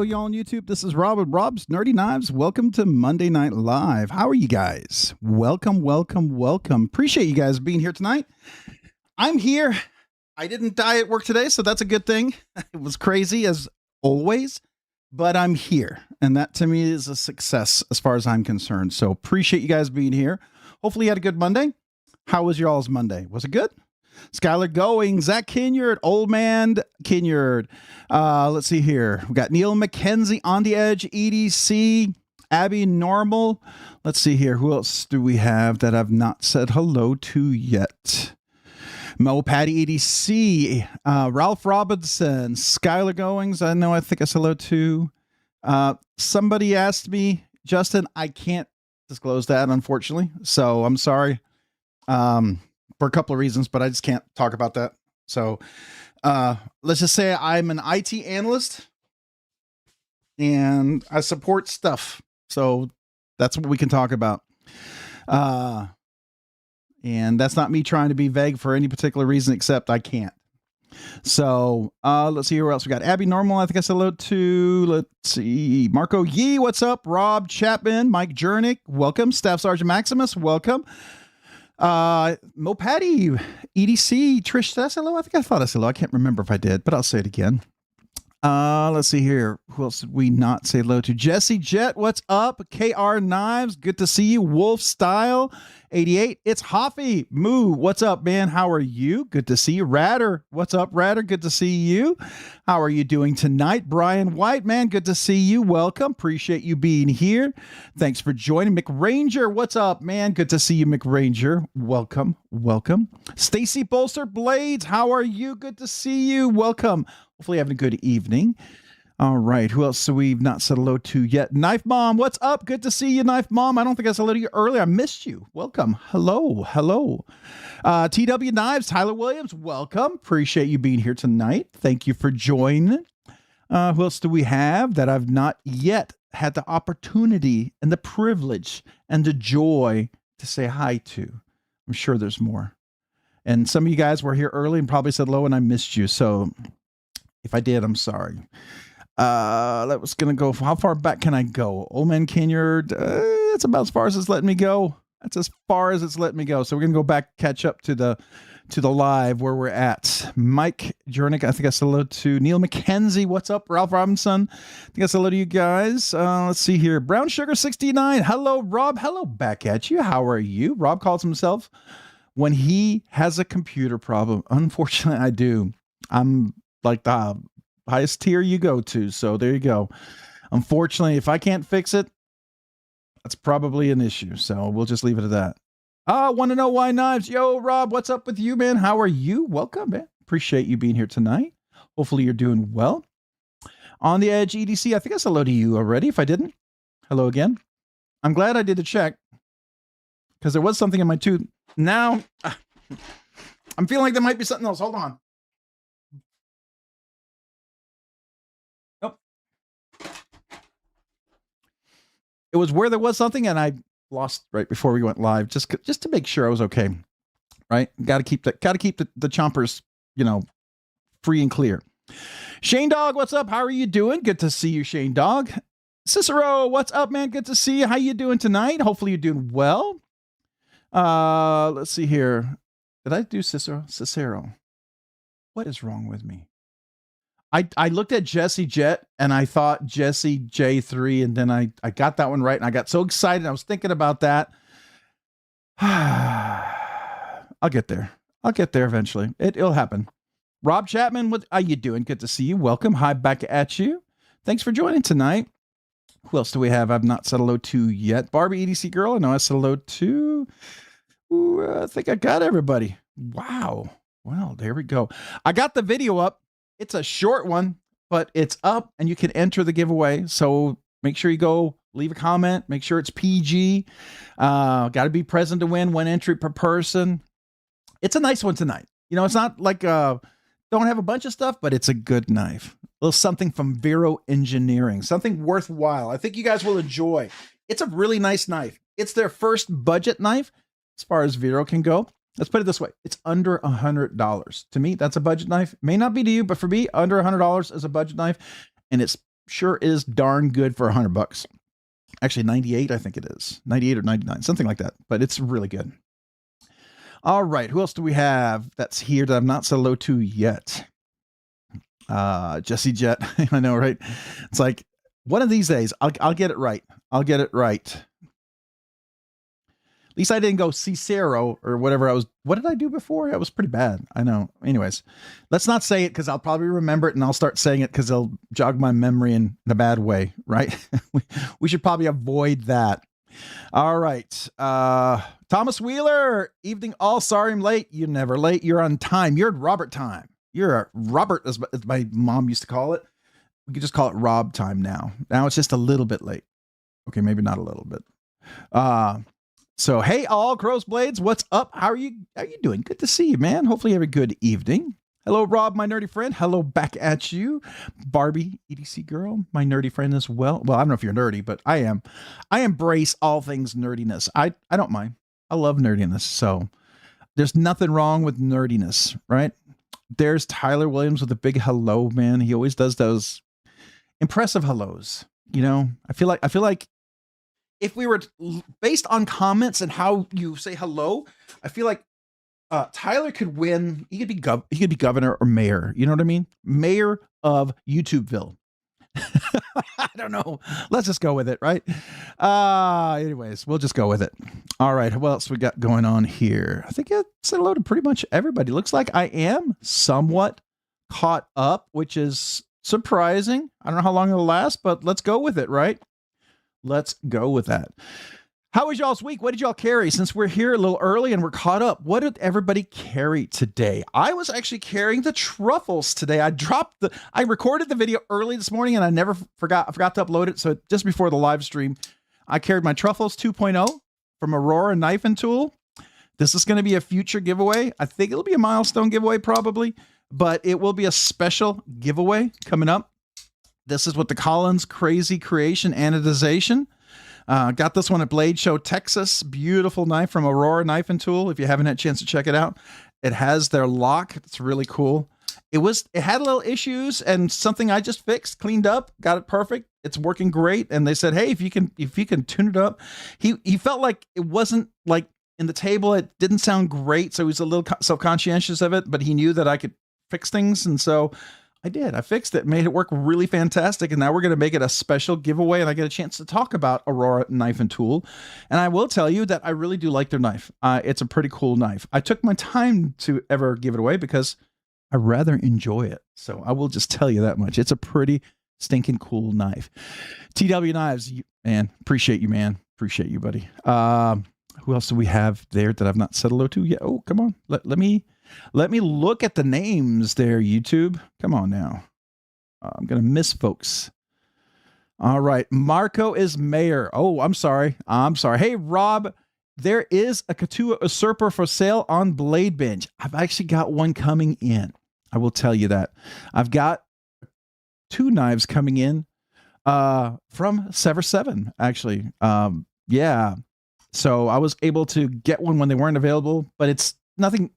y'all on YouTube. This is Rob with Rob's Nerdy Knives. Welcome to Monday Night Live. How are you guys? Welcome, welcome, welcome. Appreciate you guys being here tonight. I'm here. I didn't die at work today, so that's a good thing. It was crazy as always, but I'm here, and that to me is a success as far as I'm concerned. So appreciate you guys being here. Hopefully you had a good Monday. How was y'all's Monday? Was it good? Skylar Going, Zach Kinyard, Old Man Kinyard. Let's see here. We got Neil McKenzie, On the Edge, EDC, Abby Normal. Let's see here. Who else do we have that I've not said hello to yet? Mo Patty EDC, Ralph Robinson, Skylar Goings. I think I said hello to. Somebody asked me, Justin, I can't disclose that, unfortunately. So I'm sorry. For a couple of reasons, but I just can't talk about that. So let's just say I'm an IT analyst and I support stuff. So that's what we can talk about. And that's not me trying to be vague for any particular reason, except I can't. So let's see who else we got. Abby Normal, I think I said hello to. Let's see. Marco Yee, what's up? Rob Chapman, Mike Jernick, welcome. Staff Sergeant Maximus, welcome. Mo Patty, EDC, Trish, did I say hello? I think I thought I said hello. I can't remember if I did, but I'll say it again. Let's see here. Who else did we not say hello to? Jesse Jet, what's up? KR Knives, good to see you. Wolf Style, 88. It's Hoffy. Moo, what's up, man? How are you? Good to see you. Radder, what's up, Radder? Good to see you. How are you doing tonight? Brian White, man, good to see you. Welcome. Appreciate you being here. Thanks for joining. McRanger, what's up, man? Good to see you, McRanger. Welcome. Welcome. Stacy Bolster Blades, how are you? Good to see you. Welcome. Hopefully having a good evening. All right. Who else do we've not said hello to yet? Knife Mom, what's up? Good to see you, Knife Mom. I don't think I said hello to you earlier. I missed you. Welcome. Hello. Hello. TW Knives, Tyler Williams, welcome. Appreciate you being here tonight. Thank you for joining. Who else do we have that I've not yet had the opportunity and the privilege and the joy to say hi to? I'm sure there's more. And some of you guys were here early and probably said hello and I missed you. So if I did, I'm sorry. That was going to go. How far back can I go? Old Man Kinyard. That's about as far as it's letting me go. That's as far as it's letting me go. So we're going to go back, catch up to the live where we're at. Mike Jernick, I think I said hello to. Neil McKenzie, what's up? Ralph Robinson, I think I said hello to you guys. Let's see here. Brown Sugar 69. Hello, Rob. Hello, back at you. How are you? Rob calls himself when he has a computer problem. Unfortunately, I do. I'm like the highest tier you go to. So there you go. Unfortunately, if I can't fix it, that's probably an issue. So we'll just leave it at that. Want to know why knives? Yo, Rob, what's up with you, man? How are you? Welcome, man. Appreciate you being here tonight. Hopefully you're doing well. On the Edge EDC, I think I said hello to you already. If I didn't, hello again. I'm glad I did the check because there was something in my tooth. Now, I'm feeling like there might be something else. Hold on. It was where there was something, and I lost right before we went live, just to make sure I was okay. Right? Got to keep the chompers, free and clear. Shane Dog, what's up? How are you doing? Good to see you, Shane Dog. Cicero, what's up, man? Good to see you. How you doing tonight? Hopefully you're doing well. Let's see here. Did I do Cicero? Cicero. What is wrong with me? I looked at Jesse Jet and I thought Jesse J3, and then I got that one right, and I got so excited. I was thinking about that. I'll get there. I'll get there eventually. It'll happen. Rob Chapman, what are you doing? Good to see you. Welcome. Hi back at you. Thanks for joining tonight. Who else do we have I've not said hello to yet? Barbie EDC Girl, I know I said hello to. Ooh, I think I got everybody. Wow. Well, there we go. I got the video up. It's a short one, but it's up and you can enter the giveaway. So make sure you go leave a comment. Make sure it's PG. Got to be present to win. 1 entry per person. It's a nice one tonight. It's not like don't have a bunch of stuff, but it's a good knife. A little something from Vero Engineering. Something worthwhile. I think you guys will enjoy. It's a really nice knife. It's their first budget knife as far as Vero can go. Let's put it this way. It's under $100. To me, that's a budget knife. May not be to you, but for me, under $100 is a budget knife. And it's sure is darn good for $100. Actually, 98, I think it is. 98 or 99, something like that. But it's really good. All right, who else do we have that's here that I've not said hello to yet? Jesse Jet, I know, right? It's like one of these days, I'll get it right. I'll get it right. At least I didn't go Cicero or whatever I was. What did I do before? It was pretty bad. I know. Anyways, let's not say it because I'll probably remember it and I'll start saying it because it'll jog my memory in a bad way, right? We should probably avoid that. All right. Thomas Wheeler, evening all. Sorry I'm late. You're never late. You're on time. You're at Robert time. You're a Robert, as my mom used to call it. We could just call it Rob time now. Now it's just a little bit late. Okay, maybe not a little bit. So, hey, all Crow's Blades, what's up? How are you doing? Good to see you, man. Hopefully you have a good evening. Hello, Rob, my nerdy friend. Hello back at you. Barbie, EDC girl, my nerdy friend as well. Well, I don't know if you're nerdy, but I am. I embrace all things nerdiness. I don't mind. I love nerdiness. So there's nothing wrong with nerdiness, right? There's Tyler Williams with a big hello, man. He always does those impressive hellos. You know, I feel like if we were based on comments and how you say hello, I feel like Tyler could win. He could be governor or mayor. You know what I mean? Mayor of YouTubeville. I don't know. Let's just go with it, right? Anyways, we'll just go with it. All right. What else we got going on here? I think I said hello to pretty much everybody. Looks like I am somewhat caught up, which is surprising. I don't know how long it'll last, but let's go with it, right? Let's go with that. How was y'all's week? What did y'all carry? Since we're here a little early and we're caught up, what did everybody carry today? I was actually carrying the truffles today. I recorded the video early this morning and I forgot to upload it. So just before the live stream, I carried my truffles 2.0 from Aurora Knife and Tool. This is going to be a future giveaway. I think it'll be a milestone giveaway probably, but it will be a special giveaway coming up. This is with the Collins Crazy Creation Anodization. Got this one at Blade Show, Texas. Beautiful knife from Aurora Knife and Tool. If you haven't had a chance to check it out, it has their lock. It's really cool. It had a little issues and something I just fixed, cleaned up, got it perfect. It's working great. And they said, hey, if you can tune it up. He felt like it wasn't like in the table. It didn't sound great. So he was a little self-conscientious of it, but he knew that I could fix things. And so I did. I fixed it, made it work really fantastic. And now we're going to make it a special giveaway. And I get a chance to talk about Aurora Knife and Tool. And I will tell you that I really do like their knife. It's a pretty cool knife. I took my time to ever give it away because I rather enjoy it. So I will just tell you that much. It's a pretty stinking cool knife. TW Knives, man, appreciate you, man. Appreciate you, buddy. Who else do we have there that I've not said hello to yet? Oh, come on. Let me look at the names there, YouTube. Come on now. I'm going to miss folks. All right. Marco is mayor. Oh, I'm sorry. Hey, Rob, there is a Katua Usurper for sale on BladeBinge. I've actually got one coming in. I will tell you that. I've got 2 knives coming in from Sever 7, actually. Yeah. So I was able to get one when they weren't available, but it's nothing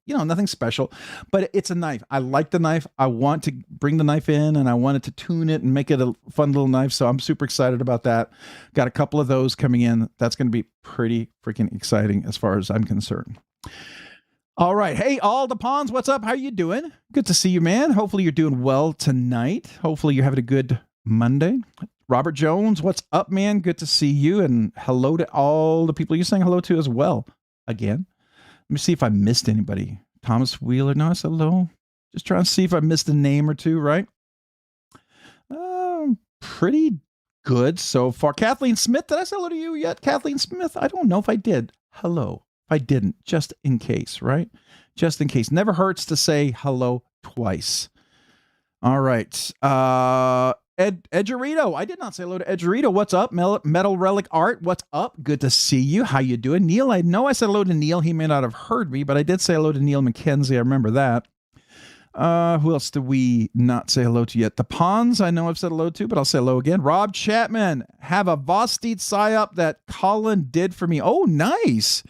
special, but it's a knife. I like the knife. I want to bring the knife in and I wanted to tune it and make it a fun little knife. So I'm super excited about that. Got a couple of those coming in. That's going to be pretty freaking exciting as far as I'm concerned. All right. Hey, all the Pawns, what's up? How you doing? Good to see you, man. Hopefully you're doing well tonight. Hopefully you're having a good Monday. Robert Jones, what's up, man? Good to see you. And hello to all the people you're saying hello to as well. Again. Let me see if I missed anybody. Thomas Wheeler. No, I said hello. Just trying to see if I missed a name or two, right? Pretty good so far. Kathleen Smith. Did I say hello to you yet? Kathleen Smith? I don't know if I did. Hello. If I didn't, just in case, right? Just in case. Never hurts to say hello twice. All right. Edgerito. I did not say hello to Edgerito. What's up? Metal Relic Art. What's up? Good to see you. How you doing? Neil, I know I said hello to Neil. He may not have heard me, but I did say hello to Neil McKenzie. I remember that. Who else did we not say hello to yet? The Pawns, I know I've said hello to, but I'll say hello again. Rob Chapman. Have a Vosteed psyop that Colin did for me. Oh, nice.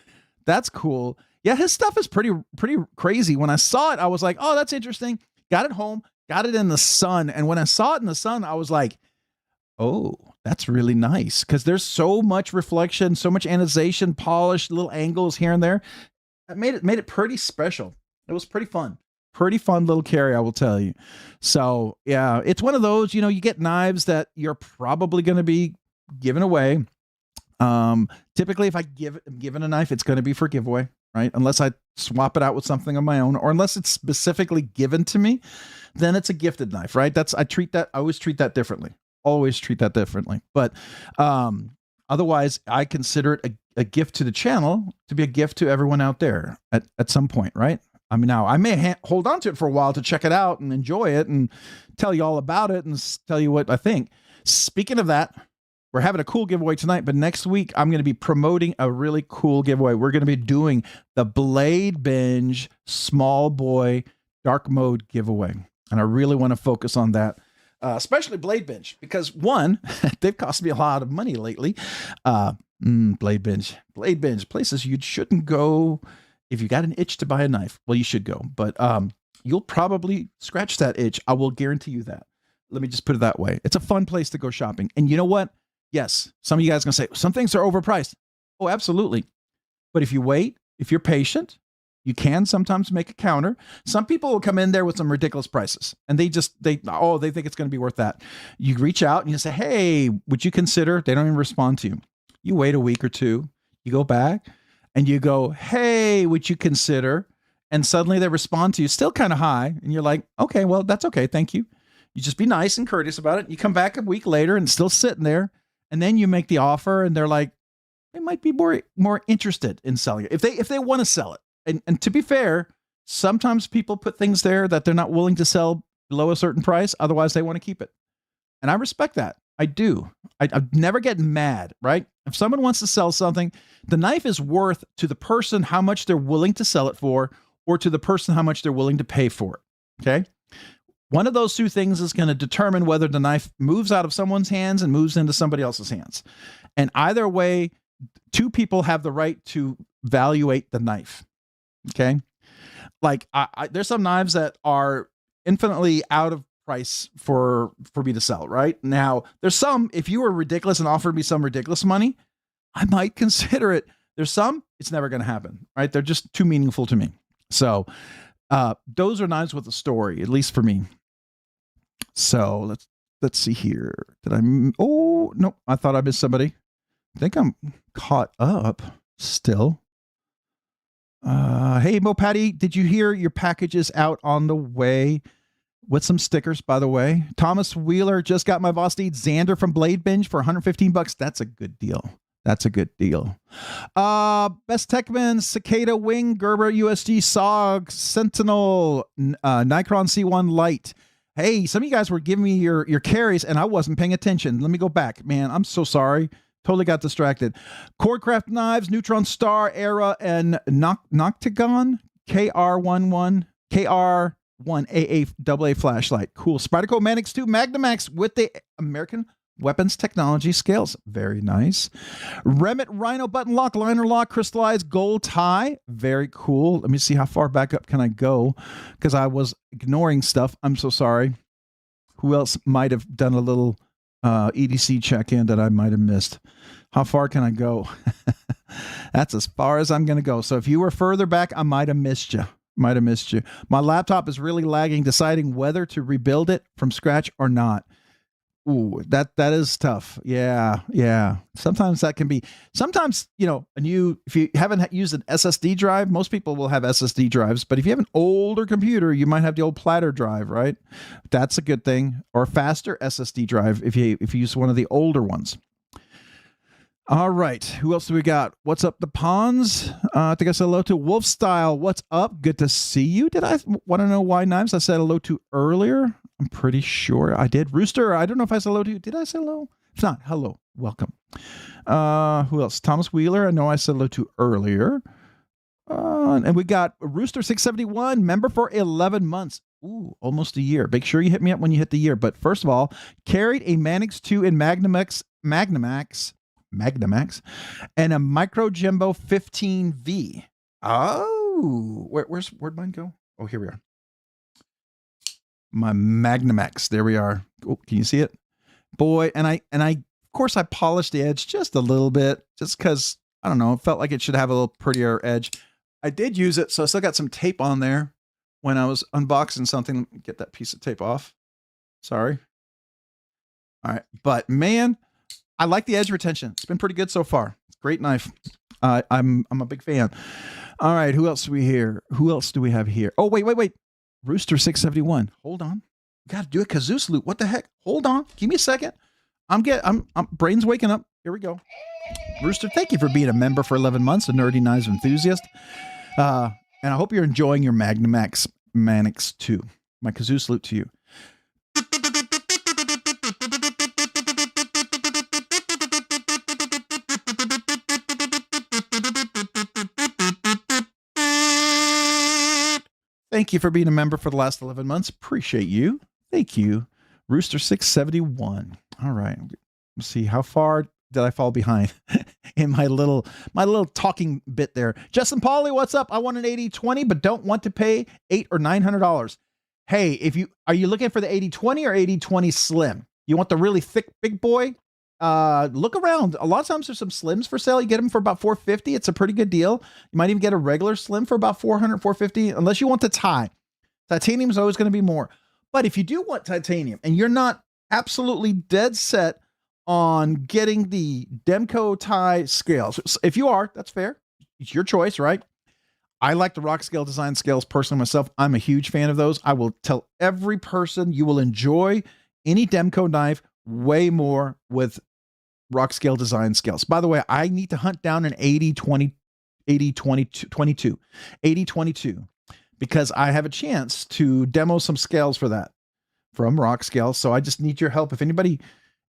That's cool. Yeah, his stuff is pretty crazy. When I saw it, I was like, oh, that's interesting. Got it home. Got it in the sun. And when I saw it in the sun, I was like, Oh, that's really nice because there's so much reflection, so much anodization, polish, little angles here and there. That made it pretty special. It was pretty fun. Pretty fun little carry, I will tell you. So yeah, it's one of those, you get knives that you're probably going to be giving away. Typically, if I'm given a knife, it's going to be for giveaway, right? Unless I swap it out with something of my own, or unless it's specifically given to me, then it's a gifted knife, right? I always treat that differently. Always treat that differently. But otherwise, I consider it a gift to the channel, to be a gift to everyone out there at some point, right? I mean, now I may hold on to it for a while to check it out and enjoy it and tell you all about it and tell you what I think. Speaking of that, we're having a cool giveaway tonight, but next week I'm going to be promoting a really cool giveaway. We're going to be doing the BladeBinge Small Boy Dark Mode giveaway. And I really want to focus on that. Especially BladeBinge, because one, they've cost me a lot of money lately. BladeBinge, places you shouldn't go if you got an itch to buy a knife. Well, you should go, but you'll probably scratch that itch. I will guarantee you that. Let me just put it that way. It's a fun place to go shopping. And you know what? Yes, some of you guys are going to say, some things are overpriced. Oh, absolutely. But if you wait, if you're patient, you can sometimes make a counter. Some people will come in there with some ridiculous prices and they think it's going to be worth that. You reach out and you say, hey, would you consider? They don't even respond to you. You wait a week or two, you go back and you go, hey, would you consider? And suddenly they respond to you still kind of high. And you're like, okay, well, that's okay. Thank you. You just be nice and courteous about it. You come back a week later and still sitting there. And then you make the offer and they're like, they might be more interested in selling it if they want to sell it. And to be fair, sometimes people put things there that they're not willing to sell below a certain price. Otherwise, they want to keep it. And I respect that. I do. I never get mad, right? If someone wants to sell something, the knife is worth to the person how much they're willing to sell it for, or to the person how much they're willing to pay for it. Okay? One of those two things is going to determine whether the knife moves out of someone's hands and moves into somebody else's hands. And either way, two people have the right to evaluate the knife. Okay. Like there's some knives that are infinitely out of price for me to sell right now. There's some, if you were ridiculous and offered me some ridiculous money, I might consider it. There's some, it's never going to happen, right? They're just too meaningful to me. So those are knives with a story, at least for me. So let's see here. Oh, no, I thought I missed somebody. I think I'm caught up still. Hey, Mo Patty, did you hear your package is out on the way with some stickers, by the way? Thomas Wheeler just got my Vosteed Xander from BladeBinge for $115. That's a good deal. That's a good deal. Best Techman, Cicada Wing, Gerber USG, SOG, Sentinel, Nikron C1 Lite. Hey, some of you guys were giving me your carries and I wasn't paying attention. Let me go back. Man, I'm so sorry. Totally got distracted. Cordcraft Knives, Neutron Star, Era, and Noctagon, KR11, KR1AA flashlight. Cool. Spyderco Manix 2 Magnamax with the American Weapons Technology scales. Very nice. Remit Rhino button lock, liner lock, crystallized gold tie. Very cool. Let me see how far back up can I go because I was ignoring stuff. I'm so sorry. Who else might have done a little EDC check-in that I might have missed? How far can I go? That's as far as I'm going to go. So if you were further back, I might have missed you. My laptop is really lagging, deciding whether to rebuild it from scratch or not. Ooh, that is tough. Yeah. Sometimes that can be. Sometimes, if you haven't used an SSD drive, most people will have SSD drives. But if you have an older computer, you might have the old platter drive, right? That's a good thing. Or a faster SSD drive if you use one of the older ones. All right. Who else do we got? What's up, the Pawns? I think I said hello to Wolf Style. What's up? Good to see you. Did I want to know why knives I said hello to earlier? I'm pretty sure I did. Rooster, I don't know if I said hello to you. Did I say hello? If not, hello. Welcome. Who else? Thomas Wheeler, I know I said hello to earlier. And we got Rooster 671, member for 11 months. Ooh, almost a year. Make sure you hit me up when you hit the year. But first of all, carried a Manix 2 in Magnamax, and a Micro Jumbo 15V. Oh, where'd mine go? Oh, here we are. My Magnamax. There we are. Oh, can you see it? boy, and I of course I polished the edge just a little bit, just because I don't know, it felt like it should have a little prettier edge. I did use it, so I still got some tape on there when I was unboxing something. Get that piece of tape off. Sorry. All right, but man, I like the edge retention. It's been pretty good so far. Great knife. I'm a big fan. All right, who else do we hear? Who else do we have here? Oh, wait. Rooster 671. Hold on. Got to do a kazoo salute. What the heck? Hold on. Give me a second. I'm brain's waking up. Here we go. Rooster, thank you for being a member for 11 months, a Nerdy Knives enthusiast. And I hope you're enjoying your Magnamax Manix 2. My kazoo salute to you. Thank you for being a member for the last 11 months. Appreciate you. Thank you. Rooster 671. All right. Let's see. How far did I fall behind in my little talking bit there? Justin Pauly, what's up? I want an 80-20, but don't want to pay $800 or $900. Hey, are you looking for the 80-20 or 80-20 slim? You want the really thick big boy? Look around. A lot of times there's some slims for sale. You get them for about $450. It's a pretty good deal. You might even get a regular slim for about $400, $450, unless you want the tie. Titanium is always going to be more. But if you do want titanium and you're not absolutely dead set on getting the Demco tie scales, if you are, that's fair. It's your choice, right? I like the Rockscale Design scales personally myself. I'm a huge fan of those. I will tell every person you will enjoy any Demco knife way more with Rockscale Design scales. By the way, I need to hunt down an 80-20, 80-22, 80-22, because I have a chance to demo some scales for that from Rockscale. So I just need your help. If anybody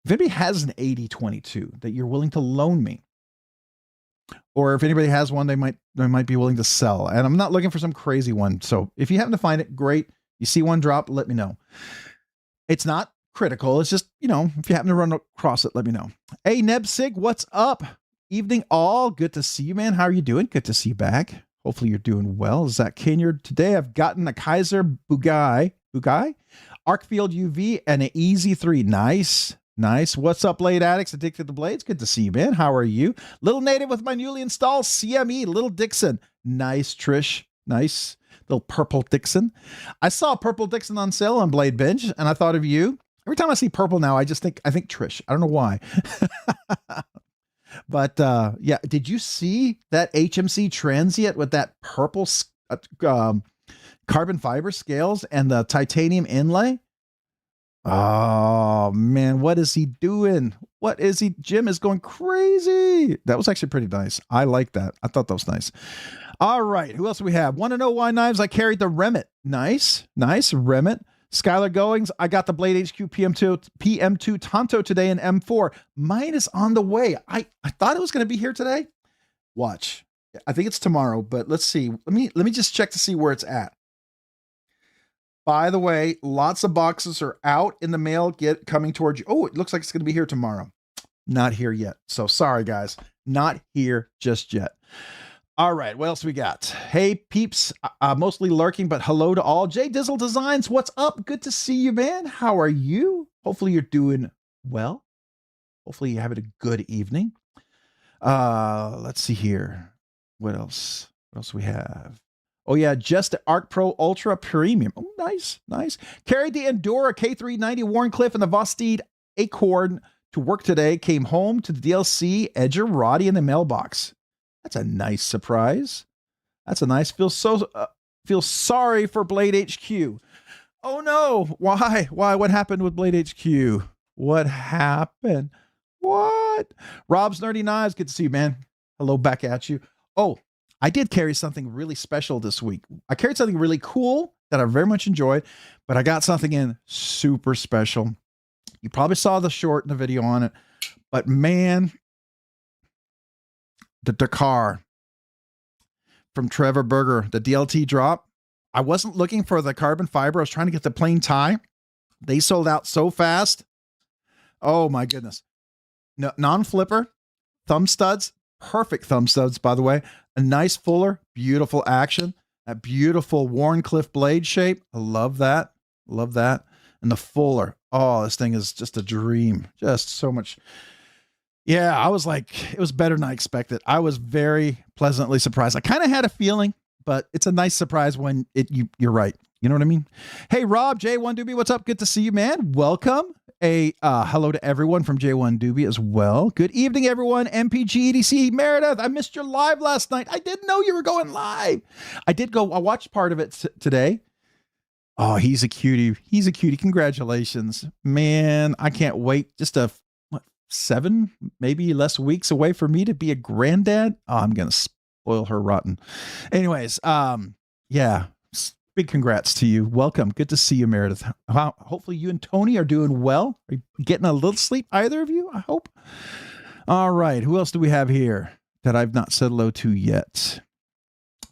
has an 80-22 that you're willing to loan me, or if anybody has one, they might be willing to sell. And I'm not looking for some crazy one. So if you happen to find it, great. You see one drop, let me know. It's not critical. It's just, if you happen to run across it, let me know. Hey, Nebsig, what's up? Evening all. Good to see you, man. How are you doing? Good to see you back. Hopefully you're doing well. Zach Kinyard. Today I've gotten a Kaiser Bugai Arcfield UV and an Easy 3. Nice. What's up, Blade Addicts? Addicted to Blades. Good to see you, man. How are you? Little Native with my newly installed CME. Little Dixon. Nice, Trish. Nice. Little Purple Dixon. I saw Purple Dixon on sale on BladeBinge, and I thought of you. Every time I see purple now, I think Trish. I don't know why. But yeah, did you see that HMC Transient with that purple carbon fiber scales and the titanium inlay? Oh man, what is he doing? Jim is going crazy. That was actually pretty nice. I like that. I thought that was nice. All right, who else do we have? Want to know why knives? I carried the Remit. Nice, Remit. Skylar Goings, I got the Blade HQ PM2 Tonto today in M4. Mine is on the way. I thought it was going to be here today. Watch. I think it's tomorrow, but let's see. Let me just check to see where it's at. By the way, lots of boxes are out in the mail coming towards you. Oh, it looks like it's going to be here tomorrow. Not here yet. So sorry, guys. Not here just yet. All right, what else we got? Hey, peeps, mostly lurking, but hello to all. J Dizzle Designs, what's up? Good to see you, man. How are you? Hopefully you're doing well. Hopefully you're having a good evening. Let's see here. What else? What else we have? Oh, yeah, just the Arc Pro Ultra Premium. Oh, nice. Carried the Endura K390 Warncliffe and the Vosteed Acorn to work today. Came home to the DLC Edger Roddy in the mailbox. That's a nice surprise. That's a nice. Feel sorry for Blade HQ. Oh no! Why? What happened with Blade HQ? What happened? What? Rob's Nerdy Knives. Good to see you, man. Hello back at you. Oh, I did carry something really special this week. I carried something really cool that I very much enjoyed, but I got something in super special. You probably saw the short in the video on it, but man. The Dakar from Trevor Berger, the DLT drop. I wasn't looking for the carbon fiber. I was trying to get the plain tie. They sold out so fast. Oh my goodness. No, non-flipper, thumb studs, perfect thumb studs, by the way. A nice fuller, beautiful action. That beautiful Warncliffe blade shape. I love that. and the Fuller. Oh, this thing is just a dream. Just so much. Yeah, I was like, it was better than I expected. I was very pleasantly surprised. I kind of had a feeling, but it's a nice surprise when you're right. You know what I mean? Hey, Rob, J1 Doobie, what's up? Good to see you, man. Welcome. A hello to everyone from J1 Doobie as well. Good evening, everyone. MPG EDC Meredith, I missed your live last night. I didn't know you were going live. I watched part of it today. Oh, he's a cutie. He's a cutie. Congratulations, man. I can't wait. Just 7, maybe less weeks away for me to be a granddad. Oh, I'm going to spoil her rotten. Anyways, yeah, big congrats to you. Welcome. Good to see you, Meredith. Hopefully you and Tony are doing well. Are you getting a little sleep, either of you? I hope. All right. Who else do we have here that I've not said hello to yet?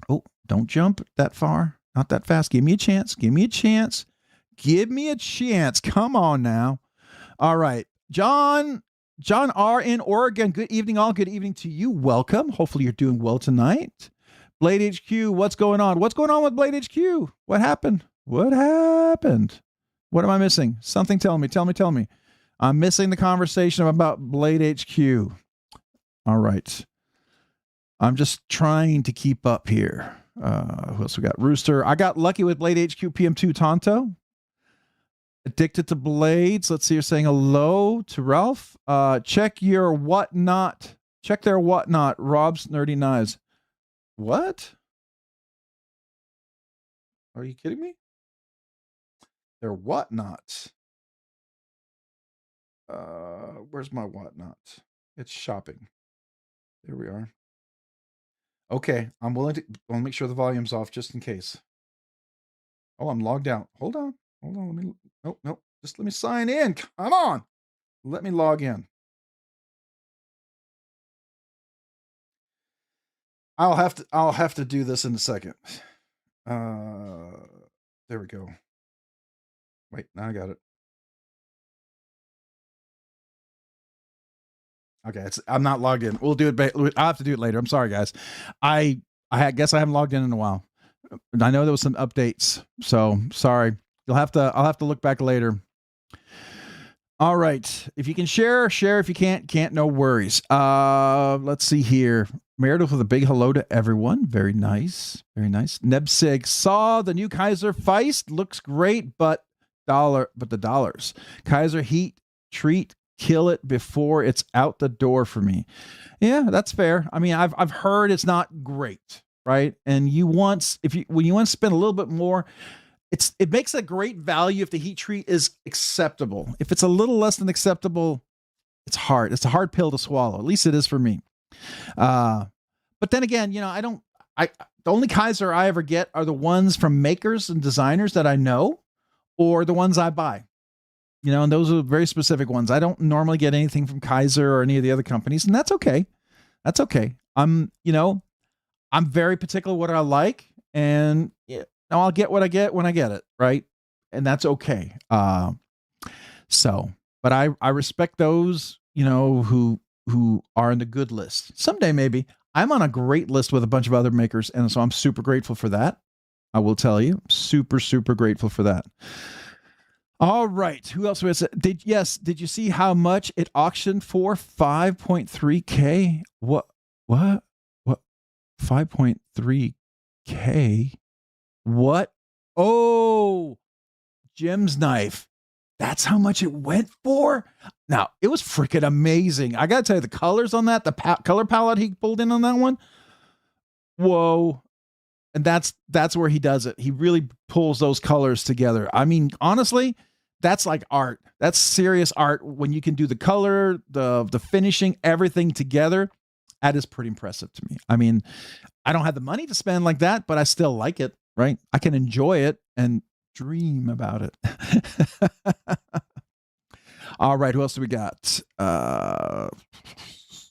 Oh, don't jump that far. Not that fast. Give me a chance. Give me a chance. Give me a chance. Come on now. All right. John R. in Oregon. Good evening, all. Good evening to you. Welcome. Hopefully you're doing well tonight. Blade HQ, what's going on? What's going on with Blade HQ? What happened? What happened? What am I missing? Something tell me. Tell me. I'm missing the conversation about Blade HQ. All right. I'm just trying to keep up here. Who else we got? Rooster. I got lucky with Blade HQ PM2 Tonto. Addicted to blades. Let's see. You're saying hello to Ralph. Check your whatnot. Check their whatnot. Rob's Nerdy Knives. What? Are you kidding me? Their whatnot. Where's my whatnot? It's shopping. There we are. Okay, I'm willing to. I'll make sure the volume's off just in case. Oh, I'm logged out. Hold on. Let me. Nope. Just let me sign in. Come on. Let me log in. I'll have to do this in a second. There we go. Wait, now I got it. Okay, I'm not logged in. We'll do it. I'll have to do it later. I'm sorry, guys. I guess I haven't logged in a while. I know there was some updates, so sorry. I'll have to look back later. All right. If you can share. If you can't, no worries. Let's see here. Meredith with a big hello to everyone. Very nice. Very nice. Nebsig saw the new Kaiser Feist. Looks great, but the dollars. Kaiser heat treat, kill it before it's out the door for me. Yeah, that's fair. I mean, I've heard it's not great, right? And when you want to spend a little bit more, it makes a great value if the heat treat is acceptable. If it's a little less than acceptable, it's hard. It's a hard pill to swallow. At least it is for me. But then again, the only Kaiser I ever get are the ones from makers and designers that I know, or the ones I buy. And those are very specific ones. I don't normally get anything from Kaiser or any of the other companies, and that's okay. That's okay. I'm very particular what I like, and I'll get what I get when I get it, right? And that's okay. But I respect those, who are in the good list. Someday, maybe. I'm on a great list with a bunch of other makers, and so I'm super grateful for that. I will tell you, super, super grateful for that. All right. Who else was it? Did you see how much it auctioned for? 5.3K? What? 5.3K? What? Oh, Jim's knife. That's how much it went for? Now, it was freaking amazing. I got to tell you, the colors on that, the color palette he pulled in on that one. Whoa. And that's where he does it. He really pulls those colors together. I mean, honestly, that's like art. That's serious art when you can do the color, the finishing, everything together. That is pretty impressive to me. I mean, I don't have the money to spend like that, but I still like it, right? I can enjoy it and dream about it. All right, who else do we got?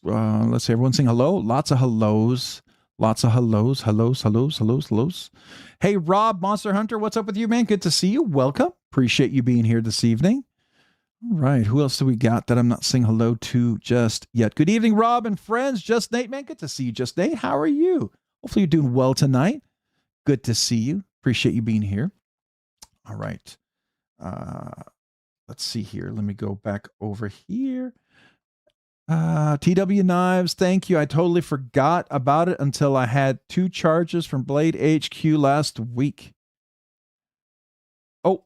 Let's see, everyone saying hello. Lots of hellos. Hellos. Hey, Rob, Monster Hunter, what's up with you, man? Good to see you. Welcome. Appreciate you being here this evening. All right, who else do we got that I'm not saying hello to just yet? Good evening, Rob and friends. Just Nate, man. Good to see you, Just Nate. How are you? Hopefully you're doing well tonight. Good to see you. Appreciate you being here. All right. let's see here. Let me go back over here. TW Knives, thank you. I totally forgot about it until I had 2 charges from Blade HQ last week. Oh.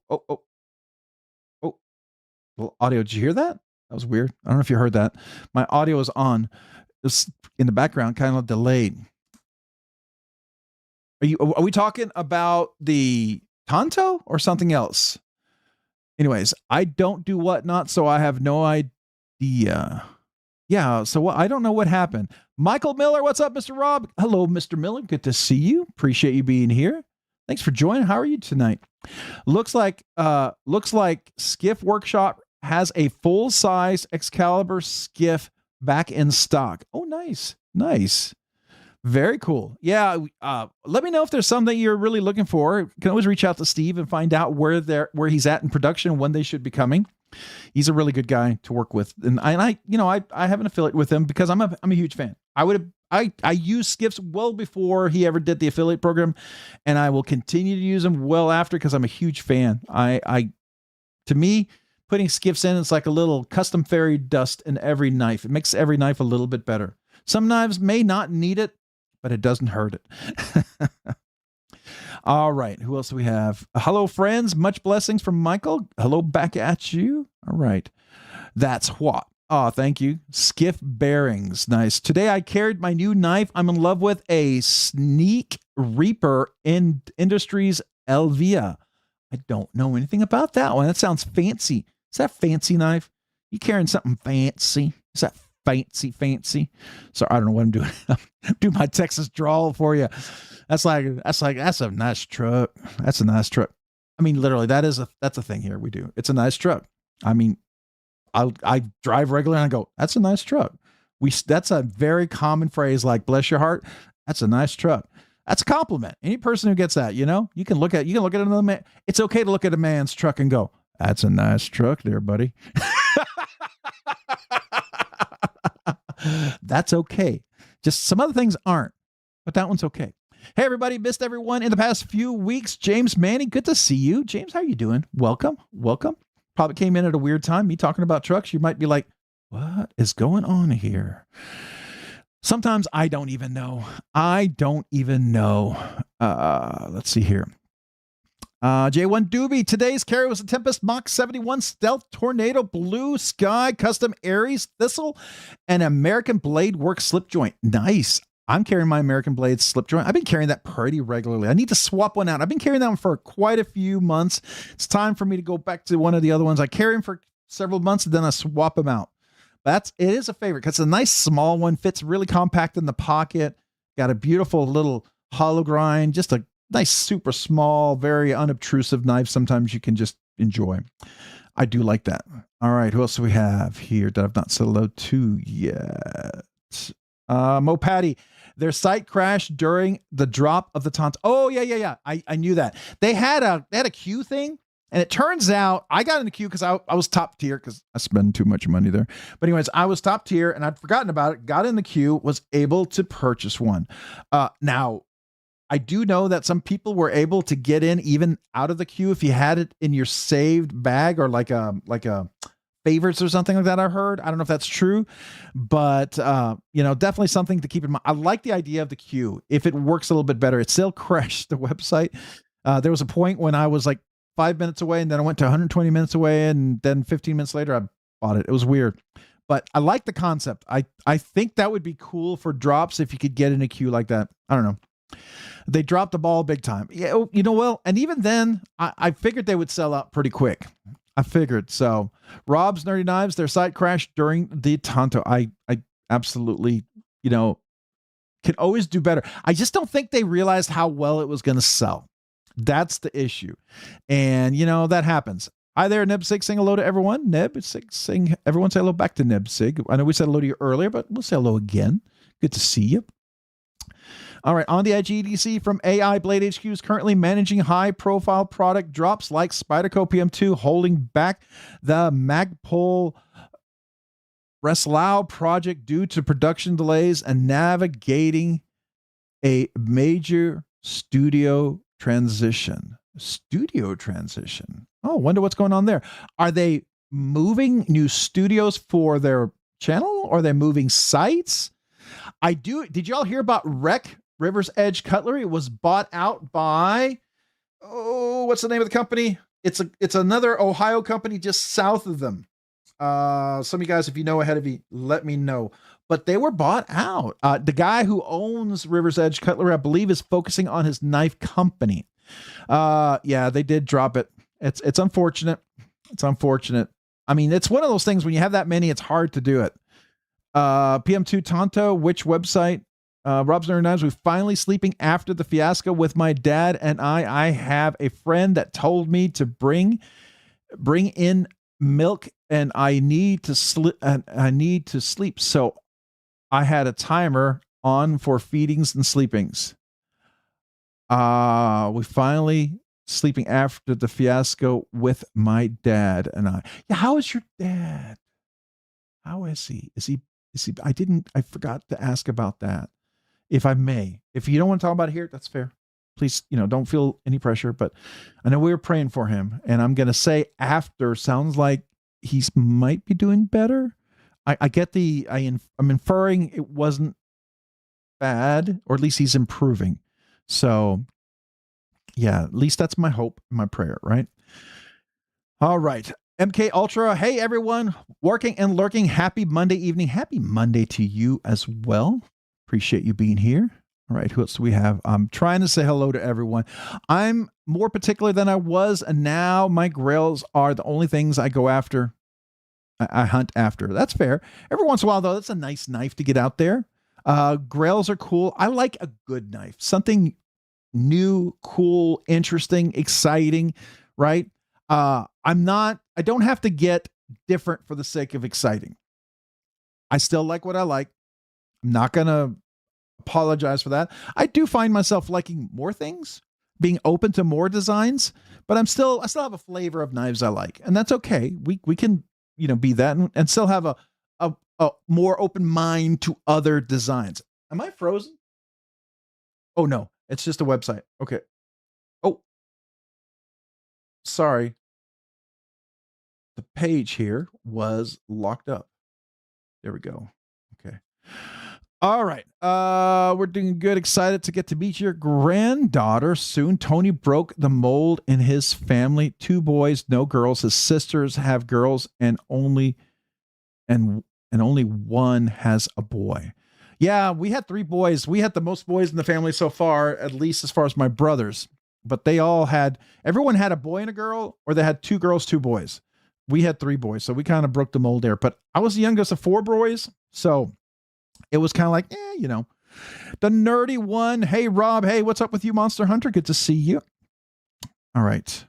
Well, audio, did you hear that? That was weird. I don't know if you heard that. My audio is on. It was in the background, kind of delayed. Are we talking about the Tonto or something else? Anyways, I don't do whatnot, so I have no idea. Yeah, so I don't know what happened. Michael Miller, what's up, Mr. Rob? Hello, Mr. Miller. Good to see you. Appreciate you being here. Thanks for joining. How are you tonight? Looks like Skiff Workshop has a full-size Excalibur skiff back in stock. Oh, nice. Very cool. Yeah, let me know if there's something you're really looking for. You can always reach out to Steve and find out where he's at in production, when they should be coming. He's a really good guy to work with, and I have an affiliate with him because I'm a huge fan. I used skiffs well before he ever did the affiliate program, and I will continue to use them well after because I'm a huge fan. To me, putting skiffs in, it's like a little custom fairy dust in every knife. It makes every knife a little bit better. Some knives may not need it, but it doesn't hurt it. All right, who else do we have? Hello, friends. Much blessings from Michael. Hello back at you. All right. That's what. Oh, thank you. Skiff Bearings. Nice. Today I carried my new knife I'm in love with, a Sneak Reaper in Industries Elvia. I don't know anything about that one. That sounds fancy. Is that a fancy knife? You carrying something fancy? Is that fancy? Sorry, I don't know what I'm doing. Do my Texas drawl for you. That's a nice truck. That's a nice truck. I mean, literally, that's a thing here we do. It's a nice truck. I mean, I drive regularly and I go, that's a nice truck. That's a very common phrase, like bless your heart. That's a nice truck. That's a compliment. Any person who gets that, you can look at another man. It's okay to look at a man's truck and go, that's a nice truck there, buddy. That's okay. Just some other things aren't, but that one's okay. Hey, everybody, missed everyone in the past few weeks. James Manning, good to see you. James, how are you doing? Welcome. Probably came in at a weird time, me talking about trucks. You might be like, what is going on here? Sometimes I don't even know. Let's see here. J1 Doobie, today's carry was a Tempest Mach 71 Stealth Tornado Blue Sky Custom Aries Thistle and American Blade Work Slip Joint. Nice. I'm carrying my American Blade slip joint. I've been carrying that pretty regularly. I need to swap one out. I've been carrying that one for quite a few months. It's time for me to go back to one of the other ones. I carry them for several months and then I swap them out. It is a favorite because it's a nice small one, fits really compact in the pocket, got a beautiful little hollow grind, just a nice, super small, very unobtrusive knife. Sometimes you can just enjoy. I do like that. All right, who else do we have here that I've not said hello to yet? Mo Patty, their site crashed during the drop of the Tonto. Oh, yeah. I knew that. They had a queue thing, and it turns out I got in the queue because I was top tier because I spend too much money there. But anyways, I was top tier, and I'd forgotten about it, got in the queue, was able to purchase one. Now, I do know that some people were able to get in even out of the queue if you had it in your saved bag or like a favorites or something like that. I heard. I don't know if that's true, but definitely something to keep in mind. I like the idea of the queue. If it works a little bit better, it still crashed the website. There was a point when I was like 5 minutes away, and then I went to 120 minutes away, and then 15 minutes later I bought it. It was weird, but I like the concept. I think that would be cool for drops if you could get in a queue like that. I don't know. They dropped the ball big time. Yeah, well, and even then, I figured they would sell out pretty quick. I figured. So Rob's Nerdy Knives, their site crashed during the Tonto. I absolutely, can always do better. I just don't think they realized how well it was going to sell. That's the issue. And, that happens. Hi there, Nibsig. Saying hello to everyone. Nibsig saying everyone say hello back to Nibsig. I know we said hello to you earlier, but we'll say hello again. Good to see you. All right, on the edge EDC from AI Blade HQ is currently managing high-profile product drops like Spyderco PM2, holding back the Magpul Breslau project due to production delays and navigating a major studio transition. Oh, wonder what's going on there. Are they moving new studios for their channel, or they're moving sites. Did y'all hear about River's Edge Cutlery? It was bought out by, what's the name of the company? It's another Ohio company just south of them. Some of you guys, if you know ahead of me, let me know. But they were bought out. The guy who owns River's Edge Cutlery, I believe, is focusing on his knife company. Yeah, they did drop it. It's unfortunate. It's unfortunate. I mean, it's one of those things when you have that many, it's hard to do it. PM2 Tonto, which website? Rob's Nerd Knives, we're finally sleeping after the fiasco with my dad and I have a friend that told me to bring in milk and I need to sleep. So I had a timer on for feedings and sleepings. We finally sleeping after the fiasco with my dad and I. Yeah, how is your dad? How is he? Is he I forgot to ask about that. If I may. If you don't want to talk about it here, that's fair. Please, don't feel any pressure, but I know we were praying for him, and I'm going to say after sounds like he's might be doing better. I'm inferring it wasn't bad, or at least he's improving. So yeah, at least that's my hope, my prayer, right? All right. MK Ultra. Hey, everyone. Working and lurking. Happy Monday evening. Happy Monday to you as well. Appreciate you being here. All right. Who else do we have? I'm trying to say hello to everyone. I'm more particular than I was, and now my grails are the only things I go after. I hunt after. That's fair. Every once in a while, though, that's a nice knife to get out there. Grails are cool. I like a good knife. Something new, cool, interesting, exciting, right? I don't have to get different for the sake of exciting. I still like what I like. I'm not going to apologize for that. I do find myself liking more things, being open to more designs, but I still have a flavor of knives I like, and that's okay. We can, be that and still have a more open mind to other designs. Am I frozen? Oh no, it's just a website. Okay. Oh, sorry. The page here was locked up. There we go. Okay. All right. We're doing good. Excited to get to meet your granddaughter soon. Tony broke the mold in his family. 2 boys, no girls. His sisters have girls and only one has a boy. Yeah, we had 3 boys. We had the most boys in the family so far, at least as far as my brothers. But everyone had a boy and a girl, or they had 2 girls, 2 boys. We had 3 boys, so we kind of broke the mold there. But I was the youngest of 4 boys, so it was kind of like, the nerdy one. Hey, Rob. Hey, what's up with you, Monster Hunter? Good to see you. All right.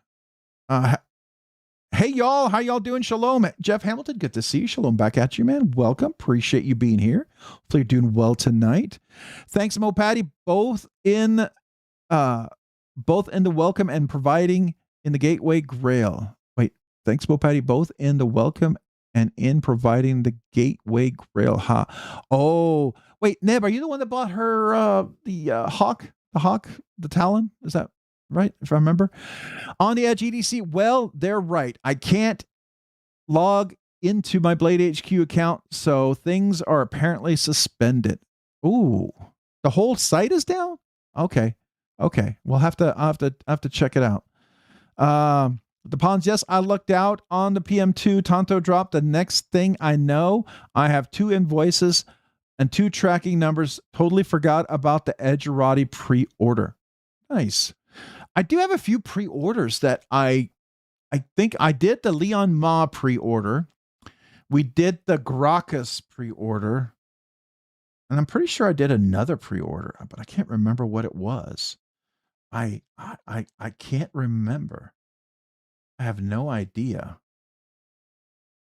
Hey, y'all. How y'all doing? Shalom. Jeff Hamilton, good to see you. Shalom back at you, man. Welcome. Appreciate you being here. Hopefully you're doing well tonight. Thanks, Mo Patty, both in the welcome and providing in the gateway grail. Wait, thanks, Mo Patty, both in the welcome and in providing the gateway grail. Oh, wait, Neb, are you the one that bought her the Talon? Is that right? If I remember. On the Edge EDC. Well, they're right. I can't log into my Blade HQ account, so things are apparently suspended. Ooh, the whole site is down? Okay. I'll have to check it out. The Pawns, yes, I looked out on the PM2 Tonto drop. The next thing I know, I have 2 invoices and 2 tracking numbers. Totally forgot about the Edgerati pre-order. Nice. I do have a few pre-orders that I think I did the Leon Ma pre-order. We did the Gracchus pre-order. And I'm pretty sure I did another pre-order, but I can't remember what it was. I can't remember. I have no idea.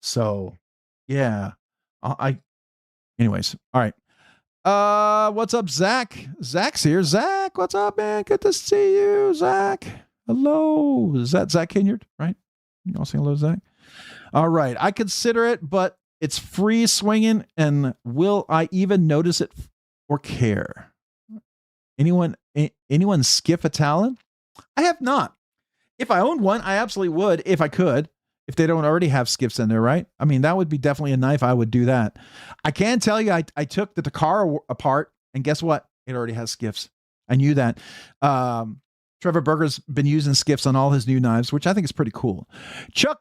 So, yeah. Anyways, all right. What's up, Zach? Zach's here. Zach, what's up, man? Good to see you, Zach. Hello. Is that Zach Kinyard, right? You all saying hello, Zach? All right. I consider it, but it's free swinging, and will I even notice it or care? Anyone Skiff a Talon? I have not. If I owned one, I absolutely would if I could. if they don't already have skiffs in there, right? I mean, that would be definitely a knife. I would do that. I can tell you, I took the Takara apart, and guess what? It already has skiffs. I knew that. Trevor Berger's been using skiffs on all his new knives, which I think is pretty cool. Chuck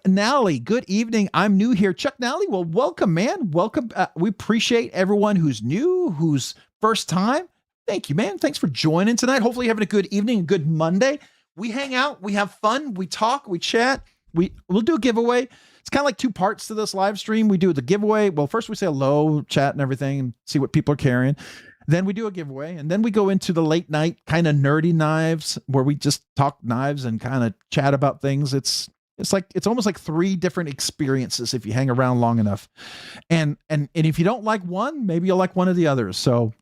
Nally, good evening. I'm new here. Chuck Nally, well, welcome, man. Welcome. We appreciate everyone who's new, who's first time. Thank you, man. Thanks for joining tonight. Hopefully you're having a good evening, a good Monday. We hang out, we have fun, we talk, we chat. We'll do a giveaway. It's kind of like two parts to this live stream. We do the giveaway. Well, first we say hello, chat and everything, and see what people are carrying. Then we do a giveaway, and then we go into the late night kind of nerdy knives where we just talk knives and kind of chat about things. It's almost like 3 different experiences if you hang around long enough. And if you don't like one, maybe you'll like one of the others. So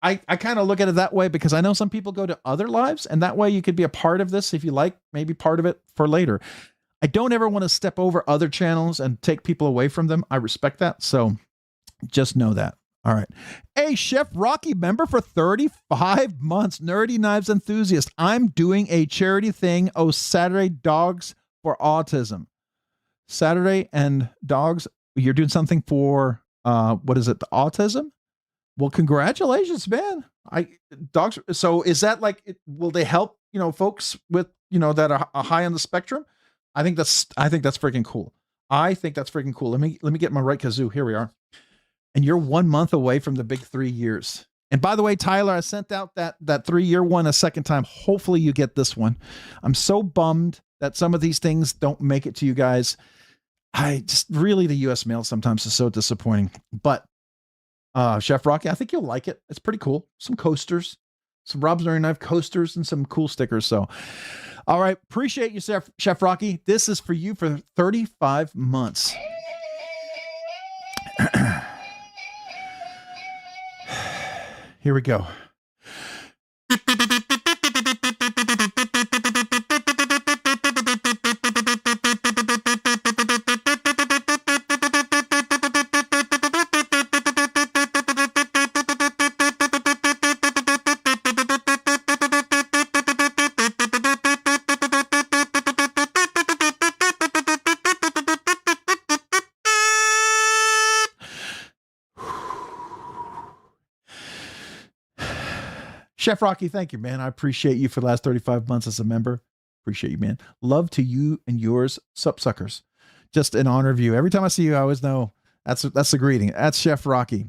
I kind of look at it that way, because I know some people go to other lives, and that way you could be a part of this if you like, maybe part of it for later. I don't ever want to step over other channels and take people away from them. I respect that. So just know that. All right. Hey, Chef Rocky, member for 35 months, nerdy knives enthusiast. I'm doing a charity thing. Oh, Saturday Dogs for Autism. Saturday and Dogs. You're doing something for, what is it? The autism? Well, congratulations, man. Dogs. So is that like, will they help, folks with, that are high on the spectrum? I think that's freaking cool. I think that's freaking cool. Let me get my right kazoo. Here we are. And you're 1 month away from the big 3 years. And by the way, Tyler, I sent out that 3-year one a second time. Hopefully you get this one. I'm so bummed that some of these things don't make it to you guys. The U.S. mail sometimes is so disappointing, but Chef Rocky, I think you'll like it. It's pretty cool. Some coasters, some Rob's Nerdy Knife coasters, and some cool stickers. So, all right. Appreciate you, Chef Rocky. This is for you for 35 months. Here we go. Chef Rocky, thank you, man. I appreciate you for the last 35 months as a member. Appreciate you, man. Love to you and yours, sup suckers. Just in honor of you. Every time I see you, I always know that's the greeting. That's Chef Rocky.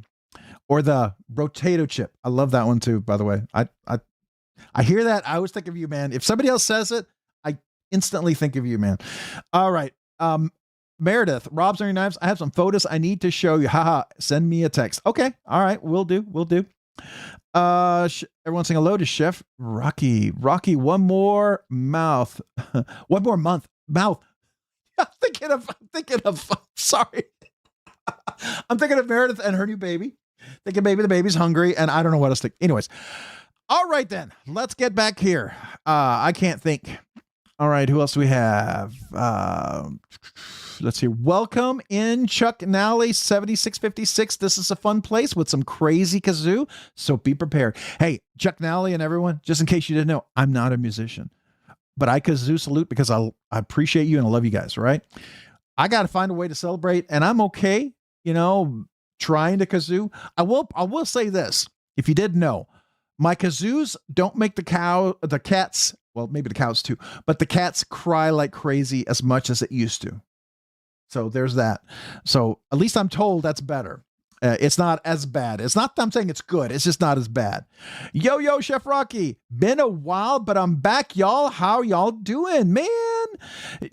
Or the rotato chip. I love that one too, by the way. I hear that. I always think of you, man. If somebody else says it, I instantly think of you, man. All right. Meredith, Rob's Nerdy Knives. I have some photos I need to show you. Haha. Send me a text. Okay. All right. We'll do. Everyone saying hello to Chef Rocky. One more mouth. One more month. Mouth. I'm thinking of sorry. I'm thinking of Meredith and her new baby. Thinking maybe the baby's hungry and I don't know what else to think. Anyways. All right then. Let's get back here. I can't think. All right, who else do we have? Let's see. Welcome in Chuck Nally 7656. This is a fun place with some crazy kazoo, so be prepared. Hey, Chuck Nally and everyone, just in case you didn't know, I'm not a musician, but I kazoo salute because I appreciate you and I love you guys, right? I got to find a way to celebrate, and I'm okay, trying to kazoo. I will say this, if you didn't know, my kazoos don't make the cats, well, maybe the cows too, but the cats cry like crazy as much as it used to. So there's that. So at least I'm told that's better. It's not as bad. It's not that I'm saying it's good. It's just not as bad. Yo, Chef Rocky. Been a while, but I'm back, y'all. How y'all doing, man?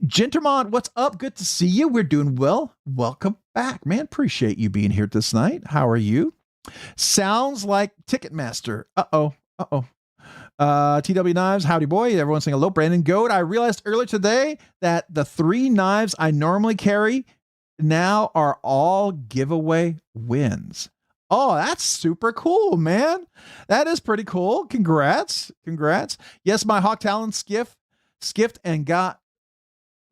Gentermont, what's up? Good to see you. We're doing well. Welcome back, man. Appreciate you being here this night. How are you? Sounds like Ticketmaster. Uh-oh. TW Knives, howdy boy. Everyone's saying hello. Brandon Goat. I realized earlier today that the 3 knives I normally carry now are all giveaway wins. Oh, that's super cool, man. That is pretty cool. Congrats. Yes, my Hawk Talon skiffed and got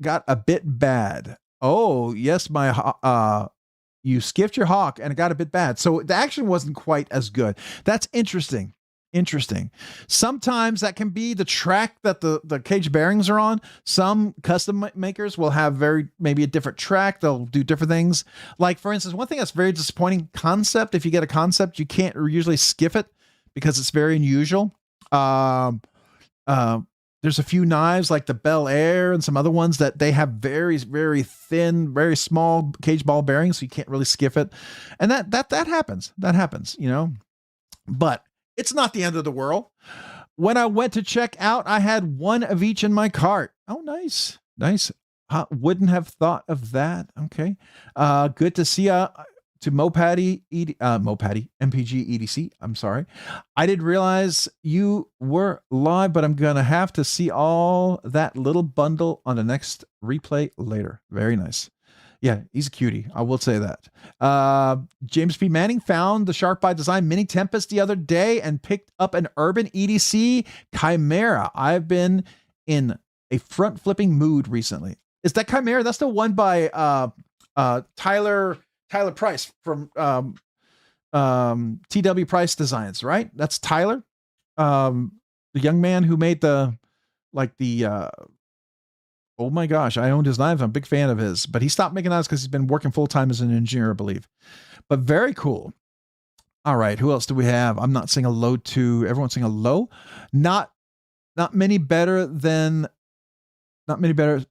a bit bad. Oh, yes, you skiffed your Hawk and it got a bit bad. So the action wasn't quite as good. That's interesting. Interesting. Sometimes that can be the track that the cage bearings are on. Some custom makers will have maybe a different track. They'll do different things. Like, for instance, one thing that's very disappointing, concept. If you get a concept, you can't usually skiff it because it's very unusual. There's a few knives like the Bel Air and some other ones that they have very, very thin, very small cage ball bearings, so you can't really skiff it. And that happens. That happens, you know. But it's not the end of the world. When I went to check out, I had one of each in my cart. Oh, nice. Nice. Wouldn't have thought of that. Okay. Good to see you. To Mopatty, MPG EDC. I'm sorry. I didn't realize you were live, but I'm going to have to see all that little bundle on the next replay later. Very nice. Yeah, he's a cutie. I will say that. James P. Manning found the Sharp by Design Mini Tempest the other day and picked up an Urban EDC Chimera. I've been in a front flipping mood recently. Is that Chimera? That's the one by Tyler Price from TW Price Designs, right? That's Tyler, the young man who made oh my gosh, I owned his knives. I'm a big fan of his, but he stopped making knives because he's been working full-time as an engineer, I believe. But very cool. All right, who else do we have? I'm not saying a low to, everyone's saying a low. Not many better,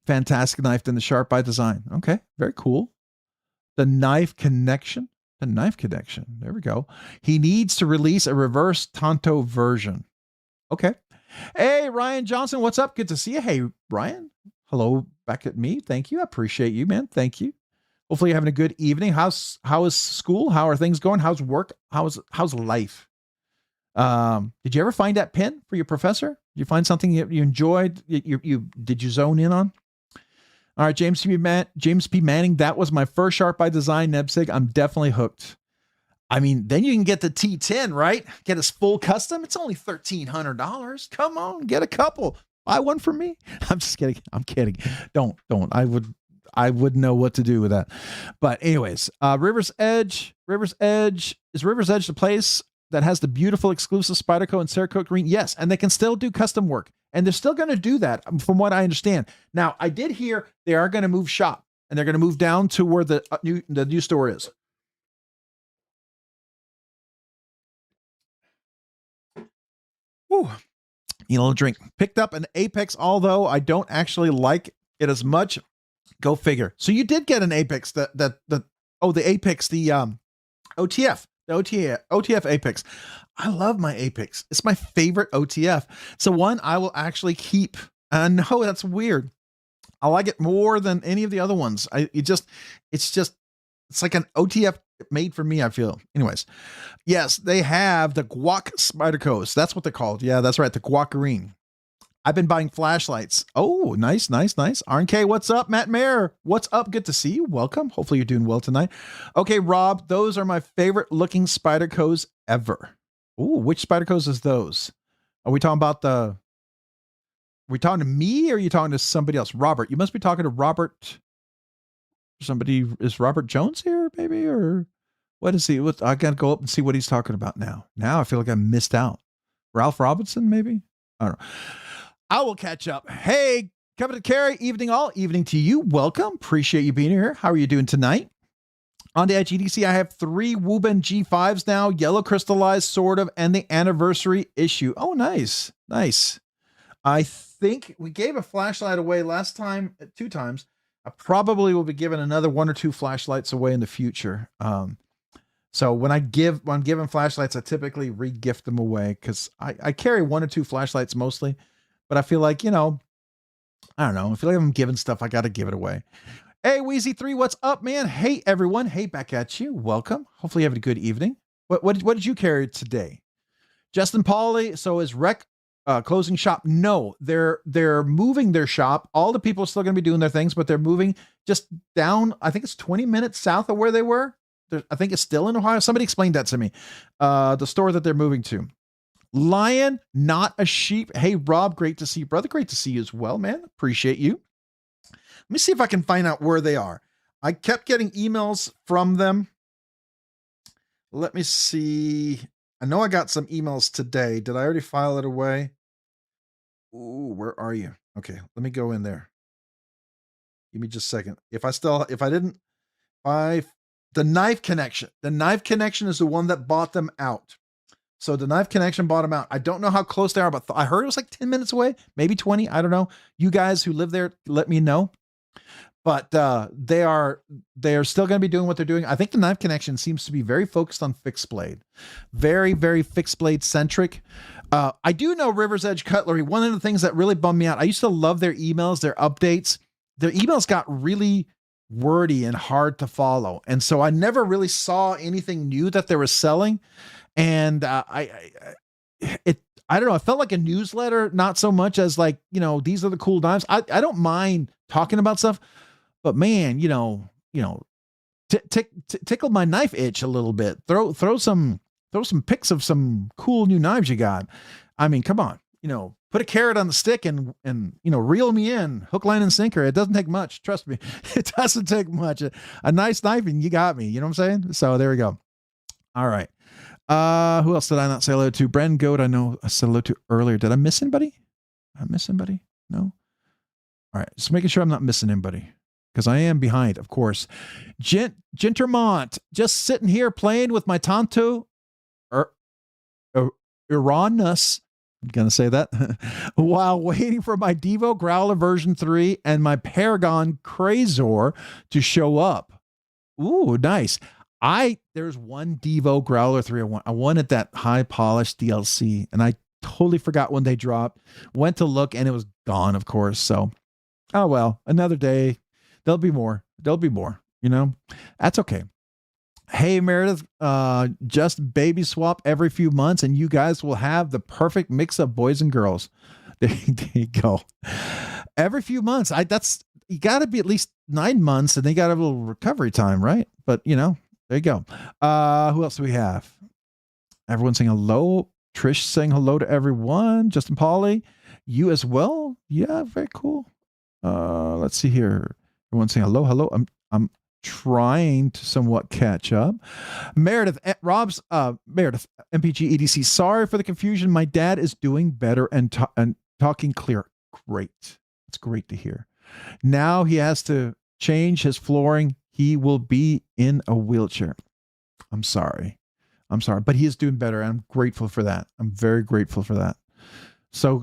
fantastic knife than the Sharp by Design. Okay, very cool. The knife connection. There we go. He needs to release a reverse Tonto version. Okay. Hey, Ryan Johnson, what's up? Good to see you. Hey, Ryan. Hello back at me. Thank you. I appreciate you, man. Thank you. Hopefully you're having a good evening. How is school? How are things going? How's work? How's life? Did you ever find that pin for your professor? Did you find something you enjoyed? Did you zone in on? All right, James P. Manning, that was my first Sharp by Design Nebsig. I'm definitely hooked. I mean, then you can get the T10, right? Get us full custom. It's only $1,300. Come on, get a couple. Buy one for me. I'm just kidding. I'm kidding. Don't. I wouldn't know what to do with that. But anyways, River's Edge. Is River's Edge the place that has the beautiful exclusive Spyderco and Cerakote green? Yes, and they can still do custom work. And they're still going to do that, from what I understand. Now, I did hear they are going to move shop, and they're going to move down to where the new store is. Whew. Need a little drink. Picked up an Apex, although I don't actually like it as much. Go figure. So you did get an Apex, the Apex, the OTF. The OTF Apex. I love my Apex. It's my favorite OTF. So one I will actually keep. I know that's weird. I like it more than any of the other ones. It's like an OTF made for me, I feel. Anyways, yes, they have the Guac Spydercos. That's what they're called. Yeah, that's right. The Guac Green. I've been buying flashlights. Oh, nice. RNK, what's up? Matt Mayer, what's up? Good to see you. Welcome. Hopefully you're doing well tonight. Okay, Rob, those are my favorite looking Spydercos ever. Ooh, which Spydercos is those? Are we talking about are we talking to me or are you talking to somebody else? Robert, you must be talking to Robert. Is Robert Jones here, maybe? Or what is he? I gotta go up and see what he's talking about now. Now I feel like I missed out. Ralph Robinson, maybe? I don't know. I will catch up. Hey, coming to Carrie, evening all. Evening to you. Welcome. Appreciate you being here. How are you doing tonight? On the Edge EDC, I have 3 Wuben G5s now, yellow crystallized, sort of, and the anniversary issue. Oh, nice. I think we gave a flashlight away last time, 2 times. I probably will be giving another 1 or 2 flashlights away in the future. So when I'm giving flashlights, I typically re-gift them away because I carry 1 or 2 flashlights mostly, but I feel like, I don't know. I feel like I'm giving stuff, I got to give it away. Hey, Wheezy3, what's up, man? Hey, everyone. Hey, back at you. Welcome. Hopefully you have a good evening. What did you carry today? Justin Pauly, so is Rec closing shop? No, they're moving their shop. All the people are still going to be doing their things, but they're moving just down, I think it's 20 minutes south of where they were. I think it's still in Ohio. Somebody explained that to me. The store that they're moving to. Lion, not a sheep. Hey, Rob, great to see you, brother. Great to see you as well, man. Appreciate you. Let me see if I can find out where they are. I kept getting emails from them. Let me see. I know I got some emails today. Did I already file it away? Ooh, where are you? Okay, let me go in there. Give me just a second. The Knife Connection. The Knife Connection is the one that bought them out. So the Knife Connection bought them out. I don't know how close they are, but I heard it was like 10 minutes away, maybe 20. I don't know. You guys who live there, let me know. But they are still going to be doing what they're doing. I think the Knife Connection seems to be very focused on fixed blade, very, very fixed blade centric. I do know River's Edge Cutlery. One of the things that really bummed me out, I used to love their emails, their updates. Their emails got really wordy and hard to follow, and so I never really saw anything new that they were selling. And I don't know. It felt like a newsletter, not so much as like, these are the cool knives. I don't mind talking about stuff. But man, tickle my knife itch a little bit. Throw some pics of some cool new knives you got. I mean, come on, put a carrot on the stick and reel me in, hook, line, and sinker. It doesn't take much. Trust me, it doesn't take much. A nice knife and you got me. You know what I'm saying? So there we go. All right. Who else did I not say hello to? Bren Goat, I know I said hello to earlier. Did I miss anybody? Did I miss anybody? No. All right. Just making sure I'm not missing anybody, because I am behind, of course. Gentermont, just sitting here playing with my Tonto Uranus, I'm going to say that, while waiting for my Divo Growler version 3 and my Paragon Crazor to show up. Ooh, nice. There's one Divo Growler 3 I wanted that high polished DLC, and I totally forgot when they dropped. Went to look and it was gone, of course. So, oh well, another day. There'll be more. That's okay. Hey, Meredith, just baby swap every few months and you guys will have the perfect mix of boys and girls. There you go. Every few months. You got to be at least 9 months, and they got a little recovery time, right? But, there you go. Who else do we have? Everyone saying hello. Trish saying hello to everyone. Justin Pauly, you as well. Yeah, very cool. Let's see here. Everyone saying hello. I'm trying to somewhat catch up. Meredith MPG EDC. Sorry for the confusion. My dad is doing better and talking clear. Great. It's great to hear. Now he has to change his flooring. He will be in a wheelchair. I'm sorry, but he is doing better. And I'm grateful for that. I'm very grateful for that. So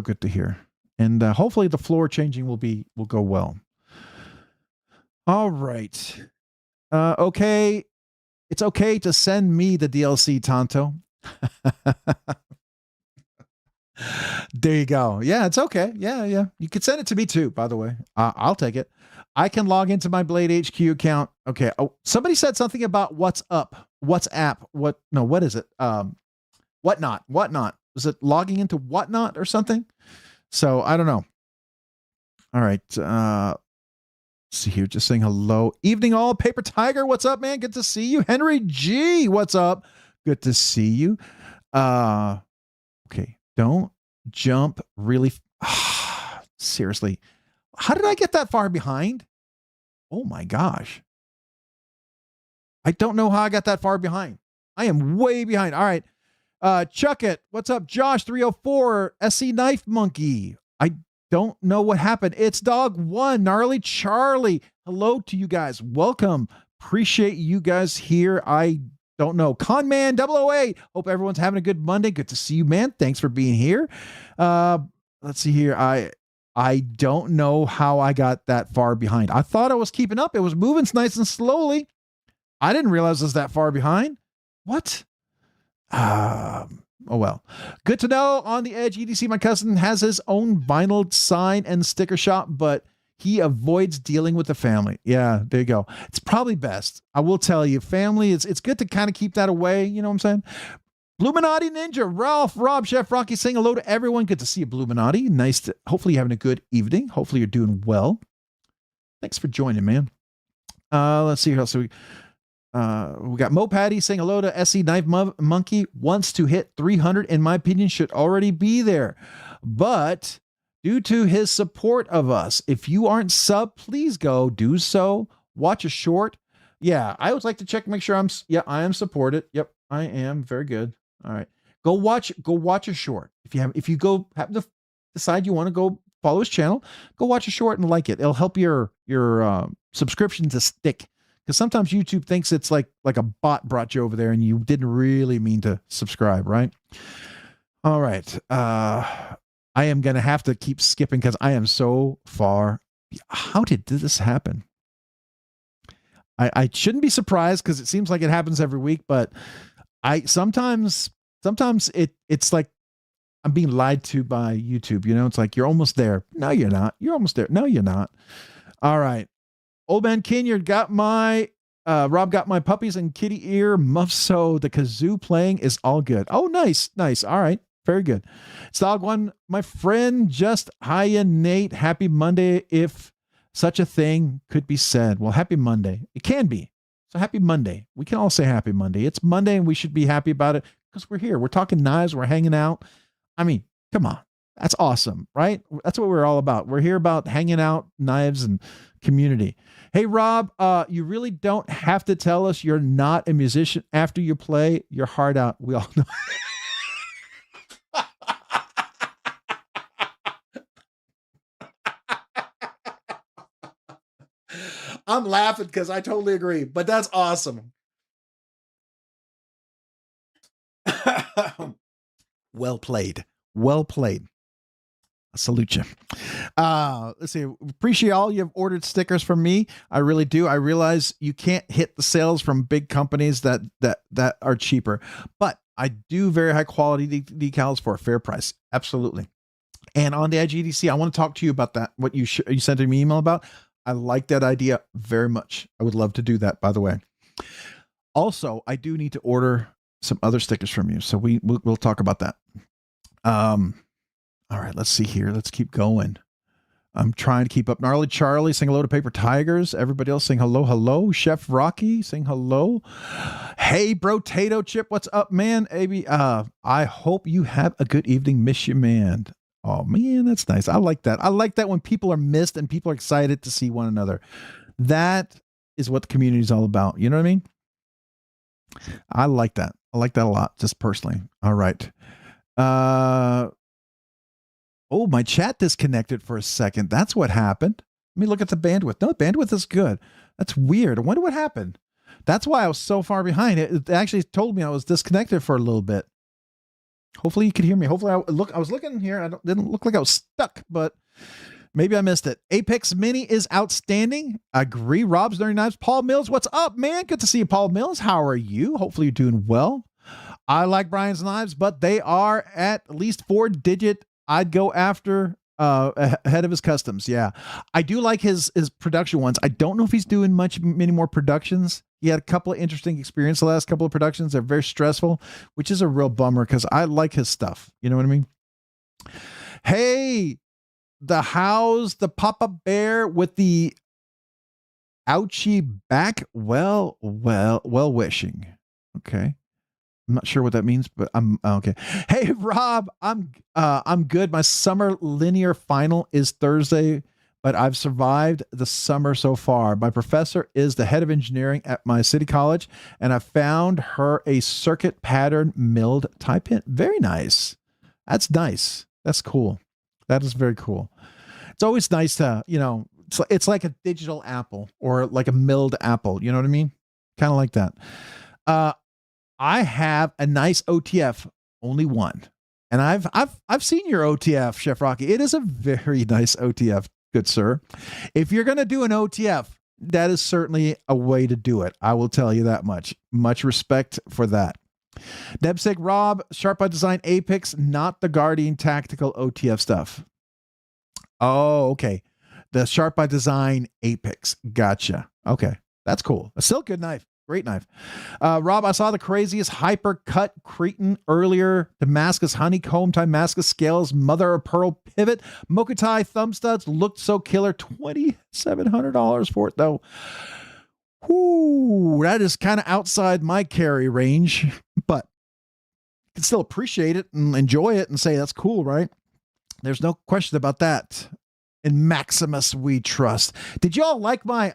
good to hear. And hopefully the floor changing will go well. All right. Okay. It's okay to send me the DLC, Tonto. There you go. Yeah, it's okay. Yeah. You could send it to me too, by the way. I'll take it. I can log into my Blade HQ account. Okay. Oh, somebody said something about WhatsApp. What is it? Whatnot. Was it logging into Whatnot or something? So I don't know. All right. See here, just saying hello. Evening all. Paper Tiger, what's up, man? Good to see you. Henry G, what's up? Good to see you. Okay, don't jump really. Seriously, how did I get that far behind? Oh my gosh. I don't know how I got that far behind. I am way behind. All right. Chuck it. What's up, Josh 304 SC Knife Monkey? I don't know what happened. It's Dog One, Gnarly Charlie. Hello to you guys. Welcome. Appreciate you guys here. I don't know. Conman 008. Hope everyone's having a good Monday. Good to see you, man. Thanks for being here. Let's see here. I don't know how I got that far behind. I thought I was keeping up. It was moving nice and slowly. I didn't realize it was that far behind. What? Oh well. Good to know. On the Edge EDC, my cousin has his own vinyl sign and sticker shop, but he avoids dealing with the family. Yeah, there you go. It's probably best. I will tell you, family, it's good to kind of keep that away. You know what I'm saying? Bluminati Ninja, Ralph, Rob, Chef Rocky saying hello to everyone. Good to see you, Bluminati. Nice to, hopefully you're having a good evening. Hopefully you're doing well. Thanks for joining, man. Let's see here. So we got Mo Patty saying hello to SC Knife Monkey. Wants to hit 300, in my opinion, should already be there. But due to his support of us, if you aren't sub, please go do so. Watch a short. Yeah, I always like to check, make sure I am supported. Yep, I am. Very good. All right. Go watch a short. If you go happen to decide you want to go follow his channel, go watch a short and like it. It'll help your subscription to stick. Because sometimes YouTube thinks it's like a bot brought you over there and you didn't really mean to subscribe, right? All right. I am going to have to keep skipping because I am so far. How did this happen? I shouldn't be surprised because it seems like it happens every week, but sometimes it's like I'm being lied to by YouTube. You know, it's like you're almost there. No, you're not. You're almost there. No, you're not. All right. Old Man Kinyard got my Rob got my puppies and kitty ear muffs, so the kazoo playing is all good. Oh, nice. All right. Very good. It's Dog One, my friend. Just hiya, Nate. Happy Monday, if such a thing could be said. Well, happy Monday. It can be. So happy Monday. We can all say happy Monday. It's Monday and we should be happy about it because we're here. We're talking knives. We're hanging out. I mean, come on. That's awesome, right? That's what we're all about. We're here about hanging out, knives, and community. Hey, Rob, you really don't have to tell us you're not a musician after you play your heart out. We all know. I'm laughing because I totally agree, but that's awesome. Well played. Well played. I salute you. Let's see. Appreciate all you've ordered stickers from me. I really do. I realize you can't hit the sales from big companies that are cheaper, but I do very high quality decals for a fair price. Absolutely. And on the Edge EDC, I want to talk to you about that. What you sent me an email about. I like that idea very much. I would love to do that, by the way. Also, I do need to order some other stickers from you. So we'll talk about that. All right, let's see here. Let's keep going. I'm trying to keep up. Gnarly Charlie, saying hello to Paper Tigers. Everybody else saying hello, hello. Chef Rocky saying hello. Hey, Bro Tato Chip, what's up, man? AB, I hope you have a good evening. Miss you, man. Oh, man, that's nice. I like that. I like that when people are missed and people are excited to see one another. That is what the community is all about. You know what I mean? I like that. I like that a lot, just personally. All right. Oh, my chat disconnected for a second. That's what happened. Let me look at the bandwidth. No, the bandwidth is good. That's weird. I wonder what happened. That's why I was so far behind. It actually told me I was disconnected for a little bit. Hopefully you could hear me. Hopefully I was looking here. Didn't look like I was stuck, but maybe I missed it. Apex Mini is outstanding. Agree. Rob's Dirty Knives. Paul Mills, what's up, man? Good to see you, Paul Mills. How are you? Hopefully you're doing well. I like Brian's knives, but they are at least 4-digit. I'd go after ahead of his customs. Yeah, I do like his production ones. I don't know if he's doing many more productions. He had a couple of interesting experiences the last couple of productions. They're very stressful, which is a real bummer because I like his stuff. You know what I mean? Hey, how's the Papa Bear with the ouchie back? Well wishing. Okay. I'm not sure what that means, but I'm okay. Hey, Rob, I'm good. My summer linear final is Thursday, but I've survived the summer so far. My professor is the head of engineering at my city college, and I found her a circuit pattern milled tie pin. Very nice. That's nice. That's cool. That is very cool. It's always nice to, it's like a digital apple or like a milled apple. You know what I mean? Kind of like that. I have a nice OTF, only one. And I've seen your OTF, Chef Rocky. It is a very nice OTF, good sir. If you're going to do an OTF, that is certainly a way to do it. I will tell you that much. Much respect for that. Debsig Rob, Sharp by Design Apex, not the Guardian Tactical OTF stuff. Oh, okay. The Sharp by Design Apex. Gotcha. Okay. That's cool. A still good knife. Great knife. Rob, I saw the craziest hypercut Cretan earlier. Damascus honeycomb, Damascus scales, mother of pearl pivot, Mokutai thumb studs looked so killer. $2,700 for it though. Whoo, that is kind of outside my carry range, but I can still appreciate it and enjoy it and say that's cool, right? There's no question about that. In Maximus we trust. Did y'all like my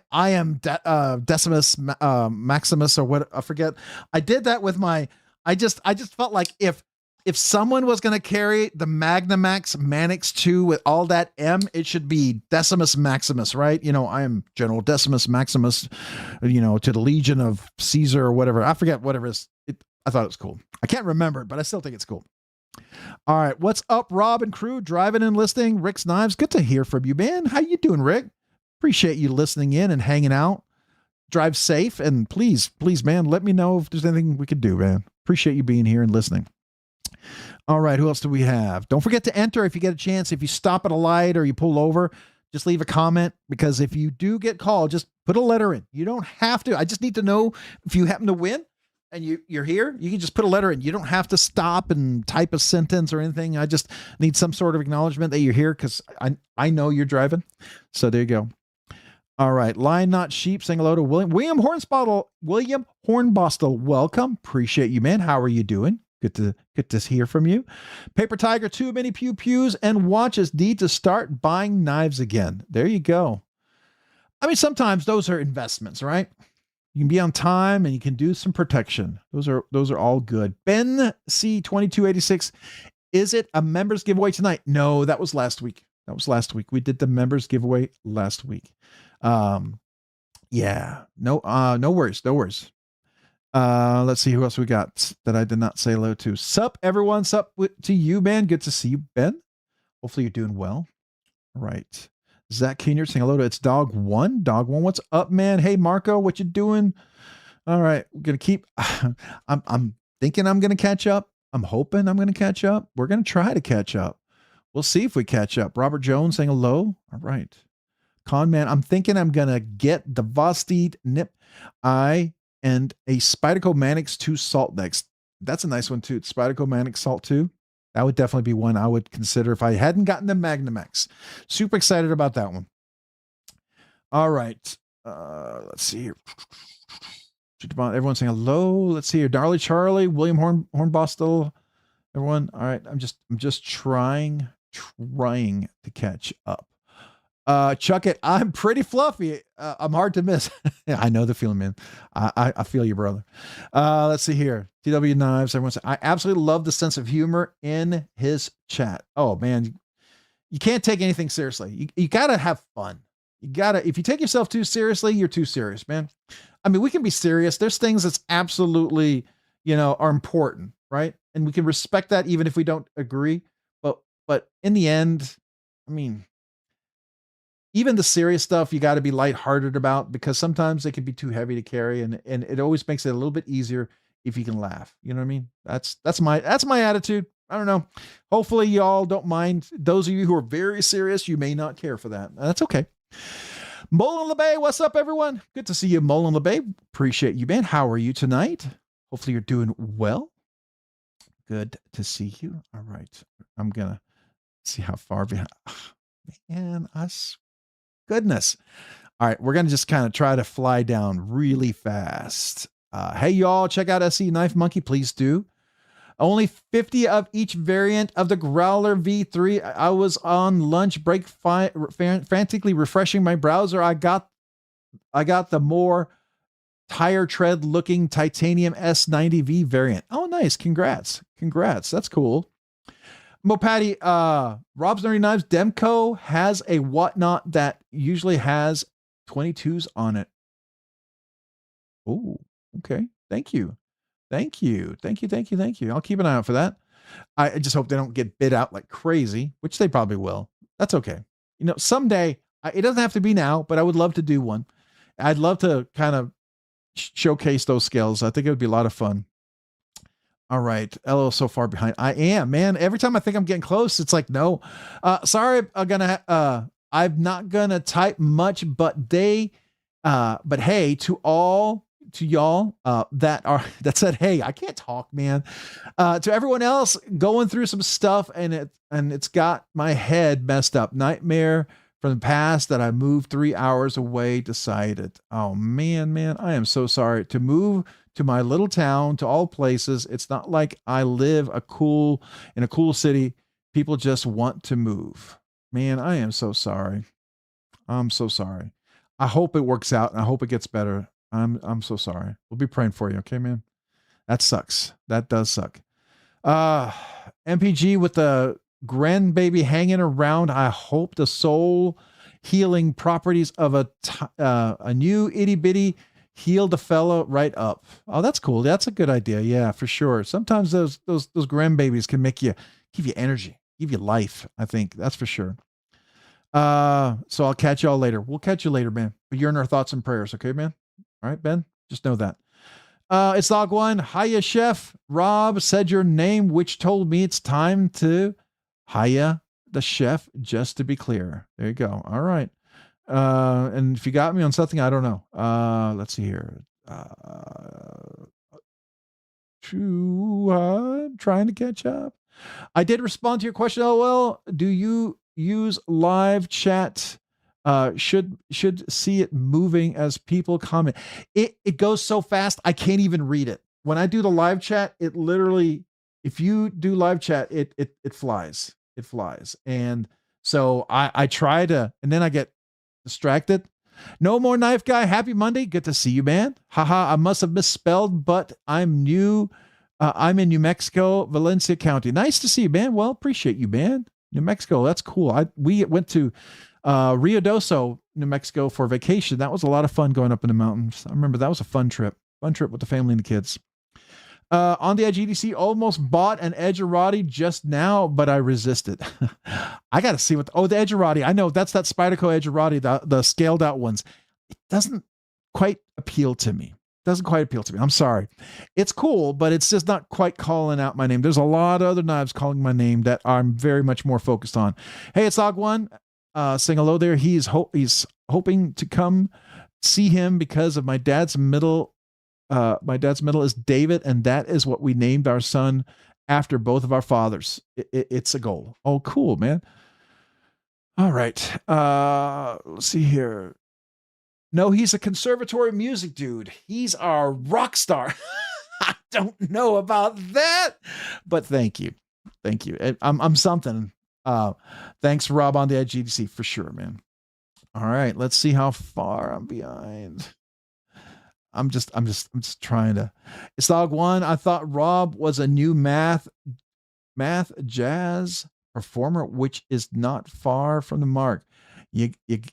Decimus Maximus or what? I forget. I did that with my I just felt like if someone was going to carry the Magnamax Manix 2 with all that M, it should be Decimus Maximus, right? You know, I am General Decimus Maximus, you know, to the Legion of Caesar or whatever. I forget whatever it is. I thought it was cool. I can't remember it, but I still think it's cool. All right. What's up, Rob and crew? Driving and listening. Rick's Knives. Good to hear from you, man. How you doing, Rick? Appreciate you listening in and hanging out. Drive safe. And please, man, let me know if there's anything we could do, man. Appreciate you being here and listening. All right. Who else do we have? Don't forget to enter if you get a chance. If you stop at a light or you pull over, just leave a comment, because if you do get called, just put a letter in. You don't have to. I just need to know if you happen to win and you're here, you can just put a letter in. You don't have to stop and type a sentence or anything. I just need some sort of acknowledgement that you're here, because I know you're driving. So there you go. All right. Lion Not Sheep saying hello to William Hornbostel. Welcome. Appreciate you, man. How are you doing? Good to hear from you. Paper Tiger, too many pew pews and watches need to start buying knives again. There you go. I mean, sometimes those are investments, right? You can be on time and you can do some protection. Those are all good. Ben C2286. Is it a members giveaway tonight? No, that was last week. We did the members giveaway last week. Yeah, no worries. Let's see who else we got that I did not say hello to. Sup, everyone. Sup to you, man. Good to see you, Ben. Hopefully you're doing well. All right. Zach Keener saying hello to It's Dog One. What's up, man? Hey, Marco, what you doing? All right. We're going to keep, I'm thinking I'm going to catch up. I'm hoping I'm going to catch up. We're going to try to catch up. We'll see if we catch up. Robert Jones saying hello. All right. Con Man, I'm thinking I'm going to get the Vosteed Nip Eye and a Spyderco Manix 2 Salt next. That's a nice one too. Spyderco Manix Salt 2. That would definitely be one I would consider if I hadn't gotten the Magnamax. Super excited about that one. All right. Let's see here. Everyone's saying hello. Let's see here. Darley Charlie, William Hornbostel. Everyone. All right. I'm just trying to catch up. Chuck it. I'm pretty fluffy. I'm hard to miss. I know the feeling, man. I feel you, brother. Let's see here. TW Knives. Everyone says, I absolutely love the sense of humor in his chat. Oh man, you can't take anything seriously. You gotta have fun. If you take yourself too seriously, you're too serious, man. I mean, we can be serious. There's things that's absolutely, are important, right? And we can respect that even if we don't agree. But in the end, I mean, even the serious stuff you got to be lighthearted about, because sometimes they can be too heavy to carry, and it always makes it a little bit easier if you can laugh. You know what I mean? That's my attitude. I don't know. Hopefully y'all don't mind. Those of you who are very serious, you may not care for that. That's okay. Molin LeBay, what's up, everyone? Good to see you, Molin LeBay. Appreciate you, man. How are you tonight? Hopefully you're doing well. Good to see you. All right. I'm gonna see how far behind. Man, goodness. All right, we're gonna just kind of try to fly down really fast. Hey y'all, check out SE Knife Monkey, please do. Only 50 of each variant of the Growler V3. I was on lunch break frantically refreshing my browser. I got the more tire tread looking titanium S90V variant. Oh, nice. Congrats. That's cool. Mopatty, Rob's Nerdy Knives Demco has a whatnot that usually has 22s on it. Oh, okay. Thank you. I'll keep an eye out for that. I just hope they don't get bid out like crazy, which they probably will. That's okay. Someday, it doesn't have to be now, but I would love to do one. I'd love to kind of showcase those skills. I think it would be a lot of fun. All right. LO so far behind. I am, man. Every time I think I'm getting close, it's like, no. Sorry, I'm not gonna type much, but hey, to y'all that said, hey, I can't talk, man. To everyone else going through some stuff and it's got my head messed up. Nightmare from the past that I moved 3 hours away decided. Oh man, I am so sorry to move to my little town, to all places. It's not like I live in a cool city. People just want to move. Man, I am so sorry. I'm so sorry. I hope it works out and I hope it gets better. I'm so sorry. We'll be praying for you. Okay, man. That sucks. That does suck. MPG with the grandbaby hanging around. I hope the soul healing properties of a new itty bitty healed the fellow right up. Oh, that's cool. That's a good idea. Yeah, for sure. Sometimes those grandbabies can give you energy, give you life. I think that's for sure. So I'll catch y'all later. We'll catch you later, man. But you're in our thoughts and prayers, okay, man? All right, Ben. Just know that. It's Log One. Hiya, Chef. Rob said your name, which told me it's time to hiya the chef, just to be clear. There you go. All right. And if you got me on something, I don't know. Let's see here. Trying to catch up. I did respond to your question. Oh, well, do you use live chat? Should see it moving as people comment. It goes so fast, I can't even read it. When I do the live chat, it literally, if you do live chat, it flies. It flies. And so I try to, and then I get distracted. No more knife guy. Happy Monday. Good to see you, man. Haha. I must have misspelled, but I'm new. I'm in New Mexico, Valencia County. Nice to see you, man. Well, appreciate you, man. New Mexico. That's cool. We went to Rio Doso, New Mexico for vacation. That was a lot of fun going up in the mountains. I remember that was a fun trip with the family and the kids. On the Edge EDC, almost bought an Edgerati just now, but I resisted. I got to see the Edgerati. I know that's that Spyderco Edgerati, the scaled out ones. It doesn't quite appeal to me. I'm sorry. It's cool, but it's just not quite calling out my name. There's a lot of other knives calling my name that I'm very much more focused on. Hey, it's Log One. Saying hello there. He's hoping to come see him because of my dad's middle. My dad's middle is David, and that is what we named our son after both of our fathers. It's a goal. Oh, cool, man. All right. Let's see here. No, he's a conservatory music dude. He's our rock star. I don't know about that, but thank you. I'm something. Thanks, Rob on the Edge GDC for sure, man. All right, let's see how far I'm behind. I'm just trying to. It's Log One. I thought Rob was a new math jazz performer, which is not far from the mark. You just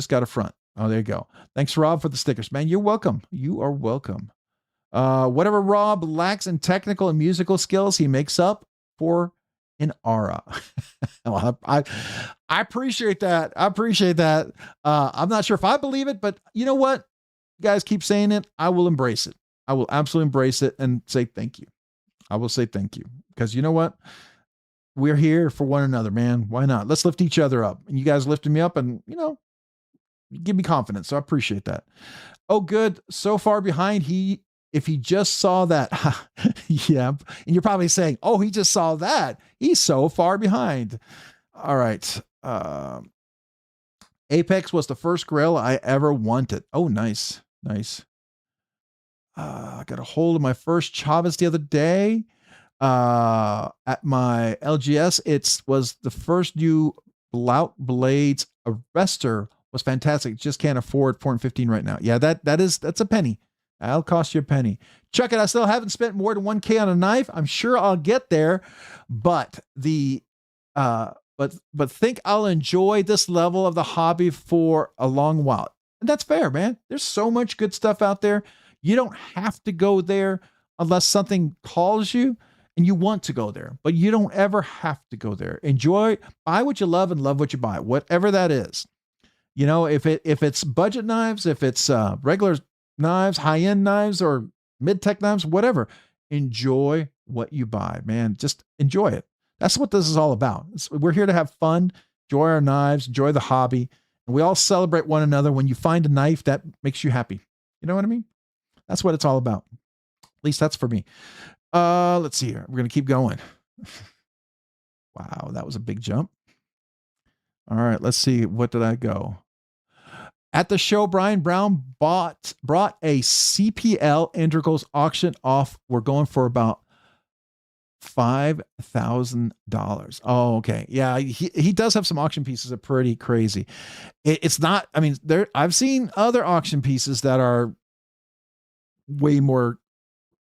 gotta front. Oh, there you go. Thanks, Rob, for the stickers, man. You're welcome. You are welcome. Whatever Rob lacks in technical and musical skills, he makes up for in aura. Well, I appreciate that. I'm not sure if I believe it, but you know what? You guys keep saying it. I will embrace it. I will absolutely embrace it and say thank you. I will say thank you because you know what? We're here for one another, man. Why not? Let's lift each other up. And you guys lifted me up and, give me confidence. So I appreciate that. Oh, good. So far behind. If he just saw that. Yeah. And you're probably saying, oh, he just saw that. He's so far behind. All right. Apex was the first grail I ever wanted. Oh, nice. I got a hold of my first Chavez the other day. At my LGS, it was the first new Blout Blades arrestor. Was fantastic. Just can't afford 415 right now. Yeah, that's a penny. That'll cost you a penny. Chuck it. I still haven't spent more than 1K on a knife. I'm sure I'll get there, but but think I'll enjoy this level of the hobby for a long while. And that's fair, man. There's so much good stuff out there. You don't have to go there unless something calls you and you want to go there, but you don't ever have to go there. Buy what you love and love what you buy, whatever that is. If it's budget knives, if it's regular knives, high-end knives, or mid-tech knives, whatever, enjoy what you buy, man. Just enjoy it. That's what this is all about. We're here to have fun, enjoy our knives, enjoy the hobby, and we all celebrate one another when you find a knife that makes you happy. You know what I mean? That's what it's all about. At least that's for me. Let's see here. We're going to keep going. Wow, that was a big jump. All right, let's see. What did I go? At the show, Brian Brown brought a CPL integrals auction off. We're going for about $5,000. Oh, okay. Yeah, he does have some auction pieces that are pretty crazy. It's not, I've seen other auction pieces that are way more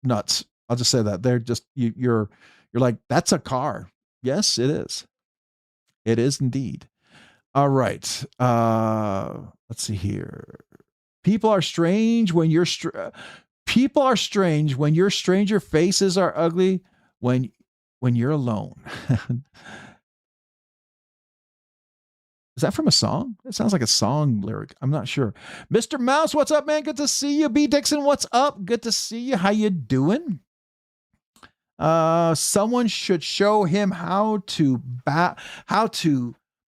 nuts. I'll just say that they're just you're like, that's a car. Yes, it is. It is indeed. All right. Let's see here. People are strange when you're people are strange when your stranger faces are ugly when you're alone. Is that from a song? It sounds like a song lyric. I'm not sure. Mr. Mouse, what's up, man? Good to see you. B. Dixon, what's up? Good to see you. How you doing? Someone should show him how to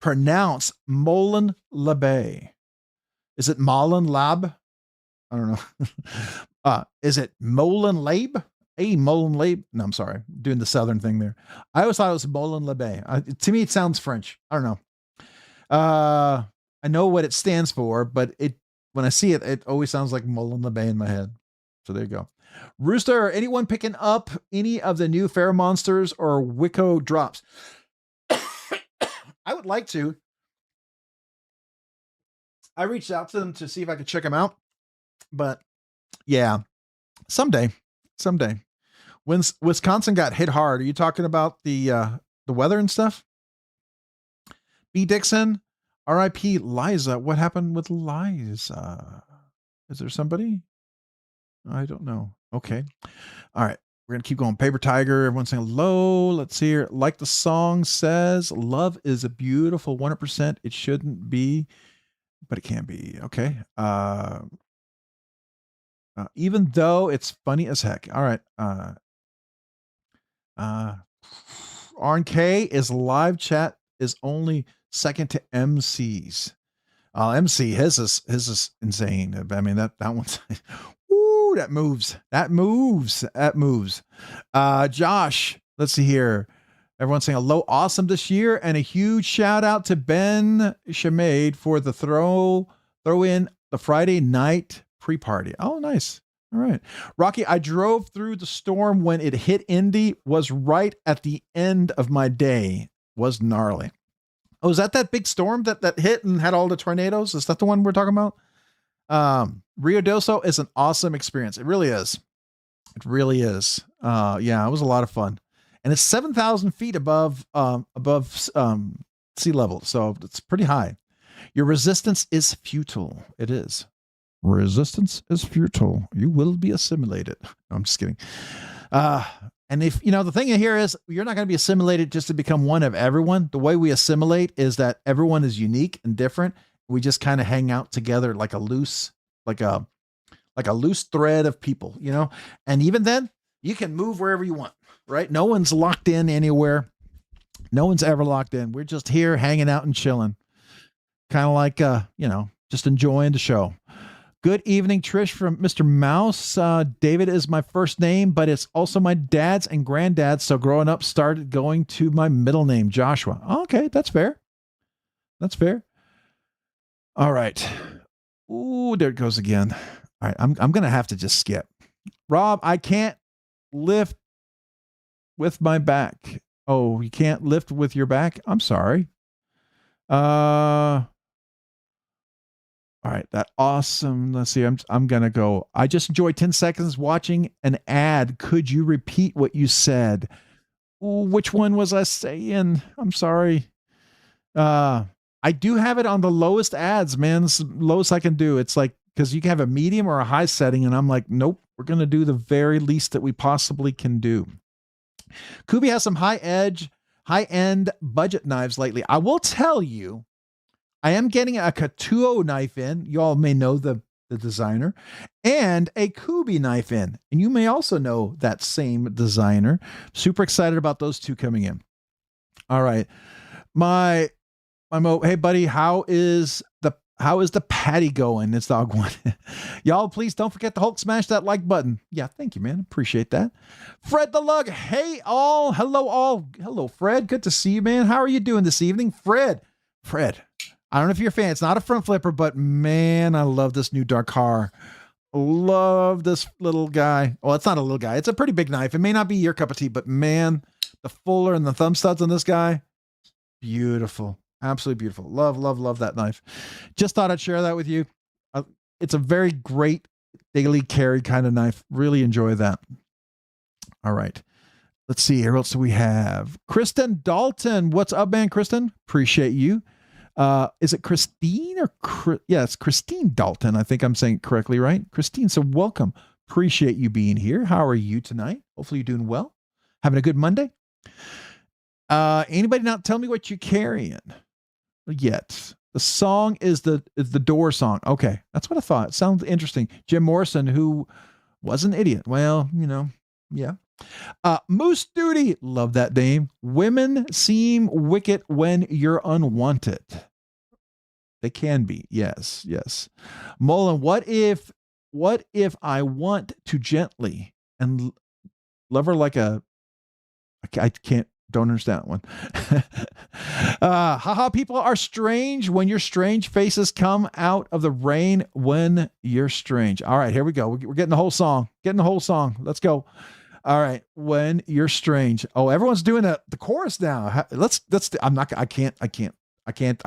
pronounce Molen Labe. Is it Molen Lab? I don't know. Is it Molen Labe? Molen Labe? No, I'm sorry. I'm doing the Southern thing there. I always thought it was Molen Labe. To me, it sounds French. I don't know. I know what it stands for, but when I see it, it always sounds like Molen Labe in my head. So there you go. Rooster, anyone picking up any of the new Fair Monsters or Wicco drops? I would like to. I reached out to them to see if I could check them out, but yeah, someday. When Wisconsin got hit hard, are you talking about the weather and stuff? B. Dixon, R.I.P. Liza. What happened with Liza? Is there somebody? I don't know. Okay. All right. We're going to keep going. Paper Tiger. Everyone's saying hello. Let's see here. Like the song says, love is a beautiful 100%. It shouldn't be, but it can be. Okay. Even though it's funny as heck. All right. RNK is live chat is only second to MC's. MC, his is insane. I mean, that one's, woo, that moves. Josh, let's see here. Everyone's saying hello, awesome this year, and a huge shout out to Ben Shamade for the throw in the Friday night pre-party. Oh, nice. All right. Rocky, I drove through the storm when it hit Indy, was right at the end of my day. Was gnarly. Oh, is that big storm that hit and had all the tornadoes? Is that the one we're talking about? Rio Doso is an awesome experience. It really is. It really is. Yeah, it was a lot of fun. And it's 7,000 feet above sea level. So it's pretty high. Your resistance is futile. It is. Resistance is futile. You will be assimilated. No, I'm just kidding. And if, the thing here is you're not going to be assimilated just to become one of everyone. The way we assimilate is that everyone is unique and different. We just kind of hang out together like a loose thread of people, and even then you can move wherever you want, right? No one's locked in anywhere. No one's ever locked in. We're just here hanging out and chilling. Kind of like, just enjoying the show. Good evening, Trish from Mr. Mouse. David is my first name, but it's also my dad's and granddad's. So growing up, started going to my middle name, Joshua. Okay, that's fair. That's fair. All right. Ooh, there it goes again. All right, I'm going to have to just skip. Rob, I can't lift with my back. Oh, you can't lift with your back? I'm sorry. All right, that awesome. Let's see. I'm gonna go. I just enjoyed 10 seconds watching an ad. Could you repeat what you said? Ooh, which one was I saying? I'm sorry. I do have it on the lowest ads, man. It's the lowest I can do. It's like, because you can have a medium or a high setting, and I'm like, nope, we're gonna do the very least that we possibly can do. Kubi has some high-end budget knives lately. I will tell you, I am getting a Katuo knife in. You all may know the designer, and a Kubi knife in. And you may also know that same designer. Super excited about those two coming in. All right. My hey buddy, how is the patty going? It's dog one. Y'all, please don't forget to Hulk smash that like button. Yeah, thank you, man. Appreciate that. Fred the Lug. Hey all. Hello all. Hello, Fred. Good to see you, man. How are you doing this evening? Fred. I don't know if you're a fan. It's not a front flipper, but man, I love this new Dakar. Love this little guy. Well, it's not a little guy. It's a pretty big knife. It may not be your cup of tea, but man, the fuller and the thumb studs on this guy, beautiful. Absolutely beautiful. Love that knife. Just thought I'd share that with you. It's a very great daily carry kind of knife. Really enjoy that. All right. Let's see. Who else do we have? Kristen Dalton. What's up, man? Kristen, appreciate you. Is it Christine or yeah, it's Christine Dalton. I think I'm saying it correctly, right? Christine, so welcome. Appreciate you being here. How are you tonight? Hopefully you're doing well. Having a good Monday. Anybody not tell me what you're carrying yet? The song is the Door song. Okay, that's what I thought. It sounds interesting. Jim Morrison, who was an idiot. Well, you know, yeah. Moose Duty, love that name. Women seem wicked when you're unwanted. They can be, yes, yes. Mullen, what if I want to gently and love her like a, don't understand that one. Haha, people are strange when your strange faces come out of the rain when you're strange. All right, here we go. We're getting the whole song. Let's go. All right. When you're strange. Oh, everyone's doing the chorus now. I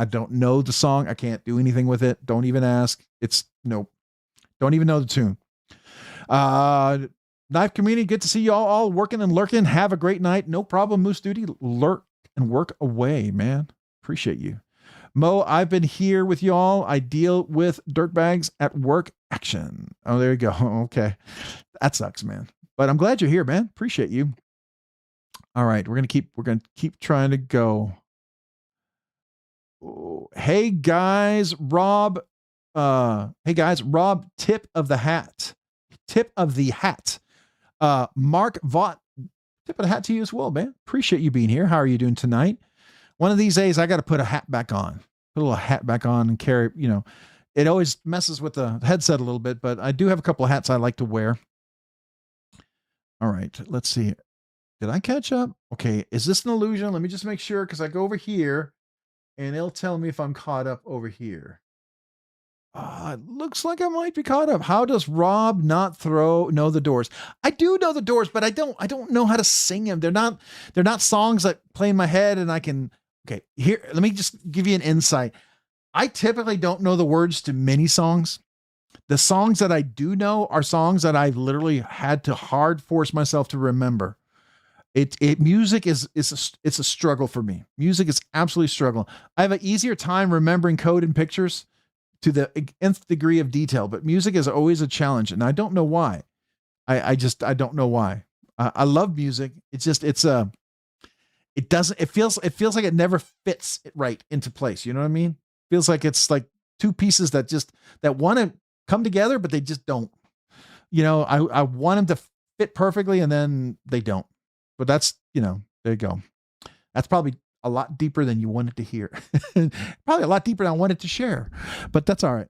don't know the song. I can't do anything with it. Don't even ask. Nope. Don't even know the tune. Knife community, good to see you all working and lurking. Have a great night. No problem, Moose Duty. Lurk and work away, man. Appreciate you. Mo, I've been here with y'all. I deal with dirtbags at work. Action. Oh, there you go. Okay. That sucks, man. But I'm glad you're here, man. Appreciate you. All right. We're going to keep trying to go. Oh, hey guys, Rob, tip of the hat. Mark Vaught, tip of the hat to you as well, man. Appreciate you being here. How are you doing tonight? One of these days, I got to put a hat back on, and carry, you know, it always messes with the headset a little bit, but I do have a couple of hats I like to wear. All right, let's see. Did I catch up? Okay, is this an illusion? Let me just make sure, because I go over here and it'll tell me if I'm caught up over here. It looks like I might be caught up. How does Rob not know the Doors? I do know the Doors, but I don't know how to sing them. They're not songs that play in my head and I can. Okay, here, let me just give you an insight. I typically don't know the words to many songs. The songs that I do know are songs that I've literally had to hard force myself to remember. Music is a struggle for me. Music is absolutely a struggle. I have an easier time remembering code and pictures to the nth degree of detail, but music is always a challenge, and I don't know why. I don't know why. I love music. It feels like it never fits right into place. You know what I mean? It feels like it's like two pieces that want to come together, but they just don't. You know, I want them to fit perfectly, and then they don't. But that's, you know, there you go. That's probably a lot deeper than you wanted to hear. Probably a lot deeper than I wanted to share, but that's all right.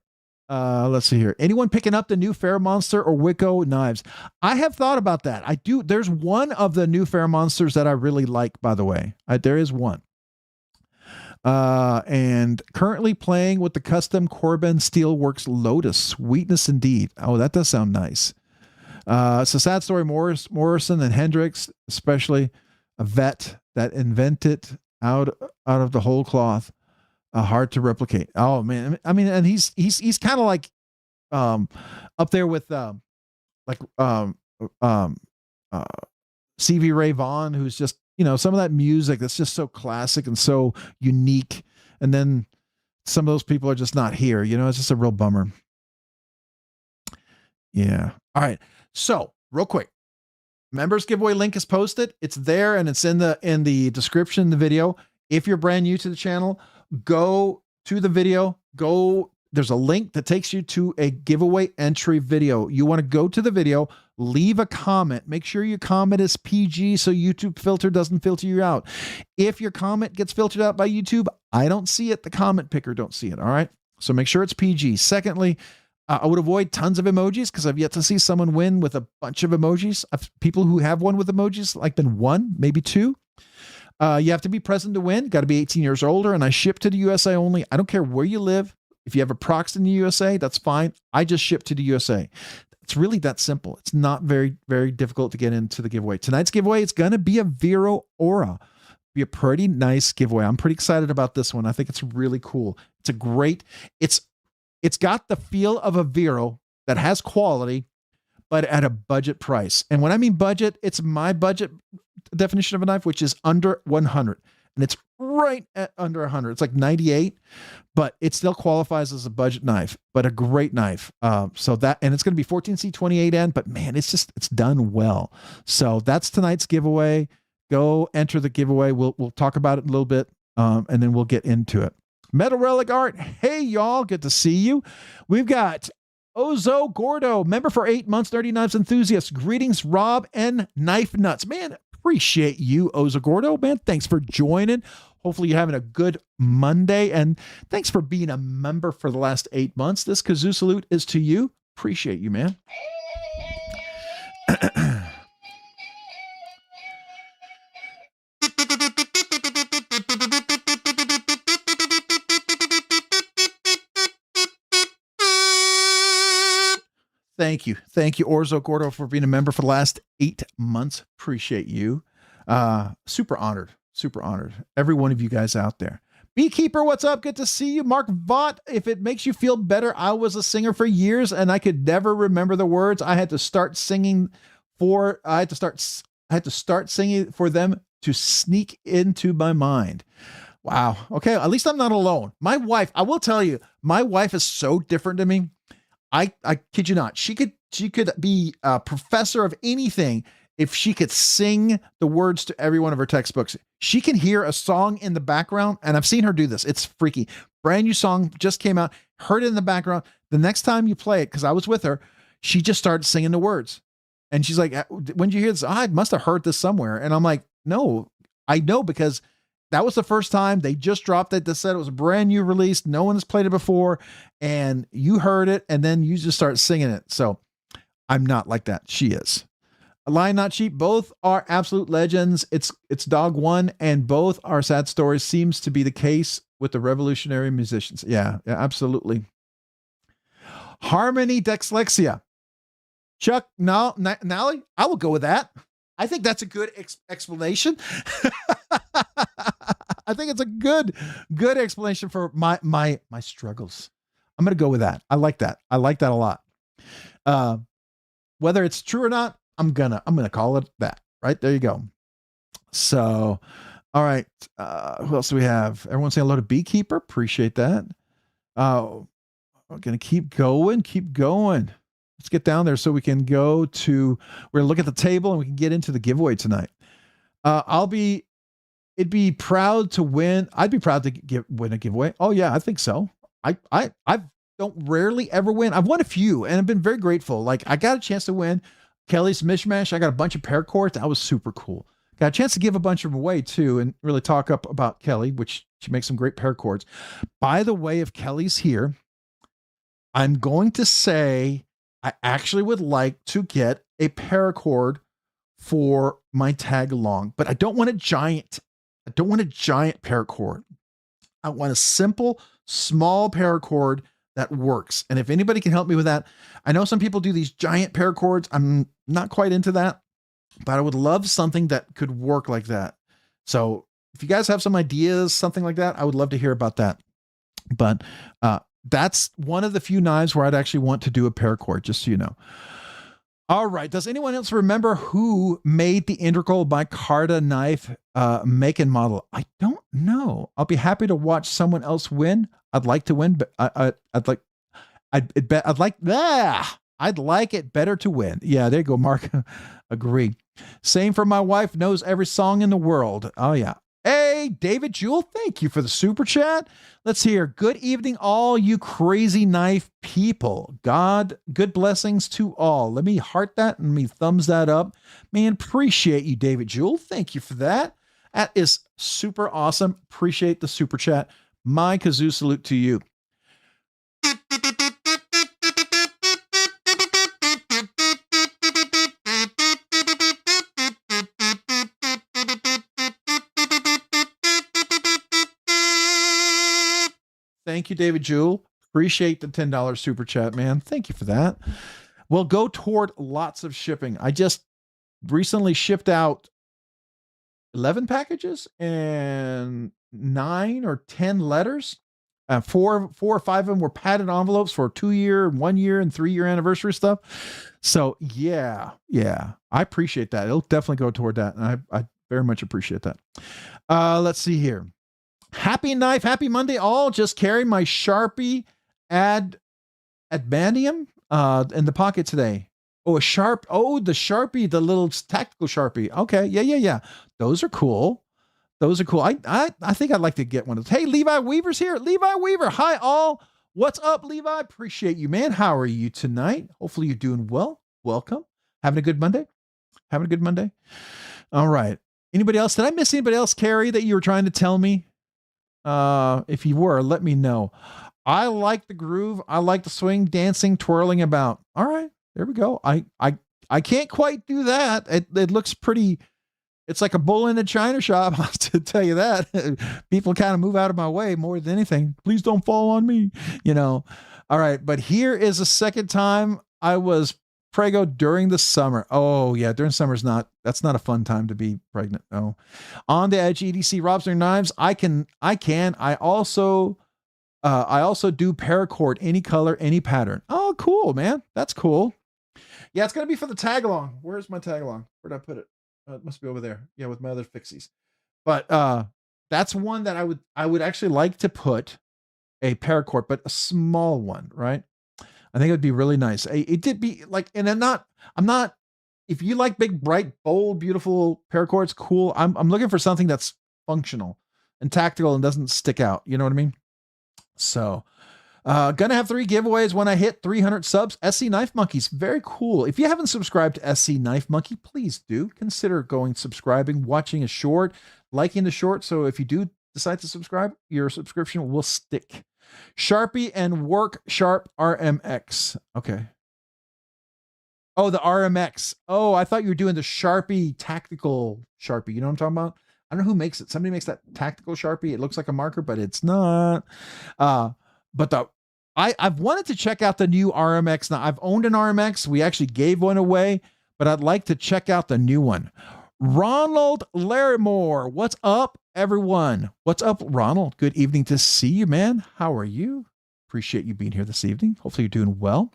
Let's see here. Anyone picking up the new Fair Monster or Wicco knives? I have thought about that. I do. There's one of the new Fair Monsters that I really like, by the way. There is one. And currently playing with the custom Corbin Steelworks Lotus. Sweetness indeed. Oh, that does sound nice. It's a sad story. Morrison and Hendricks, especially a vet that invented out of the whole cloth, hard to replicate. Oh man. I mean, and he's kind of like, up there with, CV Ray Vaughan, who's just, you know, some of that music that's just so classic and so unique. And then some of those people are just not here, you know, it's just a real bummer. Yeah. All right. So real quick, members giveaway link is posted. It's there and it's in the description of the video. If you're brand new to the channel, go to the video, there's a link that takes you to a giveaway entry video. You want to go to the video, leave a comment. Make sure your comment is PG so YouTube filter doesn't filter you out. If your comment gets filtered out by YouTube, I don't see it. The comment picker don't see it. All right. So make sure it's PG. Secondly, I would avoid tons of emojis because I've yet to see someone win with a bunch of emojis. People who have won with emojis, like been one, maybe two. You have to be present to win. Got to be 18 years or older. And I ship to the USA only. I don't care where you live. If you have a prox in the USA, that's fine. I just ship to the USA. It's really that simple. It's not very, very difficult to get into the giveaway. Tonight's giveaway, it's going to be a Vero Aura. Be a pretty nice giveaway. I'm pretty excited about this one. I think it's really cool. It's got the feel of a Vero that has quality, but at a budget price. And when I mean budget, it's my budget definition of a knife, which is under 100. And it's right at under 100. It's like 98, but it still qualifies as a budget knife, but a great knife. So that, and it's going to be 14C28N, but man, it's done well. So that's tonight's giveaway. Go enter the giveaway. We'll talk about it in a little bit, and then we'll get into it. Metal Relic Art. Hey, y'all. Good to see you. We've got Ozo Gordo, member for 8 months, Nerdy Knives Enthusiast. Greetings, Rob and Knife Nuts. Man, appreciate you, Ozo Gordo. Man, thanks for joining. Hopefully you're having a good Monday, and thanks for being a member for the last 8 months. This kazoo salute is to you. Appreciate you, man. Thank you. Thank you, Orzo Gordo, for being a member for the last 8 months. Appreciate you. Super honored. Super honored. Every one of you guys out there. Beekeeper, what's up? Good to see you. Mark Vaught, if it makes you feel better, I was a singer for years and I could never remember the words. I had to start singing for them to sneak into my mind. Wow. Okay. At least I'm not alone. My wife, I will tell you, my wife is so different to me. I kid you not. She could be a professor of anything if she could sing the words to every one of her textbooks. She can hear a song in the background, and I've seen her do this. It's freaky. Brand new song just came out, heard it in the background. The next time you play it, because I was with her, she just started singing the words. And she's like, when did you hear this? I must have heard this somewhere. And I'm like, no, I know, because that was the first time they just dropped it. They said it was a brand new release. No one has played it before, and you heard it, and then you just start singing it. So I'm not like that. She is. Lion Not Cheap. Both are absolute legends. It's Dog One, and both are sad stories. Seems to be the case with the revolutionary musicians. Yeah, absolutely. Harmony Dyslexia. Chuck, Nally, I will go with that. I think that's a good explanation. I think it's a good explanation for my struggles. I'm going to go with that. I like that. I like that a lot. Whether it's true or not, I'm gonna call it that. Right there you go. So, all right. Who else do we have? Everyone saying hello to Beekeeper. Appreciate that. We're gonna keep going. Let's get down there so we can we're gonna look at the table and we can get into the giveaway tonight. I'd be proud to win. I'd be proud to win a giveaway. Oh yeah, I think so. I don't rarely ever win. I've won a few and I've been very grateful. Like I got a chance to win Kelly's Mishmash. I got a bunch of paracords. That was super cool. Got a chance to give a bunch of them away too and really talk up about Kelly, which she makes some great paracords. By the way, if Kelly's here, I'm going to say I actually would like to get a paracord for my tag along, but I don't want a giant. I don't want a giant paracord. I want a simple, small paracord that works. And if anybody can help me with that, I know some people do these giant paracords. I'm not quite into that, but I would love something that could work like that. So if you guys have some ideas, something like that, I would love to hear about that. But that's one of the few knives where I'd actually want to do a paracord, just so you know. All right. Does anyone else remember who made the integral bicarta knife make and model? I don't know. I'll be happy to watch someone else win. I'd like to win, but I'd like it better to win. Yeah, there you go, Mark. Agree. Same for my wife, knows every song in the world. Oh yeah. Hey, David Jewell, thank you for the super chat. Let's hear. Good evening, all you crazy knife people. God, good blessings to all. Let me heart that and let me thumbs that up. Man, appreciate you, David Jewell. Thank you for that. That is super awesome. Appreciate the super chat. My kazoo salute to you. Thank you, David Jewell. Appreciate the $10 super chat, man. Thank you for that. We'll go toward lots of shipping. I just recently shipped out 11 packages and 9 or 10 letters. 4 or 5 of them were padded envelopes for 2-year, 1-year, and 3-year anniversary stuff. So yeah, I appreciate that. It'll definitely go toward that, and I very much appreciate that. Let's see here. Happy knife, happy Monday all. Just carry my Sharpie adamantium in the pocket today. Oh, the Sharpie, the little tactical Sharpie. Okay, yeah. Those are cool. I think I'd like to get one of those. Hey, Levi Weaver's here. Levi Weaver, hi all. What's up, Levi? Appreciate you, man. How are you tonight? Hopefully you're doing well. Welcome. Having a good Monday? All right. Anybody else? Did I miss anybody else, Carrie, that you were trying to tell me? If you were, let me know. I like the groove. I like the swing, dancing, twirling about. All right, there we go. I can't quite do that. It looks pretty. It's like a bull in a china shop, to tell you that. People kind of move out of my way more than anything. Please don't fall on me, All right, but here is the second time I was prego during the summer. Oh yeah, during summer's that's not a fun time to be pregnant. No. On the edge, EDC-Robsnerdyknives. I also do paracord, any color, any pattern. Oh, cool, man. That's cool. Yeah, it's gonna be for the tag along. Where's my tag along? Where'd I put it? It must be over there. Yeah, with my other fixies. But that's one that I would actually like to put a paracord, but a small one, right? I think it would be really nice. It did be like, and I'm not, if you like big, bright, bold, beautiful paracords, cool. I'm looking for something that's functional and tactical and doesn't stick out. You know what I mean? So, gonna have 3 giveaways when I hit 300 subs. SC Knife Monkeys, very cool. If you haven't subscribed to SC Knife Monkey, please do consider subscribing, watching a short, liking the short. So if you do decide to subscribe, your subscription will stick. Sharpie and Work Sharp RMX. Okay. Oh, the RMX. Oh, I thought you were doing the Sharpie tactical Sharpie. You know what I'm talking about? I don't know who makes it. Somebody makes that tactical Sharpie. It looks like a marker, but it's not. But I've wanted to check out the new RMX. Now, I've owned an RMX. We actually gave one away, but I'd like to check out the new one. Ronald Larimore, what's up, everyone? What's up, Ronald? Good evening to see you, man. How are you? Appreciate you being here this evening. Hopefully you're doing well.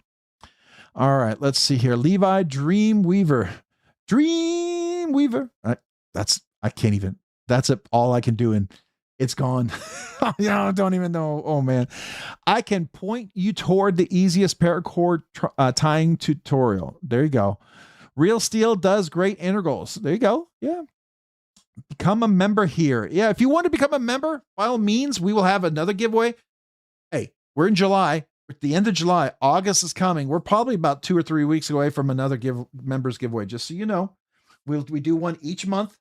All right, let's see here. Levi Dreamweaver. That's all I can do, and it's gone. I don't even know. Oh man, I can point you toward the easiest paracord tying tutorial. There you go. Real Steel does great integrals. There you go. Yeah. Become a member here. Yeah. If you want to become a member, by all means, we will have another giveaway. Hey, we're in July. At the end of July, August is coming. We're probably about 2 or 3 weeks away from another members giveaway. Just so you know, we do one each month.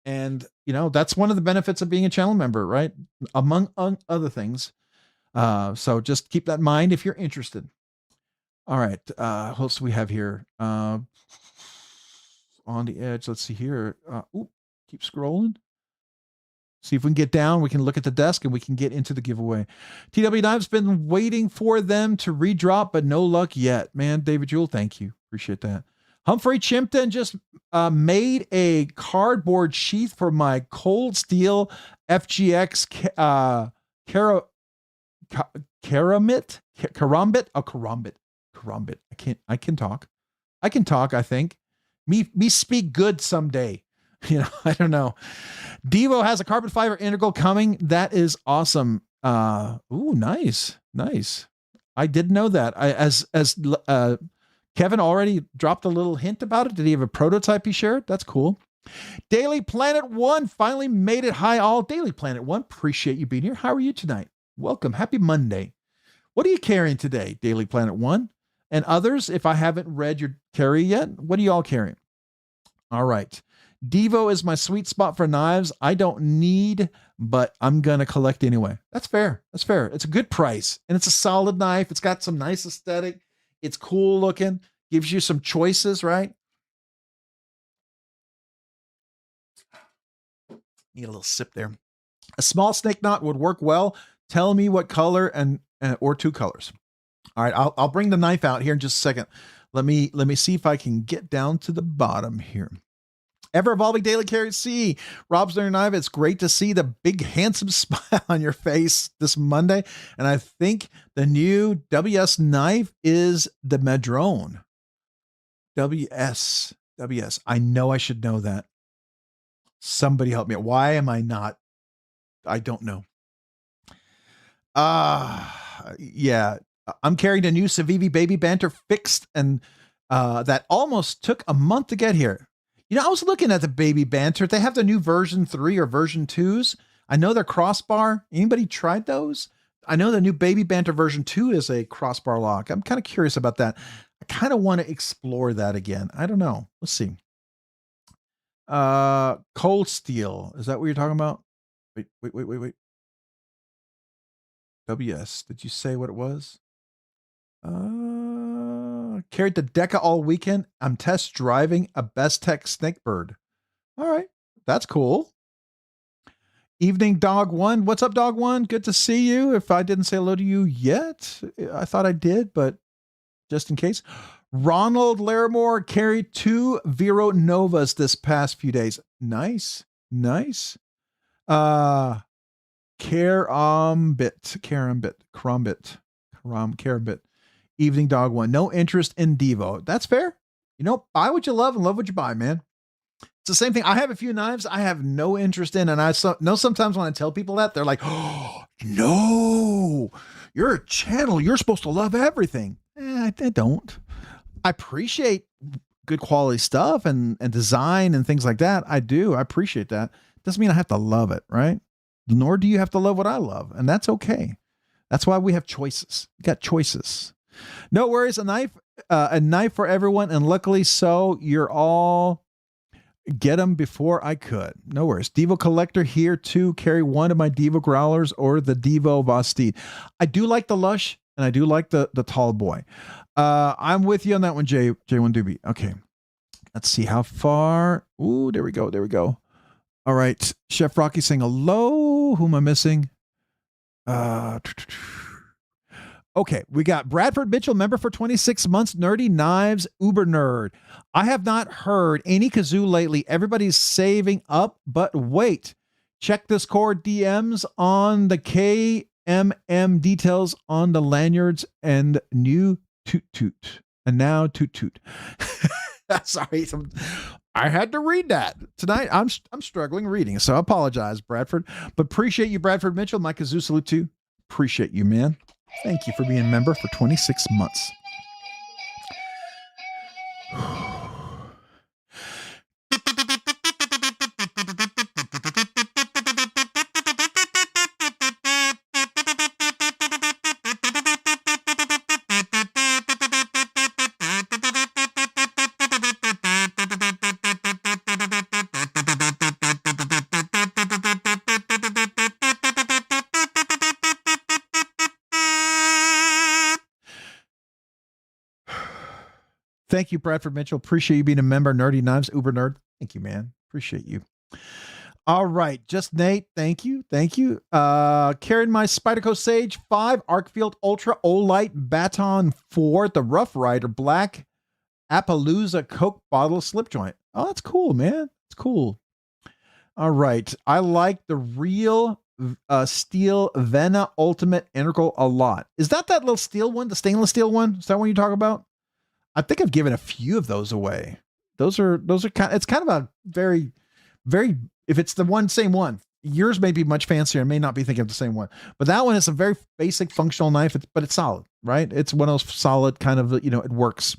And, that's one of the benefits of being a channel member, right? Among other things. So just keep that in mind if you're interested. All right. What else do we have here? On the edge. Let's see here. Keep scrolling. See if we can get down. We can look at the desk and we can get into the giveaway. TW Knives been waiting for them to redrop, but no luck yet. Man, David Jewell, thank you. Appreciate that. Humphrey Chimpton just made a cardboard sheath for my Cold Steel FGX Karambit. I can talk. I think. Me speak good someday. I don't know. Divo has a carbon fiber integral coming. That is awesome. Ooh, nice. I didn't know that. As Kevin already dropped a little hint about it. Did he have a prototype he shared? That's cool. Daily Planet One finally made it. Hi all. Daily Planet One, appreciate you being here. How are you tonight? Welcome. Happy Monday. What are you carrying today, Daily Planet One? And others, if I haven't read your carry yet, what are you all carrying? All right. Divo is my sweet spot for knives. I don't need, but I'm going to collect anyway. That's fair. It's a good price. And it's a solid knife. It's got some nice aesthetic. It's cool looking. Gives you some choices, right? Need a little sip there. A small snake knot would work well. Tell me what color or 2 colors. All right, I'll bring the knife out here in just a second. Let me see if I can get down to the bottom here. Ever evolving daily carry C. Robsnerdyknives, it's great to see the big handsome smile on your face this Monday. And I think the new WS knife is the Madrone. WS. I know I should know that. Somebody help me. Why am I not? I don't know. Yeah. I'm carrying a new Civivi Baby Banter fixed, and that almost took a month to get here. You know, I was looking at the Baby Banter. They have the new version 3 or version 2s. I know they're crossbar. Anybody tried those? I know the new Baby Banter version 2 is a crossbar lock. I'm kind of curious about that. I kind of want to explore that again. I don't know. Let's see. Cold steel. Is that what you're talking about? Wait. WS. Did you say what it was? Carried the Deca all weekend. I'm test driving a Best Tech Snakebird. All right. That's cool. Evening Dog One. What's up, Dog One? Good to see you. If I didn't say hello to you yet, I thought I did, but just in case. Ronald Larimore carried 2 Vero Novas this past few days. Nice. Karambit. Evening Dog One. No interest in Divo. That's fair. You know, buy what you love and love what you buy, man. It's the same thing. I have a few knives I have no interest in, and I know sometimes when I tell people that, they're like, oh, no, you're a channel. You're supposed to love everything. I don't. I appreciate good quality stuff and design and things like that. I do. I appreciate that. Doesn't mean I have to love it, right? Nor do you have to love what I love, and that's okay. That's why we have choices. We got choices. No worries. A knife for everyone, and luckily so. You're all get them before I could. No worries. Divo collector here to carry one of my Divo growlers or the Divo Vosti. I do like the Lush, and I do like the tall boy. I'm with you on that one, J1 Doobie. Okay. Let's see how far. Ooh, there we go. All right. Chef Rocky saying hello. Who am I missing? Okay, we got Bradford Mitchell, member for 26 months, Nerdy Knives, Uber Nerd. I have not heard any kazoo lately. Everybody's saving up, but wait. Check Discord DMs on the KMM details on the lanyards and new toot. And now toot. Sorry, I had to read that. Tonight, I'm struggling reading, so I apologize, Bradford. But appreciate you, Bradford Mitchell. My kazoo salute to you. Appreciate you, man. Thank you for being a member for 26 months. Thank you, Bradford Mitchell. Appreciate you being a member. Nerdy Knives, Uber Nerd. Thank you, man. Appreciate you. All right. Just Nate. Thank you. Carrying my Spyderco Sage 5 Arcfield Ultra Olight Baton 4, the Rough Rider Black Appaloosa Coke bottle slip joint. Oh, that's cool, man. It's cool. All right. I like the real steel Vena Ultimate Integral a lot. Is that little steel one? The stainless steel one? Is that one you talk about? I think I've given a few of those away. Those are kind. It's kind of a very, very. If it's the same one, yours may be much fancier. I may not be thinking of the same one, but that one is a very basic functional knife. But it's solid, right? It's one of those solid kind of. It works.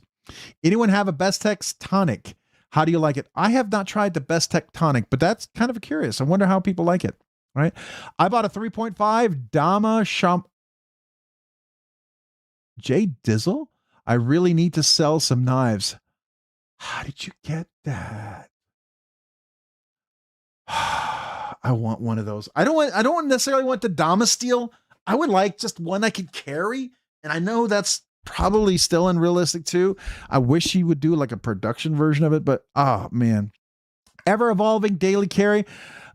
Anyone have a Best Tech Tonic? How do you like it? I have not tried the Best Tech Tonic, but that's kind of curious. I wonder how people like it. Right? I bought a 3.5 Dama Champ. J Dizzle. I really need to sell some knives. How did you get that? I want one of those. I don't necessarily want the Dama steel. I would like just one I could carry. And I know that's probably still unrealistic too. I wish he would do like a production version of it, but oh man. Ever evolving daily carry.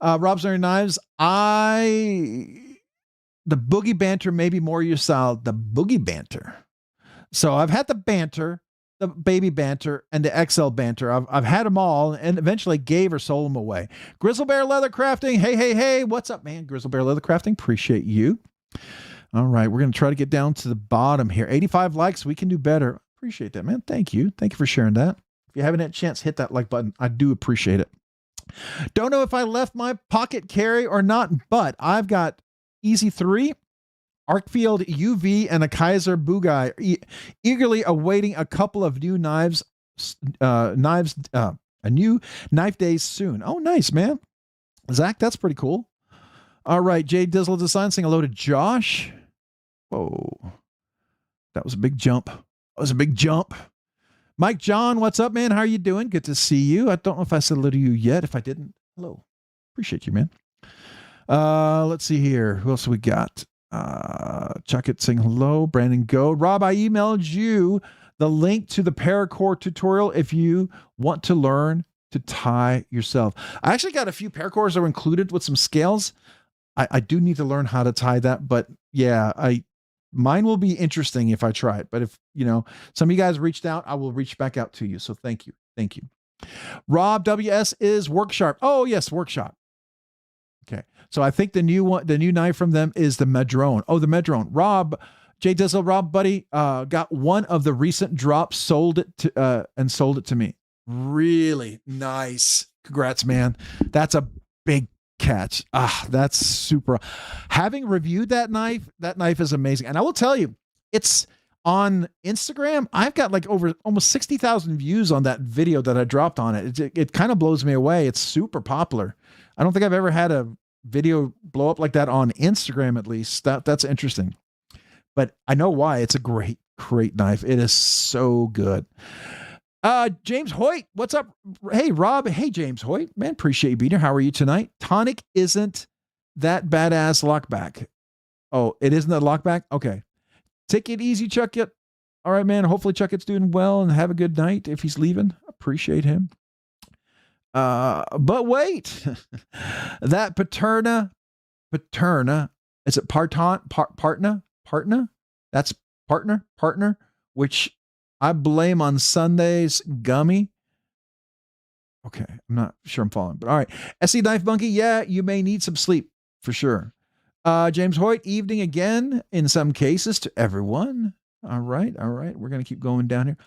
Rob's Knives. The Boogie Banter may be more your style. The Boogie Banter. So I've had the Banter, the Baby Banter, and the XL Banter. I've had them all, and eventually gave or sold them away. Grizzle Bear Leather Crafting. Hey. What's up, man? Grizzle Bear Leather Crafting. Appreciate you. All right. We're going to try to get down to the bottom here. 85 likes. We can do better. Appreciate that, man. Thank you. Thank you for sharing that. If you haven't had a chance, hit that like button. I do appreciate it. Don't know if I left my pocket carry or not, but I've got Easy 3, Arcfield UV, and a Kaiser Bugai, eagerly awaiting a couple of new knives, a new knife days soon. Oh, nice, man. Zach, that's pretty cool. All right, Jay Dizzle Design, saying hello to Josh. Whoa, that was a big jump. That was a big jump. Mike John, what's up, man? How are you doing? Good to see you. I don't know if I said hello to you yet. If I didn't, hello. Appreciate you, man. Let's see here. Who else we got? Chuck it saying hello. Brandon Go. Rob, I emailed you the link to the paracord tutorial if you want to learn to tie yourself. I actually got a few paracords that were included with some scales. I do need to learn how to tie that, but yeah, mine will be interesting if I try it. But if, some of you guys reached out, I will reach back out to you. So thank you. Thank you. Rob WS is Workshop. Oh yes, Workshop. Okay. So I think the new knife from them is the Madrone. Oh, the Madrone. Rob, Jay Dizzle, Rob, buddy, got one of the recent drops, sold it to me. Really nice. Congrats, man. That's a big catch. That's super. Having reviewed that knife is amazing. And I will tell you, it's on Instagram. I've got like over almost 60,000 views on that video that I dropped on it. It kind of blows me away. It's super popular. I don't think I've ever had a video blow up like that on Instagram, at least. That's interesting. But I know why. It's a great, great knife. It is so good. James Hoyt, what's up? Hey, Rob. Hey, James Hoyt. Man, appreciate you being here. How are you tonight? Tonic isn't that badass lockback. Oh, it isn't that lockback? Okay. Take it easy, Chuck It. All right, man. Hopefully Chuck It's doing well and have a good night if he's leaving. Appreciate him. But wait. That Paterna, is it partner? That's partner, which I blame on Sunday's gummy. Okay, I'm not sure I'm following, but all right. SE Knife Monkey, yeah, you may need some sleep for sure. James Hoyt, evening again in some cases to everyone. All right. We're going to keep going down here.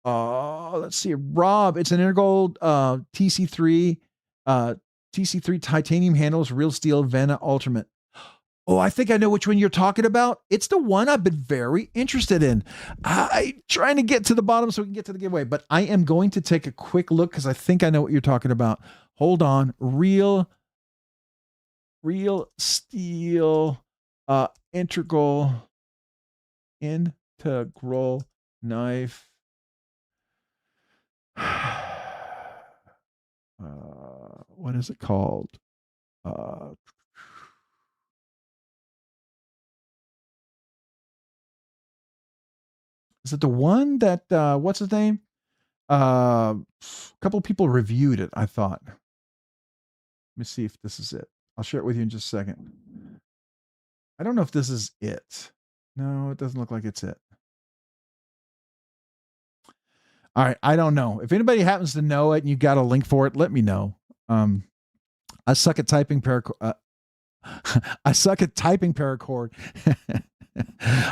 Let's see. Rob, it's an integral TC3 titanium handles, real steel Vanna Ultimate. Oh, I think I know which one you're talking about. It's the one I've been very interested in. I'm trying to get to the bottom so we can get to the giveaway, but I am going to take a quick look because I think I know what you're talking about. Hold on. Real steel integral knife. What is it called? Is it the one that, what's his name? A couple of people reviewed it, I thought. Let me see if this is it. I'll share it with you in just a second. I don't know if this is it. No, it doesn't look like it's it. All right. I don't know. If anybody happens to know it and you got a link for it, let me know. I suck at typing paracord. I suck at typing paracord.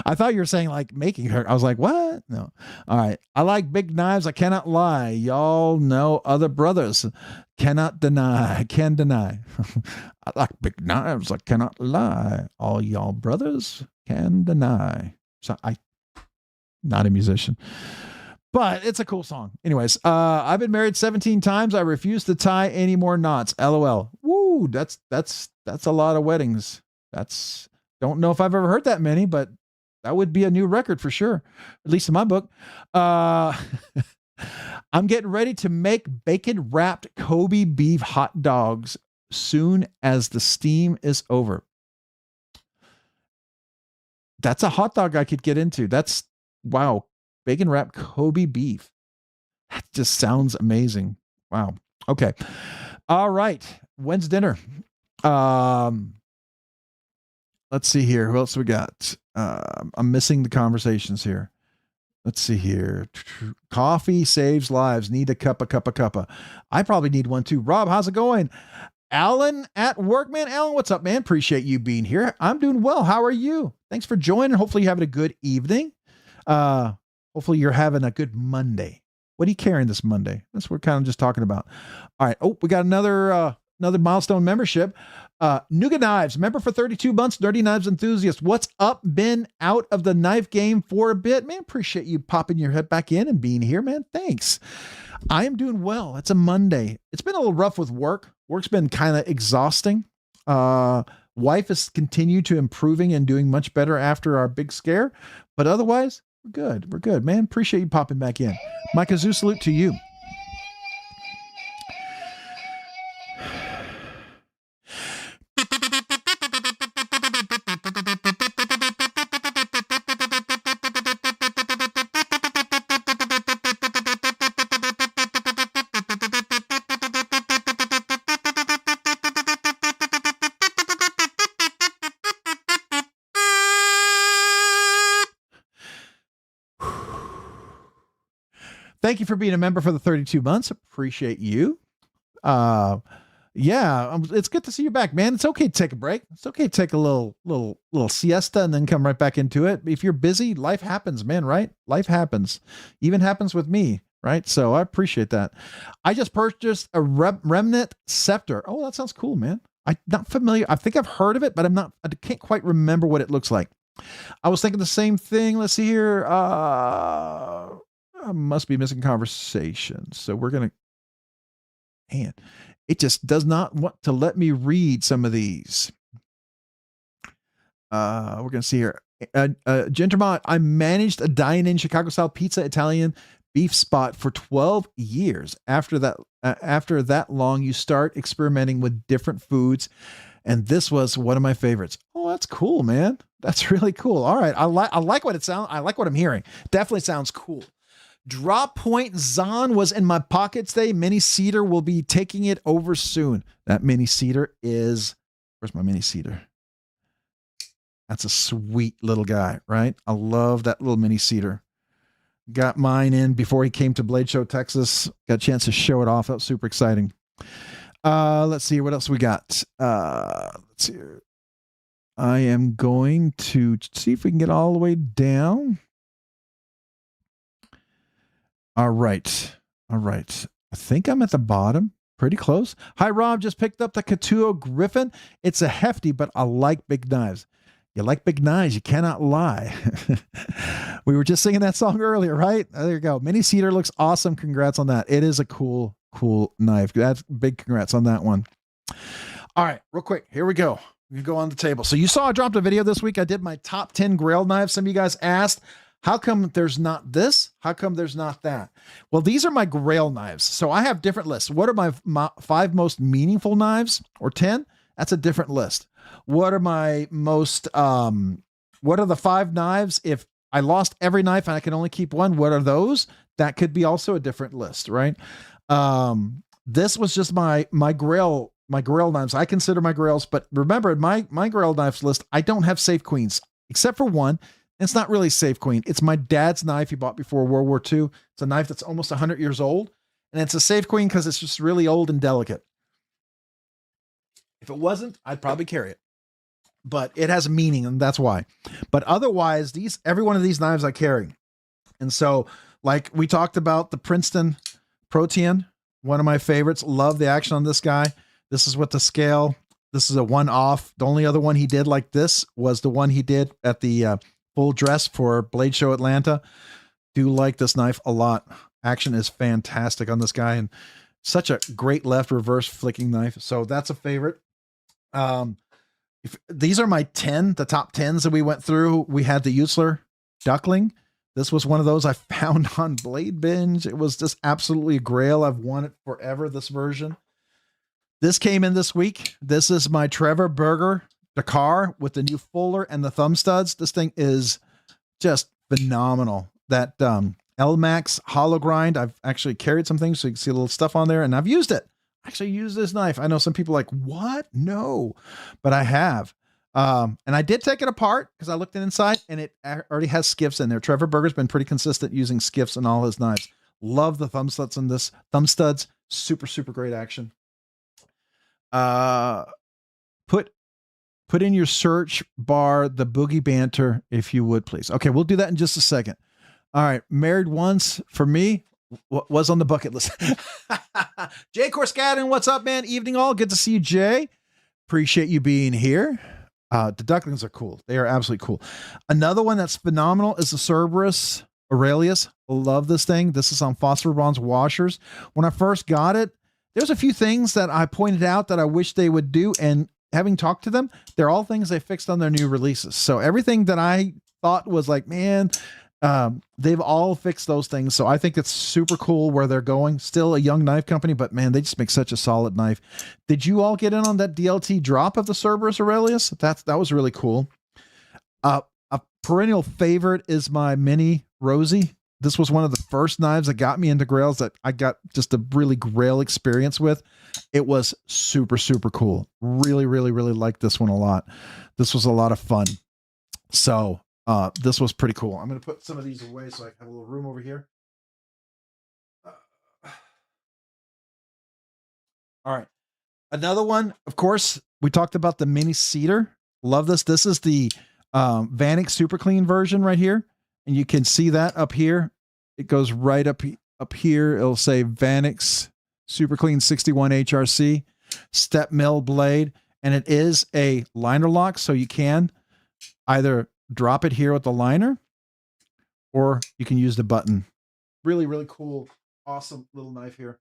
I thought you were saying like making her. I was like, what? No. All right. I like big knives. I cannot lie. Y'all know other brothers cannot deny. Can deny. I like big knives. I cannot lie. All y'all brothers can deny. So not a musician, but it's a cool song. Anyways, I've been married 17 times. I refuse to tie any more knots. LOL. Woo. That's a lot of weddings. Don't know if I've ever heard that many, but that would be a new record for sure, at least in my book. I'm getting ready to make bacon-wrapped Kobe beef hot dogs soon as the steam is over. That's a hot dog I could get into. Wow. Bacon-wrapped Kobe beef. That just sounds amazing. Wow. Okay. All right. When's dinner? Let's see here. Who else we got? I'm missing the conversations here. Let's see here. Coffee saves lives. Need a cuppa. I probably need one too. Rob, how's it going? Alan at work, man. Alan, what's up, man? Appreciate you being here. I'm doing well. How are you? Thanks for joining. Hopefully you're having a good evening. Hopefully you're having a good Monday. What are you carrying this Monday? That's what we're kind of just talking about. All right. Oh, we got another milestone membership. Nougat Knives, member for 32 months, Nerdy Knives enthusiast. What's up? Been out of the knife game for a bit. Man, appreciate you popping your head back in and being here, man. Thanks. I am doing well. It's a Monday. It's been a little rough with work. Work's been kind of exhausting. Wife has continued to improving and doing much better after our big scare. But otherwise, we're good. We're good, man. Appreciate you popping back in. My kazoo salute to you. Thank you for being a member for the 32 months. Appreciate you. Yeah, it's good to see you back, man. It's okay to take a break. It's okay to take a little siesta and then come right back into it. If you're busy, life happens, man, right? Life happens. Even happens with me, right? So I appreciate that. I just purchased a remnant scepter. Oh, that sounds cool, man. I'm not familiar. I think I've heard of it, but I can't quite remember what it looks like. I was thinking the same thing. Let's see here. I must be missing conversations. So we're going to, man, it just does not want to let me read some of these. We're going to see here. Gentermont, I managed a dine-in Chicago-style pizza Italian beef spot for 12 years. After that long, you start experimenting with different foods. And this was one of my favorites. Oh, that's cool, man. That's really cool. All right. I like what it sounds. I like what I'm hearing. Definitely sounds cool. Drop Point Zahn was in my pocket today. Mini Cedar will be taking it over soon. That Mini Cedar is, where's my Mini Cedar? That's a sweet little guy, right? I love that little Mini Cedar. Got mine in before he came to Blade Show, Texas. Got a chance to show it off. That was super exciting. Let's see what else we got. Let's see. I am going to see if we can get all the way down. All right. I think I'm at the bottom. Pretty close. Hi, Rob. Just picked up the Katuo Griffin. It's a hefty, but I like big knives. You like big knives. You cannot lie. We were just singing that song earlier, right? There you go. Mini Cedar looks awesome. Congrats on that. It is a cool knife. That's big congrats on that one. All right, real quick. Here we go. We go on the table. So you saw I dropped a video this week. I did my top 10 grail knives. Some of you guys asked, how come there's not this? How come there's not that? Well, these are my grail knives. So I have different lists. What are my 5 most meaningful knives or 10? That's a different list. What are my most, what are the 5 knives? If I lost every knife and I can only keep one, what are those? That could be also a different list, right? This was just my grail knives. I consider my grails, but remember my grail knives list, I don't have safe queens except for one. It's not really safe queen. It's my dad's knife he bought before World War II. It's a knife that's almost 100 years old. And it's a safe queen because it's just really old and delicate. If it wasn't, I'd probably carry it. But it has meaning, and that's why. But otherwise, every one of these knives I carry. And so, like we talked about the Princeton Protean, one of my favorites. Love the action on this guy. This is with the scale. This is a one-off. The only other one he did like this was the one he did at the full dress for Blade Show Atlanta. Do like this knife a lot. Action is fantastic on this guy, and such a great left reverse flicking knife. So that's a favorite. These are my 10, the top 10s that we went through. We had the Utzler Duckling. This was one of those I found on BladeBinge. It was just absolutely a grail. I've wanted forever, this version. This came in this week. This is my Trevor Berger Dakar with the new fuller and the thumb studs. This thing is just phenomenal. That L-Max hollow grind. I've actually carried some things so you can see a little stuff on there, and I've used it. Actually used this knife. I know some people are like, what? No, but I have. And I did take it apart because I looked inside and it already has skiffs in there. Trevor Berger's been pretty consistent using skiffs in all his knives. Love the thumb studs in this. Thumb studs, super, super great action. Put in your search bar the Boogie Banter, if you would, please. Okay, we'll do that in just a second. All right, Married Once for me. was on the bucket list. Jay Corskadden, what's up, man? Evening all. Good to see you, Jay. Appreciate you being here. The ducklings are cool. They are absolutely cool. Another one that's phenomenal is the Cerberus Aurelius. Love this thing. This is on phosphor bronze washers. When I first got it, there's a few things that I pointed out that I wish they would do, and having talked to them, they're all things they fixed on their new releases. So everything that I thought was like, man, they've all fixed those things. So I think it's super cool where they're going. Still a young knife company, but man, they just make such a solid knife. Did you all get in on that DLT drop of the Cerberus Aurelius? That was really cool. A perennial favorite is my mini Rosie. This was one of the first knives that got me into grails that I got just a really grail experience with. It was super, super cool. Really, really, really liked this one a lot. This was a lot of fun. So this was pretty cool. I'm going to put some of these away so I have a little room over here. All right. Another one, of course, we talked about the mini cedar. Love this. This is the Vanek Super Clean version right here. And you can see that up here. It goes right up here. It'll say Vanek's Super Clean 61 HRC step mill blade. And it is a liner lock. So you can either drop it here with the liner, or you can use the button. Really, really cool. Awesome little knife here.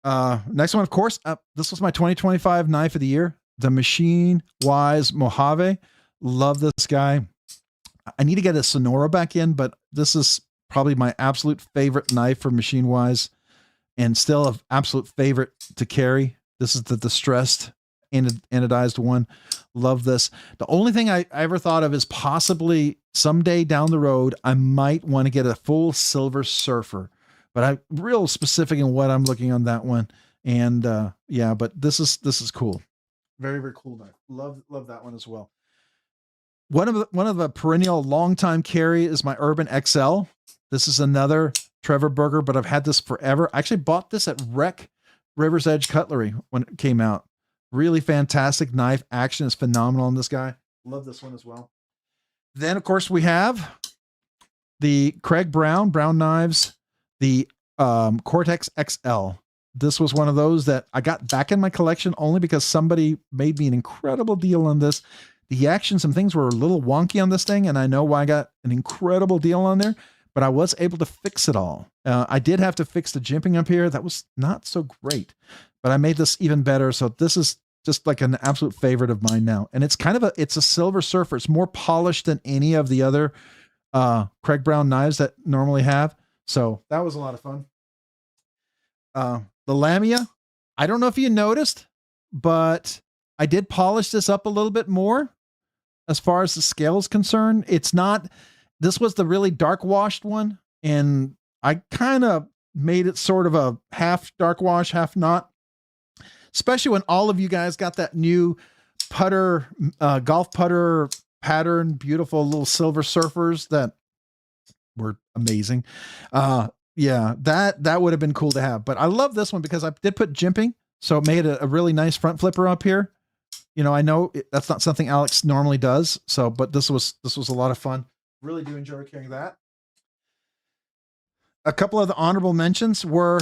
Next one, of course, this was my 2025 knife of the year, the Machine Wise Mojave. Love this guy. I need to get a Sonora back in, but this is probably my absolute favorite knife for Machine Wise, and still an absolute favorite to carry. This is the distressed anodized one. Love this. The only thing I ever thought of is possibly someday down the road, I might want to get a full silver surfer, but I'm real specific in what I'm looking on that one. And yeah, but this is cool. Very, very cool knife. Love that one as well. One of the perennial long-time carry is my Urban XL. This is another Trevor Burger, but I've had this forever. I actually bought this at Rec River's Edge Cutlery when it came out. Really fantastic knife. Action is phenomenal on this guy. Love this one as well. Then, of course, we have the Craig Brown Knives, the Cortex XL. This was one of those that I got back in my collection only because somebody made me an incredible deal on this. The action, some things were a little wonky on this thing, and I know why I got an incredible deal on there, but I was able to fix it all. I did have to fix the jimping up here. That was not so great, but I made this even better. So this is just like an absolute favorite of mine now. And it's kind of it's a silver surfer. It's more polished than any of the other Craig Brown knives that normally have. So that was a lot of fun. The Lamia, I don't know if you noticed, but I did polish this up a little bit more as far as the scale is concerned. It's not, this was the really dark washed one, and I kind of made it sort of a half dark wash, half not, especially when all of you guys got that new putter, golf putter pattern, beautiful little silver surfers that were amazing. Yeah, that would have been cool to have, but I love this one because I did put jimping. So it made a really nice front flipper up here. You know, I know that's not something Alex normally does. So, but this was a lot of fun. Really do enjoy carrying that. A couple of the honorable mentions were,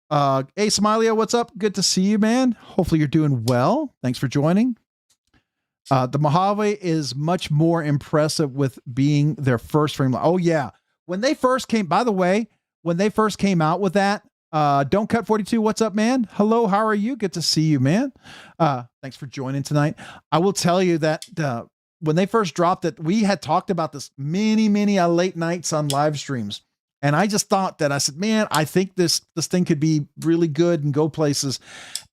hey, Somalia, what's up? Good to see you, man. Hopefully you're doing well. Thanks for joining. The Mojave is much more impressive with being their first frame. Oh yeah. When they first came, by the way, when they first came out with that, Don't Cut 42, what's up, man? Hello, how are you? Good to see you, man. Thanks for joining tonight. I will tell you that when they first dropped it, we had talked about this many late nights on live streams. And I just thought that, I said, man, I think this thing could be really good and go places.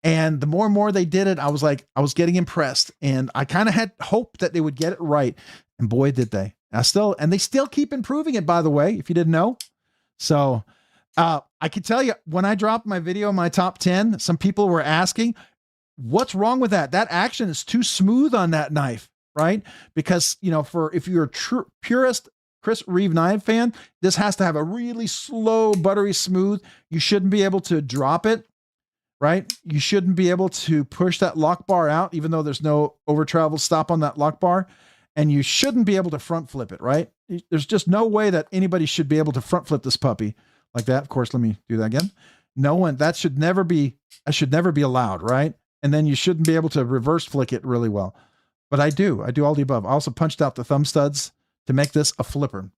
And the more and more they did it, I was like, I was getting impressed. And I kind of had hope that they would get it right. And boy, did they. And they still keep improving it, by the way, if you didn't know. So I can tell you, when I dropped my video, my top 10, some people were asking, what's wrong with that? That action is too smooth on that knife, right? Because, you know, if you're a purist Chris Reeve knife fan, this has to have a really slow, buttery smooth. You shouldn't be able to drop it, right? You shouldn't be able to push that lock bar out, even though there's no over travel stop on that lock bar. And you shouldn't be able to front flip it, right? There's just no way that anybody should be able to front flip this puppy. like that. Of course, let me do that again. No one, that should never be allowed, right? And then you shouldn't be able to reverse flick it really well. But I do all the above. I also punched out the thumb studs to make this a flipper.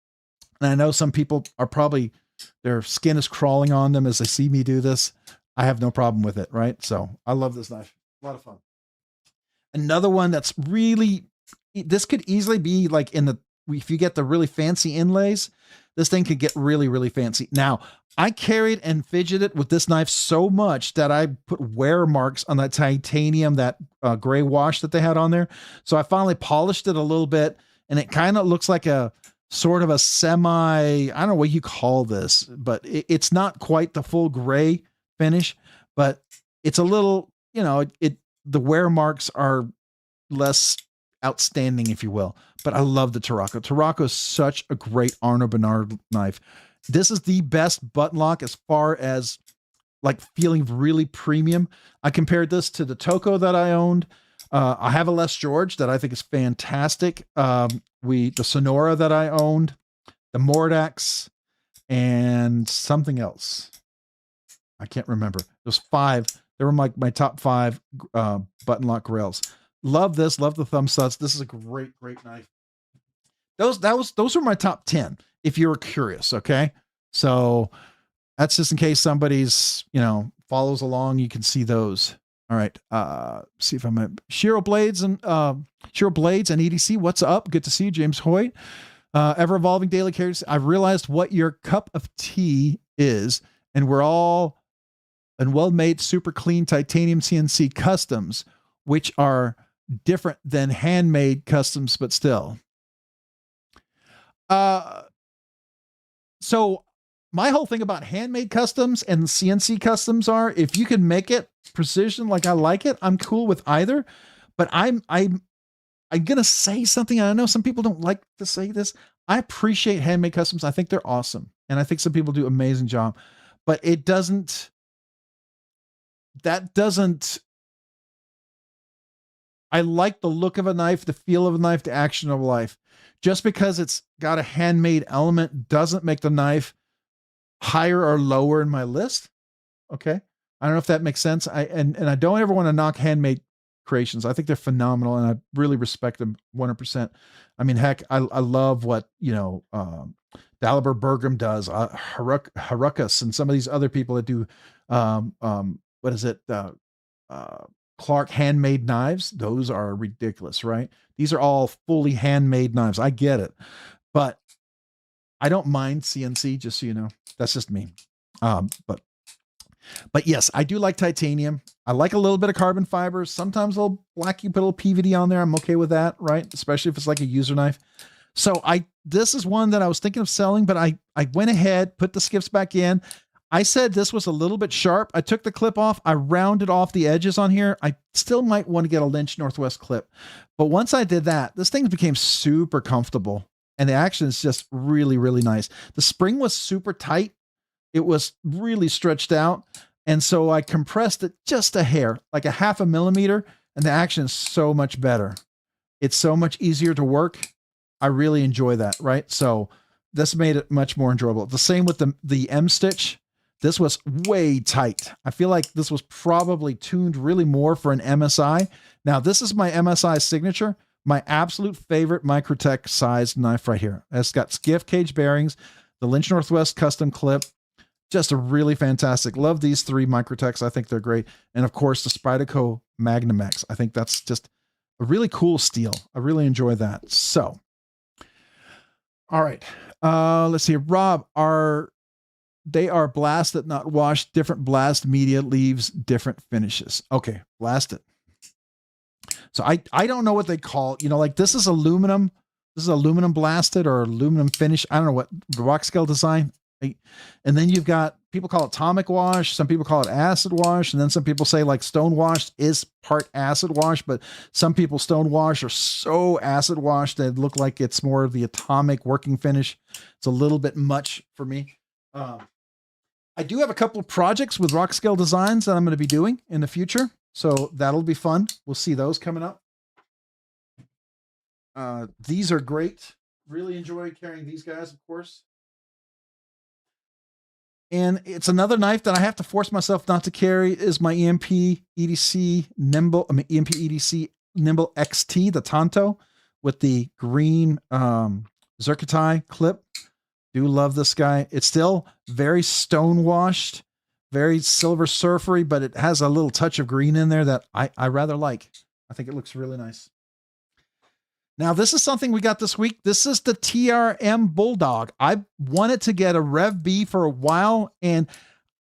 And I know some people are probably, their skin is crawling on them as they see me do this. I have no problem with it, right? So I love this knife. A lot of fun. Another one that's really, this could easily be like in the, if you get the really fancy inlays, this thing could get really, really fancy. Now, I carried and fidgeted with this knife so much that I put wear marks on that titanium, that gray wash that they had on there. So I finally polished it a little bit, and it kind of looks like a sort of a semi, I don't know what you call this, but it's not quite the full gray finish, but it's a little, you know, the wear marks are less outstanding, if you will. But I love the Tarocco. Tarocco is such a great Arnaud Bernard knife. This is the best button lock as far as like feeling really premium. I compared this to the Toco that I owned. I have a Les George that I think is fantastic. The Sonora that I owned, the Mordax, and something else. I can't remember. There's 5. They were my top 5 button lock grails. Love this. Love the thumb studs. This is a great, great knife. Those were my top 10. If you're curious, okay. So that's just in case somebody's, you know, follows along. You can see those. All right. See if I'm at Shiro Blades and EDC. What's up? Good to see you, James Hoyt. Ever evolving daily cares. I've realized what your cup of tea is, and we're all in well-made, super clean titanium CNC customs, which are different than handmade customs, but still. So my whole thing about handmade customs and CNC customs are, if you can make it precision like I like it, I'm cool with either. But I'm gonna say something. I know some people don't like to say this. I appreciate handmade customs. I think they're awesome, and I think some people do an amazing job. But it doesn't. That doesn't. I like the look of a knife, the feel of a knife, the action of a knife. Just because it's got a handmade element doesn't make the knife higher or lower in my list. Okay. I don't know if that makes sense. And I don't ever want to knock handmade creations. I think they're phenomenal, and I really respect them 100%. I mean, heck, I love what, you know, Dalibor Bergam does, Harukas, and some of these other people that do, what is it? Clark handmade knives. Those are ridiculous, right? These are all fully handmade knives. I get it, but I don't mind CNC, just so you know. That's just me. But yes, I do like titanium. I like a little bit of carbon fibers. Sometimes a little black, you put a little PVD on there. I'm okay with that, right? Especially if it's like a user knife. So this is one that I was thinking of selling, but I went ahead, put the skiffs back in. I said this was a little bit sharp. I took the clip off. I rounded off the edges on here. I still might want to get a Lynch Northwest clip. But once I did that, this thing became super comfortable. And the action is just really, really nice. The spring was super tight. It was really stretched out. And so I compressed it just a hair, like a 0.5 millimeter. And the action is so much better. It's so much easier to work. I really enjoy that, right? So this made it much more enjoyable. The same with the M stitch. This was way tight. I feel like this was probably tuned really more for an MSI. Now, this is my MSI signature, my absolute favorite Microtech sized knife right here. It's got Skiff Caged Bearings, the Lynch Northwest custom clip. Just a really fantastic. Love these 3 Microtechs. I think they're great. And of course, the Spyderco Magnum X. I think that's just a really cool steel. I really enjoy that. So, all right. Let's see. Rob, they are blasted, not washed. Different blast media leaves different finishes. Okay, blasted. So I don't know what they call it. You know, like this is aluminum. This is aluminum blasted or aluminum finish. I don't know what Rockscale Design. And then you've got, people call it atomic wash. Some people call it acid wash. And then some people say like stone wash is part acid wash, but some people stone wash are so acid wash that look like it's more of the atomic working finish. It's a little bit much for me. I do have a couple of projects with Rockscale Designs that I'm going to be doing in the future. So that'll be fun. We'll see those coming up. These are great. Really enjoy carrying these guys, of course. And it's another knife that I have to force myself not to carry is my EMP EDC Nimble, EMP EDC Nimble XT, the Tonto with the green Zirconium clip. Do love this guy. It's still very stone washed, very silver surfery, but it has a little touch of green in there that I rather like. I think it looks really nice. Now, this is something we got this week. This is the TRM Bulldog. I wanted to get a Rev B for a while, and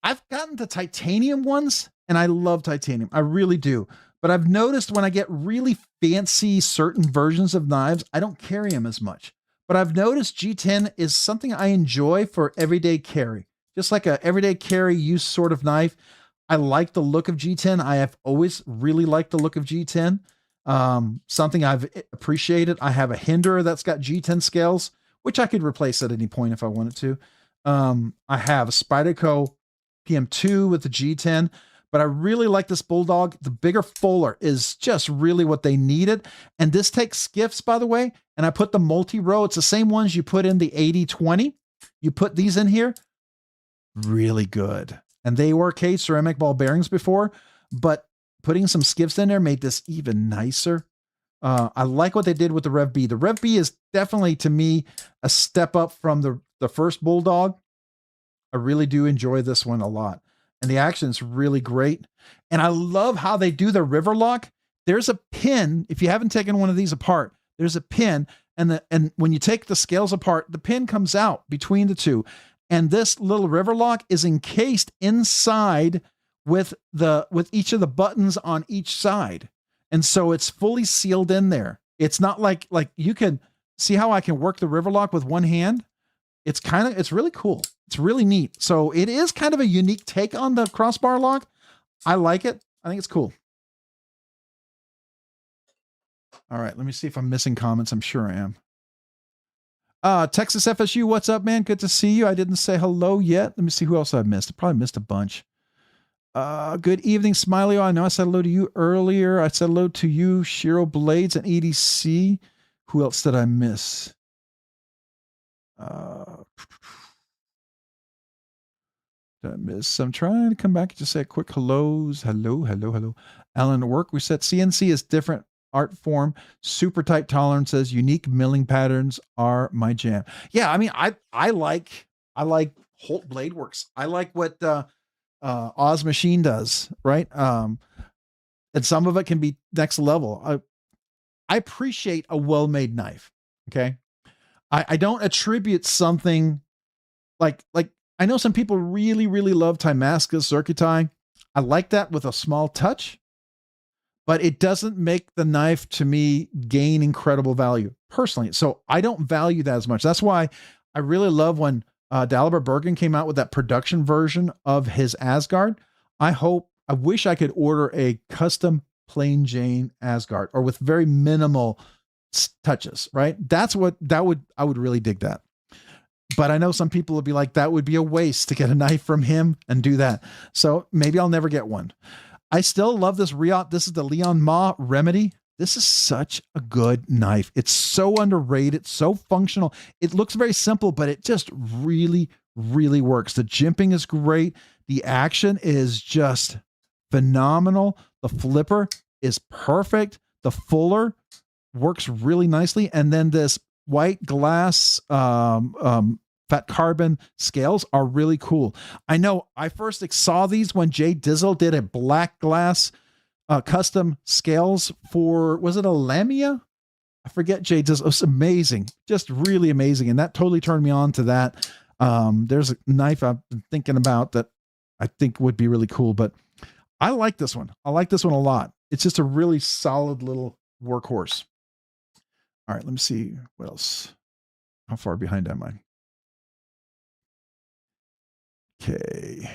I've gotten the titanium ones, and I love titanium. I really do. But I've noticed when I get really fancy certain versions of knives, I don't carry them as much. But I've noticed G10 is something I enjoy for everyday carry. Just like a everyday carry use sort of knife. I like the look of G10. I have always really liked the look of G10. Something I've appreciated. I have a Hinderer that's got G10 scales, which I could replace at any point if I wanted to. I have a Spyderco PM2 with the G10, but I really like this Bulldog. The bigger fuller is just really what they needed. And this takes skiffs, by the way, and I put the multi-row. It's the same ones you put in the 80-20. You put these in here, really good. And they were caged ceramic ball bearings before, but putting some skiffs in there made this even nicer. I like what they did with the Rev B. The Rev B is definitely, to me, a step up from the first Bulldog. I really do enjoy this one a lot. And the action's really great. And I love how they do the river lock. There's a pin. If you haven't taken one of these apart, there's a pin. And when you take the scales apart, the pin comes out between the two. And this little river lock is encased inside with each of the buttons on each side. And so it's fully sealed in there. It's not like you can see how I can work the river lock with one hand. It's really cool. It's really neat. So it is kind of a unique take on the crossbar lock. I like it. I think it's cool. All right, let me see if I'm missing comments. I'm sure I am. Texas FSU, what's up, man? Good to see you. I didn't say hello yet. Let me see who else I've missed. I probably missed a bunch. Good evening, Smiley. I know I said hello to you earlier. I said hello to you, Shiro Blades and EDC. Who else did I miss? Did I miss? I'm trying to come back and just say a quick hellos. Hello. Alan, at work, we said CNC is different art form, super tight tolerances, unique milling patterns are my jam. Yeah, I mean, I like Holt Blade Works. I like what Oz Machine does, right? And some of it can be next level. I appreciate a well-made knife. Okay. I don't attribute something like I know some people really, really love Timascus Zirconium. I like that with a small touch, but it doesn't make the knife to me gain incredible value personally. So I don't value that as much. That's why I really love when Dalibor Bergen came out with that production version of his Asgard. I wish I could order a custom plain Jane Asgard or with very minimal touches, right? I would really dig that. But I know some people would be like, that would be a waste to get a knife from him and do that. So maybe I'll never get one. I still love this Riot. This is the Leon Ma Remedy. This is such a good knife. It's so underrated, so functional. It looks very simple, but it just really, really works. The jimping is great. The action is just phenomenal. The flipper is perfect. The fuller works really nicely. And then this white glass fat carbon scales are really cool. I know I first saw these when Jay Dizzle did a black glass custom scales for, was it a Lamia? I forget Jay Dizzle. It was amazing. Just really amazing. And that totally turned me on to that. There's a knife I've been thinking about that I think would be really cool, but I like this one. I like this one a lot. It's just a really solid little workhorse. All right, let me see what else. How far behind am I? Okay.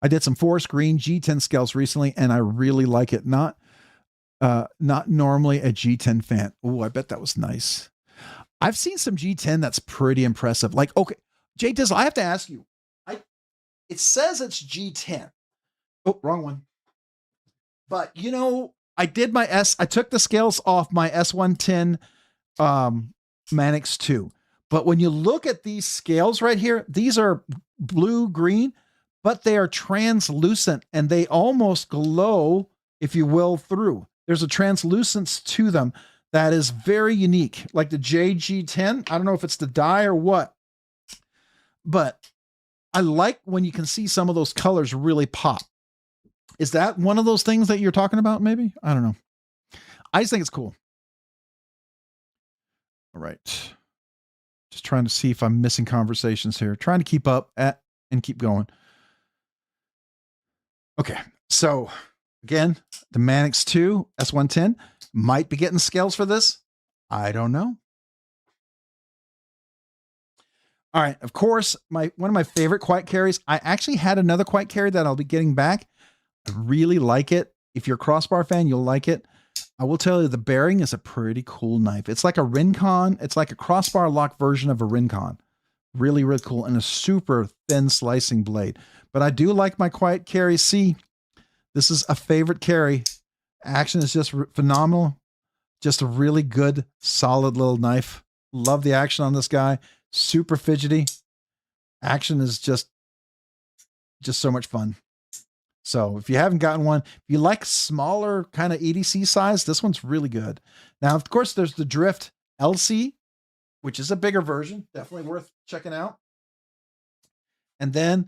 I did some forest green G10 scales recently, and I really like it. Not normally a G10 fan. Oh, I bet that was nice. I've seen some G10 that's pretty impressive. Like, okay, Jay Dizzle, I have to ask you. It says it's G10. Oh, wrong one. But you know, I took the scales off my S110 Manix 2, But when you look at these scales right here, these are blue-green, but they are translucent and they almost glow, if you will, through. There's a translucence to them that is very unique. Like the JG10, I don't know if it's the dye or what, but I like when you can see some of those colors really pop. Is that one of those things that you're talking about, maybe? I don't know. I just think it's cool. All right. Just trying to see if I'm missing conversations here. Trying to keep up and keep going. Okay. So again, the Manix 2 S110 might be getting scales for this. I don't know. All right. Of course, one of my favorite quiet carries. I actually had another quiet carry that I'll be getting back. I really like it. If you're a crossbar fan, you'll like it. I will tell you, the bearing is a pretty cool knife. It's like a Rincon. It's like a crossbar lock version of a Rincon. Really, really cool. And a super thin slicing blade. But I do like my quiet carry C. This is a favorite carry. Action is just phenomenal. Just a really good, solid little knife. Love the action on this guy. Super fidgety. Action is just so much fun. So if you haven't gotten one, if you like smaller kind of EDC size, this one's really good. Now, of course, there's the Drift LC, which is a bigger version. Definitely worth checking out. And then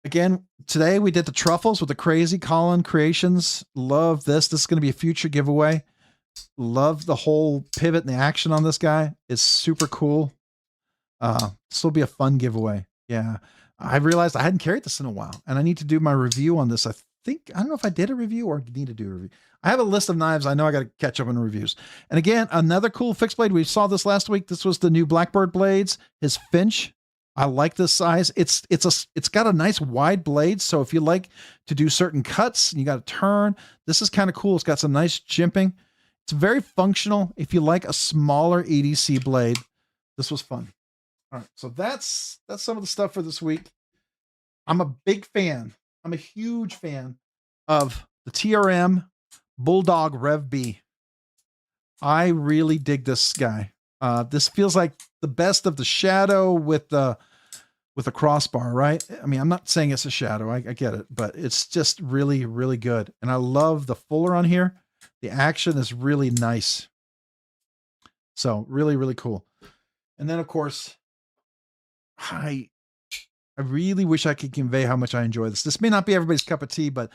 again, today we did the truffles with the Crazy Colin Creations. Love this. This is going to be a future giveaway. Love the whole pivot and the action on this guy. It's super cool. This will be a fun giveaway. Yeah. I realized I hadn't carried this in a while and I need to do my review on this. I don't know if I did a review or need to do a review. I have a list of knives. I know I got to catch up on the reviews. And again, another cool fixed blade. We saw this last week. This was the new Blackbird blades, his Finch. I like this size. It's got a nice wide blade. So if you like to do certain cuts and you got to turn, this is kind of cool. It's got some nice jimping. It's very functional. If you like a smaller EDC blade, this was fun. All right, so that's some of the stuff for this week. I'm a big fan. I'm a huge fan of the TRM Bulldog Rev B. I really dig this guy. This feels like the best of the Shadow with a crossbar, right? I mean, I'm not saying it's a Shadow. I get it, but it's just really, really good. And I love the fuller on here. The action is really nice. So really, really cool. And then, of course, I really wish I could convey how much I enjoy this. This may not be everybody's cup of tea, but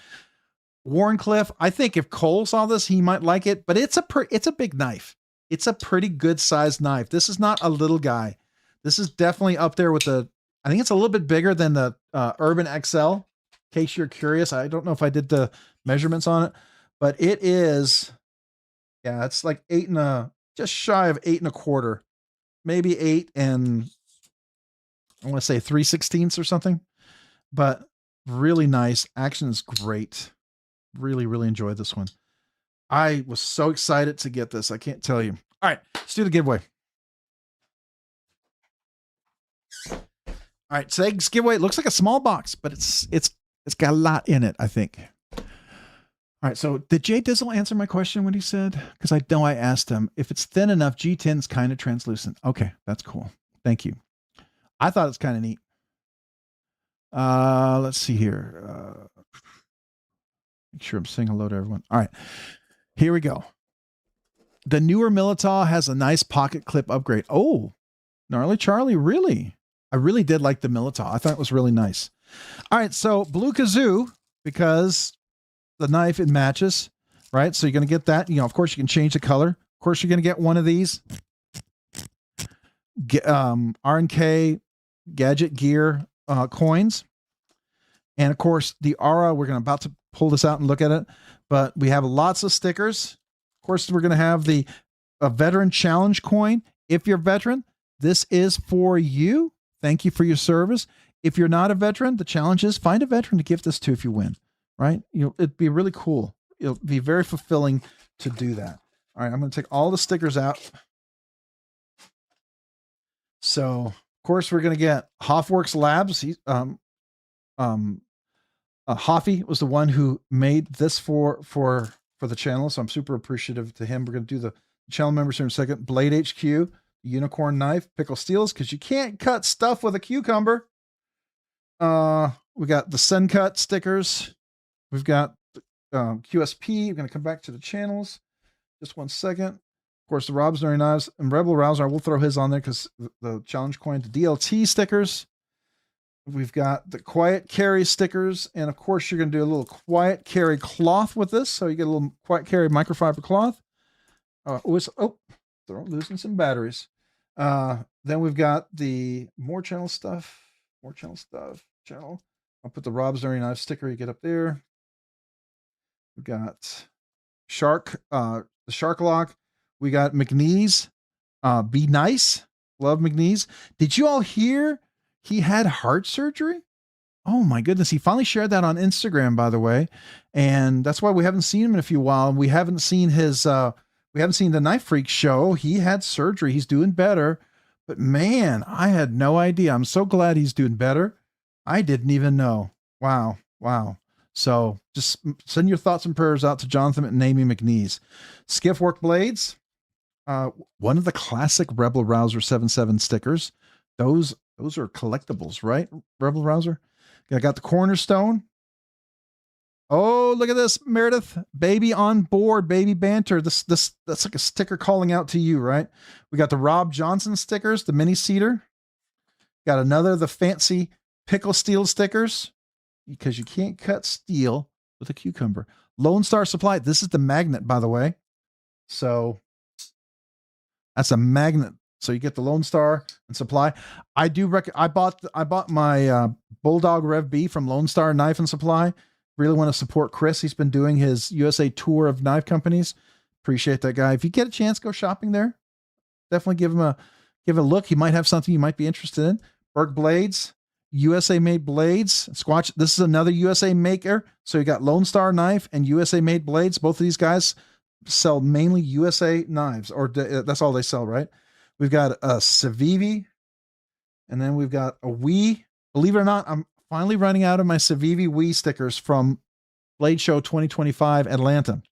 Wharncliffe, I think if Cole saw this, he might like it, but it's a big knife. It's a pretty good sized knife. This is not a little guy. This is definitely up there with I think it's a little bit bigger than the Urban XL. In case you're curious, I don't know if I did the measurements on it, but it is, yeah, it's like just shy of 8 1/4, maybe 8 and I want to say 3/16 or something, but really nice. Action is great. Really, really enjoyed this one. I was so excited to get this. I can't tell you. All right, let's do the giveaway. All right, today's giveaway looks like a small box, but it's got a lot in it, I think. All right, so did Jay Dizzle answer my question when he said? Because I know I asked him if it's thin enough. G10 is kind of translucent. Okay, that's cool. Thank you. I thought it's kind of neat. Let's see here. Make sure I'm saying hello to everyone. All right, here we go. The newer Militaw has a nice pocket clip upgrade. Oh, Gnarly Charlie, really? I really did like the Militaw. I thought it was really nice. All right, so Blue Kazoo, because the knife, it matches, right? So you're going to get that. You know, of course, you can change the color. Of course, you're going to get one of these. RNK Gadget Gear coins. And of course, the Aura, we're about to pull this out and look at it, but we have lots of stickers. Of course, we're going to have a Veteran Challenge coin. If you're a veteran, this is for you. Thank you for your service. If you're not a veteran, the challenge is find a veteran to give this to if you win, right? It'd be really cool. It'll be very fulfilling to do that. All right, I'm going to take all the stickers out. So, of course, we're going to get Hoffworks Labs. Hoffy was the one who made this for the channel, so I'm super appreciative to him. We're going to do the channel members here in a second. Blade HQ, unicorn knife, pickle steels, because you can't cut stuff with a cucumber. We got the Sun Cut stickers. We've got QSP. I'm going to come back to the channels. Just 1 second. Of course, the RobsNerdyknives knives and Rebel Rouser. We'll throw his on there because the challenge coin, the DLT stickers. We've got the quiet carry stickers. And of course, you're going to do a little quiet carry cloth with this. So you get a little quiet carry microfiber cloth. Losing some batteries. Then we've got the more channel stuff. I'll put the RobsNerdyknives sticker you get up there. We've got the shark lock. We got McNeese. Be nice. Love McNeese. Did you all hear he had heart surgery? Oh my goodness. He finally shared that on Instagram, by the way. And that's why we haven't seen him in a few while. We haven't seen the Knife Freak show. He had surgery. He's doing better. But man, I had no idea. I'm so glad he's doing better. I didn't even know. Wow. So just send your thoughts and prayers out to Jonathan and Amy McNeese. Skiff Work Blades. One of the classic Rebel Rouser 7.7 stickers. Those are collectibles, right? Rebel Rouser. I got the Cornerstone. Oh, look at this, Meredith. Baby on board, baby banter. That's like a sticker calling out to you, right? We got the Rob Johnson stickers, the mini cedar. Got the fancy pickle steel stickers, because you can't cut steel with a cucumber. Lone Star Supply. This is the magnet, by the way. So that's a magnet. So you get the Lone Star and Supply. I bought my Bulldog Rev B from Lone Star Knife and Supply. Really want to support Chris. He's been doing his USA tour of knife companies. Appreciate that guy. If you get a chance, go shopping there. Definitely give him a look. He might have something you might be interested in. Berg Blades, USA made blades. Squatch. This is another USA maker. So you got Lone Star Knife and USA made blades. Both of these guys sell mainly USA knives, or that's all they sell, right? We've got a Civivi, and then we've got a Wii. Believe it or not, I'm finally running out of my Civivi Wii stickers from Blade Show 2025 Atlanta.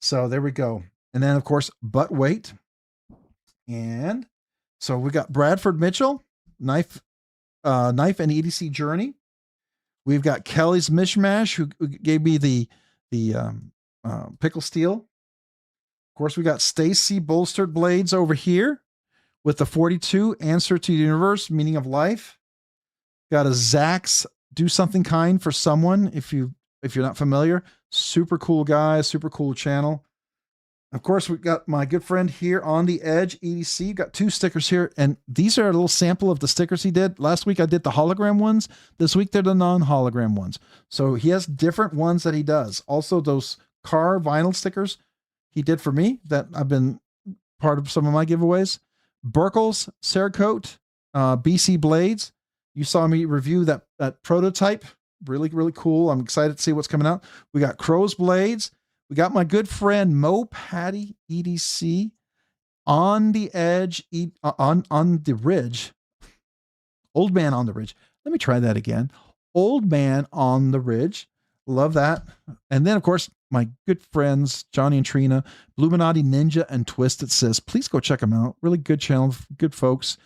So there we go. And then, of course, butt weight. And so we got Bradford Mitchell, knife and EDC Journey. We've got Kelly's Mishmash, who gave me the pickle steel. Of course, we got Stacy bolstered blades over here with the 42 Answer to the Universe, Meaning of Life. Got a Zach's Do Something Kind for Someone, if you're not familiar. Super cool guy, super cool channel. Of course, we've got my good friend here on the Edge EDC. Got 2 stickers here, and these are a little sample of the stickers he did. Last week I did the hologram ones. This week they're the non-hologram ones. So he has different ones that he does. Also, those car vinyl stickers he did for me that I've been part of some of my giveaways. Burkle's Cerakote, BC Blades. You saw me review that prototype. Really, really cool. I'm excited to see what's coming out. We got Crow's Blades. We got my good friend Mo Patty EDC on the Edge, on the Ridge. Old Man on the Ridge. Let me try that again. Old Man on the Ridge. Love that. And then, of course, my good friends Johnny and Trina, Bluminati Ninja and Twisted Sis. Please go check them out. Really good channel, good folks.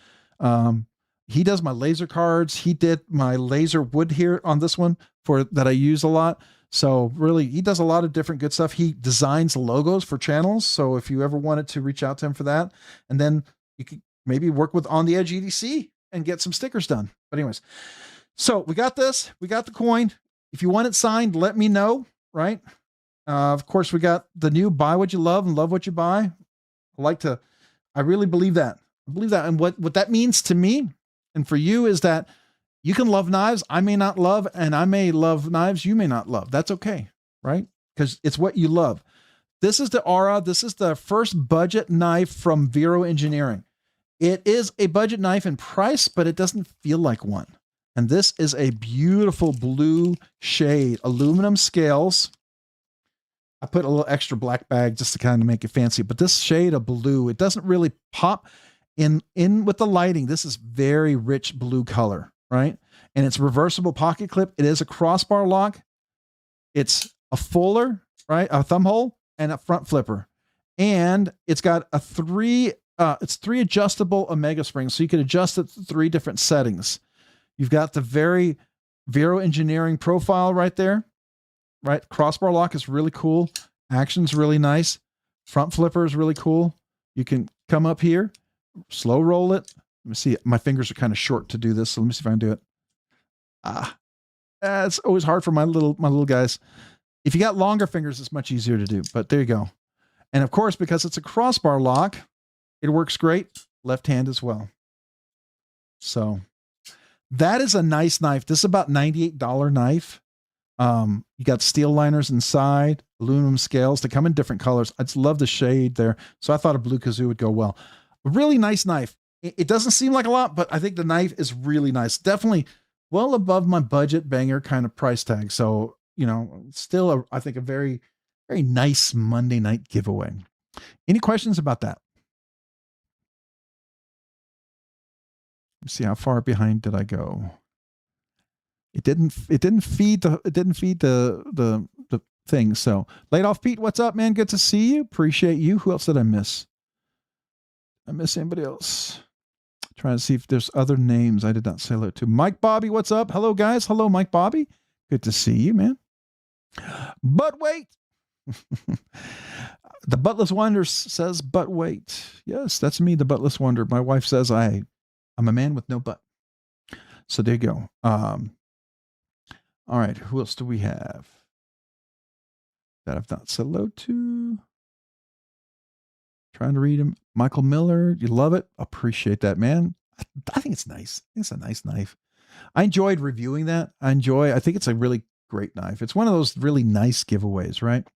He does my laser cards. He did my laser wood here on this one that I use a lot. So really, he does a lot of different good stuff. He designs logos for channels. So if you ever wanted to reach out to him for that, and then you could maybe work with On the Edge EDC and get some stickers done. But anyways, so we got this. We got the coin. If you want it signed, let me know, right? Of course, we got the new buy what you love and love what you buy. I really believe that. I believe that. And what that means to me and for you is that you can love knives I may not love, and I may love knives you may not love. That's okay, right? Because it's what you love. This is the Aura. This is the first budget knife from Vero Engineering. It is a budget knife in price, but it doesn't feel like one. And this is a beautiful blue shade, aluminum scales. I put a little extra black bag just to kind of make it fancy, but this shade of blue, it doesn't really pop in with the lighting. This is very rich blue color, right? And it's reversible pocket clip. It is a crossbar lock. It's a fuller, right? A thumb hole and a front flipper. And it's got a 3 it's 3 adjustable Omega springs, so you can adjust it to 3 different settings. You've got the very Vero engineering profile right there, right? Crossbar lock is really cool. Action's really nice. Front flipper is really cool. You can come up here, slow roll it. Let me see. My fingers are kind of short to do this, so let me see if I can do it. It's always hard for my little guys. If you got longer fingers, it's much easier to do, but there you go. And of course, because it's a crossbar lock, it works great left hand as well. So that is a nice knife. This is about $98 knife. You got steel liners inside, aluminum scales. They come in different colors. I just love the shade there. So I thought a blue kazoo would go well. A really nice knife. It doesn't seem like a lot, but I think the knife is really nice. Definitely well above my budget banger kind of price tag. So, you know, still, I think a very, very nice Monday night giveaway. Any questions about that? Let's see, how far behind did I go? It didn't feed the thing. So laid off Pete, what's up, man? Good to see you. Appreciate you. Who else did I miss? I miss anybody else? Trying to see if there's other names I did not say hello to. Mike Bobby, what's up? Hello, guys. Hello, Mike Bobby. Good to see you, man. But wait. The Buttless Wonder says, but wait. Yes, that's me, the Buttless Wonder. My wife says I'm a man with no butt. So there you go. All right. Who else do we have that I've not said hello to? Trying to read him. Michael Miller, you love it. Appreciate that, man. I think it's nice. It's a nice knife. I enjoyed reviewing that. I think it's a really great knife. It's one of those really nice giveaways, right?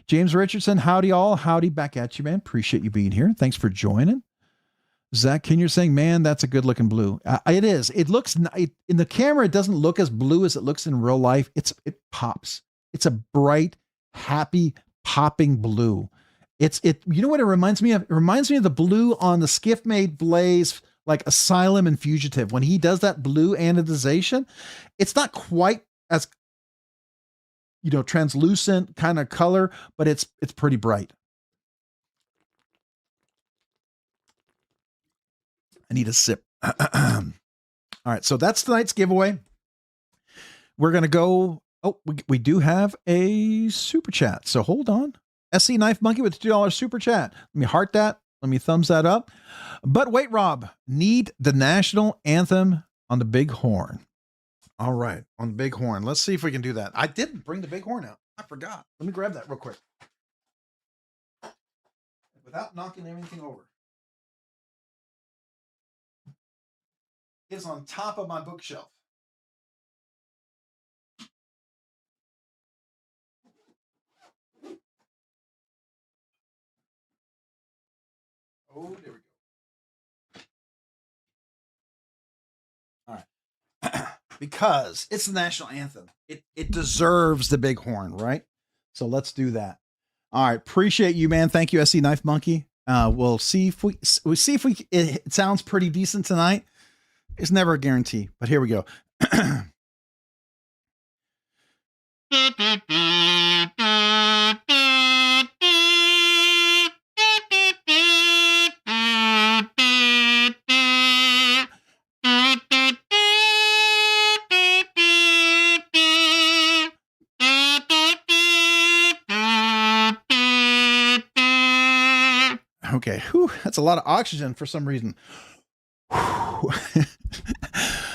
James Richardson, howdy all. Howdy back at you, man. Appreciate you being here. Thanks for joining. Zach Kinyer saying, man, that's a good looking blue. It is. It looks, in the camera, it doesn't look as blue as it looks in real life. It pops. It's a bright, happy, popping blue. You know what it reminds me of? It reminds me of the blue on the Skiff made Blaze, like Asylum and Fugitive. When he does that blue anodization, it's not quite as, you know, translucent kind of color, but it's pretty bright. I need a sip. All right. So that's tonight's giveaway. We're going to go. Oh, we do have a super chat. So hold on. SC Knife Monkey with $2 super chat. Let me heart that. Let me thumbs that up. But wait, Rob, need the national anthem on the big horn. All right. On the big horn. Let's see if we can do that. I didn't bring the big horn out. I forgot. Let me grab that real quick. Without knocking anything over. It's on top of my bookshelf. Oh, there we go. All right. Because it's the national anthem. It deserves the big horn, right? So let's do that. All right. Appreciate you, man. Thank you, SC Knife Monkey. We'll see if it sounds pretty decent tonight. It's never a guarantee, but here we go. Okay, whew, that's a lot of oxygen for some reason.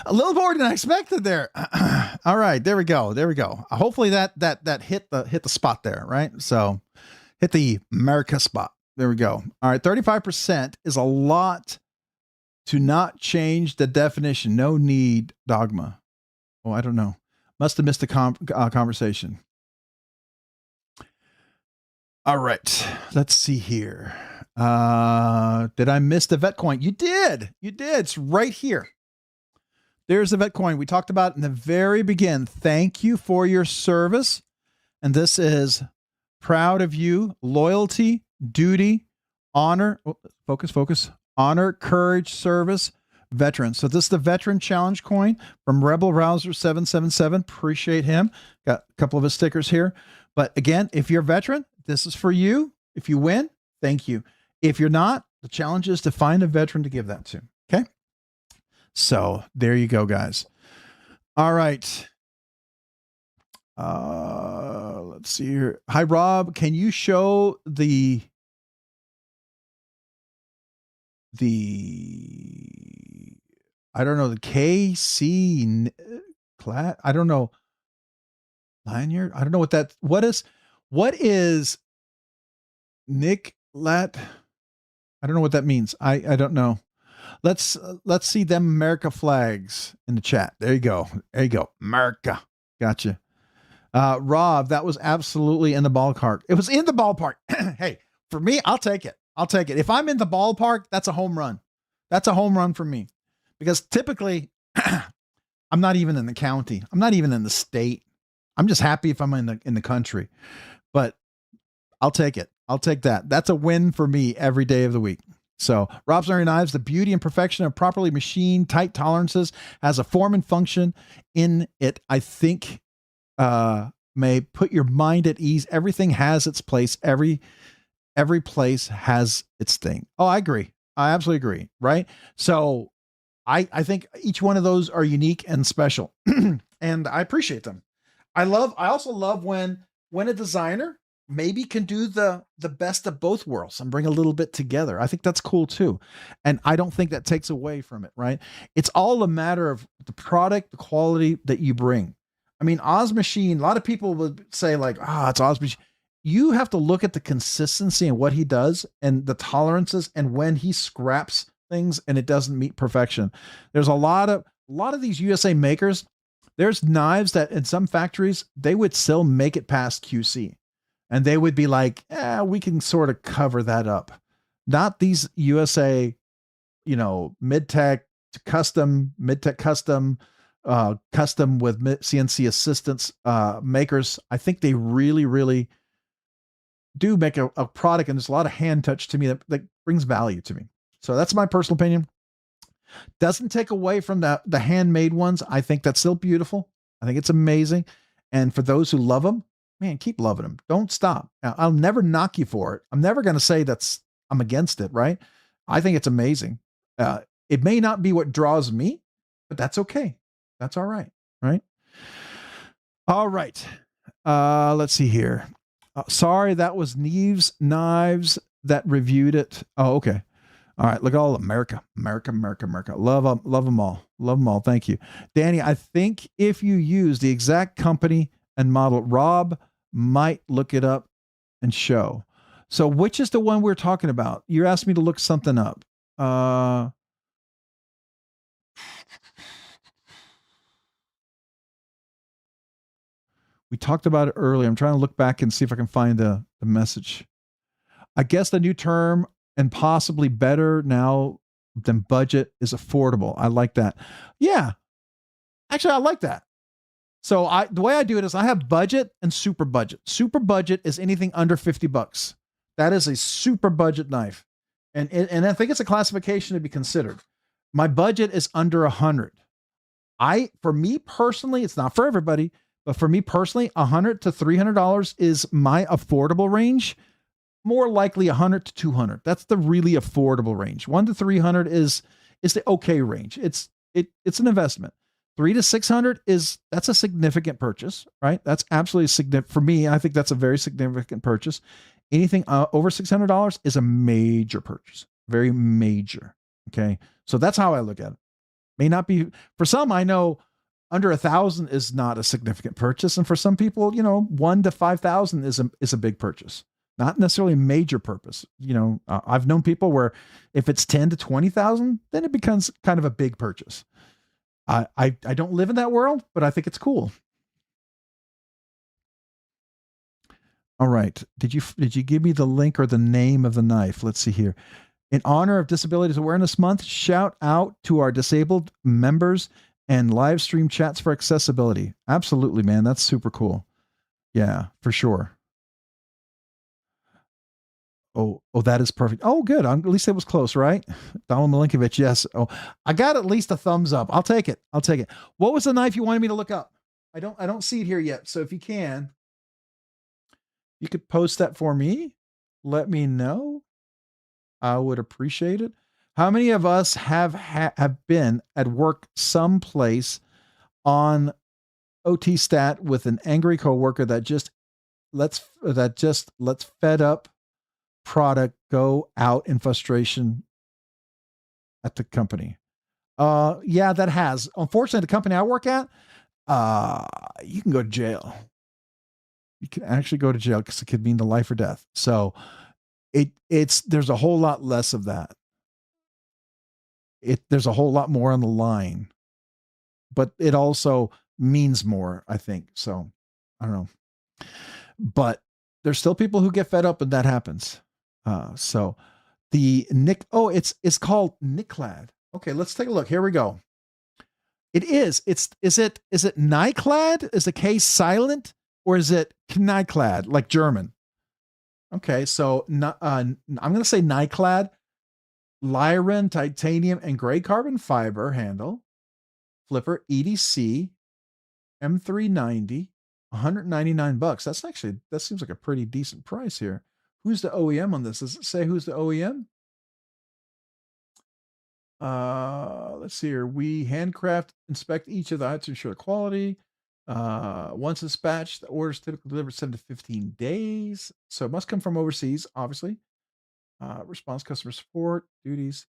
A little more than I expected there. All right, there we go. There we go. Hopefully that hit the spot there, right? So hit the America spot. There we go. All right, 35% is a lot to not change the definition. No need dogma. Oh, I don't know. Must have missed the conversation. All right, let's see here. Did I miss the vet coin? You did. You did. It's right here. There's the vet coin we talked about in the very beginning. Thank you for your service. And this is proud of you. Loyalty, duty, honor. Oh, focus. Honor, courage, service, veteran. So this is the veteran challenge coin from Rebel Rouser 777. Appreciate him. Got a couple of his stickers here. But again, if you're a veteran, this is for you. If you win, thank you. If you're not, The challenge is to find a veteran to give that to. Okay. So there you go, guys. All right. Let's see here. Hi, Rob. Can you show the I don't know, the KC class? I don't know. Lanyard? I don't know what is Nick Lat? I don't know what that means. I don't know. Let's see them America flags in the chat. There you go. There you go. America. Gotcha. Rob, that was absolutely in the ballpark. It was in the ballpark. Hey, for me, I'll take it. I'll take it. If I'm in the ballpark, that's a home run. That's a home run for me. Because typically, I'm not even in the county. I'm not even in the state. I'm just happy if I'm in the country. But I'll take it. I'll take that. That's a win for me every day of the week. So RobsNerdry Knives, the beauty and perfection of properly machined tight tolerances, has a form and function in it. I think may put your mind at ease. Everything has its place. Every place has its thing. Oh, I agree. I absolutely agree. Right. So I think each one of those are unique and special and I appreciate them. I also love when a designer maybe can do the best of both worlds and bring a little bit together. I think that's cool too. And I don't think that takes away from it. Right. It's all a matter of the product, the quality that you bring. I mean, Oz Machine, a lot of people would say like, it's Oz Machine. You have to look at the consistency and what he does and the tolerances and when he scraps things and it doesn't meet perfection. There's a lot of these USA makers. There's knives that in some factories, they would still make it past QC and they would be like, we can sort of cover that up. Not these USA, mid-tech custom, custom with CNC assistance makers. I think they really, really do make a product, and there's a lot of hand touch to me that brings value to me. So that's my personal opinion. Doesn't take away from the handmade ones. I think that's still beautiful. I think it's amazing. And for those who love them, man, keep loving them. Don't stop. Now, I'll never knock you for it. I'm never going to say I'm against it, right? I think it's amazing. It may not be what draws me, but that's okay. That's all right. Right. All right. Let's see here. Sorry, that was Neves Knives that reviewed it. Oh, okay. All right. Look at all America. Love them all. Love them all. Thank you. Danny, I think if you use the exact company and model, Rob might look it up and show. So which is the one we're talking about? You asked me to look something up. We talked about it earlier. I'm trying to look back and see if I can find the message. I guess the new term and possibly better now than budget is affordable. I like that. Yeah. Actually, I like that. So the way I do it is I have budget and super budget. Super budget is anything under $50. That is a super budget knife. And I think it's a classification to be considered. My budget is under 100. For me personally, it's not for everybody, but for me personally, $100 to $300 is my affordable range. More likely $100 to $200. That's the really affordable range. $100 to $300 is the okay range. It's an investment. $300 to $600 that's a significant purchase, right? That's absolutely significant for me. I think that's a very significant purchase. Anything over $600 is a major purchase, very major. Okay, so that's how I look at it. May not be for some. I know under 1,000 is not a significant purchase, and for some people, 1 to 5,000 is a big purchase. Not necessarily a major purpose. I've known people where if it's 10 to 20,000, then it becomes kind of a big purchase. I don't live in that world, but I think it's cool. All right. Did you give me the link or the name of the knife? Let's see here. In honor of Disabilities Awareness Month, shout out to our disabled members and live stream chats for accessibility. Absolutely, man. That's super cool. Yeah, for sure. Oh, that is perfect. Oh, good. At least it was close, right? Donald Milinkovich, yes. Oh, I got at least a thumbs up. I'll take it. What was the knife you wanted me to look up? I don't see it here yet. So if you can, you could post that for me. Let me know. I would appreciate it. How many of us have been at work someplace on OT stat with an angry coworker that just lets fed up product go out in frustration at the company? Yeah, that has. Unfortunately, the company I work at, you can go to jail. You can actually go to jail because it could mean the life or death. So there's a whole lot less of that. There's a whole lot more on the line, but it also means more, I think. So I don't know, but there's still people who get fed up and that happens. So the it's called Nicklad. Okay, let's take a look. Here we go. It is. Is it Nyklad? Is the K silent, or is it Nyklad like German? Okay, so I'm going to say Nyklad. Lyran titanium and gray carbon fiber handle, flipper EDC M390, $199. That seems like a pretty decent price here. Who's the OEM on this? Does it say who's the OEM? Let's see here. We handcraft inspect each of the items to ensure the quality. Once dispatched, the order is typically delivered 7 to 15 days. So it must come from overseas, obviously. Response customer support duties.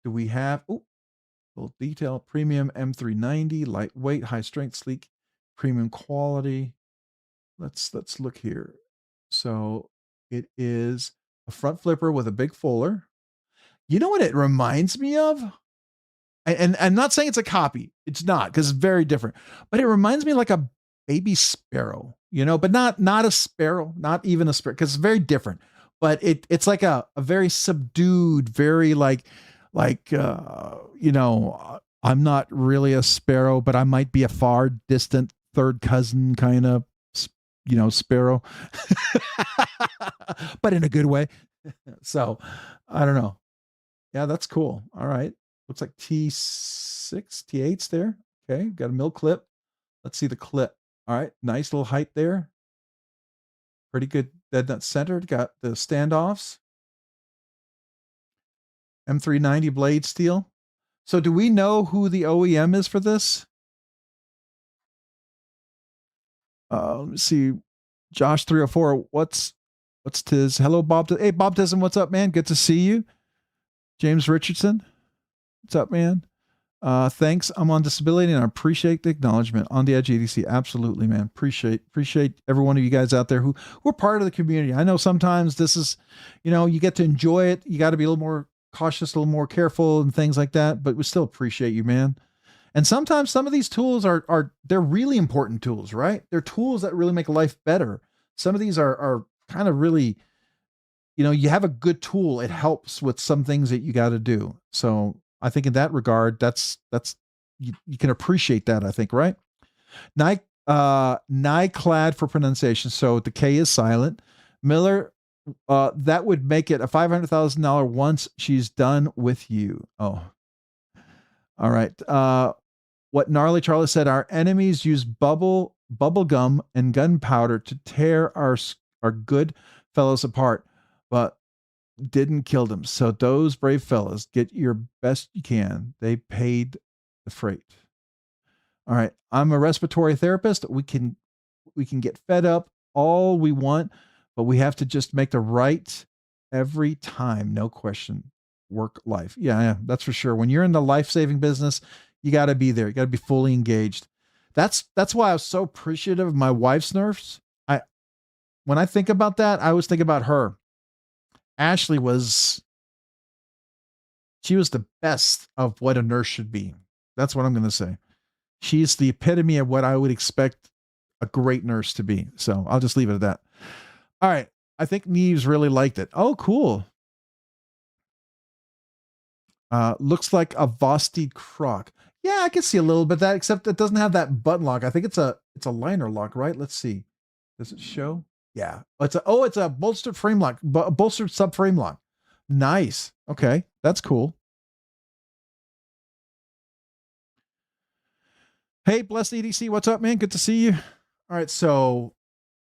Do we have full detail premium M390, lightweight, high strength, sleek, premium quality? Let's look here. So it is a front flipper with a big fuller. You know what it reminds me of? And I'm not saying it's a copy. It's not, because it's very different. But it reminds me like a baby sparrow, but not a sparrow, not even a sparrow, because it's very different. But it's like a very subdued, very like I'm not really a sparrow, but I might be a far distant third cousin kind of, sparrow, but in a good way. So I don't know. Yeah, that's cool. All right. Looks like T6, T8's there. Okay. Got a mill clip. Let's see the clip. All right. Nice little height there. Pretty good dead nut centered. Got the standoffs. M390 blade steel. So do we know who the OEM is for this? Let me see. Josh 304. What's tis? Hello, Bob. Hey, Bob Tism, what's up, man? Good to see you. James Richardson. What's up, man? Thanks. I'm on disability and I appreciate the acknowledgement. On the Edge EDC. Absolutely, man. Appreciate every one of you guys out there who are part of the community. I know sometimes this is, you get to enjoy it. You got to be a little more cautious, a little more careful and things like that, but we still appreciate you, man. And sometimes some of these tools they're really important tools, right? They're tools that really make life better. Some of these are kind of really, you have a good tool. It helps with some things that you got to do. So I think in that regard, that's you can appreciate that, I think, right? Nyklad for pronunciation. So the K is silent. Miller, that would make it a $500,000 once she's done with you. Oh, all right. What Gnarly Charlie said, our enemies use bubble gum and gunpowder to tear our good fellows apart, but didn't kill them. So those brave fellas, get your best you can. They paid the freight. All right. I'm a respiratory therapist. We can get fed up all we want, but we have to just make the right every time. No question. Work life. Yeah, that's for sure. When you're in the life-saving business, you got to be there. You got to be fully engaged. That's why I was so appreciative of my wife's nurse. When I think about that, I always think about her. Ashley was the best of what a nurse should be. That's what I'm going to say. She's the epitome of what I would expect a great nurse to be. So I'll just leave it at that. All right. I think Neves really liked it. Oh, cool. Looks like a Vosteed croc. Yeah, I can see a little bit of that, except it doesn't have that button lock. I think it's a liner lock, right? Let's see. Does it show? Yeah. It's a bolstered frame lock, bolstered subframe lock. Nice. Okay. That's cool. Hey, Blessed EDC. What's up, man? Good to see you. All right. So,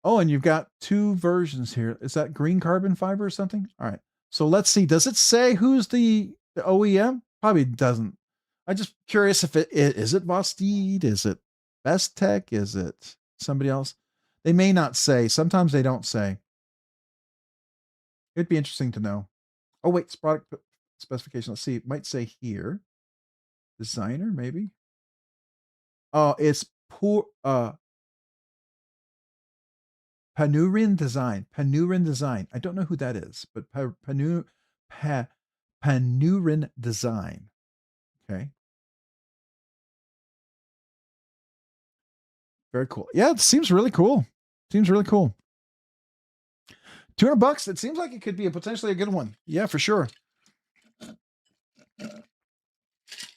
and you've got two versions here. Is that green carbon fiber or something? All right. So let's see. Does it say who's the OEM? Probably doesn't. I'm just curious if is it Vosteed? Is it Best Tech? Is it somebody else? They may not say. Sometimes they don't say. It'd be interesting to know. Oh, wait, product specification. Let's see. It might say here. Designer, maybe. Oh, it's poor Panurin Design. Panurin Design. I don't know who that is, but Panurin Design. Okay. Very cool. Yeah, it seems really cool. Seems really cool. $200. It seems like it could be potentially a good one. Yeah, for sure. All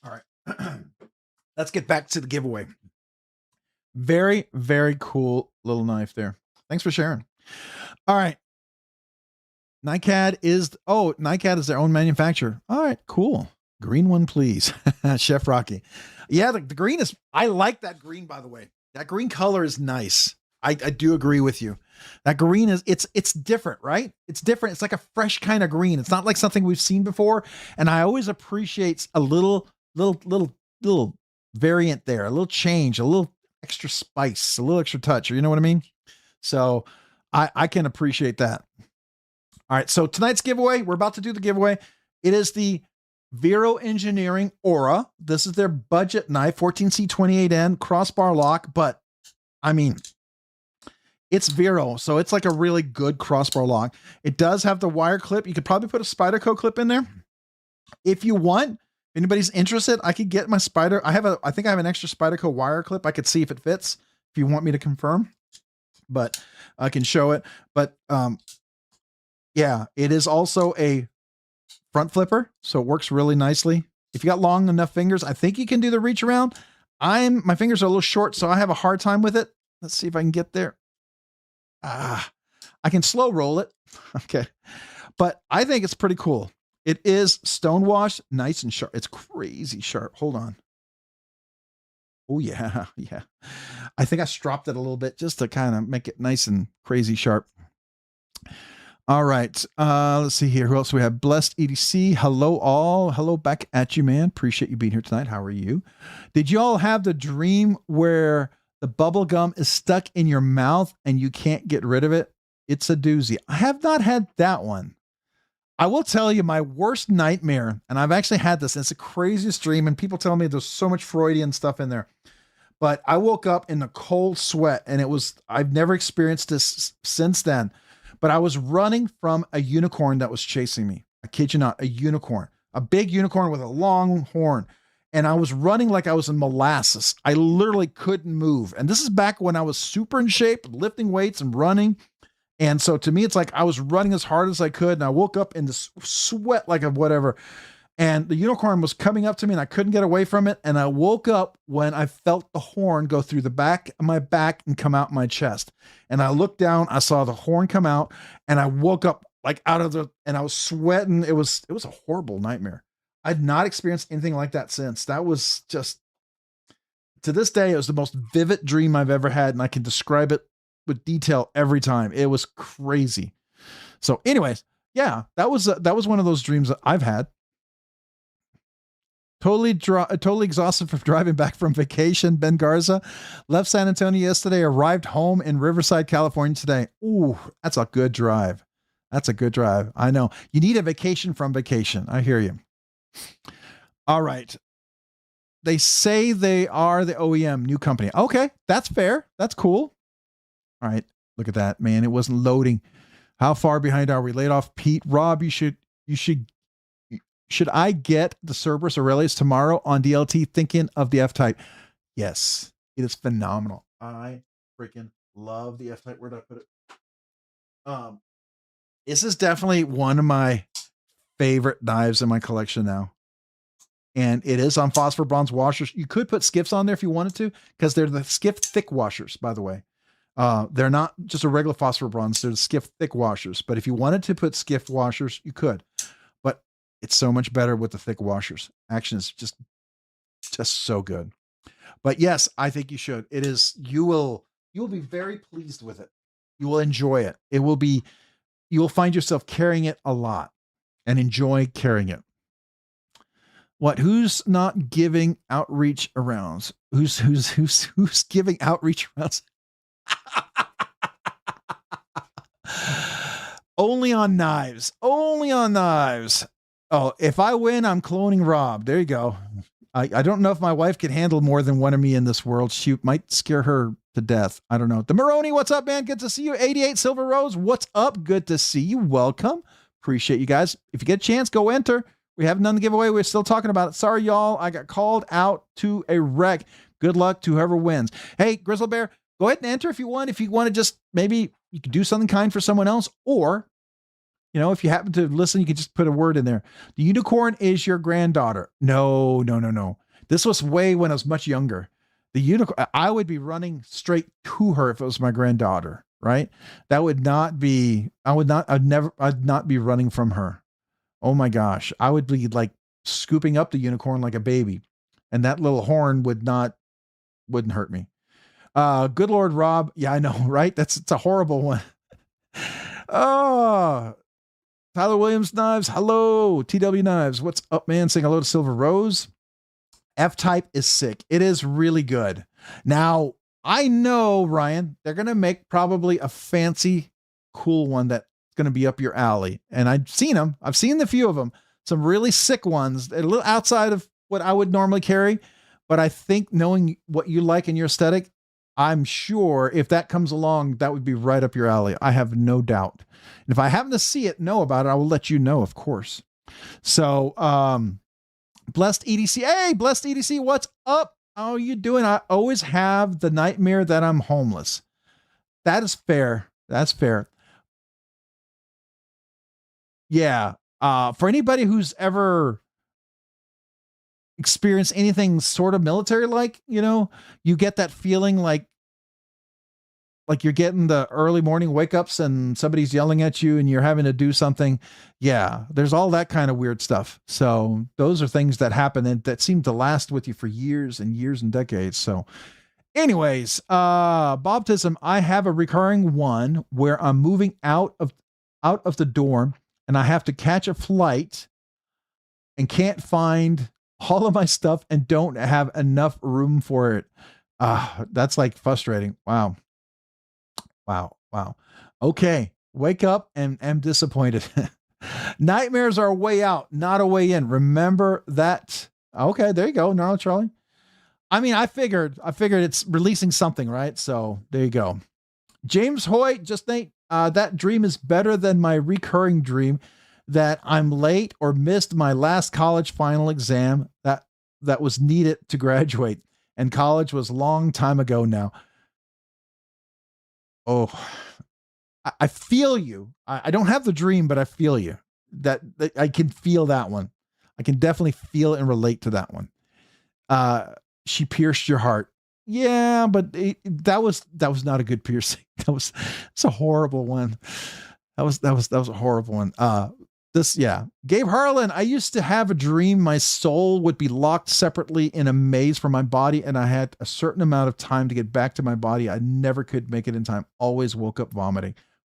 right. Let's get back to the giveaway. Very, very cool little knife there. Thanks for sharing. All right. NiCad is their own manufacturer. All right, cool. Green one, please. Chef Rocky. Yeah, the green is, I like that green, by the way. That green color is nice. I do agree with you. That green is, it's different, right? It's different. It's like a fresh kind of green. It's not like something we've seen before. And I always appreciate a little variant there, a little change, a little extra spice, a little extra touch, or you know what I mean? So I can appreciate that. All right. So tonight's giveaway, we're about to do the giveaway. It is the Vero Engineering Aura. This is their budget knife, 14C28N crossbar lock, but I mean, it's Vero, so it's like a really good crossbar lock. It does have the wire clip. You could probably put a Spyderco clip in there. If you want, if anybody's interested, I could get my I think I have an extra Spyderco wire clip. I could see if it fits if you want me to confirm, but I can show it. But yeah, it is also a front flipper, so it works really nicely. If you got long enough fingers, I think you can do the reach around. My fingers are a little short, so I have a hard time with it. Let's see if I can get there. I can slow roll it. Okay. But I think it's pretty cool. It is stone washed, nice and sharp. It's crazy sharp. Hold on. Oh yeah. Yeah. I think I stropped it a little bit just to kind of make it nice and crazy sharp. All right. Let's see here. Who else we have? Blessed EDC. Hello all. Hello back at you, man. Appreciate you being here tonight. How are you? Did you all have the dream where the bubble gum is stuck in your mouth and you can't get rid of it? It's a doozy. I have not had that one. I will tell you my worst nightmare, and I've actually had this, and it's the craziest dream, and people tell me there's so much Freudian stuff in there. But I woke up in a cold sweat, and I've never experienced this since then. But I was running from a unicorn that was chasing me. I kid you not, a unicorn. A big unicorn with a long horn. And I was running like I was in molasses. I literally couldn't move. And this is back when I was super in shape, lifting weights and running. And so to me, it's like I was running as hard as I could. And I woke up in this sweat like a whatever. And the unicorn was coming up to me and I couldn't get away from it. And I woke up when I felt the horn go through the back of my back and come out my chest. And I looked down, I saw the horn come out, and I woke up like and I was sweating. It was a horrible nightmare. I'd not experienced anything like that since. That was just, to this day, it was the most vivid dream I've ever had. And I can describe it with detail every time. It was crazy. So anyways, yeah, that was one of those dreams that I've had. Totally exhausted from driving back from vacation. Ben Garza left San Antonio yesterday, arrived home in Riverside, California today. Ooh, that's a good drive. That's a good drive. I know. You need a vacation from vacation. I hear you. All right. They say they are the OEM, new company. Okay, that's fair. That's cool. All right. Look at that, man. It wasn't loading. How far behind are we? Laid off Pete. Rob, should I get the Cerberus Aurelius tomorrow on DLT, thinking of the F-Type? Yes, it is phenomenal. I freaking love the F-Type. Where did I put it? This is definitely one of my favorite knives in my collection now. And it is on phosphor bronze washers. You could put Skiffs on there if you wanted to, because they're the Skiff thick washers, by the way. They're not just a regular phosphor bronze. They're the Skiff thick washers. But if you wanted to put Skiff washers, you could. But it's so much better with the thick washers. Action is just so good. But yes, I think you should. It is, you will be very pleased with it. You will enjoy it. You will find yourself carrying it a lot. and enjoy carrying it. What? Who's not giving outreach arounds? Who's giving outreach arounds? Only on knives. Only on knives. Oh, if I win, I'm cloning Rob. There you go. I don't know if my wife can handle more than one of me in this world. She might scare her to death. I don't know. The Maroney, what's up, man? Good to see you. 88 Silver Rose, what's up? Good to see you. Welcome. Appreciate you guys. If you get a chance, go enter. We have none to give away. We're still talking about it. Sorry, y'all. I got called out to a wreck. Good luck to whoever wins. Hey, Grizzle Bear, go ahead and enter if you want. If you want to just maybe you could do something kind for someone else, or if you happen to listen, you can just put a word in there. The unicorn is your granddaughter. No. This was way when I was much younger. The unicorn, I would be running straight to her if it was my granddaughter, right? That would not be, I'd not be running from her. Oh my gosh. I would be like scooping up the unicorn like a baby. And that little horn wouldn't hurt me. Good Lord, Rob. Yeah, I know, right? It's a horrible one. Oh, Tyler Williams Knives. Hello, TW Knives. What's up, man? Saying hello to Silver Rose. F-Type is sick. It is really good. Now, I know, Ryan, they're going to make probably a fancy, cool one that's going to be up your alley. And I've seen them. I've seen the few of them. Some really sick ones. They're a little outside of what I would normally carry. But I think knowing what you like in your aesthetic, I'm sure if that comes along, that would be right up your alley. I have no doubt. And if I happen to see it, know about it, I will let you know, of course. So, Blessed EDC. Hey, Blessed EDC, what's up? How are you doing? I always have the nightmare that I'm homeless. That is fair. That's fair. Yeah. For anybody who's ever experienced anything sort of military-like, you get that feeling like you're getting the early morning wake-ups and somebody's yelling at you and you're having to do something. Yeah, there's all that kind of weird stuff. So those are things that happen and that seem to last with you for years and years and decades. So anyways, Baptism, I have a recurring one where I'm moving out of the dorm and I have to catch a flight and can't find all of my stuff and don't have enough room for it. That's like frustrating. Wow. Okay. Wake up and am disappointed. Nightmares are a way out, not a way in. Remember that. Okay. There you go. Gnarly Charlie. I mean, I figured it's releasing something, right? So there you go. James Hoyt, just think, that dream is better than my recurring dream that I'm late or missed my last college final exam that was needed to graduate. And college was a long time ago now. Oh, I feel you. I don't have the dream, but I feel you. That I can feel that one. I can definitely feel and relate to that one. She pierced your heart. Yeah, but that was not a good piercing. It's a horrible one. That was a horrible one. Gabe Harlan, I used to have a dream my soul would be locked separately in a maze from my body, and I had a certain amount of time to get back to my body. I never could make it in time. Always woke up vomiting.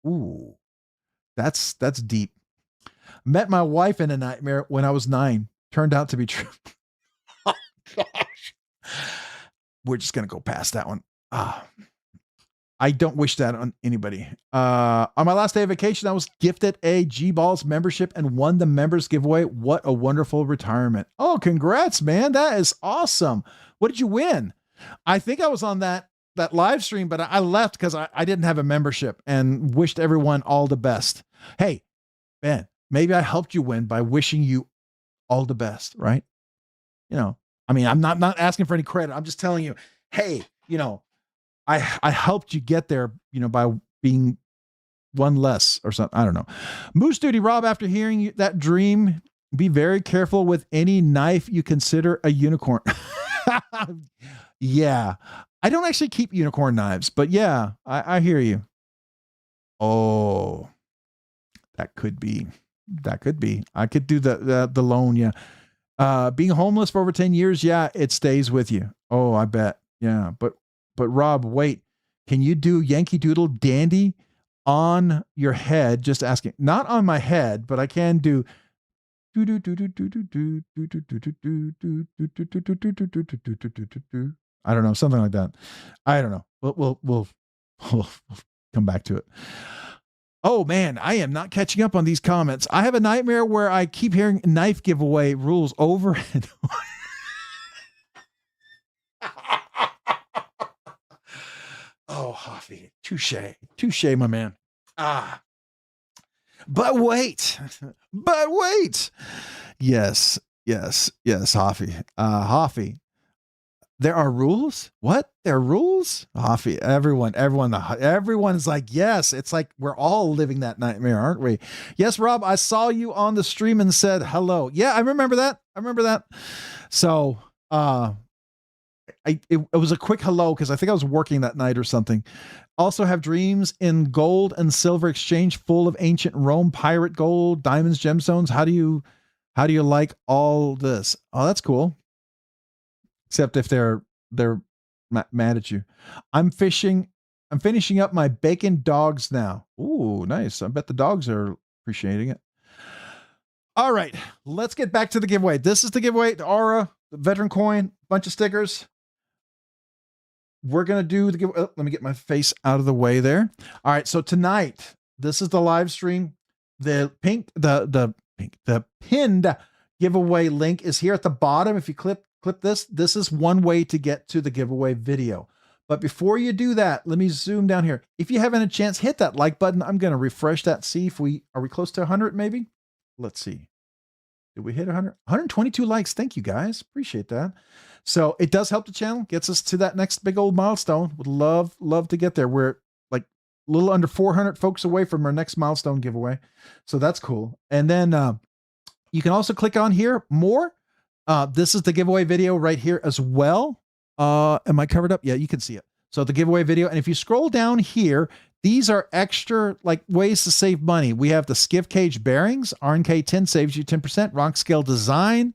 Ooh, that's deep. Met my wife in a nightmare when I was 9. Turned out to be true. Oh, gosh. We're just going to go past that one. I don't wish that on anybody. On my last day of vacation, I was gifted a G-Balls membership and won the members giveaway. What a wonderful retirement. Oh, congrats, man. That is awesome. What did you win? I think I was on that live stream, but I left because I didn't have a membership and wished everyone all the best. Hey, Ben, maybe I helped you win by wishing you all the best, right? I mean, I'm not asking for any credit. I'm just telling you, hey, I helped you get there, by being one less or something. I don't know. Moose Duty Rob, after hearing that dream, be very careful with any knife you consider a unicorn. Yeah. I don't actually keep unicorn knives, but yeah, I hear you. Oh, that could be. I could do the loan. Yeah. Being homeless for over 10 years. Yeah. It stays with you. Oh, I bet. Yeah. But Rob, wait, can you do Yankee Doodle Dandy on your head? Just asking, not on my head, but I can do I don't know, something like that. I don't know. We'll come back to it. Oh man, I am not catching up on these comments. I have a nightmare where I keep hearing knife giveaway rules over and over. Oh, Hoffy, touche, my man. But wait, Yes, Hoffy. Hoffy. There are rules? What? There are rules? Hoffy, everyone's like, yes. It's like we're all living that nightmare, aren't we? Yes, Rob, I saw you on the stream and said hello. Yeah, I remember that. So it was a quick hello because I think I was working that night or something. Also have dreams in gold and silver exchange full of ancient Rome, pirate gold, diamonds, gemstones. How do you like all this? Oh, that's cool. Except if they're mad at you. I'm finishing up my bacon dogs now. Ooh, nice. I bet the dogs are appreciating it. All right, let's get back to the giveaway. This is the giveaway, the Aura, the veteran coin, bunch of stickers. We're going to do the giveaway. Oh, let me get my face out of the way there. All right, so tonight, this is the live stream. The pinned giveaway link is here at the bottom. If you click this is one way to get to the giveaway video. But before you do that, let me zoom down here. If you haven't a chance, hit that like button. I'm going to refresh that. See if are we close to 100 maybe? Let's see. Did we hit 100? 122 likes. Thank you guys. Appreciate that. So it does help the channel, gets us to that next big old milestone. Would love to get there. We're like a little under 400 folks away from our next milestone giveaway. So that's cool. And then you can also click on here, more. This is the giveaway video right here as well. Am I covered up? Yeah, you can see it. So the giveaway video. And if you scroll down here, these are extra like ways to save money. We have the Skiff Caged Bearings-RNK10 saves you 10%. Rockscale Design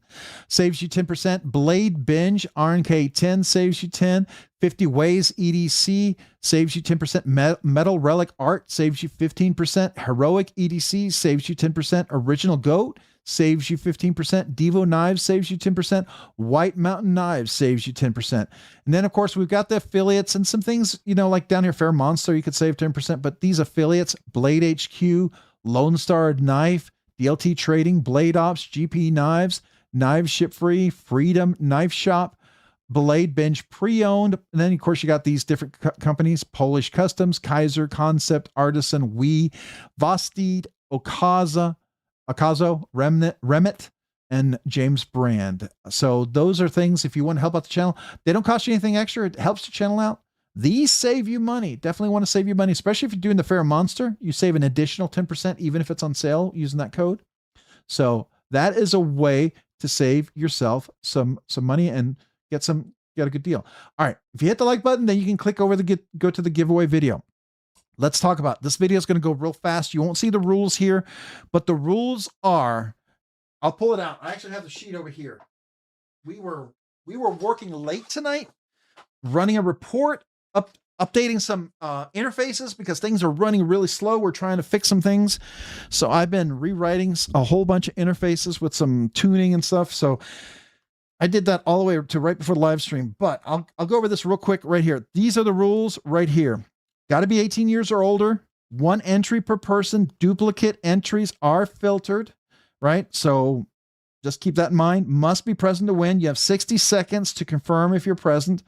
saves you 10%. BladeBinge-RNK10 saves you 10. 50 Ways EDC saves you 10%. Metal Relic Art saves you 15%. Heroic EDC saves you 10%. Original Goat saves you 15%. Divo Knives saves you 10%. White Mountain Knives saves you 10%. And then, of course, we've got the affiliates and some things, you know, like down here, Fair Monster, you could save 10%. But these affiliates, Blade HQ, Lone Star Knife, DLT Trading, Blade Ops, GP Knives, Knives Ship Free, Freedom Knife Shop, BladeBinge Pre-Owned. And then, of course, you got these different companies, Polish Customs, Kaiser, Concept, Artisan, We, Vosted, Okazo, Remit, and James Brand. So those are things, if you want to help out the channel, they don't cost you anything extra. It helps the channel out. These save you money. Definitely want to save you money, especially if you're doing the Fair Monster. You save an additional 10%, even if it's on sale using that code. So that is a way to save yourself some money and get a good deal. All right. If you hit the like button, then you can click over go to the giveaway video. Let's talk about it. This video is going to go real fast. You won't see the rules here, but the rules are, I'll pull it out. I actually have the sheet over here. We were working late tonight, running a report, updating some interfaces because things are running really slow. We're trying to fix some things. So I've been rewriting a whole bunch of interfaces with some tuning and stuff. So I did that all the way to right before the live stream, but I'll go over this real quick right here. These are the rules right here. Got to be 18 years or older. 1 entry per person. Duplicate entries are filtered, right? So just keep that in mind. Must be present to win. You have 60 seconds to confirm if you're present.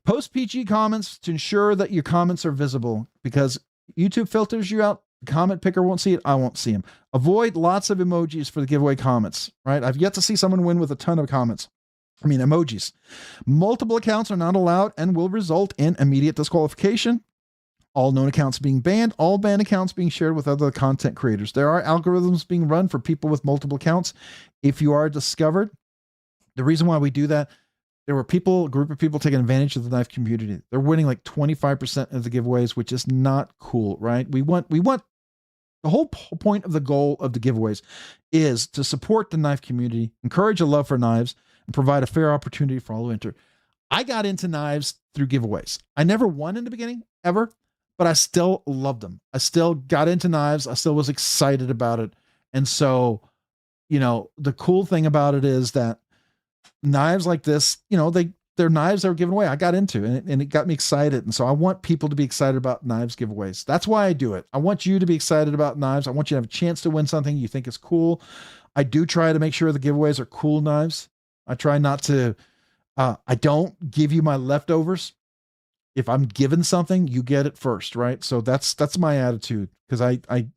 Post PG comments to ensure that your comments are visible because YouTube filters you out. The comment picker won't see it. I won't see them. Avoid lots of emojis for the giveaway comments, right? I've yet to see someone win with a ton of comments. I mean, emojis. Multiple accounts are not allowed and will result in immediate disqualification. All known accounts being banned, all banned accounts being shared with other content creators. There are algorithms being run for people with multiple accounts. If you are discovered, the reason why we do that, there were a group of people taking advantage of the knife community. They're winning like 25% of the giveaways, which is not cool, right? We want the whole point of the goal of the giveaways is to support the knife community, encourage a love for knives, and provide a fair opportunity for all who enter. I got into knives through giveaways. I never won in the beginning, ever. But I still loved them. I still got into knives. I still was excited about it. And so you know, the cool thing about it is that knives like this, you know, they're knives that were given away. I got into and it got me excited. And so I want people to be excited about knives giveaways. That's why I do it. I want you to be excited about knives. I want you to have a chance to win something you think is cool. I do try to make sure the giveaways are cool knives. I try not to, I don't give you my leftovers. If I'm given something, you get it first, right? So that's my attitude, because I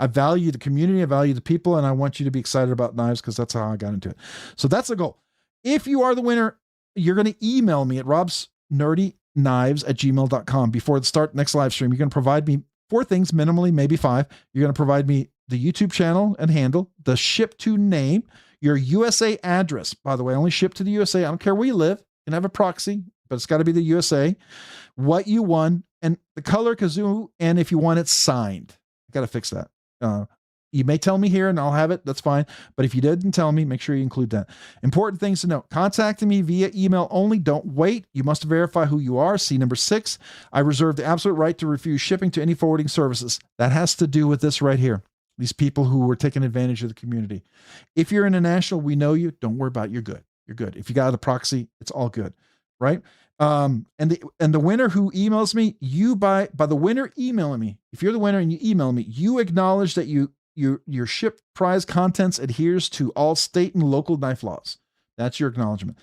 value the community, I value the people, and I want you to be excited about knives because that's how I got into it. So that's the goal. If you are the winner, you're going to email me at robsnerdyknives@gmail.com before the start next live stream. You're going to provide me 4 things, minimally, maybe 5. You're going to provide me the YouTube channel and handle, the ship to name, your USA address. By the way, I only ship to the USA. I don't care where you live. You can have a proxy, but it's got to be the USA. What you won, and the color kazoo, and if you want it signed. I got to fix that. You may tell me here and I'll have it. That's fine. But if you didn't tell me, make sure you include that. Important things to note. Contacting me via email only. Don't wait. You must verify who you are. See number 6. I reserve the absolute right to refuse shipping to any forwarding services. That has to do with this right here. These people who were taking advantage of the community. If you're international, we know you. Don't worry about it. You're good. You're good. If you got a proxy, it's all good. Right? And the winner who emails me, you by the winner emailing me, if you're the winner and you email me, you acknowledge that your ship prize contents adheres to all state and local knife laws. That's your acknowledgement.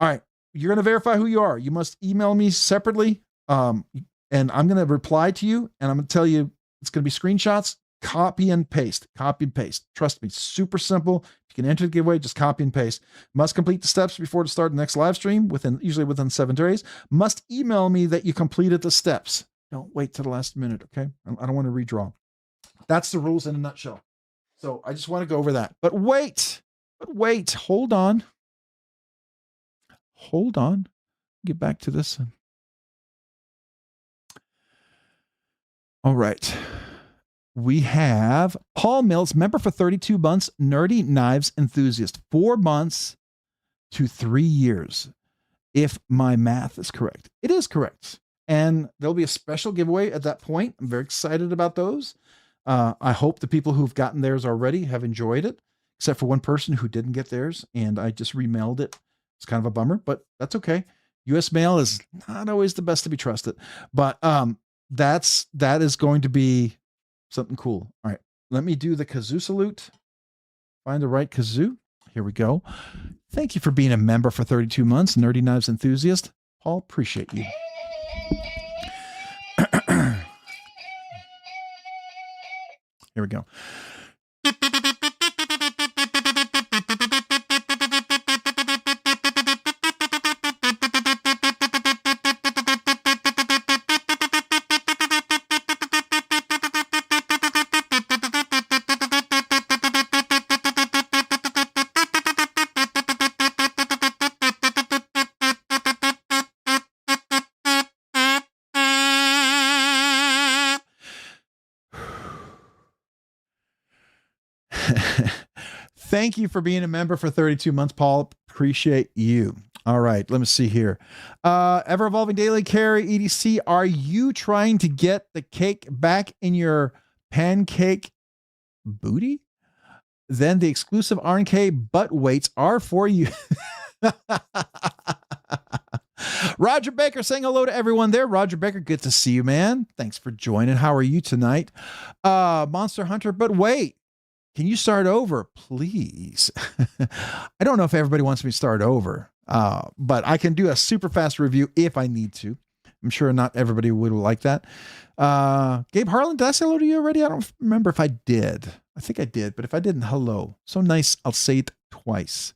All right. You're going to verify who you are. You must email me separately. And I'm going to reply to you, and I'm going to tell you it's going to be screenshots, copy and paste, copy and paste. Trust me, super simple. You can enter the giveaway, just copy and paste. Must complete the steps before to start the next live stream, usually within 7 days. Must email me that you completed the steps. Don't wait till the last minute, okay? I don't want to redraw. That's the rules in a nutshell. So I just want to go over that. But wait, hold on. Get back to this. All right. We have Paul Mills, member for 32 months, nerdy knives enthusiast, 4 months to 3 years. If my math is correct, it is correct. And there'll be a special giveaway at that point. I'm very excited about those. I hope the people who've gotten theirs already have enjoyed it, except for one person who didn't get theirs, and I just remailed it. It's kind of a bummer, but that's okay. US mail is not always the best to be trusted, but that is going to be something cool. All right, let me do the kazoo salute. Find the right kazoo. Here we go. Thank you for being a member for 32 months, Nerdy Knives Enthusiast. Paul, appreciate you. Here we go. Thank you for being a member for 32 months, Paul. Appreciate you. All right, let me see here. Ever evolving daily carry EDC. Are you trying to get the cake back in your pancake booty? Then the exclusive RNK butt weights are for you. Roger Baker saying hello to everyone there. Roger Baker, good to see you, man. Thanks for joining. How are you tonight? Monster Hunter, but wait. Can you start over, please? I don't know if everybody wants me to start over, but I can do a super fast review if I need to. I'm sure not everybody would like that. Gabe Harlan, did I say hello to you already? I don't remember if I did. I think I did, but if I didn't, hello. So nice, I'll say it twice.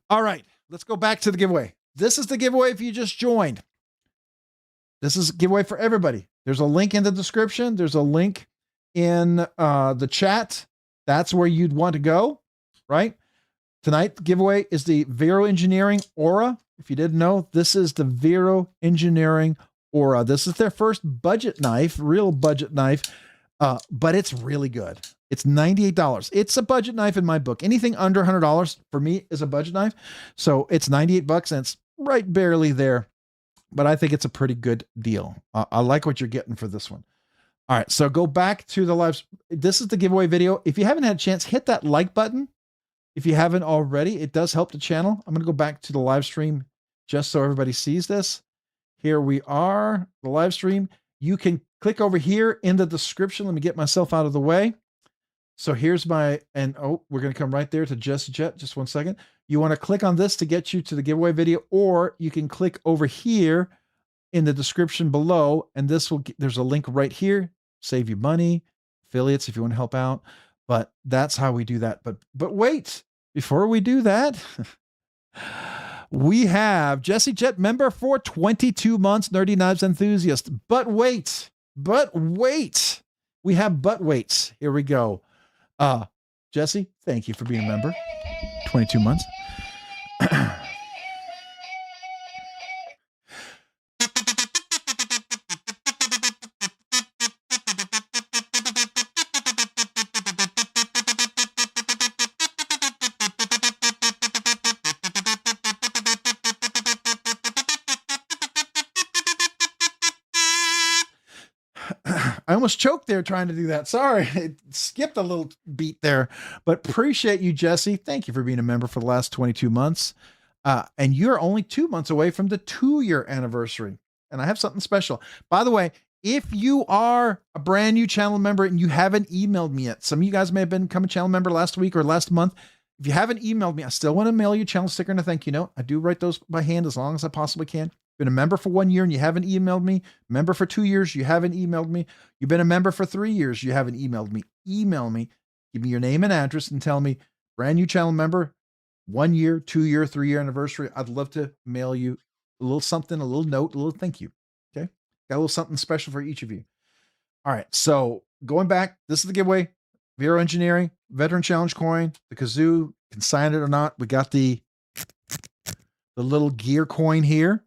All right, let's go back to the giveaway. This is the giveaway if you just joined. This is a giveaway for everybody. There's a link in the description. There's a link in the chat. That's where you'd want to go, right? Tonight, the giveaway is the Vero Engineering Aura. If you didn't know, this is the Vero Engineering Aura. This is their first budget knife, real budget knife, but it's really good. It's $98. It's a budget knife in my book. Anything under $100 for me is a budget knife. So it's $98 and it's right barely there, but I think it's a pretty good deal. I like what you're getting for this one. All right, so go back to the live. This is the giveaway video. If you haven't had a chance, hit that like button. if you haven't already. It does help the channel. I'm going to go back to the live stream just so everybody sees this. Here we are, the live stream. You can click over here in the description. Let me get myself out of the way. So here's my, and oh, we're going to come right there to Just Jet. Just one second. You want to click on this to get you to the giveaway video, or you can click over here in the description below, and this will, there's a link right here. Save you money, affiliates if you want to help out. But that's how we do that. But wait, before we do that, we have Jesse Jet, member for 22 months, Nerdy Knives enthusiast. But wait, we have but waits. Here we go. Jesse, thank you for being a member. 22 months. I almost choked there trying to do that. Sorry, it skipped a little beat there, but appreciate you, Jesse. Thank you for being a member for the last 22 months. And you're only 2 months away from the 2-year anniversary. And I have something special. By the way, if you are a brand new channel member and you haven't emailed me yet, some of you guys may have become a channel member last week or last month. If you haven't emailed me, I still want to mail you a channel sticker and a thank you note. I do write those by hand as long as I possibly can. Been a member for 1 year and you haven't emailed me. Member for 2 years, you haven't emailed me. You've been a member for 3 years, you haven't emailed me. Email me, give me your name and address, and tell me, brand new channel member, 1 year, 2 year, 3 year anniversary. I'd love to mail you a little something, a little note, a little thank you. Okay, got a little something special for each of you. All right, so going back, this is the giveaway. Vero Engineering Veteran Challenge coin. The Kazoo, can sign it or not. We got the little gear coin here.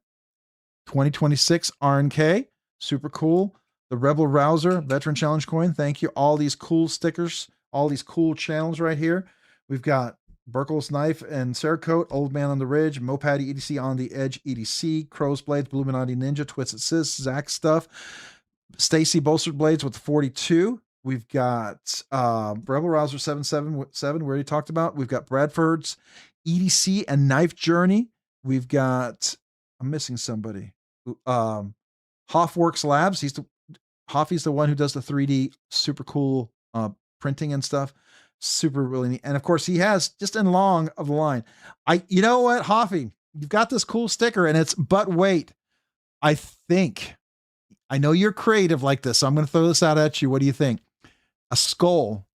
2026 RNK, super cool. The Rebel Rouser Veteran Challenge coin. Thank you. All these cool stickers, all these cool channels right here. We've got Burkle's Knife and Cerakote, Old Man on the Ridge, Mopad EDC on the Edge EDC, Crow's Blades, Bluminati Ninja, Twisted Sis, Zach stuff, Stacy Bolstered Blades with the 42. We've got Rebel Rouser 777, we already talked about. We've got Bradford's EDC and Knife Journey. We've got, I'm missing somebody. Hoffworks Labs. Hoffy's the one who does the 3D super cool printing and stuff. Super really neat. And of course he has just in long of the line. You know what, Hoffy, you've got this cool sticker and it's, but wait, I know you're creative like this. So I'm going to throw this out at you. What do you think? A skeleton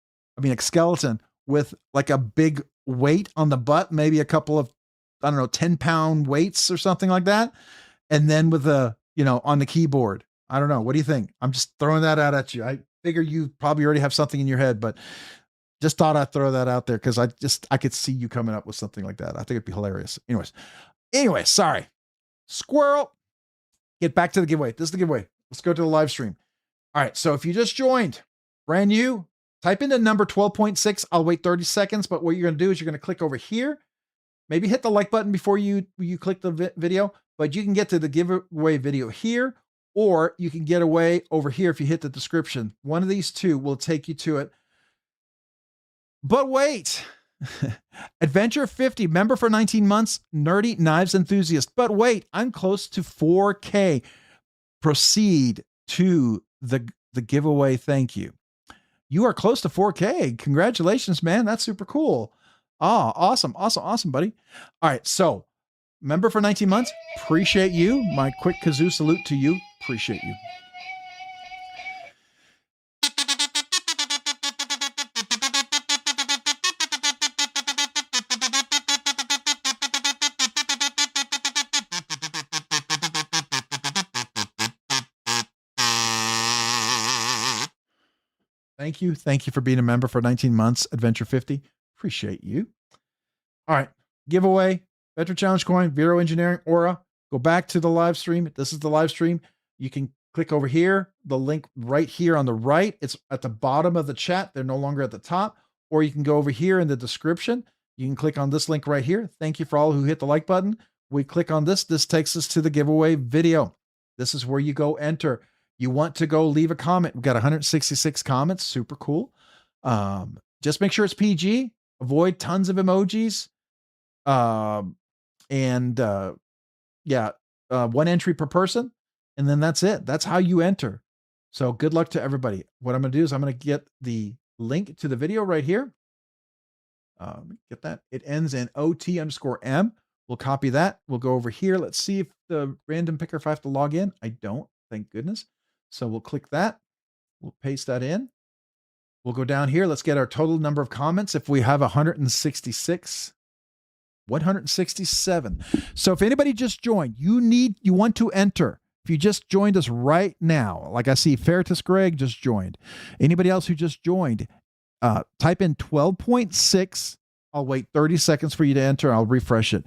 with like a big weight on the butt, maybe a couple of, I don't know, 10-pound weights or something like that. And then with a, on the keyboard. I don't know. What do you think? I'm just throwing that out at you. I figure you probably already have something in your head, but just thought I'd throw that out there because I could see you coming up with something like that. I think it'd be hilarious. Anyways, sorry. Squirrel. Get back to the giveaway. This is the giveaway. Let's go to the live stream. All right. So if you just joined, brand new, type in the number 12.6. I'll wait 30 seconds, but what you're going to do is you're going to click over here. Maybe hit the like button before you click the video, but you can get to the giveaway video here, or you can get away over here if you hit the description. One of these two will take you to it. But wait, Adventure 50, member for 19 months, Nerdy Knives enthusiast. But wait, I'm close to 4K. Proceed to the giveaway. Thank you. You are close to 4K. Congratulations, man. That's super cool. Oh, awesome. Awesome, buddy. All right. So member for 19 months. Appreciate you. My quick kazoo salute to you. Appreciate you. Thank you. Thank you for being a member for 19 months, Adventure 50. Appreciate you. All right. Giveaway, Veteran Challenge coin, Vero Engineering, Aura. Go back to the live stream. This is the live stream. You can click over here, the link right here on the right. It's at the bottom of the chat. They're no longer at the top. Or you can go over here in the description. You can click on this link right here. Thank you for all who hit the like button. We click on this. This takes us to the giveaway video. This is where you go enter. You want to go leave a comment. We've got 166 comments. Super cool. Just make sure it's PG. avoid tons of emojis. One entry per person, and then that's it. That's how you enter. So good luck to everybody. What I'm going to do is I'm going to get the link to the video right here. Get that. It ends in OT_M. We'll copy that. We'll go over here. Let's see if the random picker, if I have to log in. I don't, thank goodness. So we'll click that. We'll paste that in. We'll go down here. Let's get our total number of comments. If we have 166, 167. So if anybody just joined, you want to enter. If you just joined us right now, like I see Ferritus Greg just joined. Anybody else who just joined, type in 12.6. I'll wait 30 seconds for you to enter. I'll refresh it.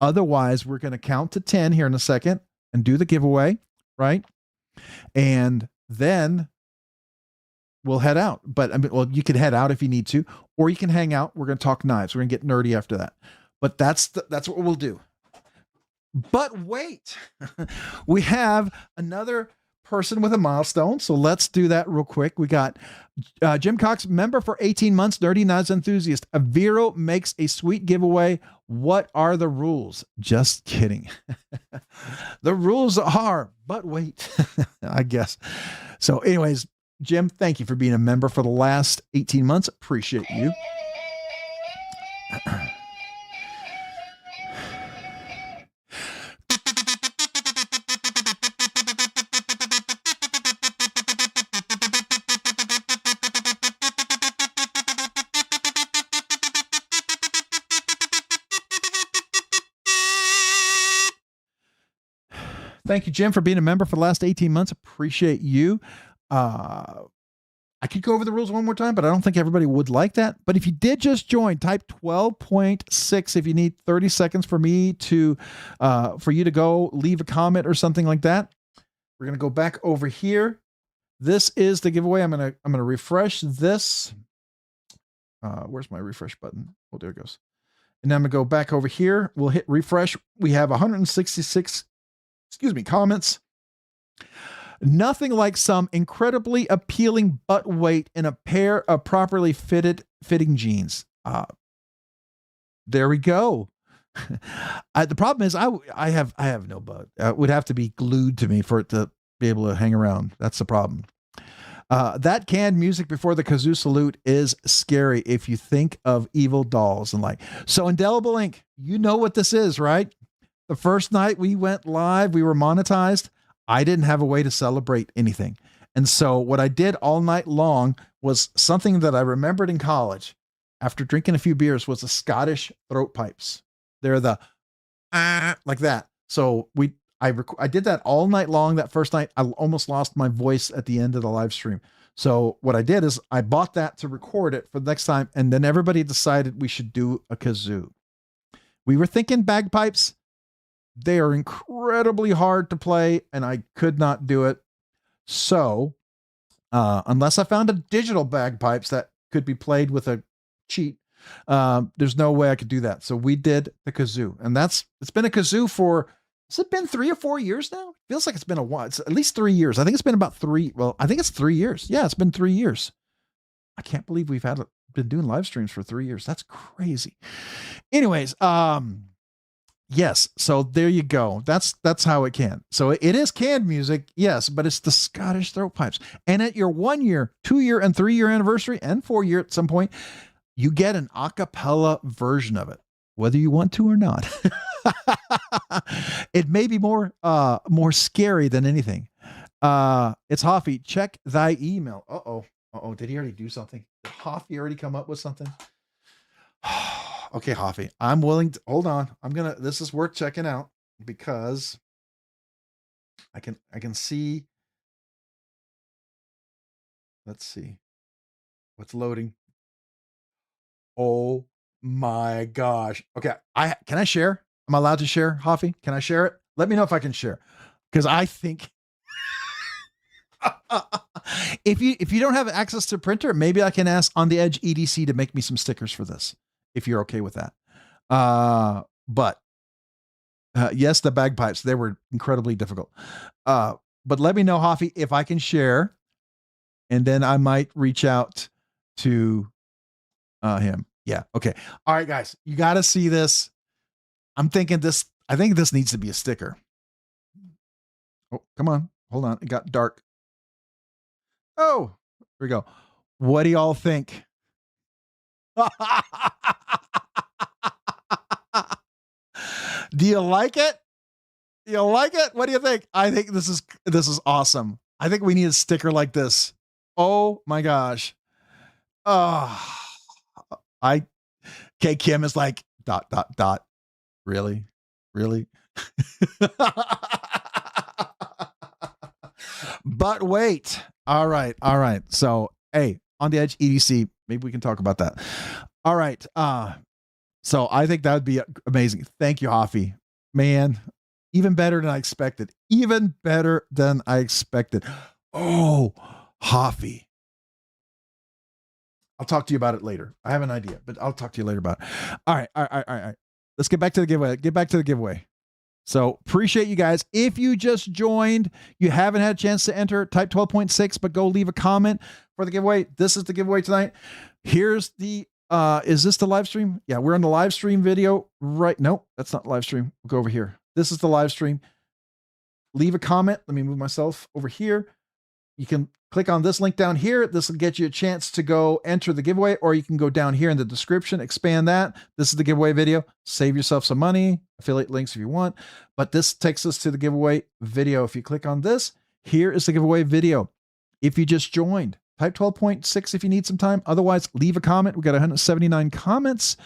Otherwise, we're going to count to 10 here in a second and do the giveaway, right? And then we'll head out. But I mean, well, you can head out if you need to, or you can hang out. We're going to talk knives. We're going to get nerdy after that. But that's what we'll do. But wait, we have another person with a milestone. So let's do that real quick. We got Jim Cox, member for 18 months, Nerdy Knives Enthusiast. Aviro makes a sweet giveaway. What are the rules? Just kidding. The rules are, but wait, I guess. So anyways, Jim, thank you for being a member for the last 18 months. Appreciate you. Thank you, Jim, for being a member for the last 18 months. Appreciate you. I could go over the rules one more time, but I don't think everybody would like that. But if you did just join, type 12.6 if you need 30 seconds for me to, for you to go leave a comment or something like that. We're going to go back over here. This is the giveaway. I'm going to refresh this. Where's my refresh button? Oh, there it goes. And then I'm going to go back over here. We'll hit refresh. We have 166 comments. Nothing like some incredibly appealing butt weight in a pair of properly fitting jeans. There we go. The problem is I have no butt. It would have to be glued to me for it to be able to hang around. That's the problem. That canned music before the kazoo salute is scary if you think of evil dolls and like. So Indelible Ink, you know what this is, right? The first night we went live, we were monetized. I didn't have a way to celebrate anything. And so what I did all night long was something that I remembered in college after drinking a few beers was the Scottish throat pipes. They're the like that. So I did that all night long. That first night, I almost lost my voice at the end of the live stream. So what I did is I bought that to record it for the next time. And then everybody decided we should do a kazoo. We were thinking bagpipes. They are incredibly hard to play, and I could not do it. So, unless I found a digital bagpipes that could be played with a cheat, there's no way I could do that. So we did the kazoo, and it's been a kazoo for, has it been 3 or 4 years now? Feels like it's been a while. It's at least 3 years. I think it's been about 3. Well, I think it's 3 years. Yeah, it's been 3 years. I can't believe we've been doing live streams for 3 years. That's crazy. Anyways, yes. So there you go. That's how it can. So it is canned music. Yes, but it's the Scottish throat pipes. And at your 1 year, 2 year, and 3 year anniversary and 4 year at some point, you get an a cappella version of it, whether you want to or not. It may be more scary than anything. It's Hoffy. Check thy email. Uh-oh. Did he already do something? Did Hoffy already come up with something? Okay, Hoffy, I'm willing to hold on. This is worth checking out because I can see. Let's see what's loading. Oh my gosh. Okay. Can I share? Am I allowed to share, Hoffy? Can I share it? Let me know if I can share. Because I think if you don't have access to a printer, maybe I can ask On the Edge EDC to make me some stickers for this, if you're okay with that. But yes, the bagpipes, they were incredibly difficult. But let me know, Hoffy, if I can share, and then I might reach out to him. Yeah. Okay. All right, guys, you got to see this. I think this needs to be a sticker. Oh, come on. Hold on. It got dark. Oh, here we go. What do y'all think? Do you like it? You like it? What do you think? I think this is awesome. I think we need a sticker like this. Oh my gosh. Oh, Kim is like ... Really? Really? But wait. All right. All right. So, hey, on the edge EDC, maybe we can talk about that. All right. So I think that would be amazing. Thank you, Hoffy. Man, even better than I expected. Even better than I expected. Oh, Hoffy. I'll talk to you about it later. I have an idea, but I'll talk to you later about it. All right. All right. Let's get back to the giveaway. Get back to the giveaway. So appreciate you guys. If you just joined, you haven't had a chance to enter, type 12.6, but go leave a comment for the giveaway. This is the giveaway tonight. Here's the, is this the live stream? Yeah, we're on the live stream video right. No, that's not live stream. We'll go over here. This is the live stream. Leave a comment. Let me move myself over here. You can click on this link down here. This will get you a chance to go enter the giveaway, or you can go down here in the description, expand that. This is the giveaway video. Save yourself some money, affiliate links if you want. But this takes us to the giveaway video. If you click on this, here is the giveaway video. If you just joined, type 12.6 if you need some time. Otherwise, leave a comment. We got 179 comments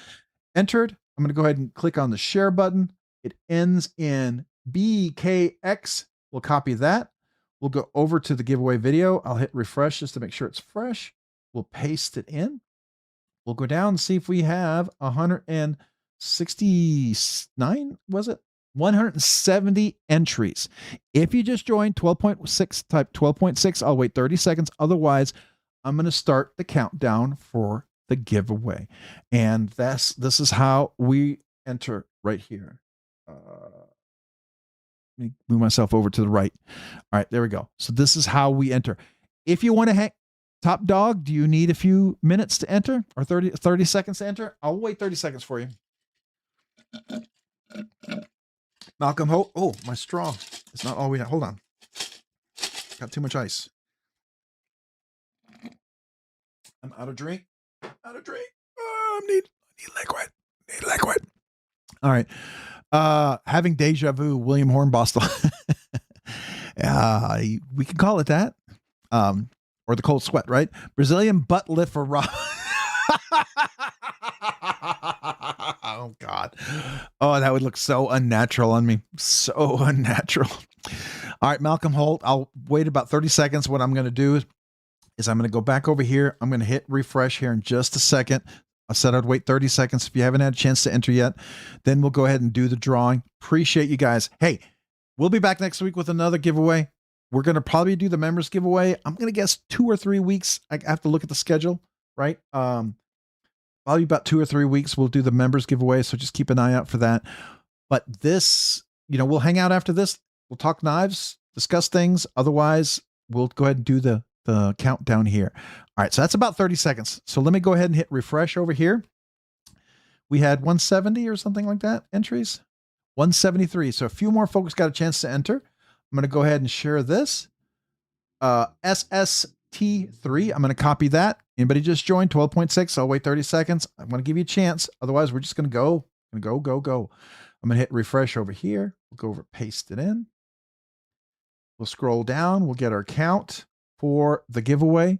entered. I'm going to go ahead and click on the share button. It ends in BKX. We'll copy that. We'll go over to the giveaway video. I'll hit refresh just to make sure it's fresh. We'll paste it in. We'll go down and see if we have 169, was it? 170 entries. If you just joined 12.6, type 12.6. I'll wait 30 seconds. Otherwise, I'm going to start the countdown for the giveaway. And this is how we enter right here. Let me move myself over to the right. All right, there we go. So this is how we enter. If you want to hang top dog, do you need a few minutes to enter or 30 seconds to enter? I'll wait 30 seconds for you. Malcolm Hope. Oh, my straw. It's not all we have. Hold on. Got too much ice. I'm out of drink. Out of drink. Oh, I need liquid. Need liquid. All right. Having deja vu, William Hornbostel. We can call it that. Or the cold sweat, right? Brazilian butt lift for Rob. Oh God. Oh, that would look so unnatural on me. So unnatural. All right, Malcolm Holt. I'll wait about 30 seconds. What I'm going to do is I'm going to go back over here. I'm going to hit refresh here in just a second. I said I'd wait 30 seconds. If you haven't had a chance to enter yet, then we'll go ahead and do the drawing. Appreciate you guys. Hey, we'll be back next week with another giveaway. We're going to probably do the members giveaway. I'm going to guess 2 or 3 weeks. I have to look at the schedule, right? Probably about 2 or 3 weeks. We'll do the members giveaway. So just keep an eye out for that. But this, we'll hang out after this. We'll talk knives, discuss things. Otherwise, we'll go ahead and do the countdown here. All right, so that's about 30 seconds. So let me go ahead and hit refresh over here. We had 170 or something like that entries. 173. So a few more folks got a chance to enter. I'm going to go ahead and share this. SST3. I'm going to copy that. Anybody just joined 12.6? I'll wait 30 seconds. I'm going to give you a chance. Otherwise, we're just going to go. I'm going to hit refresh over here. We'll go over, paste it in. We'll scroll down. We'll get our count for the giveaway.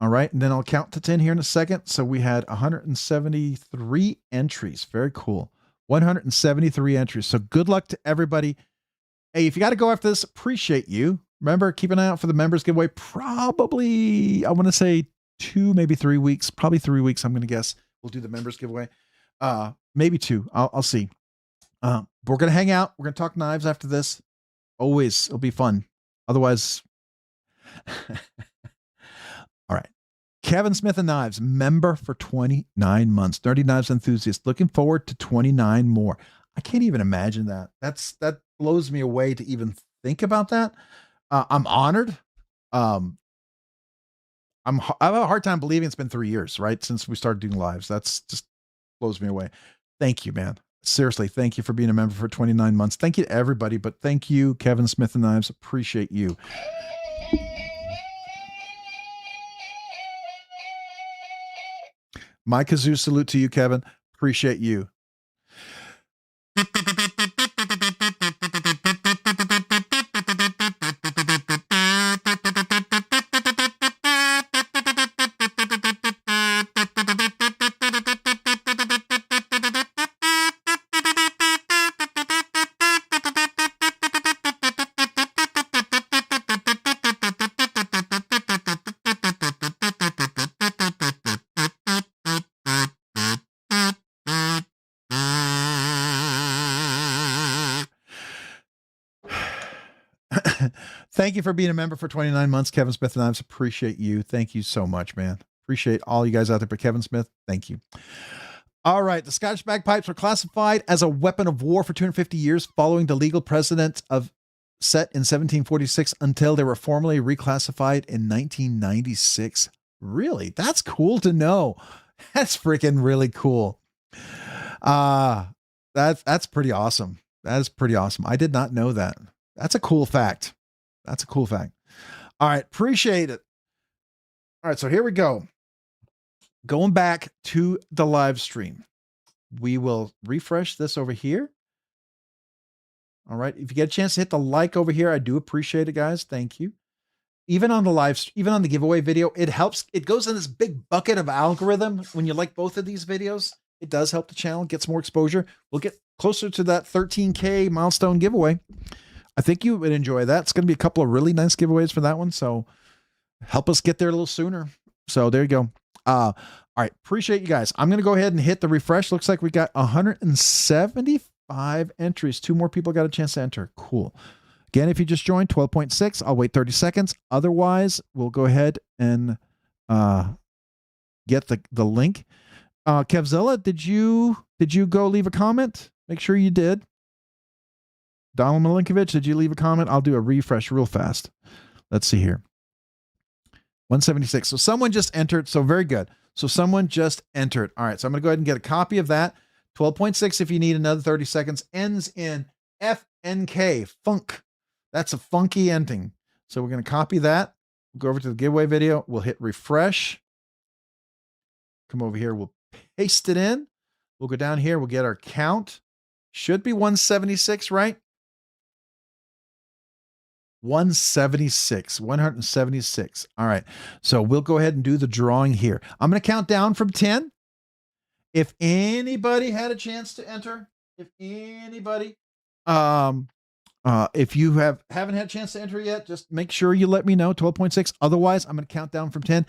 All right. And then I'll count to 10 here in a second. So we had 173 entries. Very cool. 173 entries. So good luck to everybody. Hey, if you got to go after this, appreciate you. Remember, keep an eye out for the members giveaway. Probably, I want to say 2, maybe 3 weeks. Probably 3 weeks, I'm going to guess. We'll do the members giveaway. Maybe 2. I'll see. We're going to hang out. We're going to talk knives after this. Always. It'll be fun. Otherwise... All right. Kevin Smith and Knives, member for 29 months. Nerdy Knives enthusiast. Looking forward to 29 more. I can't even imagine that. That blows me away to even think about that. I'm honored. I have a hard time believing it's been 3 years, right? Since we started doing lives. That's just blows me away. Thank you, man. Seriously, thank you for being a member for 29 months. Thank you to everybody, but thank you, Kevin Smith and Knives. Appreciate you. My kazoo salute to you, Kevin. Appreciate you. Thank you for being a member for 29 months, Kevin Smith and Knives. Appreciate you. Thank you so much, man. Appreciate all you guys out there. But Kevin Smith, thank you. All right. The Scottish bagpipes were classified as a weapon of war for 250 years following the legal precedent of set in 1746 until they were formally reclassified in 1996. Really? That's cool to know. That's freaking really cool. That's pretty awesome. That is pretty awesome. I did not know that. That's a cool fact. That's a cool fact. All right. Appreciate it. All right. So here we go. Going back to the live stream. We will refresh this over here. All right. If you get a chance to hit the like over here, I do appreciate it, guys. Thank you. Even on the live, even on the giveaway video, it helps. It goes in this big bucket of algorithm. When you like both of these videos, it does help the channel, gets more exposure. We'll get closer to that 13K milestone giveaway. I think you would enjoy that. It's going to be a couple of really nice giveaways for that one. So help us get there a little sooner. So there you go. All right. Appreciate you guys. I'm going to go ahead and hit the refresh. Looks like we got 175 entries. 2 more people got a chance to enter. Cool. Again, if you just joined 12.6, I'll wait 30 seconds. Otherwise, we'll go ahead and get the link. Kevzilla, did you go leave a comment? Make sure you did. Donald Milinkovich, did you leave a comment? I'll do a refresh real fast. Let's see here. 176. So someone just entered. So very good. So someone just entered. All right. So I'm going to go ahead and get a copy of that. 12.6 if you need another 30 seconds. Ends in FNK. Funk. That's a funky ending. So we're going to copy that. Go over to the giveaway video. We'll hit refresh. Come over here. We'll paste it in. We'll go down here. We'll get our count. Should be 176, right? 176. All right. So we'll go ahead and do the drawing here. I'm going to count down from 10. If anybody had a chance to enter, if anybody, if you haven't had a chance to enter yet, just make sure you let me know. 12.6. Otherwise, I'm going to count down from 10.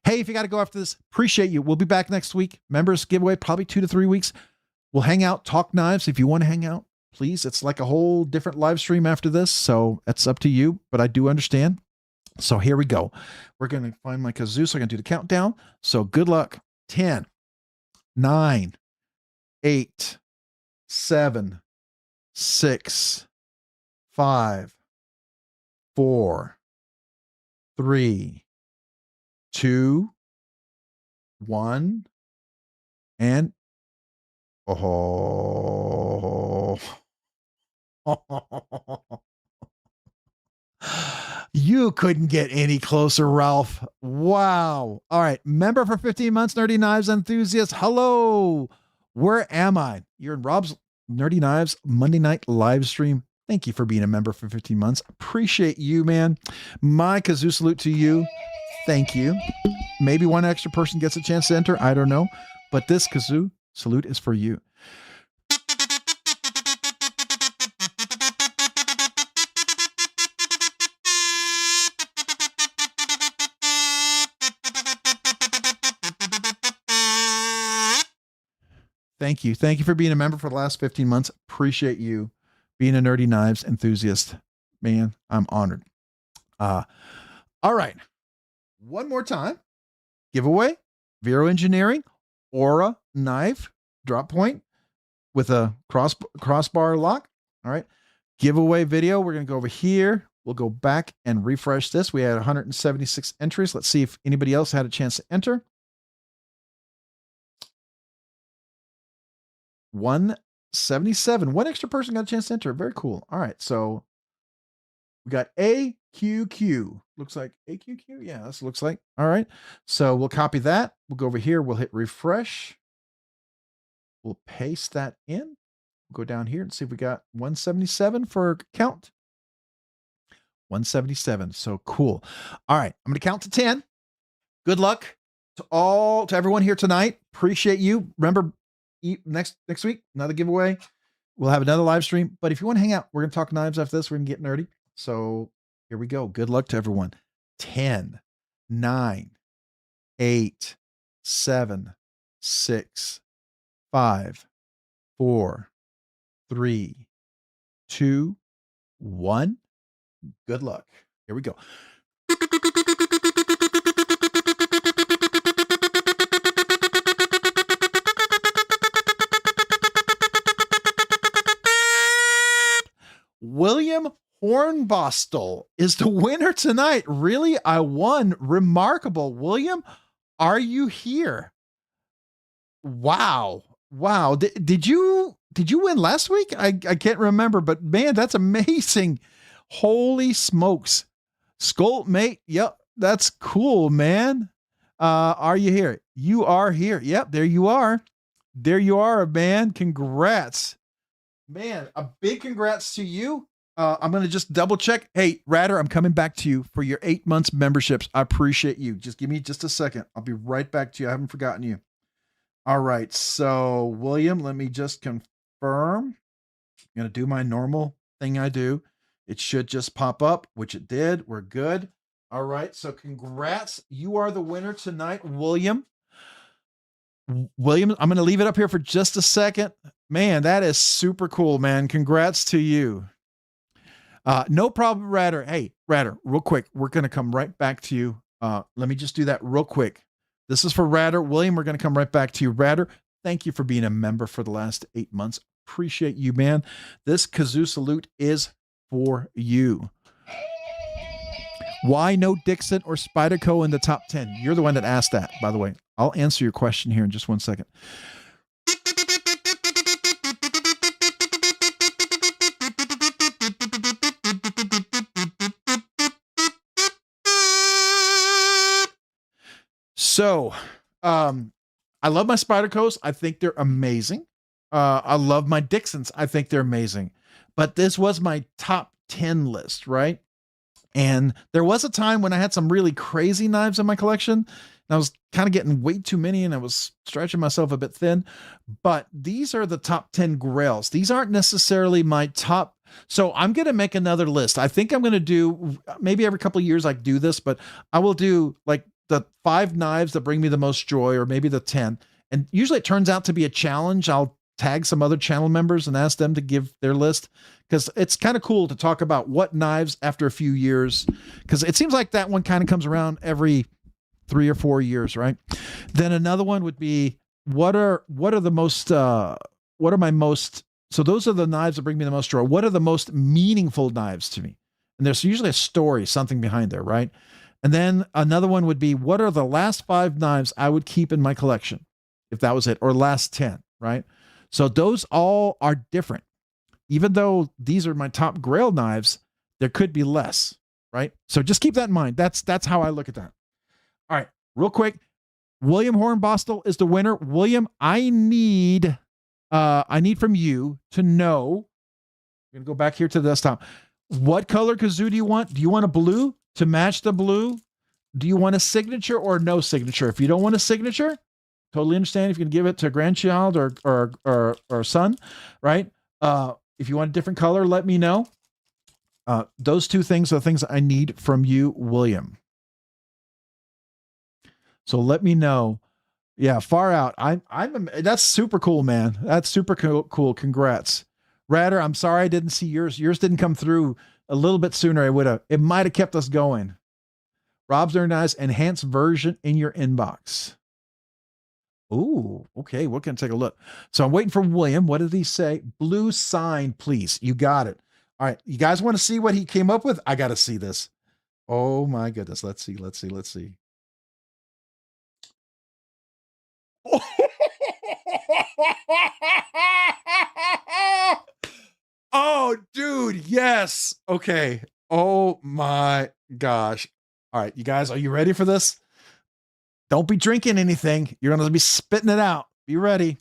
Hey, if you got to go after this, appreciate you. We'll be back next week. Members giveaway, probably 2 to 3 weeks. We'll hang out, talk knives. If you want to hang out, please. It's like a whole different live stream after this. So it's up to you, but I do understand. So here we go. We're going to find my kazoo. So I'm going to do the countdown. So good luck. 10, 9, 8, 7, 6, 5, 4, 3, 2, 1, and oh. You couldn't get any closer, Ralph. Wow. All right. Member for 15 months, Nerdy Knives enthusiast. Hello. Where am I? You're in Rob's Nerdy Knives Monday night live stream. Thank you for being a member for 15 months. Appreciate you, man. My kazoo salute to you. Thank you. Maybe one extra person gets a chance to enter. I don't know. But this kazoo salute is for you. Thank you. Thank you for being a member for the last 15 months. Appreciate you being a Nerdy Knives enthusiast. Man, I'm honored. All right. One more time. Giveaway. Vero Engineering. Aura knife. Drop point with a crossbar lock. All right. Giveaway video. We're going to go over here. We'll go back and refresh this. We had 176 entries. Let's see if anybody else had a chance to enter. 177. One extra person got a chance to enter. Very cool. All right. So we got AQQ. Looks like AQQ. Yeah, this looks like. All right. So we'll copy that. We'll go over here. We'll hit refresh. We'll paste that in. We'll go down here and see if we got 177 for count. 177. So cool. All right. I'm going to count to 10. Good luck to everyone here tonight. Appreciate you. Remember, next week, another giveaway. We'll have another live stream. But if you want to hang out, we're going to talk knives after this. We're going to get nerdy. So here we go. Good luck to everyone. 10, 9, 8, 7, 6, 5, 4, 3, 2, 1. Good luck. Here we go. William Hornbostel is the winner tonight. Really? I won. Remarkable. William, are you here? Wow. Wow. Did you win last week? I can't remember, but man, that's amazing. Holy smokes. Skull mate. Yep. That's cool, man. Are you here? You are here. Yep. There you are. There you are, man. Congrats. Man, a big congrats to you. I'm going to just double check. Hey, Ratter, I'm coming back to you for your 8 months memberships. I appreciate you. Just give me just a second. I'll be right back to you. I haven't forgotten you. All right. So, William, let me just confirm. I'm going to do my normal thing I do. It should just pop up, which it did. We're good. All right. So, congrats. You are the winner tonight, William. William, I'm going to leave it up here for just a second. Man, that is super cool, man. Congrats to you. No problem, Ratter. Hey, Ratter, real quick. We're going to come right back to you. Let me just do that real quick. This is for Ratter. William, we're going to come right back to you. Ratter, thank you for being a member for the last 8 months. Appreciate you, man. This kazoo salute is for you. Why no Dixon or Spyderco in the top 10? You're the one that asked that, by the way. I'll answer your question here in just 1 second. So, I love my Spydercos. I think they're amazing. I love my Dixons. I think they're amazing. But this was my top 10 list, right? And there was a time when I had some really crazy knives in my collection. And I was kind of getting way too many and I was stretching myself a bit thin. But these are the top 10 grails. These aren't necessarily my top. So I'm going to make another list. I think I'm going to do, maybe every couple of years I do this, but I will do like the 5 knives that bring me the most joy, or maybe the 10. And usually it turns out to be a challenge. I'll tag some other channel members and ask them to give their list, because it's kind of cool to talk about what knives after a few years, because it seems like that one kind of comes around every 3 or 4 years, right? Then another one would be what are the most what are my most, so those are the knives that bring me the most joy. What are the most meaningful knives to me? And there's usually a story, something behind there, right? And then another one would be, what are the last 5 knives I would keep in my collection, if that was it, or last 10, right? So those all are different. Even though these are my top grail knives, there could be less, right? So just keep that in mind. That's how I look at that. All right, real quick. William Hornbostel is the winner. William, I need from you to know, I'm going to go back here to the desktop. What color kazoo do you want? Do you want a blue to match the blue? Do you want a signature or no signature? If you don't want a signature, totally understand if you can give it to a grandchild or son, right? If you want a different color, let me know. Those 2 things are the things I need from you, William. So let me know. Yeah, far out. That's super cool, man. That's super cool. Congrats. Ratter, I'm sorry I didn't see yours. Yours didn't come through a little bit sooner. It might have kept us going. Rob's Nerd Knives enhanced version in your inbox. Ooh, okay. We're going to take a look. So I'm waiting for William. What did he say? Blue sign, please. You got it. All right. You guys want to see what he came up with? I got to see this. Oh my goodness. Let's see. Oh, dude. Yes. Okay. Oh my gosh. All right. You guys, are you ready for this? Don't be drinking anything. You're going to be spitting it out. Be ready.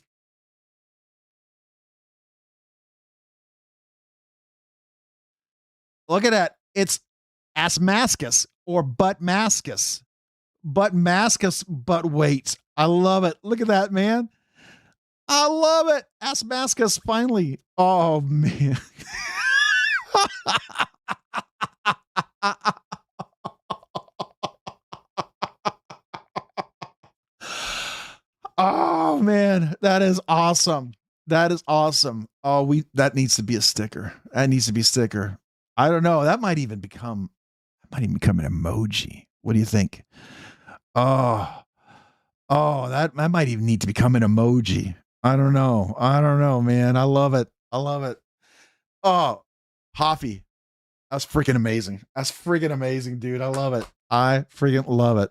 Look at that. It's asmascus or butt mascus. Butt mascus, butt weights. I love it. Look at that, man. I love it. Asmascus finally. Oh, man. Oh, man. That is awesome. That is awesome. Oh, that needs to be a sticker. That needs to be a sticker. I don't know. That might even become an emoji. What do you think? Oh, that might even need to become an emoji. I don't know, man. I love it. Oh, Hoffy. That's freaking amazing. Dude. I love it. I freaking love it.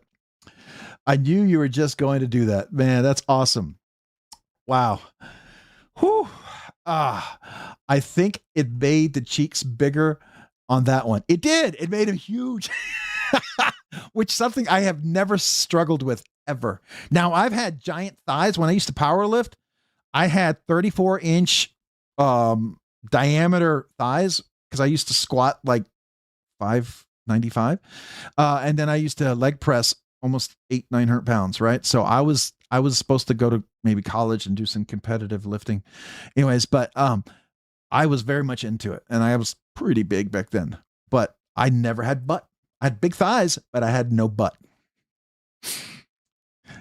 I knew you were just going to do that. Man, that's awesome. Wow. Whew. I think it made the cheeks bigger on that one. It did. It made them huge. Which something I have never struggled with ever. Now, I've had giant thighs. When I used to power lift, I had 34-inch diameter thighs because I used to squat like 595. And then I used to leg press almost 900 pounds, right? So I was supposed to go to maybe college and do some competitive lifting. Anyways, but I was very much into it. And I was pretty big back then. But I never had butt. I had big thighs, but I had no butt.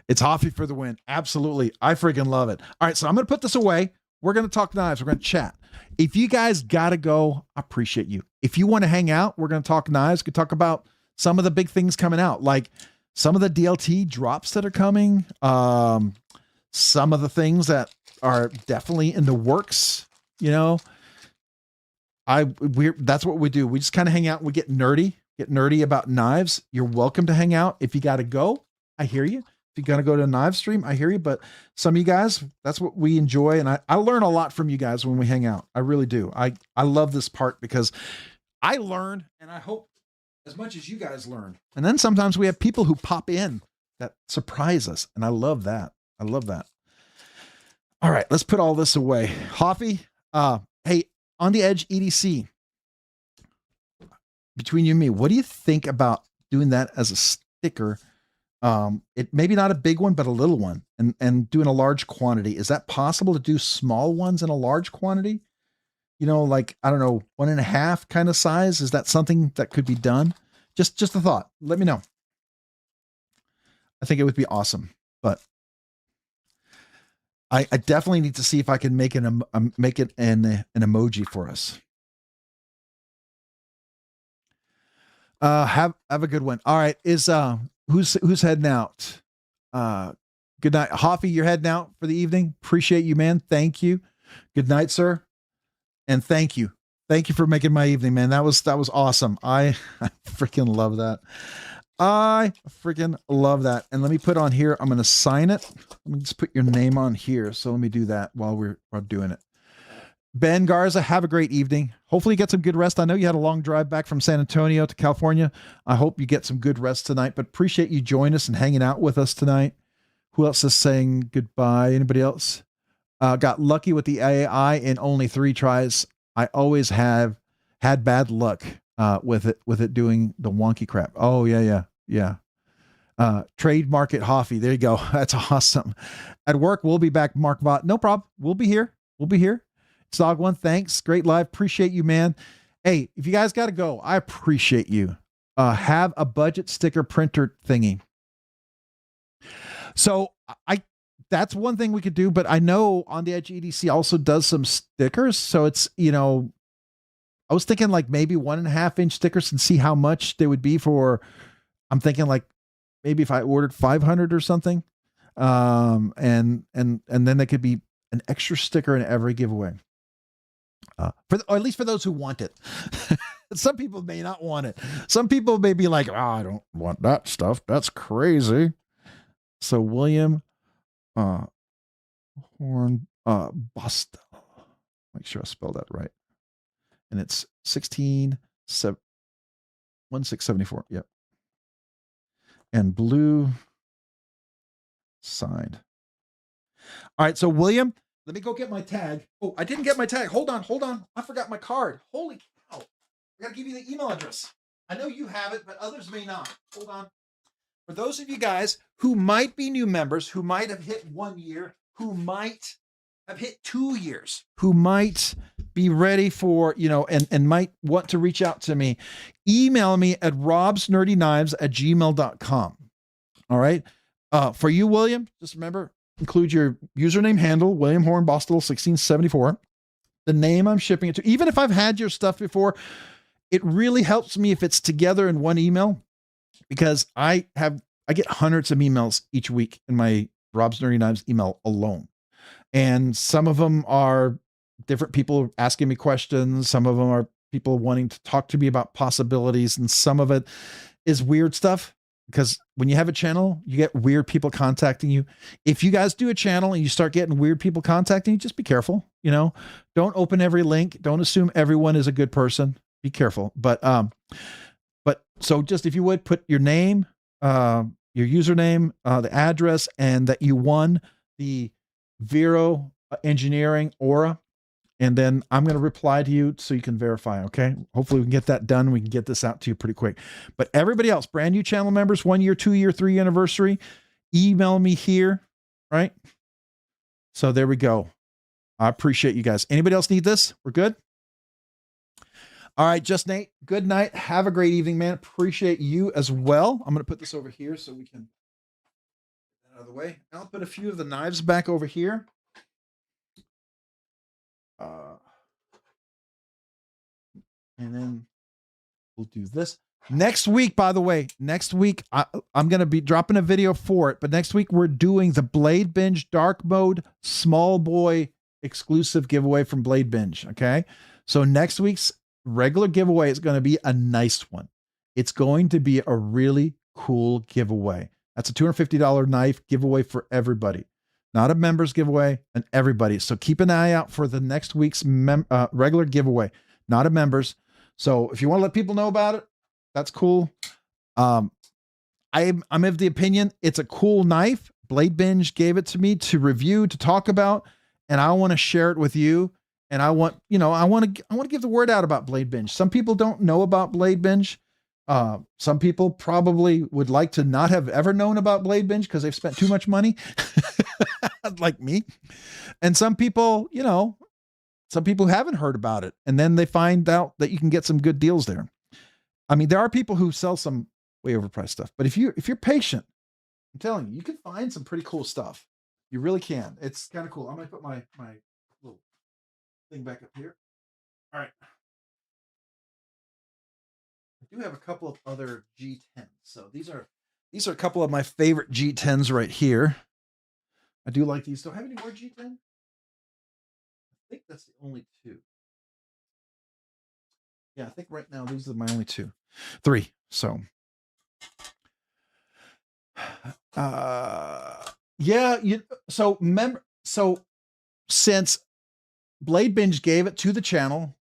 It's Hoffy for the win. Absolutely. I freaking love it. All right, so I'm going to put this away. We're going to talk knives. We're going to chat. If you guys got to go, I appreciate you. If you want to hang out, we're going to talk knives. We could talk about some of the big things coming out, like some of the DLT drops that are coming, some of the things that are definitely in the works, you know. That's what we do. We just kind of hang out and we get nerdy about knives. You're welcome to hang out. If you got to go, I hear you. If you're going to go to a knife stream, I hear you. But some of you guys, that's what we enjoy. And I learn a lot from you guys when we hang out. I really do. I love this part because I learn, and I hope as much as you guys learn. And then sometimes we have people who pop in that surprise us. And I love that. All right, let's put all this away. Hoffy, hey, On the Edge EDC, between you and me, what do you think about doing that as a sticker? It maybe not a big one, but a little one, and doing a large quantity. Is that possible to do small ones in a large quantity? You know, like, I don't know, 1.5 kind of size. Is that something that could be done? Just a thought. Let me know. I think it would be awesome, but I definitely need to see if I can make it an emoji for us. Have a good one. All right. Is who's heading out? Good night. Hoffy, you're heading out for the evening. Appreciate you, man. Thank you. Good night, sir. And thank you. Thank you for making my evening, man. That was awesome. I freaking love that. I freaking love that. And let me put on here, I'm going to sign it. Let me just put your name on here. So let me do that while we're doing it. Ben Garza, have a great evening. Hopefully you get some good rest. I know you had a long drive back from San Antonio to California. I hope you get some good rest tonight, but appreciate you joining us and hanging out with us tonight. Who else is saying goodbye? Anybody else? Got lucky with the AI in only 3 tries. I always have had bad luck with it doing the wonky crap. Oh yeah. Trade Market Hoffy. There you go. That's awesome. At work, we'll be back, Mark Vaught. No problem. We'll be here. Dog One, thanks. Great live. Appreciate you, man. Hey, if you guys got to go, I appreciate you. Have a budget sticker printer thingy. So that's one thing we could do, but I know On the Edge EDC also does some stickers. So it's, you know, I was thinking like maybe 1.5-inch stickers and see how much they would be for, I'm thinking like maybe if I ordered 500 or something. And then they could be an extra sticker in every giveaway. Or at least for those who want it. Some people may not want it. Some people may be like, I don't want that stuff. That's crazy. So William Horn Bostel. Make sure I spell that right. And it's 1674. Yep. And blue signed. All right. So William, let me go get my tag. Oh, I didn't get my tag. Hold on. I forgot my card. Holy cow. I got to give you the email address. I know you have it, but others may not. Hold on. For those of you guys who might be new members, who might have hit 1 year, who might have hit 2 years, who might be ready for, and might want to reach out to me, email me at robsnerdyknives@gmail.com. All right. For you, William, just remember, include your username handle, William Horn Bostel 1674, the name I'm shipping it to. Even if I've had your stuff before, it really helps me if it's together in one email, because I get hundreds of emails each week in my Rob's Nerdy Knives email alone. And some of them are different people asking me questions. Some of them are people wanting to talk to me about possibilities. And some of it is weird stuff, because when you have a channel, you get weird people contacting you. If you guys do a channel and you start getting weird people contacting you, just be careful. Don't open every link. Don't assume everyone is a good person. Be careful. But so just, if you would, put your name, your username, the address, and that you won the Vero Engineering Aura. And then I'm going to reply to you so you can verify. Okay. Hopefully we can get that done. We can get this out to you pretty quick. But everybody else, brand new channel members, 1 year, 2 year, 3 anniversary, email me here. Right. So there we go. I appreciate you guys. Anybody else need this? We're good. All right. Just Nate. Good night. Have a great evening, man. Appreciate you as well. I'm going to put this over here so we can get that out of the way. I'll put a few of the knives back over here. And then we'll do this next week. By the way, next week, I'm going to be dropping a video for it, but next week we're doing the BladeBinge Dark Mode Small Boy exclusive giveaway from BladeBinge. Okay. So next week's regular giveaway is going to be a nice one. It's going to be a really cool giveaway. That's a $250 knife giveaway for everybody. Not a members giveaway, and everybody. So keep an eye out for the next week's regular giveaway, not a members. So if you want to let people know about it, that's cool. I'm of the opinion it's a cool knife. BladeBinge gave it to me to review, to talk about, and I want to share it with you. And I want to give the word out about BladeBinge. Some people don't know about BladeBinge. Some people probably would like to not have ever known about BladeBinge because they've spent too much money, like me. And some people, haven't heard about it, and then they find out that you can get some good deals there. I mean, there are people who sell some way overpriced stuff, but if you're patient, I'm telling you, you can find some pretty cool stuff. You really can. It's kind of cool. I'm gonna put my little thing back up here. All right. I do have a couple of other G10s. So these are a couple of my favorite G10s right here. I do like these. Do I have any more G10? I think that's the only two. Yeah, I think right now these are my only three. So since BladeBinge gave it to the channel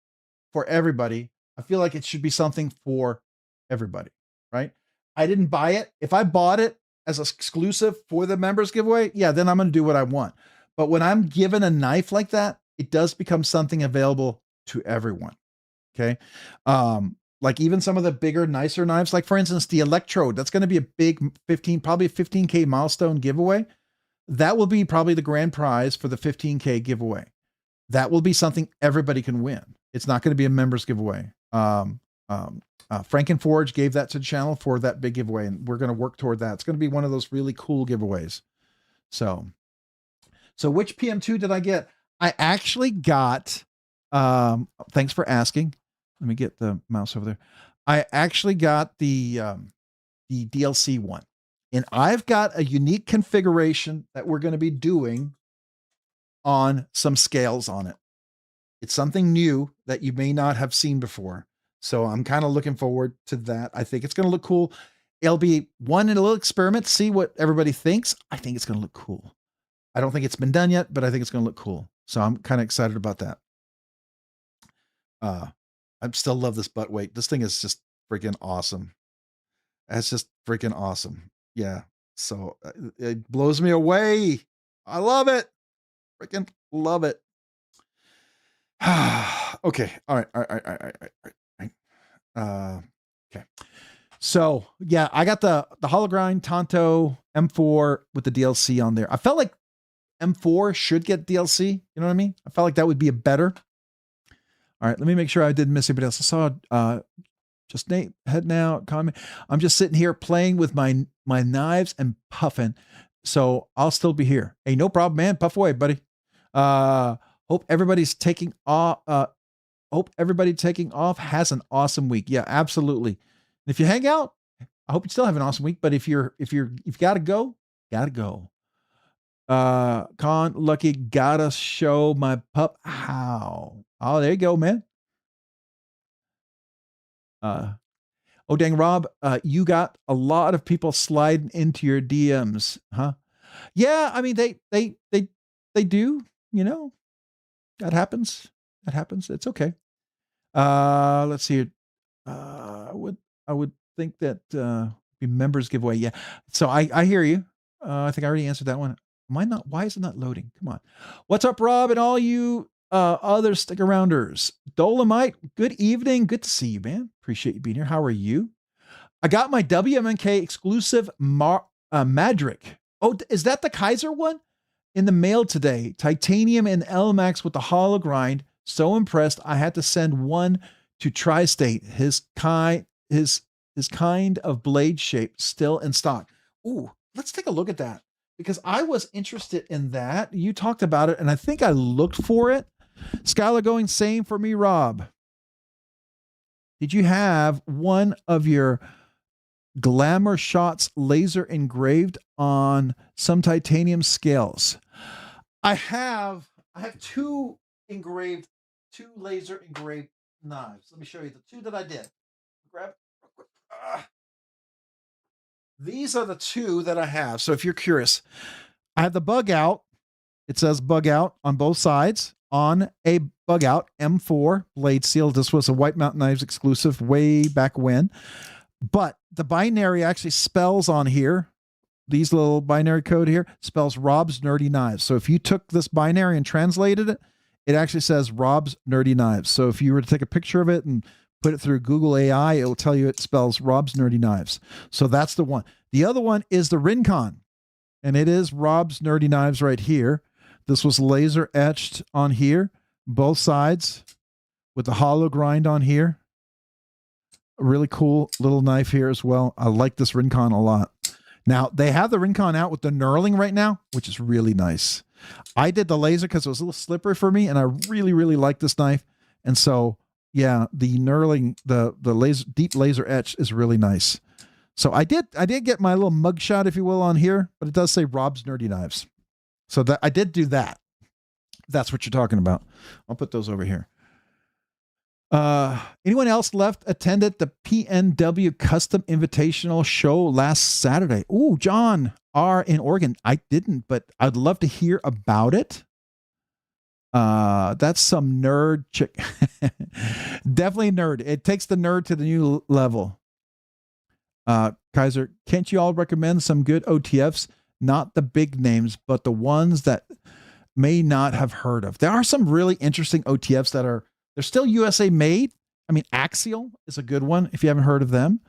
for everybody, I feel like it should be something for everybody, right? I didn't buy it. If I bought it as an exclusive for the members giveaway, yeah, then I'm going to do what I want. But when I'm given a knife like that, it does become something available to everyone. Okay. Like even some of the bigger, nicer knives, like for instance, the Electrode, that's going to be a big probably a 15K milestone giveaway. That will be probably the grand prize for the 15K giveaway. That will be something everybody can win. It's not going to be a members giveaway. Frankenforge gave that to the channel for that big giveaway, and we're going to work toward that. It's going to be one of those really cool giveaways. So which PM2 did I get? I actually got, thanks for asking. Let me get the mouse over there. I actually got the DLC one, and I've got a unique configuration that we're going to be doing on some scales on it. It's something new that you may not have seen before. So I'm kind of looking forward to that. I think it's going to look cool. It'll be one in a little experiment, see what everybody thinks. I think it's going to look cool. I don't think it's been done yet, but I think it's going to look cool. So I'm kind of excited about that. I still love this butt weight. This thing is just freaking awesome. That's just freaking awesome. Yeah. So it blows me away. I love it. Freaking love it. Okay. All right. Okay. So yeah, I got the Hologrind Tonto M4 with the DLC on there. I felt like M4 should get DLC. You know what I mean? I felt like that would be a better. All right, let me make sure I didn't miss anybody else. I saw just Nate heading out. Comment. I'm just sitting here playing with my knives and puffing, so I'll still be here. Hey, no problem, man. Puff away, buddy. Hope everybody's taking off. Hope everybody taking off has an awesome week. Yeah, absolutely. And if you hang out, I hope you still have an awesome week. But if you gotta go, gotta go. Con Lucky gotta show my pup how. Oh, there you go, man. Oh dang, Rob, you got a lot of people sliding into your DMs, huh? Yeah, I mean they do, you know. That happens. That happens. It's okay. Let's see. I would think that be members giveaway. Yeah. So I hear you. I think I already answered that one. Why is it not loading? Come on. What's up, Rob, and all you other stick arounders? Dolomite, good evening. Good to see you, man. Appreciate you being here. How are you? I got my WMNK exclusive Madrick. Oh, is that the Kaiser one? In the mail today. Titanium and LMAX with the hollow grind. So impressed. I had to send one to Tri-State. His kind of blade shape still in stock. Ooh, let's take a look at that, because I was interested in that. You talked about it, and I think I looked for it. Skylar going, same for me, Rob. Did you have one of your glamour shots laser engraved on some titanium scales? I have two laser engraved knives. Let me show you the two that I did. Grab. These are the two that I have. So if you're curious, I have the bug out. It says bug out on both sides on a bug out M4 blade seal. This was a White Mountain Knives exclusive way back when. But the binary actually spells on here. These little binary code here spells Rob's Nerdy Knives. So if you took this binary and translated it, it actually says Rob's Nerdy Knives. So if you were to take a picture of it and put it through Google AI, it will tell you it spells Rob's Nerdy Knives. So that's the one. The other one is the Rincon, and it is Rob's Nerdy Knives right here. This was laser etched on here, both sides, with the hollow grind on here. A really cool little knife here as well. I like this Rincon a lot. Now, they have the Rincon out with the knurling right now, which is really nice. I did the laser because it was a little slippery for me, and I really, really like this knife. And so, yeah, the knurling, the laser, deep laser etch is really nice. So I did get my little mugshot, if you will, on here, but it does say Rob's Nerdy Knives. So that I did do that. That's what you're talking about. I'll put those over here. Anyone else attended the PNW Custom Invitational show last Saturday? Ooh, John R in Oregon. I didn't, but I'd love to hear about it. That's some nerd chick. Definitely nerd. It takes the nerd to the new level. Kaiser, can't you all recommend some good OTFs? Not the big names, but the ones that may not have heard of. There are some really interesting OTFs that they're still USA made. I mean, Axial is a good one if you haven't heard of them.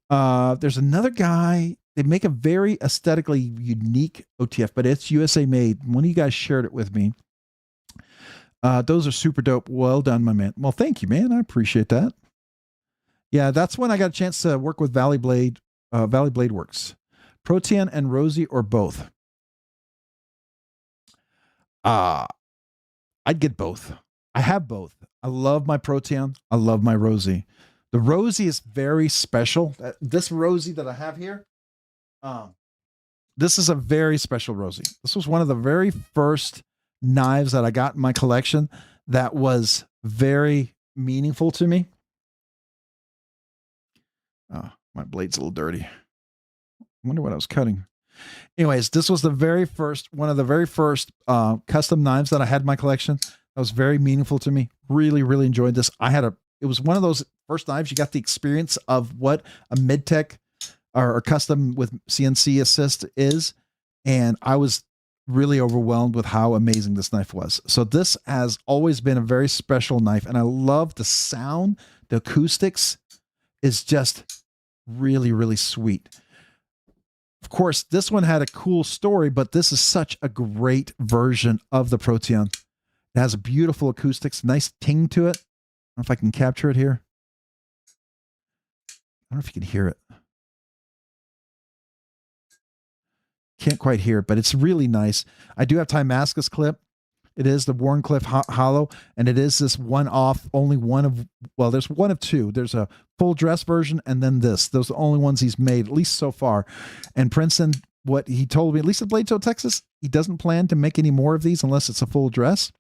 There's another guy. They make a very aesthetically unique OTF, but it's USA made. One of you guys shared it with me. Those are super dope. Well done, my man. Well, thank you, man. I appreciate that. Yeah, that's when I got a chance to work with Valley Blade Works. Protean and Rosie, or both? I'd get both. I have both. I love my Protean. I love my Rosie. The Rosie is very special. This Rosie that I have here, this is a very special Rosie. This was one of the very first knives that I got in my collection that was very meaningful to me. Oh, my blade's a little dirty. I wonder what I was cutting. Anyways, this was one of the very first custom knives that I had in my collection. That was very meaningful to me. Really, really enjoyed this. It was one of those first knives you got the experience of what a mid-tech or custom with CNC assist is. And I was really overwhelmed with how amazing this knife was. So this has always been a very special knife. And I love the sound. The acoustics is just really, really sweet. Of course, this one had a cool story, but this is such a great version of the Protean. It has a beautiful acoustics, nice ting to it. I don't know if I can capture it here. I don't know if you can hear it. Can't quite hear it, but it's really nice. I do have Timascus clip. It is the Warncliffe Hollow, and it is this one-off, only one of, well, there's one of two. There's a full dress version and then this. Those are the only ones he's made, at least so far. And Princeton, what he told me, at least at Bladeshow, Texas, he doesn't plan to make any more of these unless it's a full dress.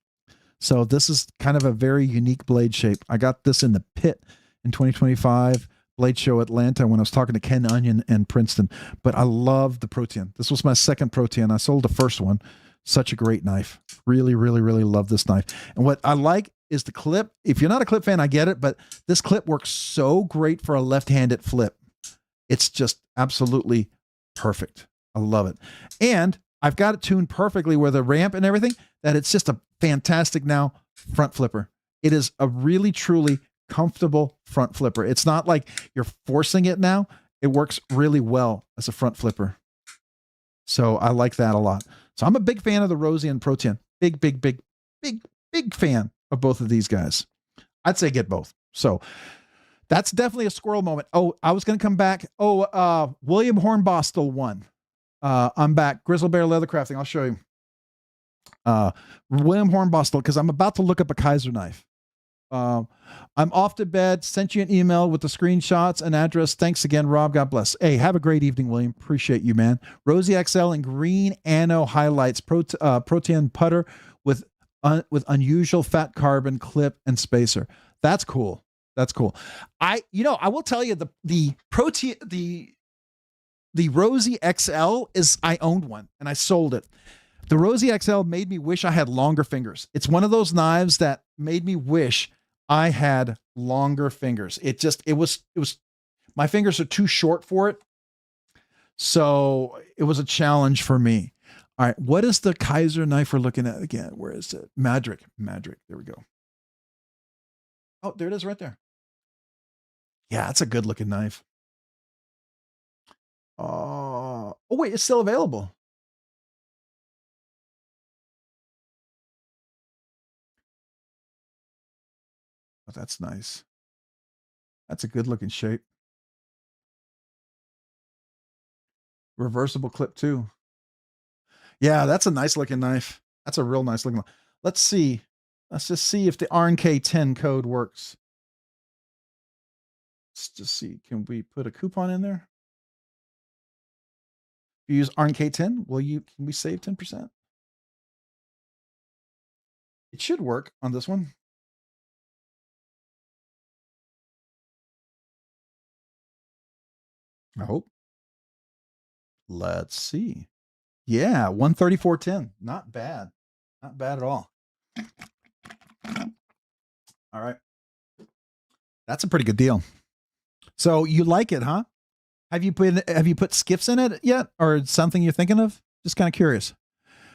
So this is kind of a very unique blade shape. I got this in the pit in 2025 Blade Show Atlanta when I was talking to Ken Onion and Princeton. But I love the Protean. This was my second Protean. I sold the first one. Such a great knife. Really, really, really love this knife. And what I like is the clip. If you're not a clip fan, I get it, but this clip works so great for a left-handed flip. It's just absolutely perfect. I love it. And I've got it tuned perfectly with a ramp and everything that it's just a fantastic now front flipper. It is a really, truly comfortable front flipper. It's not like you're forcing it now. It works really well as a front flipper. So I like that a lot. So I'm a big fan of the Rosie and Protean. Big, big, big, big, big fan of both of these guys. I'd say get both. So that's definitely a squirrel moment. Oh, I was going to come back. Oh, William Hornbostel won. I'm back. Grizzle Bear Leather Crafting. I'll show you. William Hornbostel, because I'm about to look up a Kaiser knife. I'm off to bed. Sent you an email with the screenshots and address. Thanks again, Rob. God bless. Hey, have a great evening, William. Appreciate you, man. Rosie XL in green anno highlights. Protean putter with unusual fat carbon clip and spacer. That's cool. That's cool. I will tell you the Rosie XL is, I owned one and I sold it. The Rosie XL made me wish I had longer fingers. It's one of those knives that made me wish I had longer fingers. It was, my fingers are too short for it. So it was a challenge for me. All right. What is the Kaiser knife we're looking at again? Where is it? Madrick. There we go. Oh, there it is right there. Yeah, that's a good looking knife. Oh wait, it's still available. Oh, that's nice. That's a good looking shape. Reversible clip too. Yeah, that's a nice looking knife. That's a real nice looking knife. Let's see. Let's just see if the RNK10 code works. Let's just see. Can we put a coupon in there? If you use RNK10, can we save 10%? It should work on this one. I hope. Let's see. Yeah, 134.10. Not bad. Not bad at all. All right. That's a pretty good deal. So you like it, huh? Have you put skiffs in it yet, or something you're thinking of? Just kind of curious.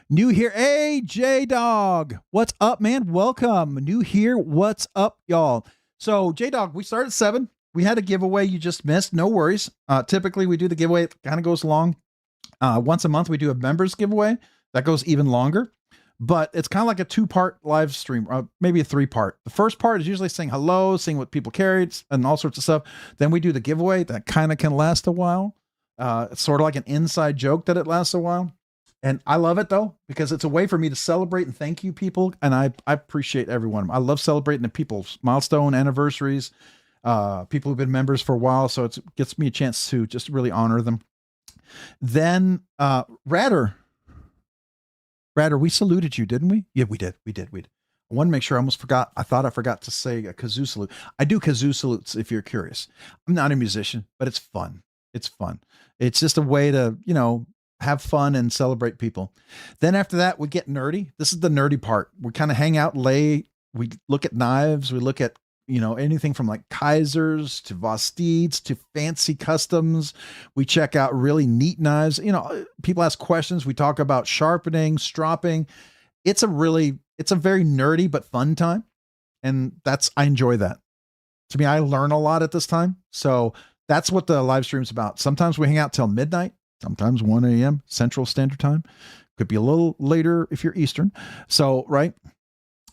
New here. Hey, J-Dog. What's up, man? Welcome. New here. What's up, y'all? So J-Dog, we started at 7. We had a giveaway you just missed. No worries. Typically, we do the giveaway. It kind of goes long. Once a month, we do a members giveaway. That goes even longer. But it's kind of like a 2-part live stream, maybe a 3-part. The first part is usually saying hello, seeing what people carried, and all sorts of stuff. Then we do the giveaway. That kind of can last a while. It's sort of like an inside joke that it lasts a while. And I love it, though, because it's a way for me to celebrate and thank you people. And I appreciate everyone. I love celebrating the people's milestone anniversaries, people who've been members for a while. So it gets me a chance to just really honor them. Then Radder, we saluted you, didn't we? Yeah, we did. I I want to make sure I almost forgot. I thought I forgot to say a kazoo salute. I do kazoo salutes if you're curious. I'm not a musician, but it's fun. It's fun. It's just a way to, you know, have fun and celebrate people. Then after that, we get nerdy. This is the nerdy part. We kind of hang out late. We look at knives. We look at, you know, anything from like Kaisers to Vosteeds to fancy customs. We check out really neat knives. You know, people ask questions. We talk about sharpening, stropping. It's a very nerdy but fun time. And I enjoy that. To me, I learn a lot at this time. So that's what the live stream's about. Sometimes we hang out till midnight, sometimes 1 a.m. Central Standard Time. Could be a little later if you're Eastern. So, right.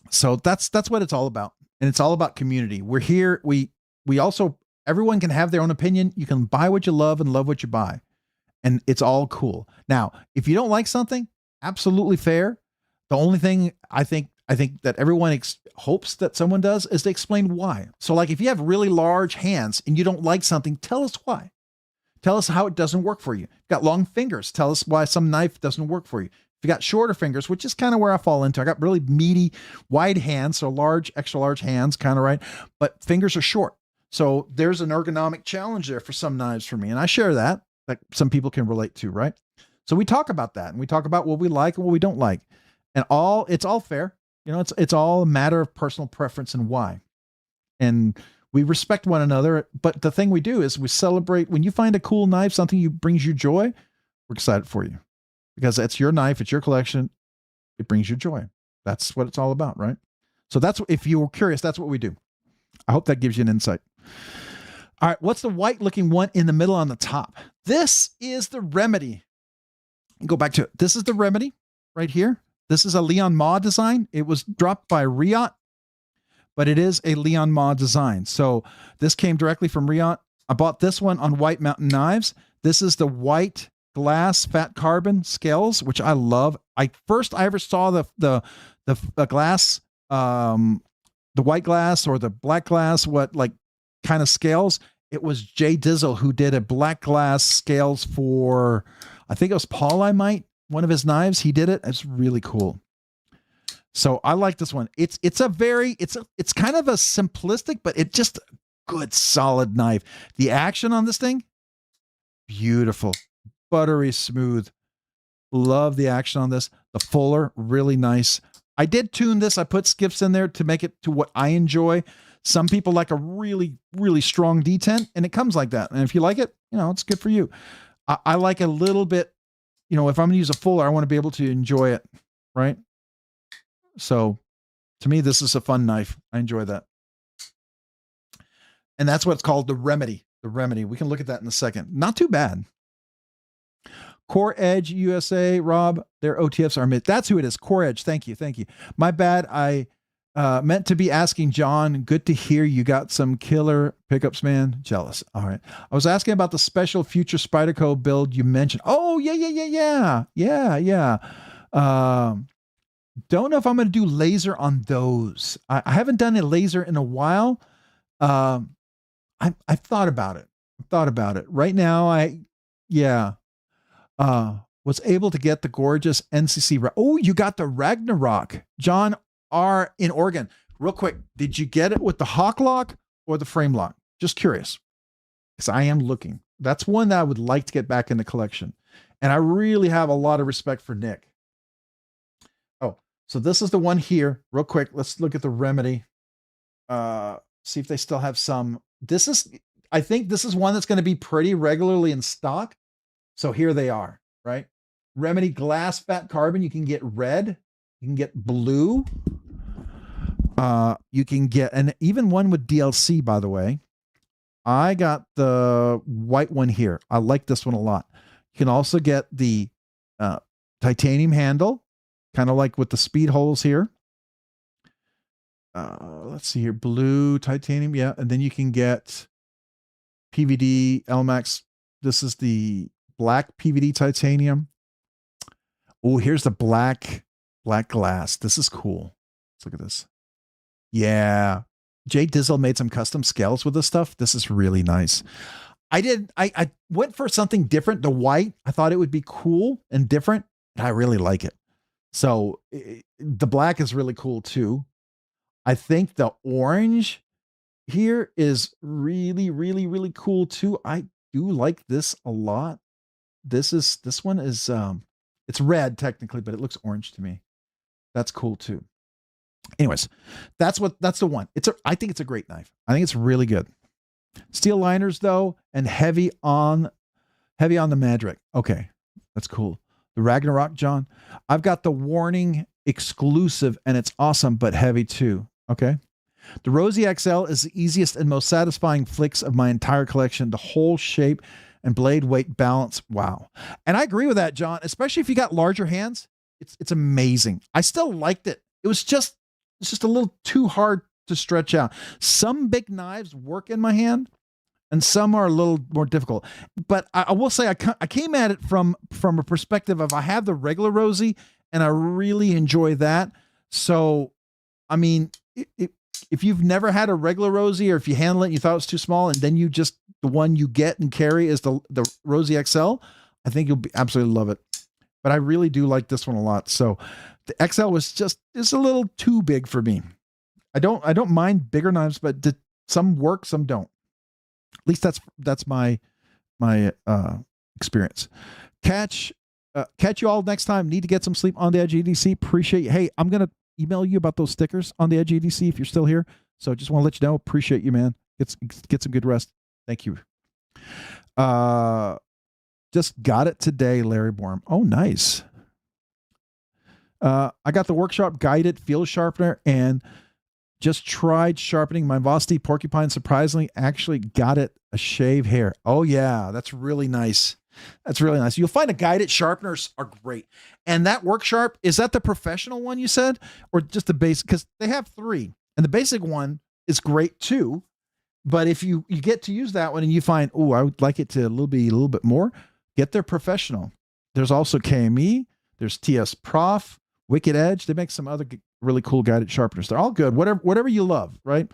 So that's what it's all about. And it's all about community. We're here. We also, everyone can have their own opinion. You can buy what you love and love what you buy. And it's all cool. Now, if you don't like something, absolutely fair. The only thing I think that everyone hopes that someone does is to explain why. So like if you have really large hands and you don't like something, tell us why. Tell us how it doesn't work for you. If you got long fingers, tell us why some knife doesn't work for you. If you got shorter fingers, which is kind of where I fall into. I got really meaty, wide hands, so large, extra large hands, kind of right. But fingers are short. So there's an ergonomic challenge there for some knives for me. And I share that some people can relate to, right? So we talk about that and we talk about what we like and what we don't like. And it's all fair. You know, it's all a matter of personal preference and why. And we respect one another. But the thing we do is we celebrate when you find a cool knife, something brings you joy. We're excited for you because it's your knife. It's your collection. It brings you joy. That's what it's all about. Right. So if you were curious, that's what we do. I hope that gives you an insight. All right. What's the white looking one in the middle on the top? This is the Remedy. Go back to it. This is the Remedy right here. This is a Leon Ma design. It was dropped by Riot, but it is a Leon Ma design. So this came directly from Riot. I bought this one on White Mountain Knives. This is the white glass fat carbon scales, which I love. I ever saw the glass, the white glass or the black glass, what like kind of scales. It was Jay Dizzle who did a black glass scales for, I think it was Paul I might. One of his knives, he did it. It's really cool. So I like this one. It's kind of a simplistic, but it's just a good solid knife. The action on this thing, beautiful, buttery smooth. Love the action on this. The fuller, really nice. I did tune this. I put skiffs in there to make it to what I enjoy. Some people like a really, really strong detent, and it comes like that. And if you like it, you know, it's good for you. I like a little bit. You know, if I'm going to use a fuller, I want to be able to enjoy it, right? So to me, this is a fun knife. I enjoy that. And that's what's called the Remedy. The Remedy. We can look at that in a second. Not too bad. Core Edge USA, Rob, their OTFs are mid. That's who it is. Core Edge. Thank you. Thank you. My bad. I meant to be asking John. Good to hear you got some killer pickups, man. Jealous. All right. I was asking about the special future Spyderco build you mentioned. Oh, yeah. Don't know if I'm going to do laser on those. I haven't done a laser in a while. I've thought about it. Right now, was able to get the gorgeous NCC. Oh, you got the Ragnarok. John R in Oregon. Real quick, did you get it with the Hawk lock or the frame lock? Just curious, because I am looking. That's one that I would like to get back in the collection. And I really have a lot of respect for Nick. Oh, so this is the one here. Real quick, let's look at the Remedy. See if they still have some. I think this is one that's going to be pretty regularly in stock. So here they are, right? Remedy glass fat carbon. You can get red. You can get blue. You can get, and even one with DLC, by the way. I got the white one here. I like this one a lot. You can also get the titanium handle, kind of like with the speed holes here. Let's see here. Blue titanium. Yeah. And then you can get PVD LMAX. This is the black PVD titanium. Oh, here's the black glass. This is cool. Let's look at this. Yeah. Jay Dizzle made some custom scales with this stuff. This is really nice. I went for something different. The white, I thought it would be cool and different. And I really like it. So the black is really cool too. I think the orange here is really, really, really cool too. I do like this a lot. This one is it's red technically, but it looks orange to me. That's cool too. Anyways, that's the one. I think it's a great knife. I think it's really good. Steel liners though, and heavy on the Madrick. Okay, that's cool. The Ragnarok, John. I've got the Warning exclusive, and it's awesome, but heavy too. Okay. The Rosie XL is the easiest and most satisfying flicks of my entire collection. The whole shape and blade weight balance. Wow. And I agree with that, John, especially if you got larger hands. It's amazing. I still liked it. It's just a little too hard to stretch out. Some big knives work in my hand and some are a little more difficult. But I will say I came at it from a perspective of I have the regular Rosie and I really enjoy that. So, I mean, if you've never had a regular Rosie, or if you handle it and you thought it was too small, and then the one you get and carry is the Rosie XL, I think you'll absolutely love it. But I really do like this one a lot. So the XL was just a little too big for me. I don't mind bigger knives, but some work, some don't. At least that's my experience. Catch you all next time. Need to get some sleep on the Edge EDC. Appreciate you. Hey, I'm gonna email you about those stickers on the Edge EDC if you're still here. So just want to let you know. Appreciate you, man. Get some good rest. Thank you. Just got it today, Larry Borm. Oh, nice. I got the Workshop guided field sharpener and just tried sharpening my Vosti Porcupine. Surprisingly, actually got it a shave hair. Oh yeah, that's really nice. That's really nice. You'll find the guided sharpeners are great. And that Worksharp, is that the professional one you said? Or just the basic? Because they have 3. And the basic one is great too. But if you get to use that one and you find, oh, I would like it to be a little bit more, get their professional. There's also KME. There's TS Prof, Wicked Edge. They make some other really cool guided sharpeners. They're all good. Whatever you love, right?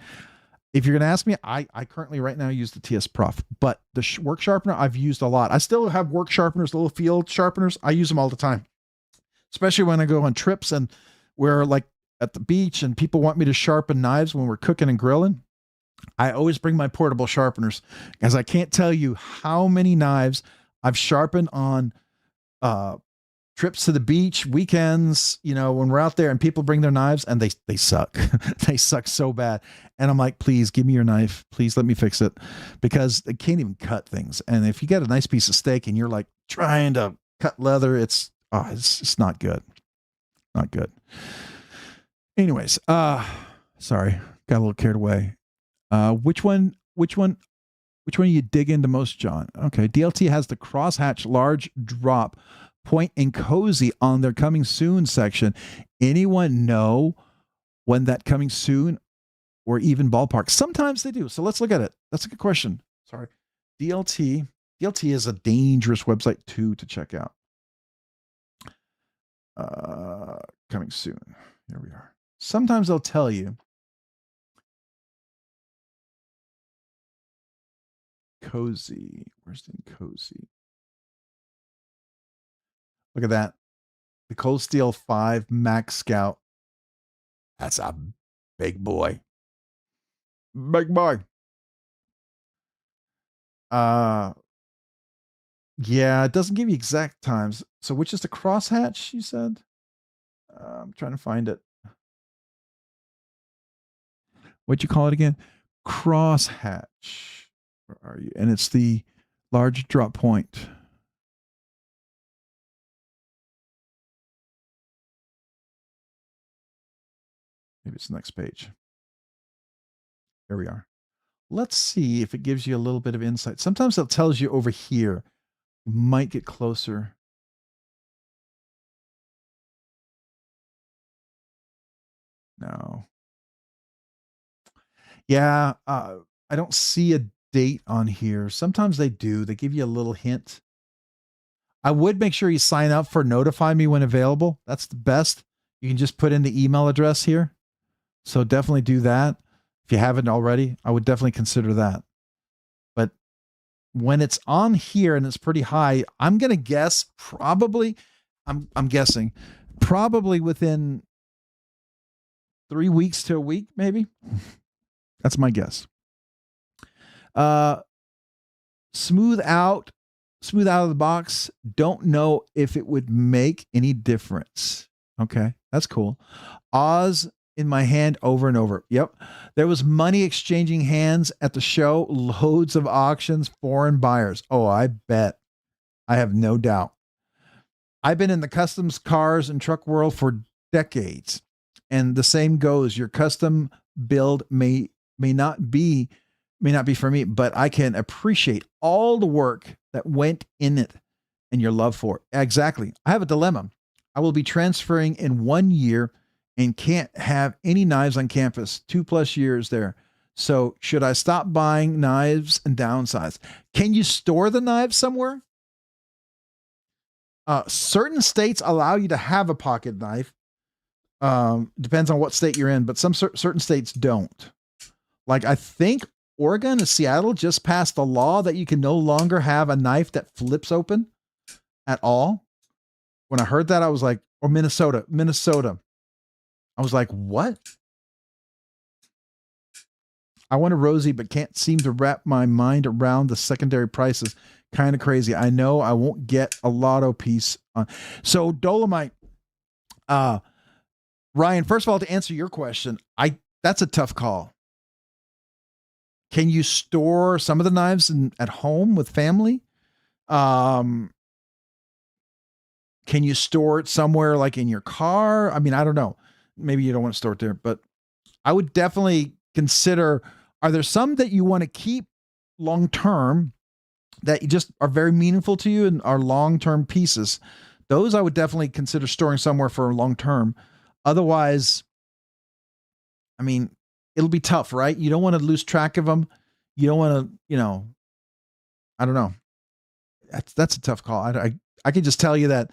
If you're going to ask me, I currently right now use the TS Prof, but the work sharpener I've used a lot. I still have work sharpeners, little field sharpeners. I use them all the time, especially when I go on trips and we're like at the beach and people want me to sharpen knives when we're cooking and grilling. I always bring my portable sharpeners, because I can't tell you how many knives I've sharpened on trips to the beach, weekends, when we're out there and people bring their knives and they suck. They suck so bad. And I'm like, please give me your knife. Please let me fix it, because they can't even cut things. And if you get a nice piece of steak and you're like trying to cut leather, it's not good. Not good. Anyways, sorry, got a little carried away. Which one you dig into most, John? Okay. DLT has the crosshatch large drop point and cozy on their coming soon section. Anyone know when that coming soon, or even ballpark? Sometimes they do. So let's look at it. That's a good question. Sorry. DLT is a dangerous website too to check out. Coming soon. Here we are. Sometimes they'll tell you. Cozy. Where's the cozy? Look at that. The Cold Steel 5 Max Scout. That's a big boy. Big boy. Yeah, it doesn't give you exact times. So which is the crosshatch, you said? I'm trying to find it. What'd you call it again? Crosshatch. Where are you? And it's the large drop point. Maybe it's the next page. Here we are. Let's see if it gives you a little bit of insight. Sometimes it tells you over here. You might get closer. No. Yeah, I don't see a date on here. Sometimes they do. They give you a little hint. I would make sure you sign up for notify me when available. That's the best. You can just put in the email address here. So definitely do that. If you haven't already, I would definitely consider that. But when it's on here and it's pretty high, I'm going to guess probably, I'm guessing, probably within 3 weeks to a week, maybe. That's my guess. Smooth out of the box. Don't know if it would make any difference. Okay, that's cool. Oz in my hand over and over. Yep. There was money exchanging hands at the show. Loads of auctions, foreign buyers. Oh, I bet. I have no doubt. I've been in the customs cars and truck world for decades. And the same goes. Your custom build may not be for me, but I can appreciate all the work that went in it and your love for it. Exactly. I have a dilemma. I will be transferring in 1 year and can't have any knives on campus. 2+ years there. So should I stop buying knives and downsize? Can you store the knives somewhere? Certain states allow you to have a pocket knife. Depends on what state you're in, but some certain states don't. Like I think Oregon and Seattle just passed a law that you can no longer have a knife that flips open at all. When I heard that, I was like, or Minnesota. I was like, what? I want a Rosie, but can't seem to wrap my mind around the secondary prices. Kind of crazy. I know I won't get a lotto piece on. So Dolomite, Ryan, first of all, to answer your question, that's a tough call. Can you store some of the knives at home with family? Can you store it somewhere like in your car? I mean, I don't know. Maybe you don't want to store it there, but I would definitely consider, are there some that you want to keep long-term that just are very meaningful to you and are long-term pieces? Those I would definitely consider storing somewhere for long-term. Otherwise, I mean, it'll be tough, right? You don't want to lose track of them. You don't want to, I don't know. That's a tough call. I can just tell you that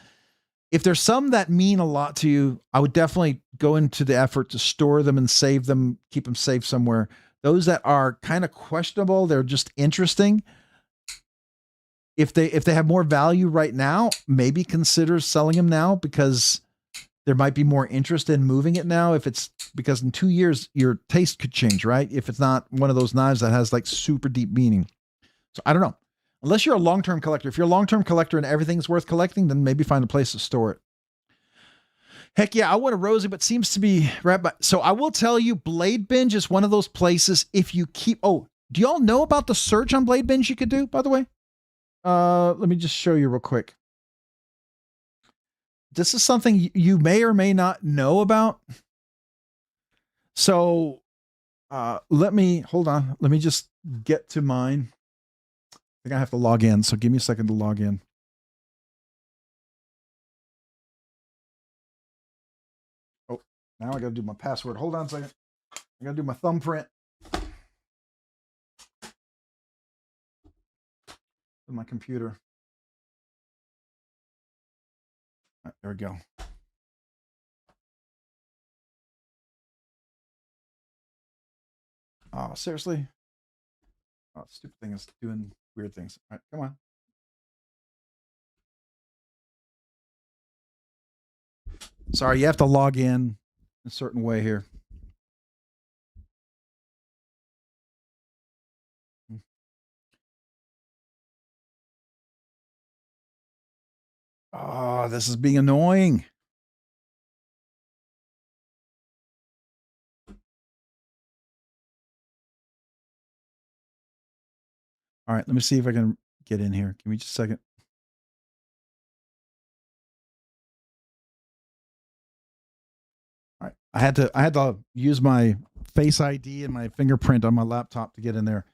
if there's some that mean a lot to you, I would definitely go into the effort to store them and save them, keep them safe somewhere. Those that are kind of questionable, they're just interesting. If they have more value right now, maybe consider selling them now because there might be more interest in moving it now. If it's because in 2 years, your taste could change, right? If it's not one of those knives that has like super deep meaning. So I don't know. Unless you're a long-term collector. If you're a long-term collector and everything's worth collecting, then maybe find a place to store it. Heck yeah, I want a Rosie, but seems to be right by. So I will tell you, BladeBinge is one of those places if you keep. Oh, do y'all know about the search on BladeBinge you could do, by the way? Let me just show you real quick. This is something you may or may not know about. So hold on. Let me just get to mine. I think I have to log in. So give me a second to log in. Oh, now I got to do my password. Hold on a second. I got to do my thumbprint. On my computer. All right, there we go. Oh, seriously? Oh, stupid thing is doing weird things. All right, come on. Sorry, you have to log in a certain way here. Oh, this is being annoying. All right, let me see if I can get in here. Give me just a second. All right, I had to use my Face ID and my fingerprint on my laptop to get in there.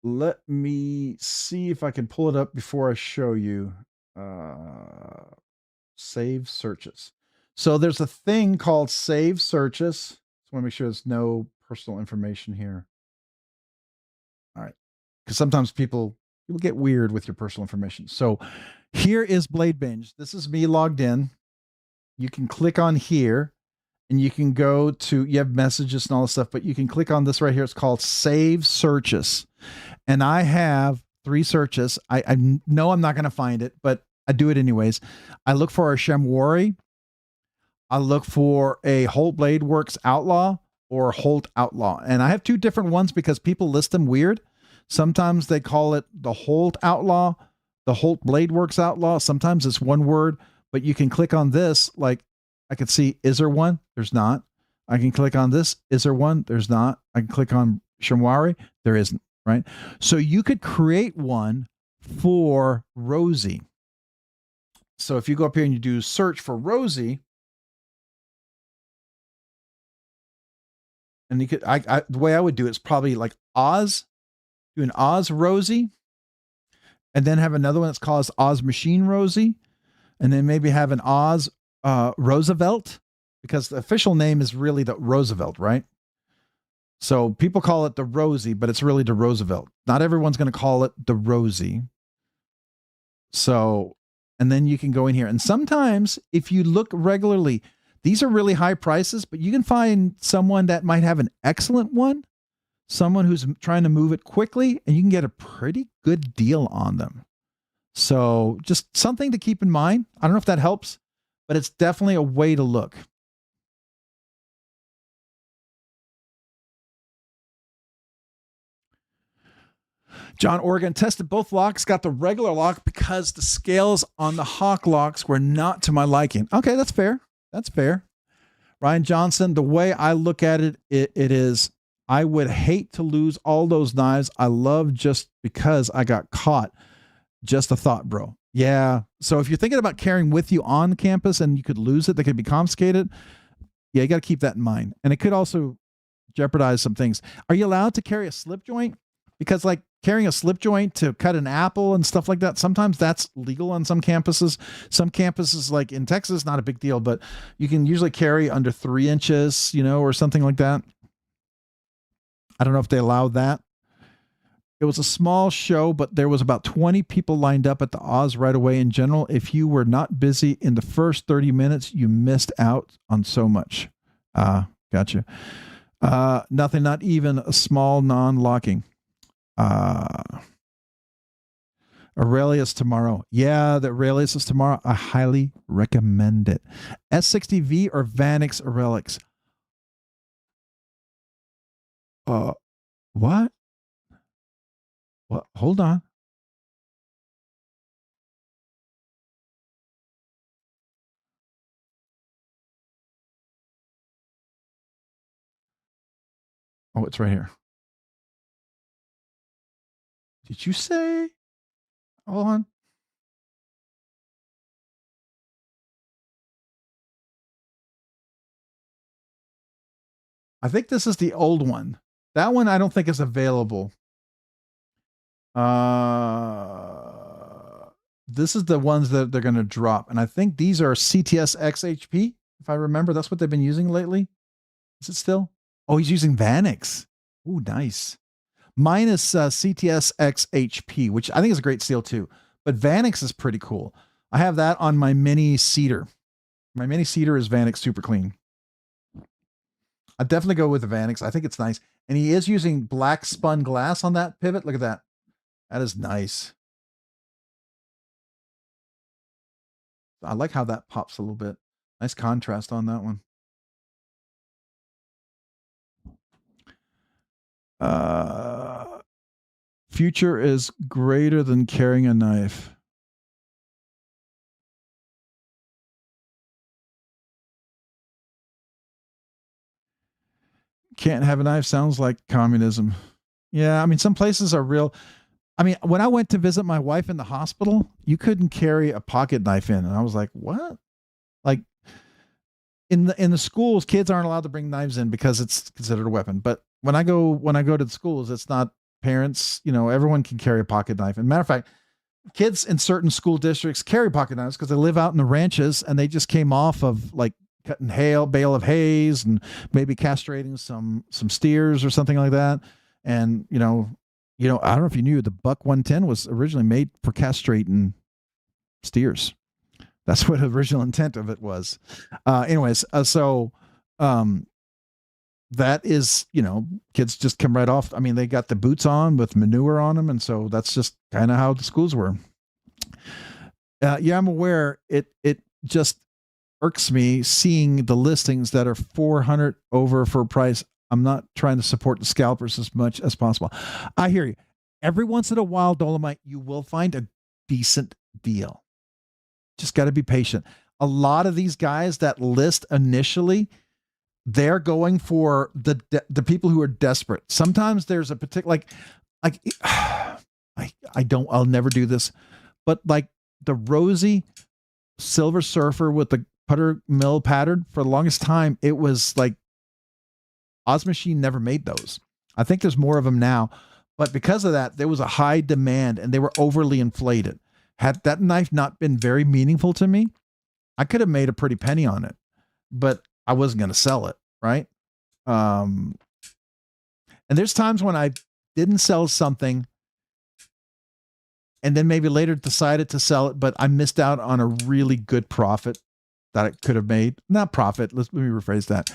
Let me see if I can pull it up before I show you. Save searches. So there's a thing called save searches. Just want to make sure there's no personal information here. All right. Because sometimes people get weird with your personal information. So here is BladeBinge. This is me logged in. You can click on here and you can go to, you have messages and all this stuff, but you can click on this right here. It's called Save Searches. And I have 3 searches. I know I'm not going to find it, but I do it anyways. I look for a chamois. I look for a Holt Blade Works Outlaw or Holt Outlaw. And I have two different ones because people list them weird. Sometimes they call it the Holt Outlaw, the Holt Blade Works Outlaw. Sometimes it's one word, but you can click on this. Like I could see, is there one? There's not. I can click on this. Is there one? There's not. I can click on Shamwari. There isn't, right? So you could create one for Rosie. So if you go up here and you do search for Rosie, and you could, the way I would do it is probably like Oz, do an Oz Rosie, and then have another one that's called Oz Machine Rosie, and then maybe have an Oz Roosevelt, because the official name is really the Roosevelt, right? So people call it the Rosie, but it's really the Roosevelt. Not everyone's going to call it the Rosie. So, and then you can go in here. And sometimes if you look regularly, these are really high prices, but you can find someone that might have an excellent one, someone who's trying to move it quickly, and you can get a pretty good deal on them. So just something to keep in mind. I don't know if that helps, but it's definitely a way to look. John Oregon tested both locks, got the regular lock because the scales on the Hawk locks were not to my liking. Okay, that's fair. That's fair. Ryan Johnson, the way I look at it, it is, I would hate to lose all those knives I love just because I got caught. Just a thought, bro. Yeah. So if you're thinking about carrying with you on campus and you could lose it, they could be confiscated. Yeah, you got to keep that in mind. And it could also jeopardize some things. Are you allowed to carry a slip joint? Because like carrying a slip joint to cut an apple and stuff like that, sometimes that's legal on some campuses. Some campuses, like in Texas, not a big deal, but you can usually carry under 3 inches, you know, or something like that. I don't know if they allow that. It was a small show, but there was about 20 people lined up at the Oz right away. In general, if you were not busy in the first 30 minutes, you missed out on so much. Gotcha. Nothing, not even a small non-locking. Aurelius tomorrow. Yeah, the Aurelius is tomorrow. I highly recommend it. S60V or Vanix Relics? What? What? Hold on. Oh, it's right here. Did you say? Hold on. I think this is the old one. That one I don't think is available. This is the ones that they're going to drop. And I think these are CTS XHP. If I remember, that's what they've been using lately. Is it still? Oh, he's using Vanix. Ooh, nice. Mine is CTS XHP, which I think is a great steel too. But Vanix is pretty cool. I have that on my mini cedar. My mini cedar is Vanix Super Clean. I'd definitely go with the Vanix. I think it's nice. And he is using black spun glass on that pivot. Look at that. That is nice. I like how that pops a little bit. Nice contrast on that one. Future is greater than carrying a knife. Can't have a knife sounds like communism. Yeah, I mean, some places are real. I mean, when I went to visit my wife in the hospital, you couldn't carry a pocket knife in. And I was like, what? Like in the schools, kids aren't allowed to bring knives in because it's considered a weapon. But when I go to the schools, it's not parents, you know, everyone can carry a pocket knife. And matter of fact, kids in certain school districts carry pocket knives because they live out in the ranches and they just came off of like cutting bale of hays and maybe castrating some steers or something like that. And, you know, I don't know if you knew the Buck 110 was originally made for castrating steers. That's what the original intent of it was. So that is, you know, kids just come right off. I mean, they got the boots on with manure on them. And so that's just kind of how the schools were. Yeah, I'm aware it just, irks me seeing the listings that are 400 over for a price. I'm not trying to support the scalpers as much as possible. I hear you. Every once in a while, Dolomite, you will find a decent deal. Just got to be patient. A lot of these guys that list initially, they're going for the people who are desperate. Sometimes there's a particular I'll never do this, but like the rosy Silver Surfer with the putter mill pattern, for the longest time, it was like Oz Machine never made those. I think there's more of them now, but because of that, there was a high demand and they were overly inflated. Had that knife not been very meaningful to me, I could have made a pretty penny on it, but I wasn't going to sell it. Right. And there's times when I didn't sell something and then maybe later decided to sell it, but I missed out on a really good profit that I could have made. Not profit. Let me rephrase that.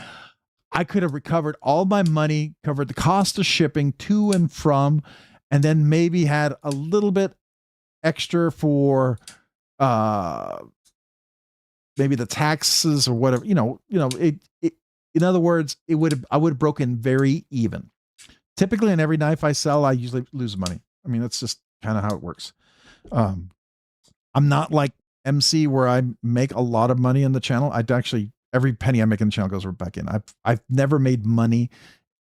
I could have recovered all my money, covered the cost of shipping to and from, and then maybe had a little bit extra for maybe the taxes or whatever. In other words, I would have broken very even. Typically, in every knife I sell, I usually lose money. I mean, that's just kind of how it works. I'm not like MC where I make a lot of money in the channel. I actually, every penny I make in the channel goes right back in. I've never made money.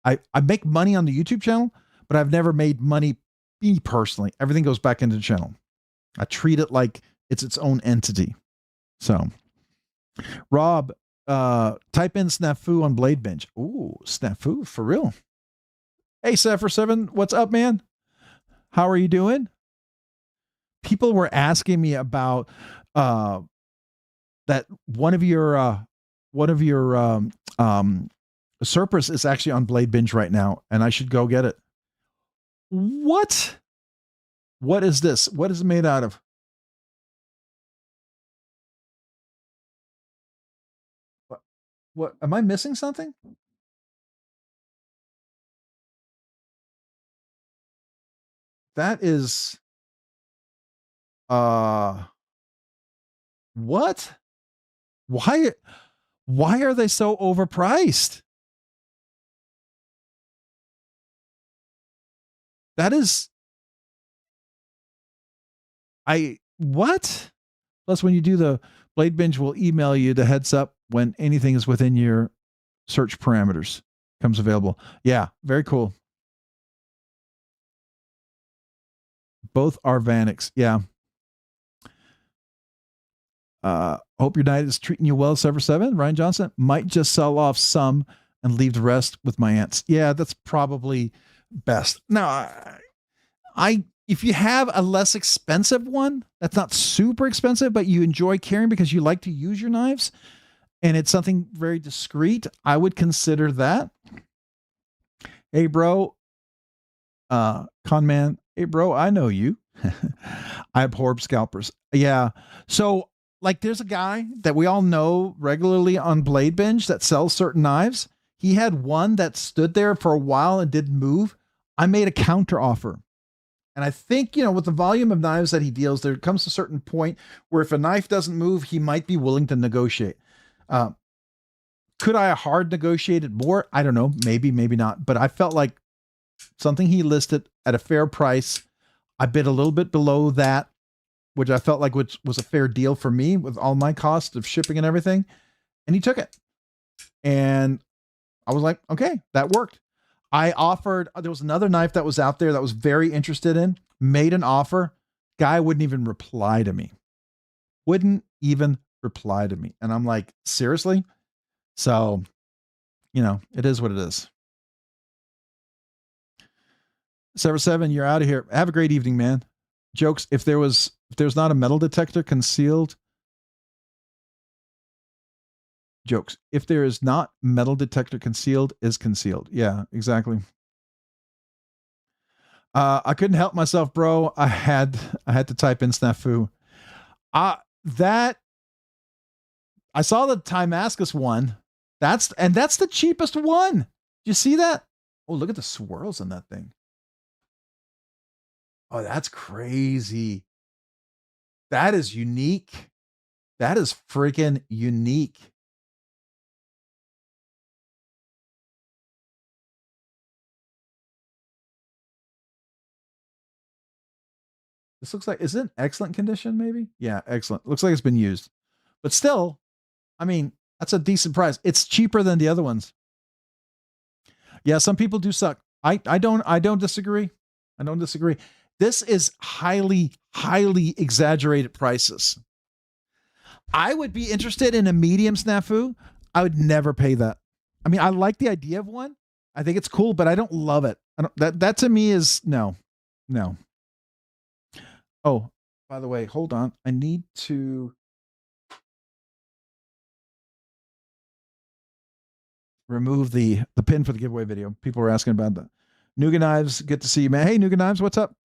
I make money on the YouTube channel, but I've never made money me personally. Everything goes back into the channel. I treat it like it's its own entity. So, Rob, type in snafu on BladeBinge. Ooh, snafu for real. Hey, Sepher7, what's up, man? How are you doing? People were asking me about that one of your Surplus is actually on BladeBinge right now, and I should go get it. What? What is this? What is it made out of? What am I missing something? That is what? Why are they so overpriced? That is what? Plus, when you do the BladeBinge, will email you the heads up when anything is within your search parameters comes available. Yeah, very cool. Both are Vanics. Yeah. Hope your night is treating you well, Sever7. Ryan Johnson might just sell off some and leave the rest with my aunts. Yeah, that's probably best. Now, if you have a less expensive one, that's not super expensive, but you enjoy carrying because you like to use your knives, and it's something very discreet, I would consider that. Hey, bro, con man. Hey, bro, I know you. I abhor scalpers. Yeah. So, like, there's a guy that we all know regularly on BladeBinge that sells certain knives. He had one that stood there for a while and didn't move. I made a counter offer. And I think, with the volume of knives that he deals, there comes a certain point where if a knife doesn't move, he might be willing to negotiate. Could I have hard negotiated more? I don't know. Maybe, maybe not. But I felt like something he listed at a fair price. I bid a little bit below that, which I felt like was a fair deal for me with all my cost of shipping and everything. And he took it. And I was like, okay, that worked. I offered, there was another knife that was out there that was very interested in, made an offer. Guy wouldn't even reply to me. Wouldn't even reply to me. And I'm like, seriously? So, it is what it is. Sever7, you're out of here. Have a great evening, man. Jokes. If there's not a metal detector concealed. Jokes. If there is not metal detector concealed, is concealed. Yeah, exactly. I couldn't help myself, bro. I had to type in snafu. That I saw the Timascus one. That's the cheapest one. You see that? Oh, look at the swirls in that thing. Oh, that's crazy. That is unique. That is freaking unique. This looks like, is it in excellent condition, maybe? Yeah, excellent. Looks like it's been used. But still, I mean, that's a decent price. It's cheaper than the other ones. Yeah, some people do suck. I don't disagree. I don't disagree. This is highly, highly exaggerated prices. I would be interested in a medium snafu. I would never pay that. I mean, I like the idea of one. I think it's cool, but I don't love it. That to me is no. Oh, by the way, hold on. I need to remove the pin for the giveaway video. People were asking about that. Nougat Knives, good to see you, man. Hey, Nougat Knives, what's up?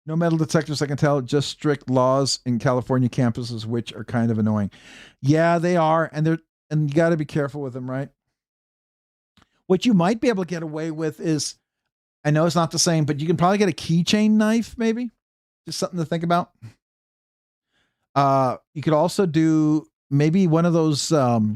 No metal detectors, I can tell. Just strict laws in California campuses, which are kind of annoying. Yeah, they are, and you got to be careful with them, right? What you might be able to get away with is, I know it's not the same, but you can probably get a keychain knife, maybe. Just something to think about. You could also do maybe one of those. What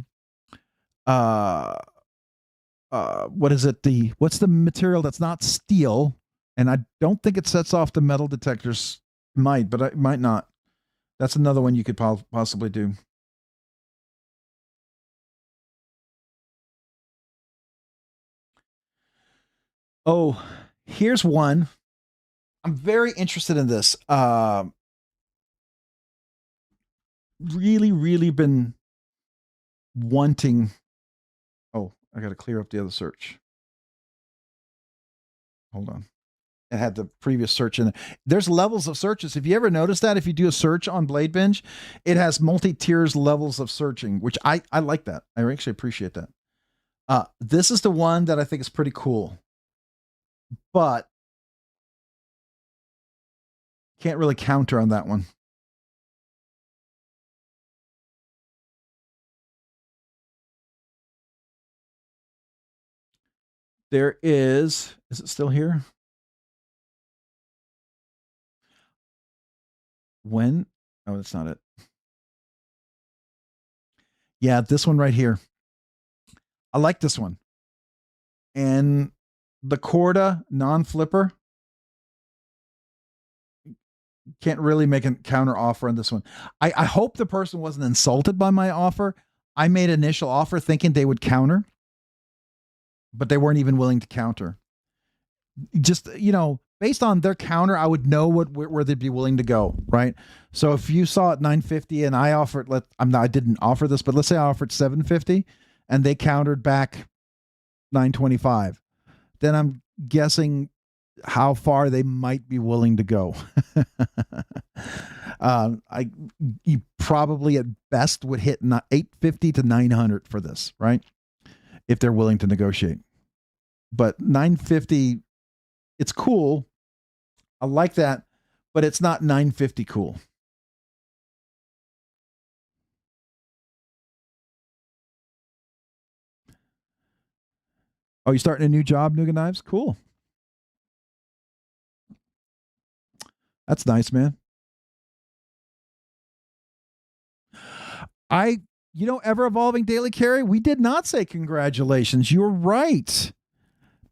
is it? What's the material that's not steel? And I don't think it sets off the metal detectors. Might, but it might not. That's another one you could possibly do. Oh, here's one. I'm very interested in this. Really, really been wanting. Oh, I got to clear up the other search. Hold on. It had the previous search in it. There's levels of searches. Have you ever noticed that? If you do a search on BladeBinge, it has multi-tiers levels of searching, which I like that. I actually appreciate that. This is the one that I think is pretty cool, but can't really counter on that one. There is it still here? When? Oh, that's not it. Yeah, this one right here. I like this one. And the Corda non-flipper. Can't really make a counter offer on this one. I hope the person wasn't insulted by my offer. I made an initial offer thinking they would counter, but they weren't even willing to counter. Just, based on their counter, I would know where they'd be willing to go, right? So if you saw it 950 and I offered, I didn't offer this, but let's say I offered 750 and they countered back 925, then I'm guessing how far they might be willing to go. You probably at best would hit 850 to 900 for this, right? If they're willing to negotiate. But 950, it's cool. I like that, but it's not 950 cool. Oh, you starting a new job, Nougat Knives? Cool. That's nice, man. Ever evolving daily carry, we did not say congratulations. You're right.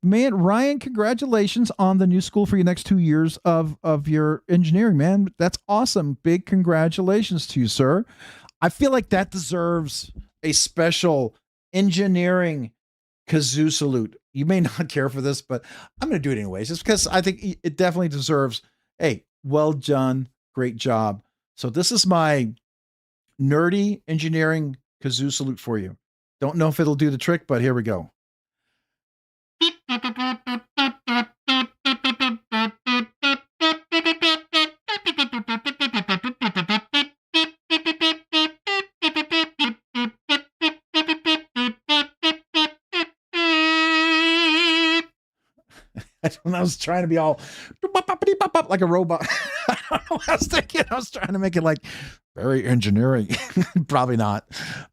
Man, Ryan, congratulations on the new school for your next 2 years of your engineering, man. That's awesome. Big congratulations to you, sir. I feel like that deserves a special engineering kazoo salute. You may not care for this, but I'm going to do it anyways, just because I think it definitely deserves, hey, well done. Great job. So this is my nerdy engineering kazoo salute for you. Don't know if it'll do the trick, but here we go. I was trying to be all like a robot. I don't know what I was thinking. I was trying to make it like very engineering. Probably not.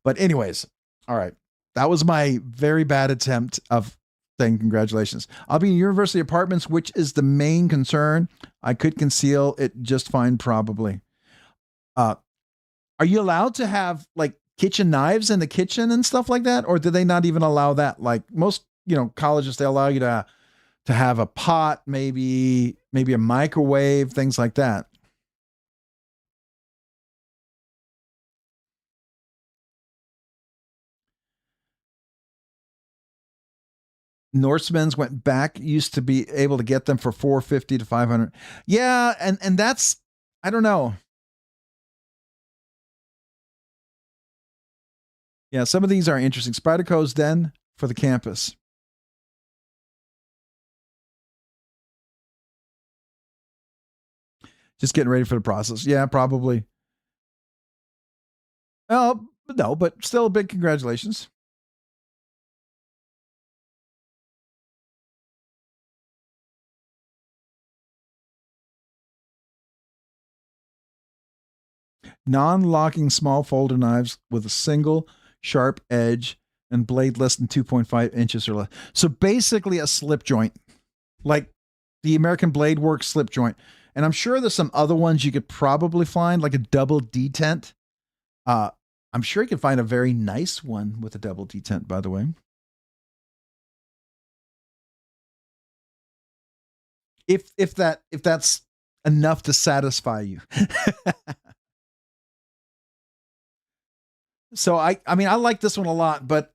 But anyways, all right. That was my very bad attempt of saying congratulations. I'll be in university apartments, which is the main concern. I could conceal it just fine, probably. Are you allowed to have like kitchen knives in the kitchen and stuff like that, or do they not even allow that? Like most, colleges, they allow you to have a pot, maybe a microwave, things like that. Norsemen's went back, used to be able to get them for 450 to 500. Yeah, and that's, I don't know. Yeah, some of these are interesting. Spyderco's Den for the campus. Just getting ready for the process. Yeah, probably. Oh, no, but still a big congratulations. Non-locking small folder knives with a single sharp edge and blade less than 2.5 inches or less. So basically a slip joint, like the American Blade Works slip joint. And I'm sure there's some other ones you could probably find, like a double detent. I'm sure you can find a very nice one with a double detent, by the way. If that's enough to satisfy you. So I mean I like this one a lot, but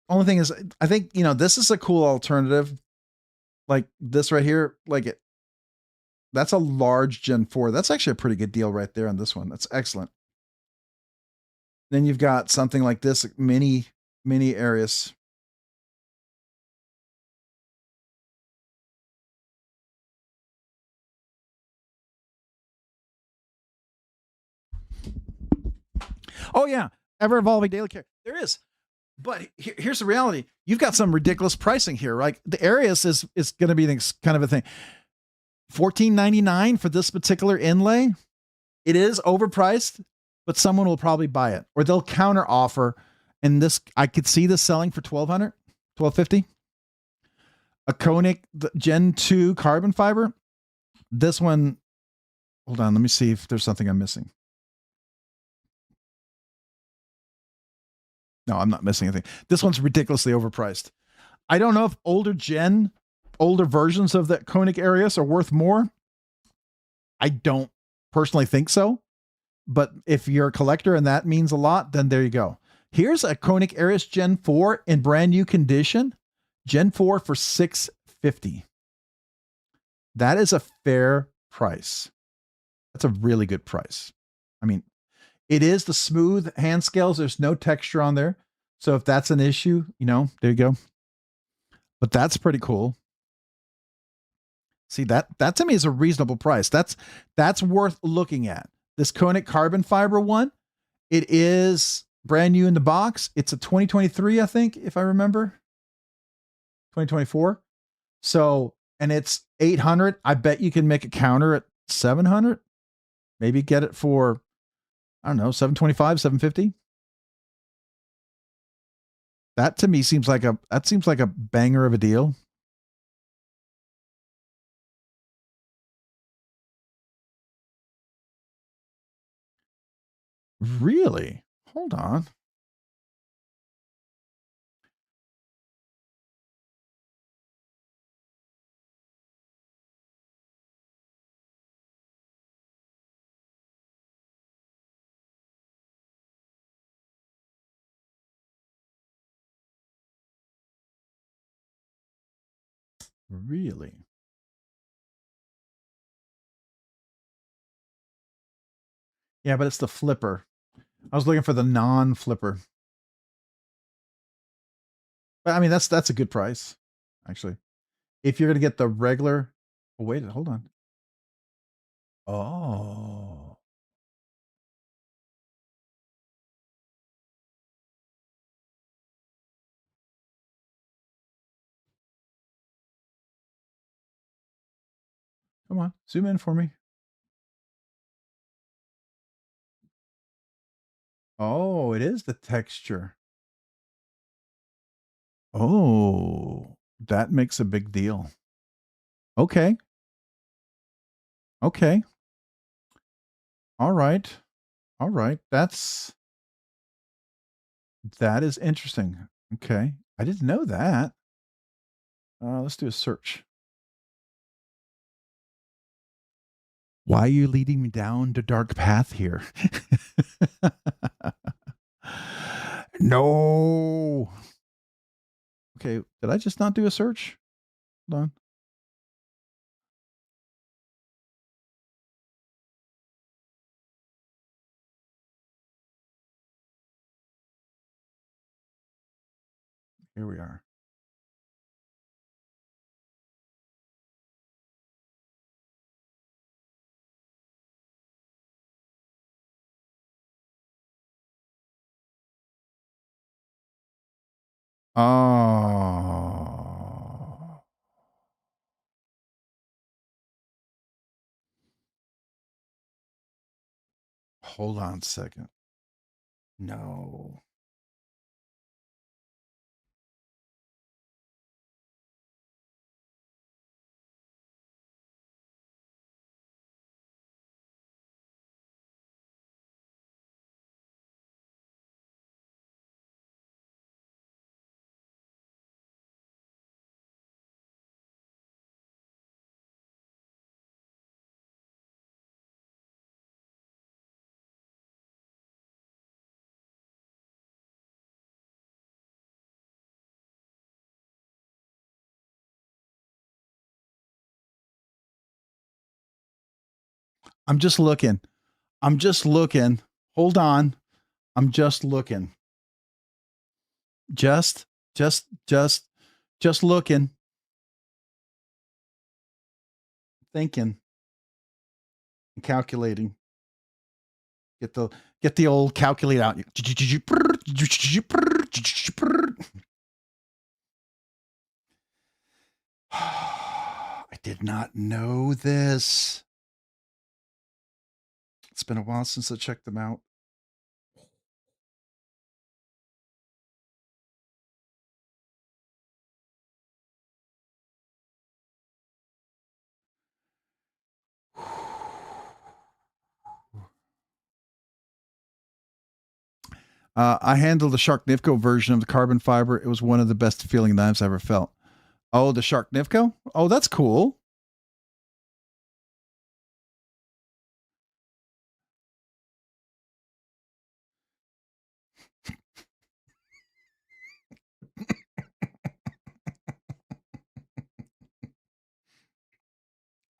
only thing is I think this is a cool alternative. Like this right here, like that's a large Gen 4. That's actually a pretty good deal right there on this one. That's excellent. Then you've got something like this mini Arius. Oh yeah, ever evolving daily care. There is. But here's the reality. You've got some ridiculous pricing here, right? The Arius is going to be kind of a thing. $14.99 for this particular inlay. It is overpriced, but someone will probably buy it, or they'll counter offer. And this, I could see this selling for $1,200, $1,250. A Koenig Gen 2 carbon fiber. This one, hold on, let me see if there's something I'm missing. No, I'm not missing anything. This one's ridiculously overpriced. I don't know if older versions of that Koenig Arius are worth more. I don't personally think so. But if you're a collector and that means a lot, then there you go. Here's a Koenig Arius Gen 4 in brand new condition. Gen 4 for $650. That is a fair price. That's a really good price. I mean, it is the smooth hand scales. There's no texture on there. So if that's an issue, there you go. But that's pretty cool. See, that to me is a reasonable price. That's worth looking at. This Koenig carbon fiber one, it is brand new in the box. It's a 2023, I think, if I remember. 2024. So, and it's 800. I bet you can make a counter at 700. Maybe get it for, I don't know, 725, 750. That to me seems like a banger of a deal. Really? Hold on. Really? Yeah, but it's the flipper. I was looking for the non-flipper. But I mean, that's a good price, actually. If you're gonna get the regular, oh wait, hold on. Oh, come on, zoom in for me. Oh, it is the texture. Oh, that makes a big deal. Okay. Okay. All right. All right. That is interesting. Okay. I didn't know that. Let's do a search. Why are you leading me down the dark path here? No. Okay. Did I just not do a search? Hold on. Here we are. Oh. Hold on a second. No. I'm just looking. I'm just looking. Hold on. I'm just looking. Just looking. Thinking. Calculating. Get the old calculate out. I did not know this. It's been a while since I checked them out. I handled the Shark Nifco version of the carbon fiber. It was one of the best feeling knives I ever felt. Oh, the Shark Nifco? Oh, that's cool.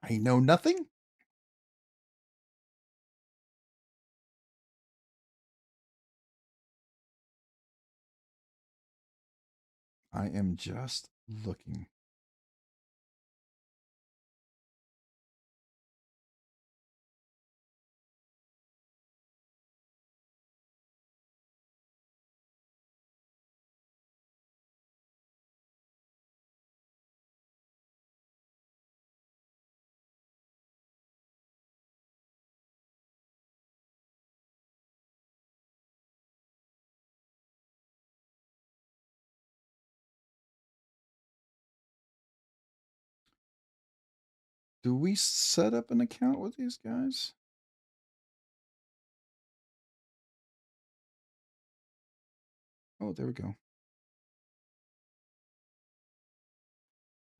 I know nothing. I am just looking. Do we set up an account with these guys? Oh, there we go.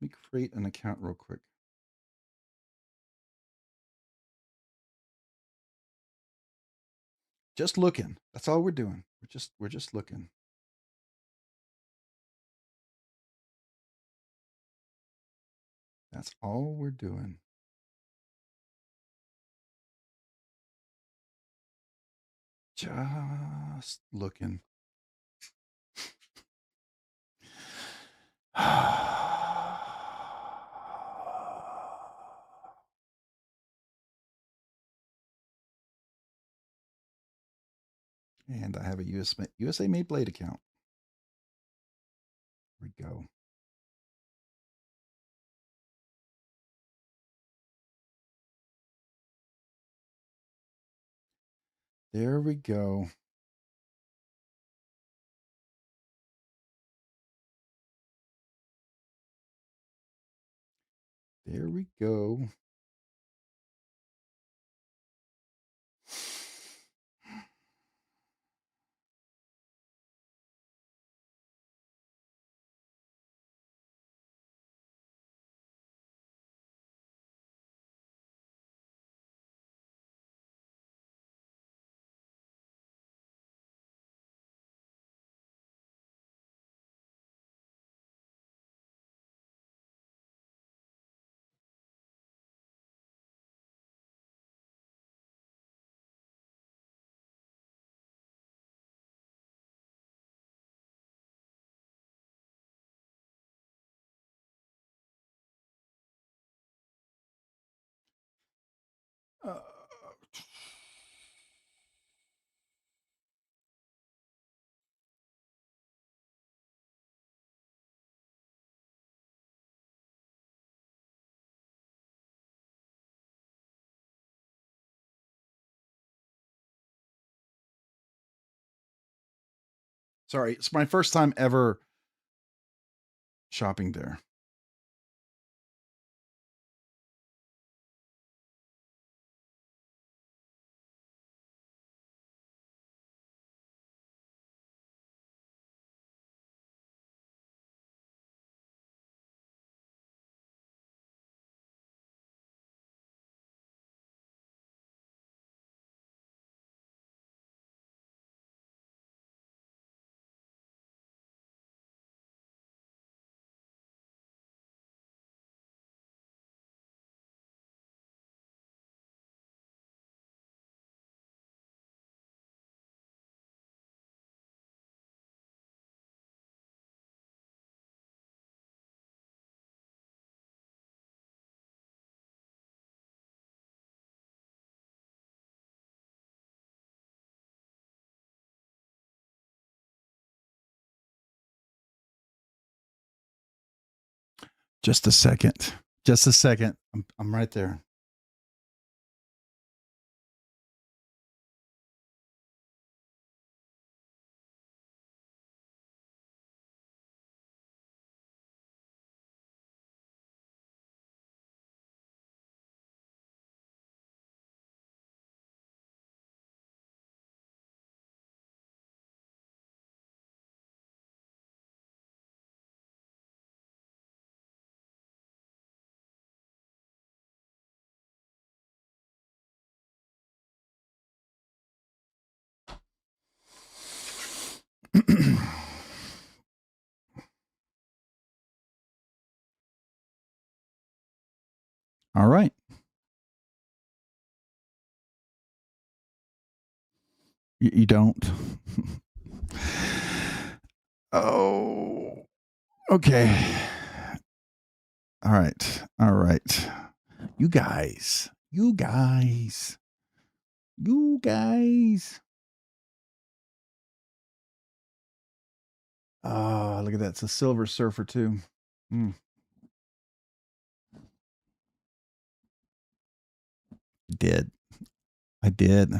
Let me create an account real quick. Just looking. That's all we're doing. We're just looking. That's all we're doing. Just looking. And I have a USA made blade account. Here we go. There we go. There we go. Sorry, it's my first time ever shopping there. Just a second. Just a second. I'm right there. All right. You don't. Oh, okay. All right. All right. You guys. You guys. You guys. Oh, look at that. It's a Silver Surfer, too. Did. I did.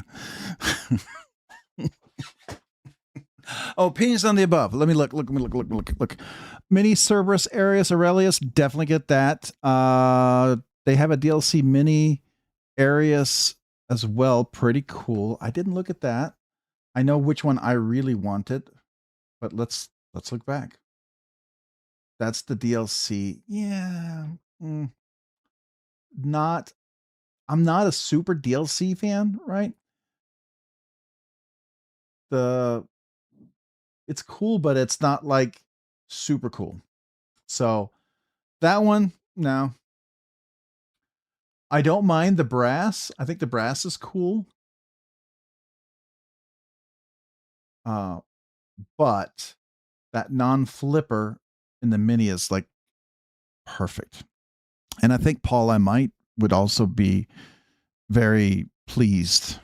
Oh, opinions on the above. Let me look. Mini Cerberus Arius Aurelius. Definitely get that. They have a DLC Mini Arius as well. Pretty cool. I didn't look at that. I know which one I really wanted, but let's look back. That's the DLC. Yeah. I'm not a super DLC fan, right? It's cool, but it's not like super cool. So that one, no. I don't mind the brass. I think the brass is cool. But that non-flipper in the mini is like perfect. And I think Paul I might would also be very pleased.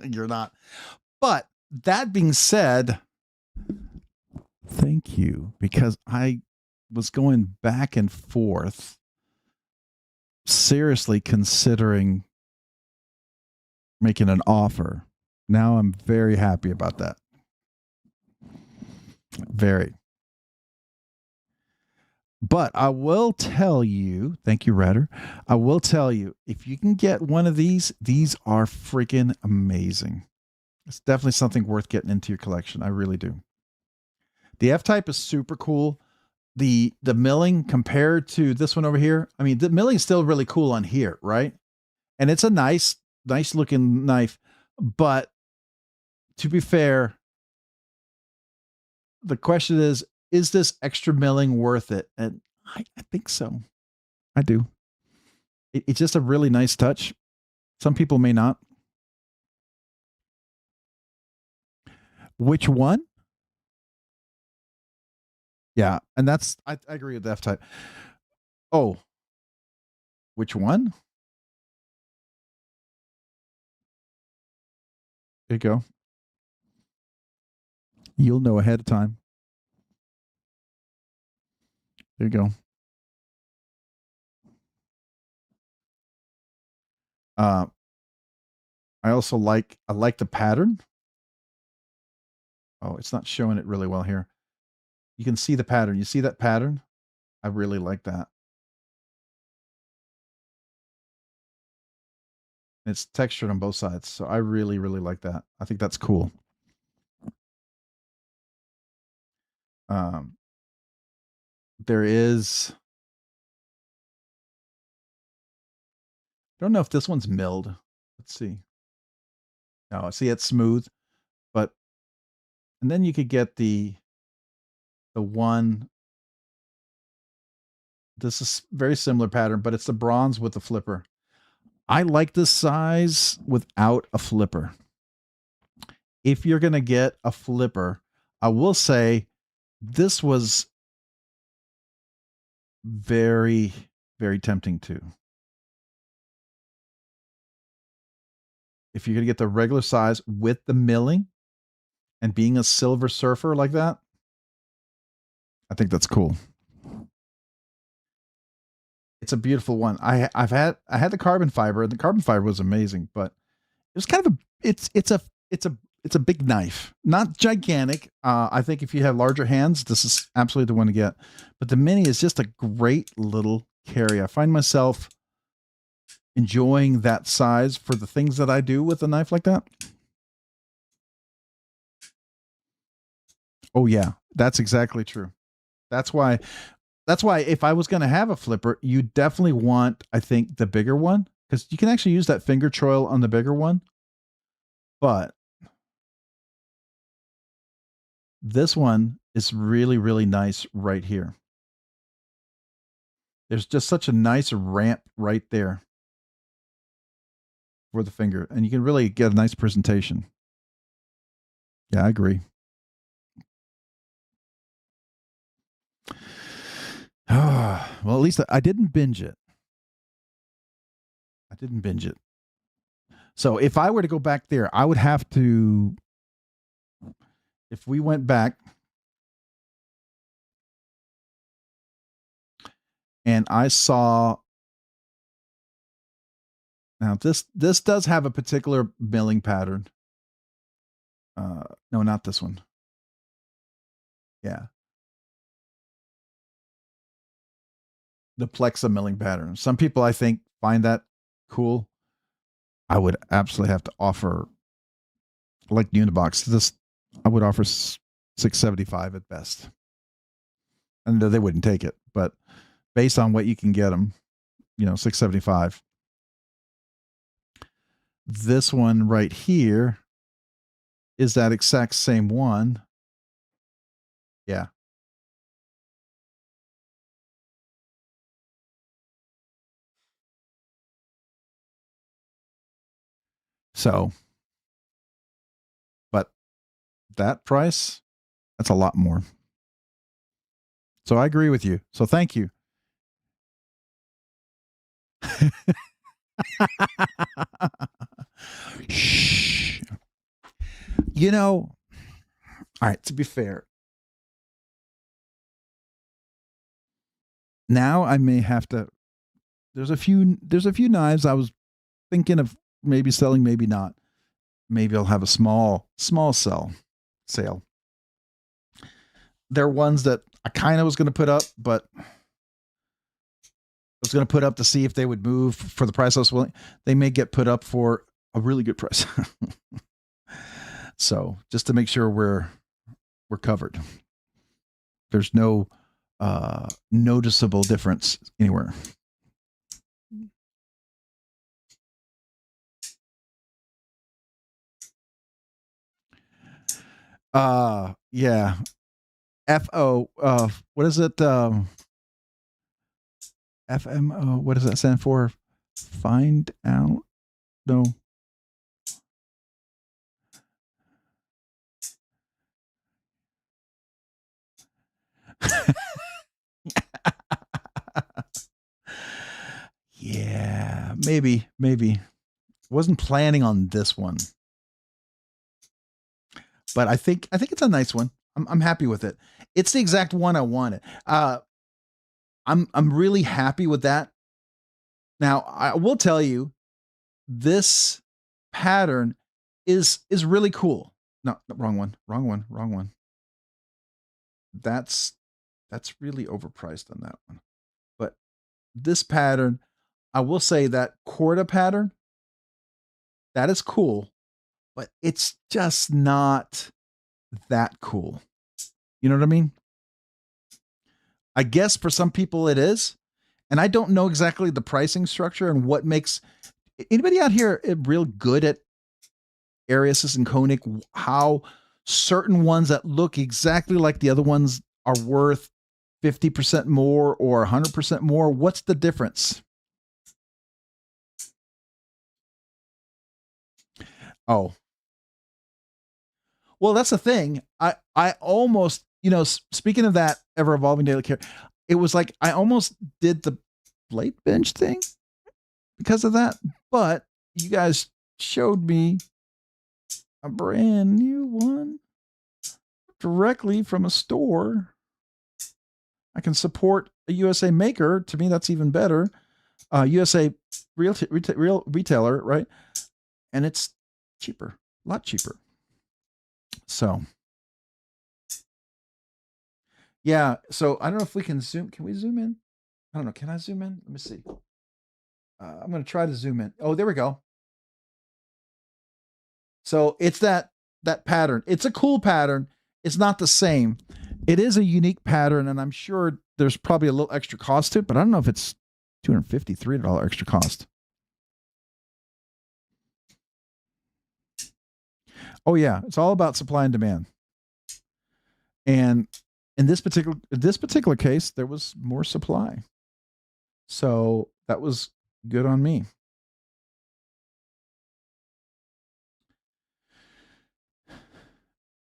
You're not. But that being said, thank you, because I was going back and forth, seriously considering making an offer. Now I'm very happy about that. Very. But I will tell you, thank you, Ratter. I will tell you, if you can get one of these are freaking amazing. It's definitely something worth getting into your collection. I really do. The F-type is super cool. The milling compared to this one over here, I mean, the milling is still really cool on here, right? And it's a nice looking knife. But to be fair, the question is this extra milling worth it? And I think so. I do. It's just a really nice touch. Some people may not. Which one? Yeah, and that's I agree with the F-type. Oh, which one? There you go. You'll know ahead of time. There you go. I also like the pattern. Oh, it's not showing it really well here. You can see the pattern. You see that pattern? I really like that. It's textured on both sides, so I really, really like that. I think that's cool. There is, don't know if this one's milled. Let's see. No, see it's smooth, but and then you could get the one. This is very similar pattern, but it's the bronze with the flipper. I like this size without a flipper. If you're going to get a flipper, I will say this was very, very tempting too. If you're going to get the regular size with the milling and being a silver surfer like that, I think that's cool. It's a beautiful one. I had the carbon fiber, and the carbon fiber was amazing, but it was kind of it's a big knife, not gigantic. I think if you have larger hands, this is absolutely the one to get. But the mini is just a great little carry. I find myself enjoying that size for the things that I do with a knife like that. Oh yeah, that's exactly true. That's why if I was going to have a flipper, you definitely want, I think, the bigger one, because you can actually use that finger choil on the bigger one. But this one is really, really nice right here. There's just such a nice ramp right there for the finger, and you can really get a nice presentation. Yeah, I agree. Well, at least I didn't binge it. I didn't binge it. So if I were to go back there, I would have to, if we went back and I saw, now this does have a particular milling pattern. No, not this one. Yeah. The Plexa milling pattern. Some people, I think, find that cool. I would absolutely have to offer, like Unibox, this, I would offer $675 at best. And they wouldn't take it, but based on what you can get them, $675. This one right here is that exact same one. Yeah. So, but that price, that's a lot more. So I agree with you. So thank you. Shh. All right, to be fair, now I may have to, there's a few knives I was thinking of maybe selling, maybe not. Maybe I'll have a small sale. They're ones that I kind of was going to put up, but I was going to put up to see if they would move for the price I was willing. They may get put up for a really good price. So just to make sure we're covered. There's no noticeable difference anywhere. Yeah. FO, what is it? FMO, what does that stand for? Find out? No. Yeah, maybe. Wasn't planning on this one, but I think it's a nice one. I'm happy with it. It's the exact one I wanted. I'm really happy with that. Now I will tell you, this pattern is really cool. No, wrong one. That's really overpriced on that one. But this pattern, I will say that Corda pattern, that is cool, but it's just not that cool. You know what I mean? I guess for some people it is. And I don't know exactly the pricing structure and what makes anybody out here real good at Arius and Koenig, how certain ones that look exactly like the other ones are worth 50% more or 100% more. What's the difference? Oh, well, that's the thing. I almost, speaking of that ever evolving daily care, it was like I almost did the BladeBinge thing because of that, but you guys showed me a brand new one directly from a store. I can support a USA maker. To me, that's even better. USA real retailer, right? And it's cheaper, a lot cheaper. So, yeah. So I don't know if we can zoom. Can we zoom in? I don't know. Can I zoom in? Let me see. I'm going to try to zoom in. Oh, there we go. So it's that pattern. It's a cool pattern. It's not the same. It is a unique pattern, and I'm sure there's probably a little extra cost to it, but I don't know if it's $250, $300 extra cost. Oh yeah, it's all about supply and demand. And in this particular case, there was more supply. So that was good on me.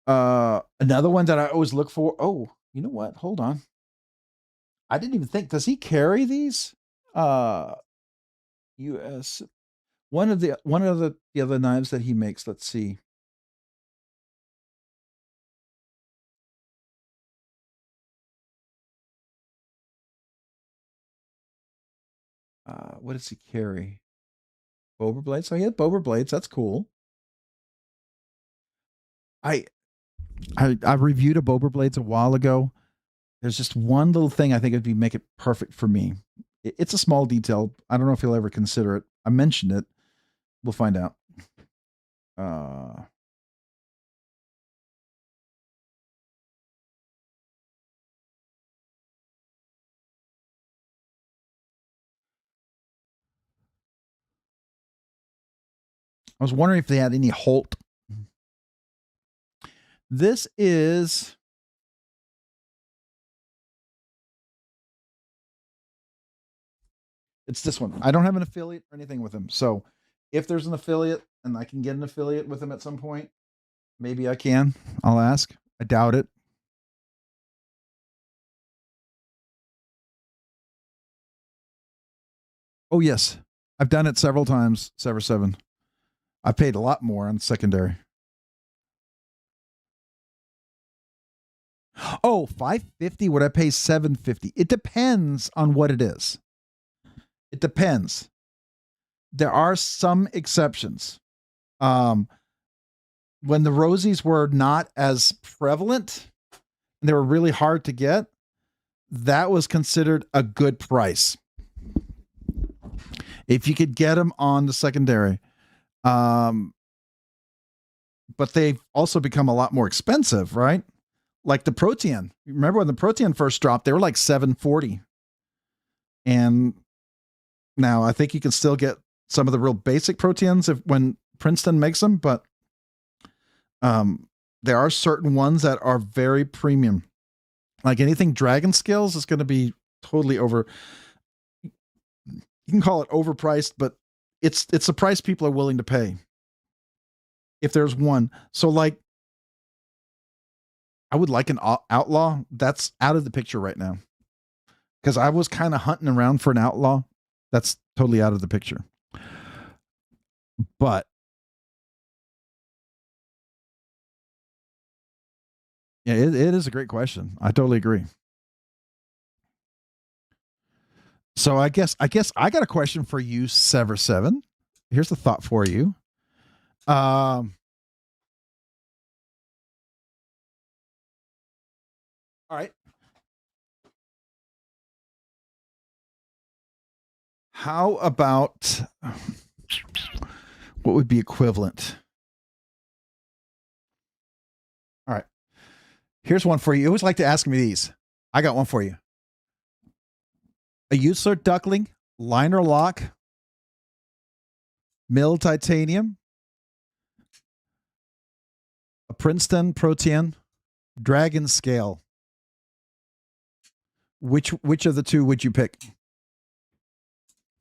Another one that I always look for. Oh, you know what? Hold on. I didn't even think. Does he carry these? US. One of the other knives that he makes. Let's see. What does he carry? Bober blades. So he had Bober blades. That's cool. I reviewed a Bober blades a while ago. There's just one little thing I think would make it perfect for me. It's a small detail. I don't know if he'll ever consider it. I mentioned it. We'll find out. I was wondering if they had any Holt. This is it's this one. I don't have an affiliate or anything with him. So if there's an affiliate and I can get an affiliate with him at some point, maybe I can. I'll ask. I doubt it. Oh yes. I've done it several times, Sever 7. I paid a lot more on secondary. Oh, $550. Would I pay $750? It depends on what it is. It depends. There are some exceptions. When the Rosies were not as prevalent, and they were really hard to get, that was considered a good price. If you could get them on the secondary. But they've also become a lot more expensive, right? Like the Protean. Remember when the Protean first dropped, they were like $740. And now I think you can still get some of the real basic Proteans when Princeton makes them, but there are certain ones that are very premium. Like anything Dragon Scales is going to be totally over. You can call it overpriced, but it's the price people are willing to pay. If there's one. So like I would like an outlaw. That's out of the picture right now. Because I was kind of hunting around for an outlaw. That's totally out of the picture. But yeah, it is a great question. I totally agree. So I guess I got a question for you, Sever7. Here's the thought for you. All right. How about what would be equivalent? All right. Here's one for you. You always like to ask me these. I got one for you. A Usler duckling, liner lock, mill titanium, a Princeton Protean, dragon scale. Which of the two would you pick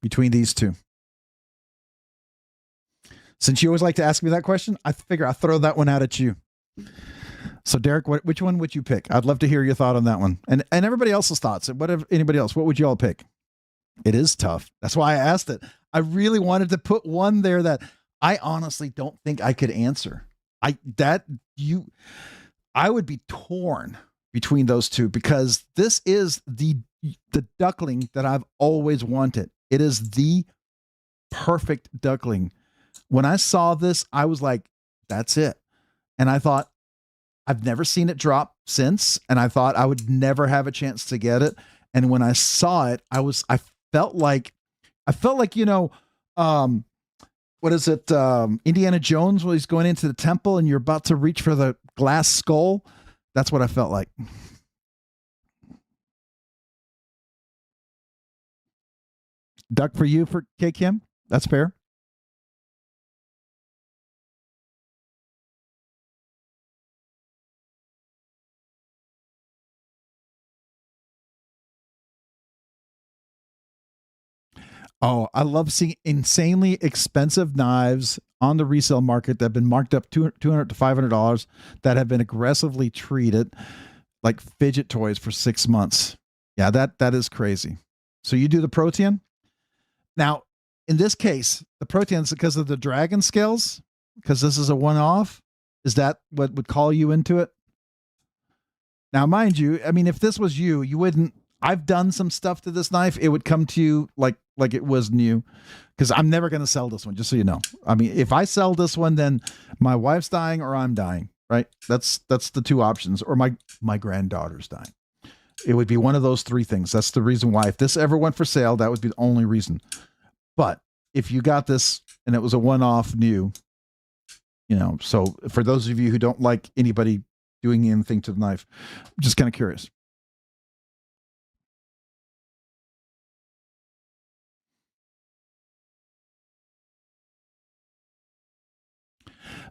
between these two? Since you always like to ask me that question, I figure I'll throw that one out at you. So, Derek, which one would you pick? I'd love to hear your thought on that one, and everybody else's thoughts. Whatever anybody else, what would you all pick? It is tough. That's why I asked it. I really wanted to put one there that I honestly don't think I could answer. I would be torn between those two because this is the duckling that I've always wanted. It is the perfect duckling. When I saw this, I was like, that's it. And I thought, I've never seen it drop since. And I thought I would never have a chance to get it. And when I saw it, I felt like, you know, what is it? Indiana Jones, when he's going into the temple and you're about to reach for the glass skull. That's what I felt like. Duck for you for K Kim. That's fair. Oh, I love seeing insanely expensive knives on the resale market that have been marked up $200 to $500 that have been aggressively treated like fidget toys for 6 months. Yeah, that is crazy. So you do the Protean? Now, in this case, the Protean's because of the dragon scales, because this is a one-off. Is that what would call you into it? Now, mind you, I mean, if this was you, you wouldn't. I've done some stuff to this knife. It would come to you like it was new, because I'm never going to sell this one. Just so you know. I mean, if I sell this one, then my wife's dying or I'm dying. Right? That's the two options, or my granddaughter's dying. It would be one of those three things. That's the reason why. If this ever went for sale, that would be the only reason. But if you got this and it was a one-off new, you know, so for those of you who don't like anybody doing anything to the knife, I'm just kind of curious.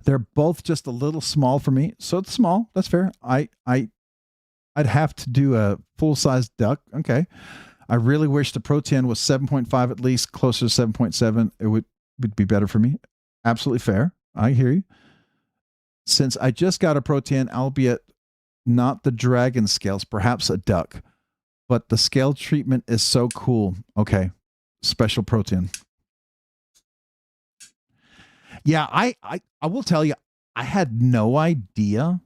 They're both just a little small for me. So it's small. That's fair. I'd have to do a full-size duck. Okay. I really wish the Pro-10 was 7.5 at least, closer to 7.7. It would be better for me. Absolutely fair. I hear you. Since I just got a Pro-10, albeit not the dragon scales, perhaps a duck, but the scale treatment is so cool. Okay. Special Pro-10. Yeah, I will tell you, I had no idea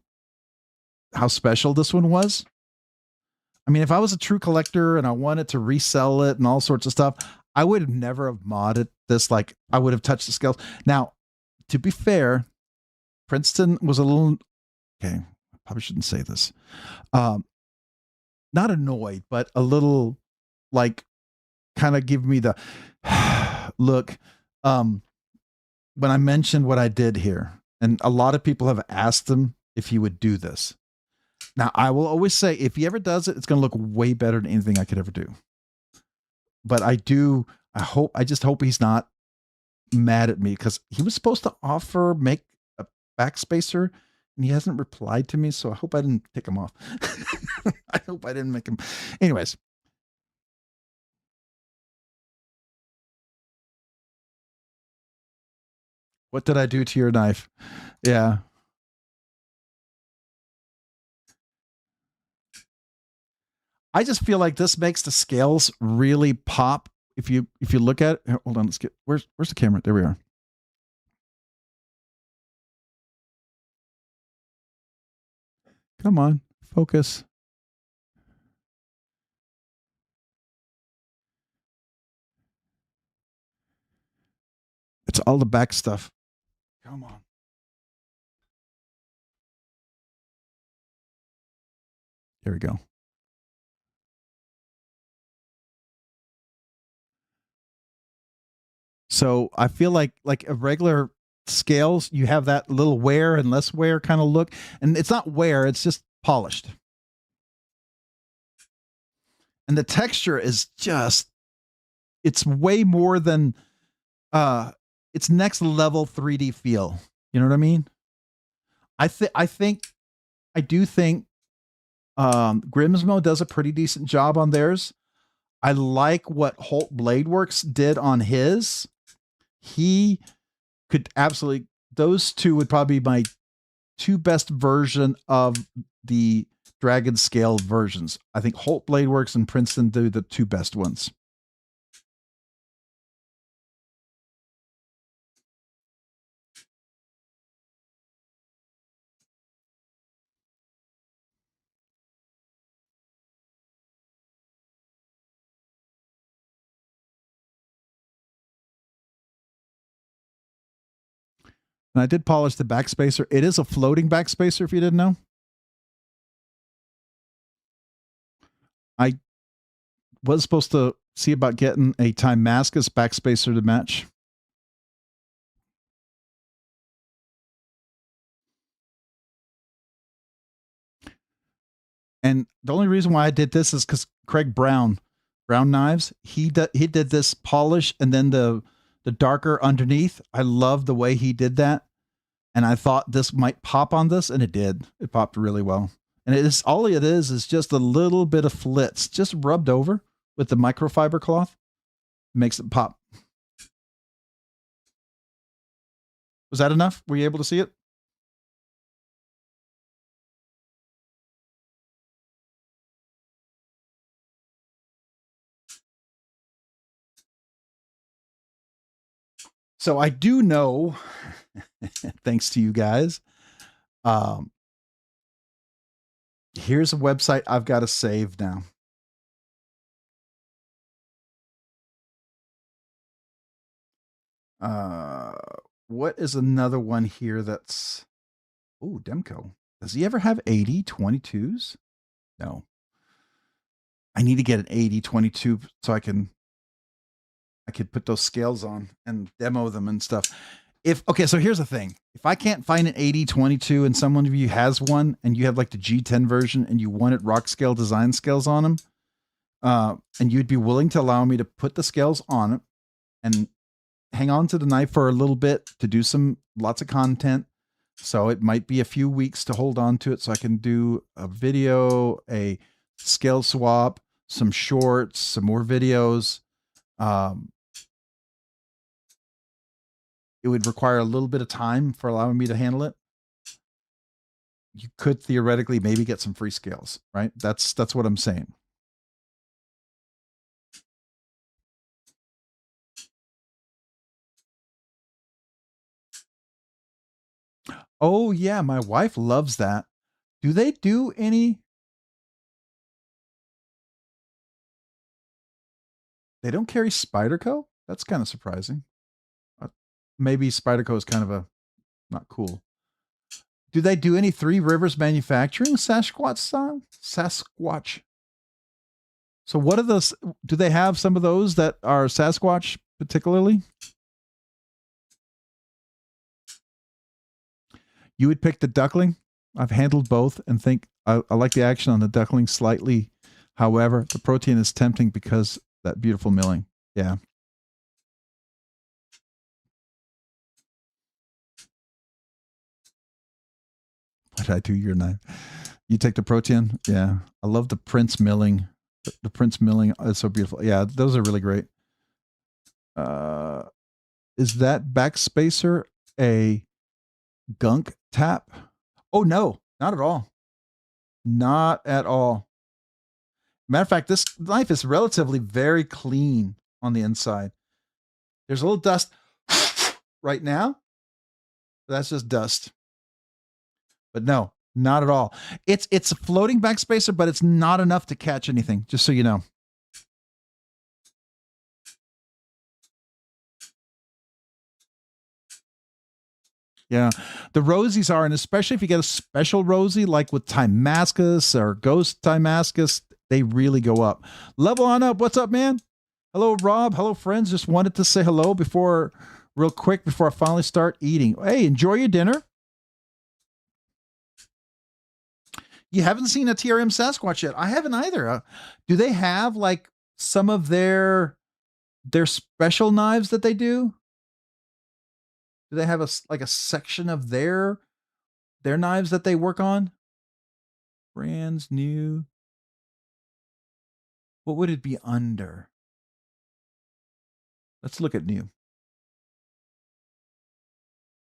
how special this one was. I mean, if I was a true collector and I wanted to resell it and all sorts of stuff, I would have never have modded this. Like, I would have touched the scales. Now, to be fair, Princeton was a little, okay, I probably shouldn't say this. Not annoyed, but a little like kind of give me the look. When I mentioned what I did here, and a lot of people have asked him if he would do this. Now, I will always say, if he ever does it, it's going to look way better than anything I could ever do. But I just hope he's not mad at me, because he was supposed to make a backspacer and he hasn't replied to me. So I hope I didn't tick him off. I hope I didn't make him. Anyways. What did I do to your knife? Yeah. I just feel like this makes the scales really pop. If you look at it, hold on, let's get where's the camera? There we are. Come on, focus. It's all the back stuff. Come on. There we go. So I feel like a regular scales, you have that little wear and less wear kind of look, and it's not wear, it's just polished. And the texture is just, it's way more than it's next level 3D feel. You know what I mean? I do think Grimsmo does a pretty decent job on theirs. I like what Holt Blade Works did on his. He could absolutely, those two would probably be my two best version of the Dragon Scale versions. I think Holt Blade Works and Princeton do the two best ones. And I did polish the backspacer. It is a floating backspacer, if you didn't know. I was supposed to see about getting a Timascus backspacer to match. And the only reason why I did this is because Craig Brown Knives, he did this polish and then the darker underneath. I love the way he did that. And I thought this might pop on this, and it did. It popped really well. And it is all it is just a little bit of flitz, just rubbed over with the microfiber cloth. Makes it pop. Was that enough? Were you able to see it? So I do know, thanks to you guys, here's a website I've got to save now. What is another one here that's, oh, Demco. Does he ever have 80/22s? No. I need to get an 80/22 so I could put those scales on and demo them and stuff. Okay, so here's the thing. If I can't find an 80/22 and someone of you has one and you have like the G10 version and you wanted Rockscale Design scales on them, and you'd be willing to allow me to put the scales on it and hang on to the knife for a little bit to do lots of content. So it might be a few weeks to hold on to it so I can do a video, a scale swap, some shorts, some more videos. It would require a little bit of time for allowing me to handle it. You could theoretically maybe get some free scales, right? That's what I'm saying. Oh yeah, my wife loves that. Do they do any? They don't carry Spyderco? That's kind of surprising. Maybe Spyderco is kind of a not cool. Do they do any Three Rivers manufacturing Sasquatch style? Sasquatch. So what are those? Do they have some of those that are Sasquatch particularly? You would pick the duckling. I've handled both and think I like the action on the duckling slightly. However, the protein is tempting because that beautiful milling. Yeah. What did I do your knife? You take the protein? Yeah. I love the Prince milling. The Prince milling is so beautiful. Yeah, those are really great. Is that backspacer a gunk tap? Oh no, not at all. Not at all. Matter of fact, this knife is relatively very clean on the inside. There's a little dust right now. That's just dust. But no, not at all. It's a floating backspacer, but it's not enough to catch anything, just so you know. Yeah, the rosies are, and especially if you get a special rosy, like with Timascus or Ghost Timascus, they really go up. Level on up. What's up, man? Hello, Rob. Hello, friends. Just wanted to say hello real quick, before I finally start eating. Hey, enjoy your dinner. You haven't seen a TRM Sasquatch yet. I haven't either. Do they have like some of their special knives that they do? Do they have a section of their knives that they work on? Brands new. What would it be under? Let's look at new.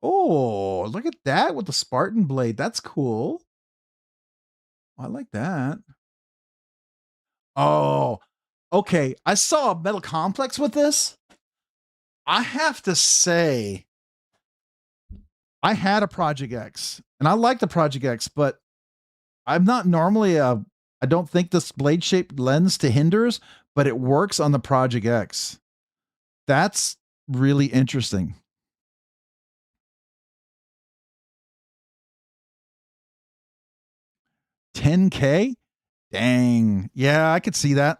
Oh, look at that with the Spartan blade. That's cool. I like that. Oh, okay. I saw a metal complex with this. I have to say, I had a Project X, and I like the Project X, but I'm not normally I don't think this blade shaped lends to hinders, but it works on the Project X. That's really interesting. $10K? Dang. Yeah, I could see that.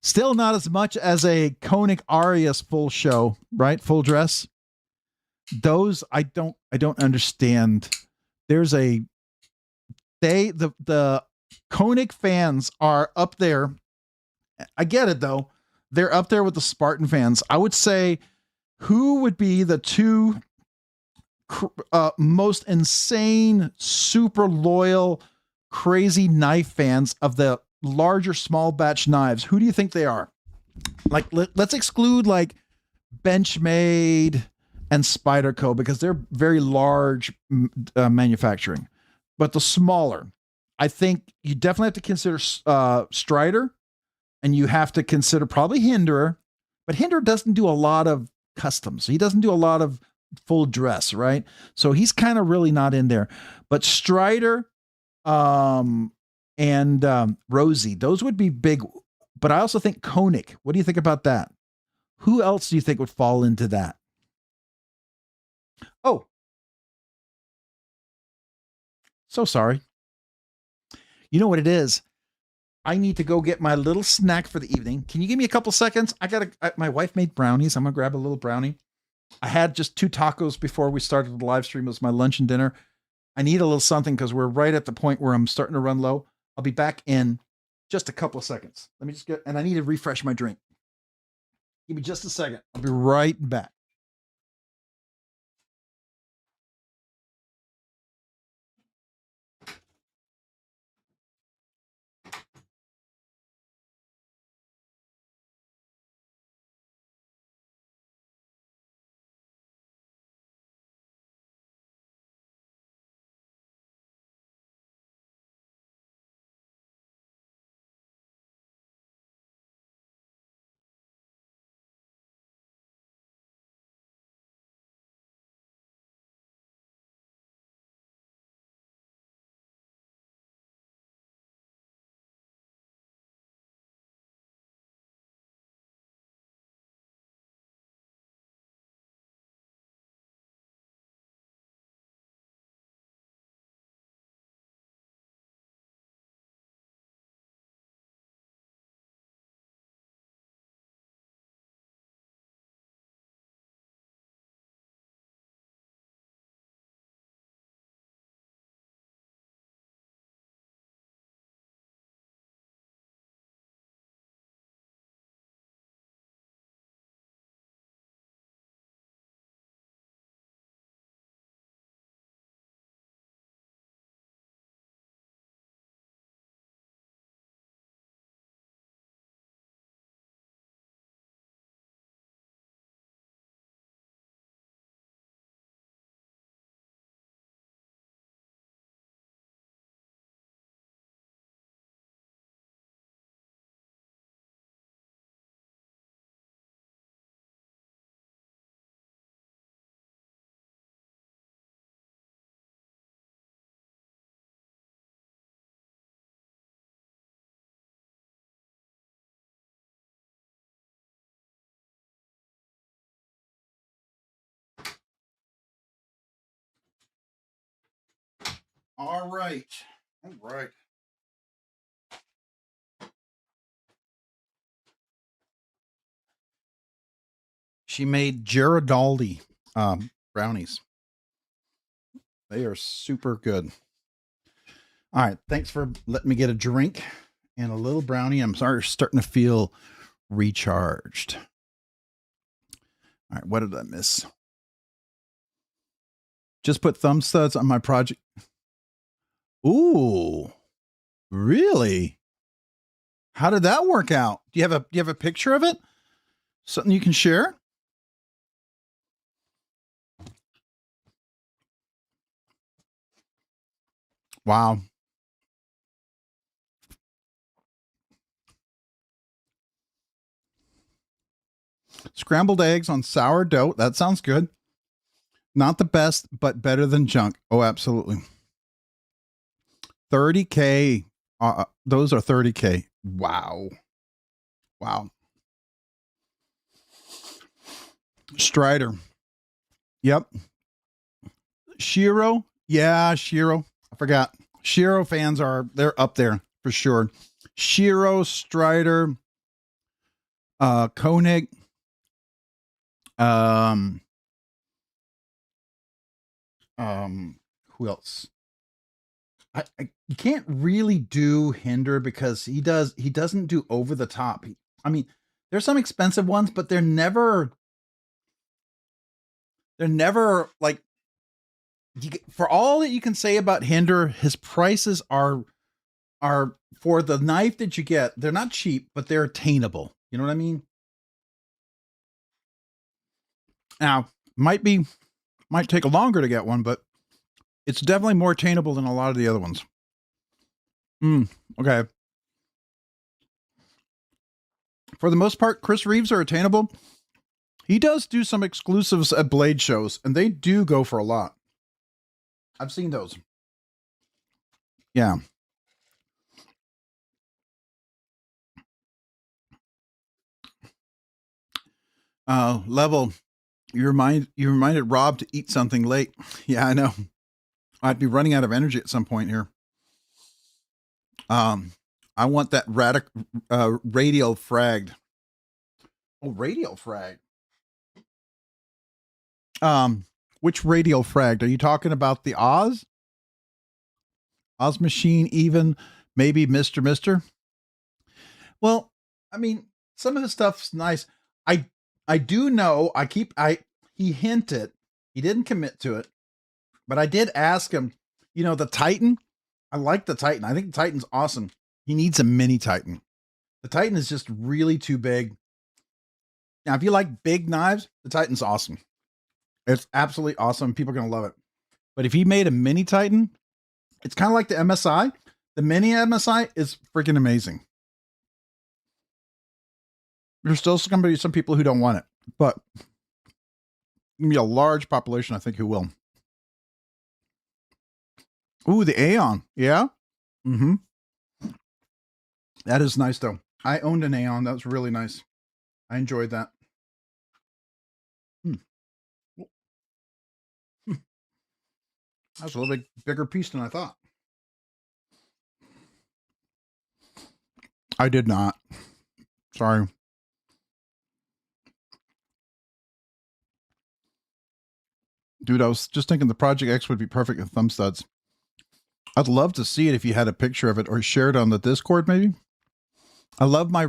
Still not as much as a Koenig Arias full show, right? Full dress. Those I don't understand. There's the Koenig fans are up there. I get it though. They're up there with the Spartan fans. I would say, who would be the two most insane, super loyal, crazy knife fans of the larger small batch knives? Who do you think they are? Like, let's exclude like Benchmade and Spyderco, because they're very large manufacturing. But the smaller, I think you definitely have to consider Strider, and you have to consider probably Hinderer. But Hinderer doesn't do a lot of customs. He doesn't do a lot of full dress, right? So he's kind of really not in there. But Strider and Rosie, those would be big. But I also think Koenig. What do you think about that? Who else do you think would fall into that? Oh, so sorry. You know what it is? I need to go get my little snack for the evening. Can you give me a couple seconds? My wife made brownies. I'm going to grab a little brownie. I had just 2 tacos before we started the live stream. It was my lunch and dinner. I need a little something because we're right at the point where I'm starting to run low. I'll be back in just a couple of seconds. Let me just and I need to refresh my drink. Give me just a second. I'll be right back. All right. All right. She made Girardelli brownies. They are super good. All right. Thanks for letting me get a drink and a little brownie. I'm starting to feel recharged. All right. What did I miss? Just put thumb studs on my project. Ooh, really? How did that work out? Do you have a picture of it? Something you can share? Wow. Scrambled eggs on sourdough. That sounds good. Not the best, but better than junk. Oh, absolutely. 30K. Those are 30K. Wow. Wow. Strider. Yep. Shiro. Yeah, Shiro. I forgot. Shiro fans they're up there for sure. Shiro, Strider, Koenig. Who else? You can't really do Hinder because he doesn't do over the top. I mean, there's some expensive ones, but they're never like, for all that you can say about Hinder, his prices are for the knife that you get, they're not cheap, but they're attainable. You know what I mean? Now, might take longer to get one, but it's definitely more attainable than a lot of the other ones. Okay. For the most part, Chris Reeves are attainable. He does do some exclusives at Blade shows, and they do go for a lot. I've seen those. Yeah. Level, you reminded Rob to eat something late. Yeah, I know. I'd be running out of energy at some point here. I want that radial fragged. Oh, radial fragged. Which radial fragged? Are you talking about the Oz? Oz machine, even maybe Mr. Well, I mean, some of the stuff's nice. I do know. He hinted. He didn't commit to it, but I did ask him. You know, the Titan. I like the Titan. I think the Titan's awesome. He needs a mini Titan. The Titan is just really too big. Now, if you like big knives, the Titan's awesome. It's absolutely awesome. People are going to love it. But if he made a mini Titan, it's kind of like the MSI. The mini MSI is freaking amazing. There's still going to be some people who don't want it, but going to be a large population, I think, who will. Ooh, the Aeon. Yeah. Mm-hmm. That is nice, though. I owned an Aeon. That was really nice. I enjoyed that. That's a little bit bigger piece than I thought. I did not. Sorry. Dude, I was just thinking the Project X would be perfect with thumb studs. I'd love to see it if you had a picture of it or share it on the Discord, maybe. I love my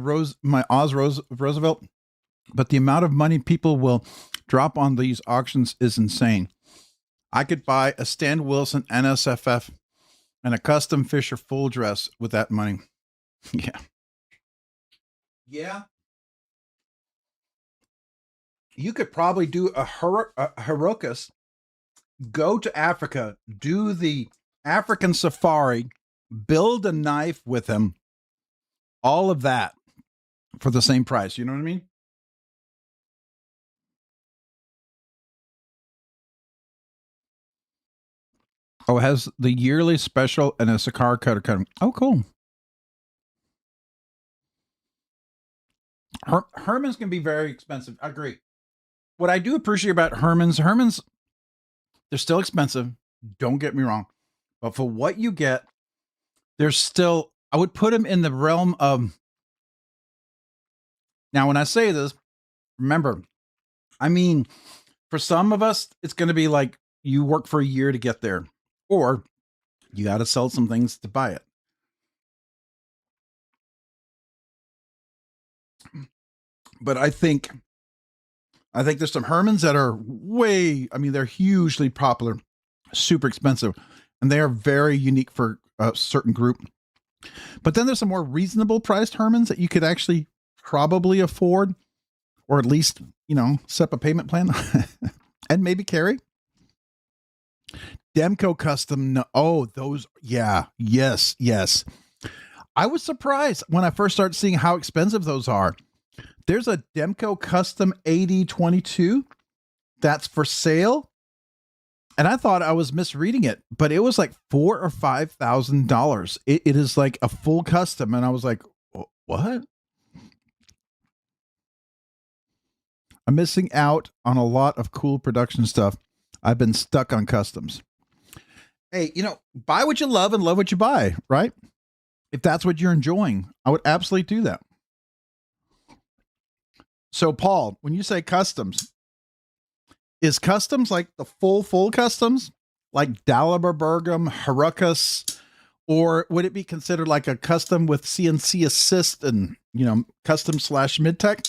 Oz Roosevelt, but the amount of money people will drop on these auctions is insane. I could buy a Stan Wilson NSFF and a custom Fisher full dress with that money. Yeah. Yeah. You could probably do a Herokus, go to Africa, do the African safari, build a knife with him, all of that for the same price. You know what I mean? Oh, it has the yearly special and a Sakara cutter cutting. Oh, cool. Herman's can be very expensive. I agree. What I do appreciate about Herman's, they're still expensive. Don't get me wrong. but for what you get, there's still, I would put them in the realm of, now when I say this, remember, I mean, for some of us, it's going to be like you work for a year to get there, or you got to sell some things to buy it. But I think there's some Hermans that are they're hugely popular, super expensive, and they are very unique for a certain group. But then there's some more reasonable priced Hermans that you could actually probably afford, or at least, set up a payment plan and maybe carry. Demco Custom. No, oh, those. Yeah. Yes. I was surprised when I first started seeing how expensive those are. There's a Demco Custom 8022 that's for sale. And I thought I was misreading it, but it was like $4,000 or $5,000. It is like a full custom. And I was like, what? I'm missing out on a lot of cool production stuff. I've been stuck on customs. Hey, buy what you love and love what you buy, right? If that's what you're enjoying, I would absolutely do that. So, Paul, when you say customs, is customs like the full customs, like Daliber Bergam, Harukas, or would it be considered like a custom with CNC assist and, custom / mid-tech?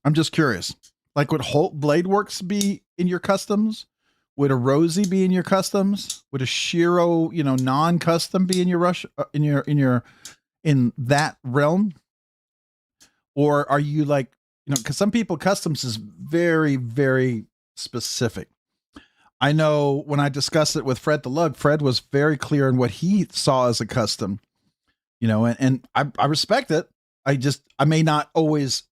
I'm just curious. Like, would Holt Blade Works be in your customs? Would a Rosie be in your customs? Would a Shiro, non-custom be in your in that realm? Or are you like, because some people customs is very, very specific. I know when I discussed it with Fred the Lug, Fred was very clear in what he saw as a custom, and I respect it. I may not always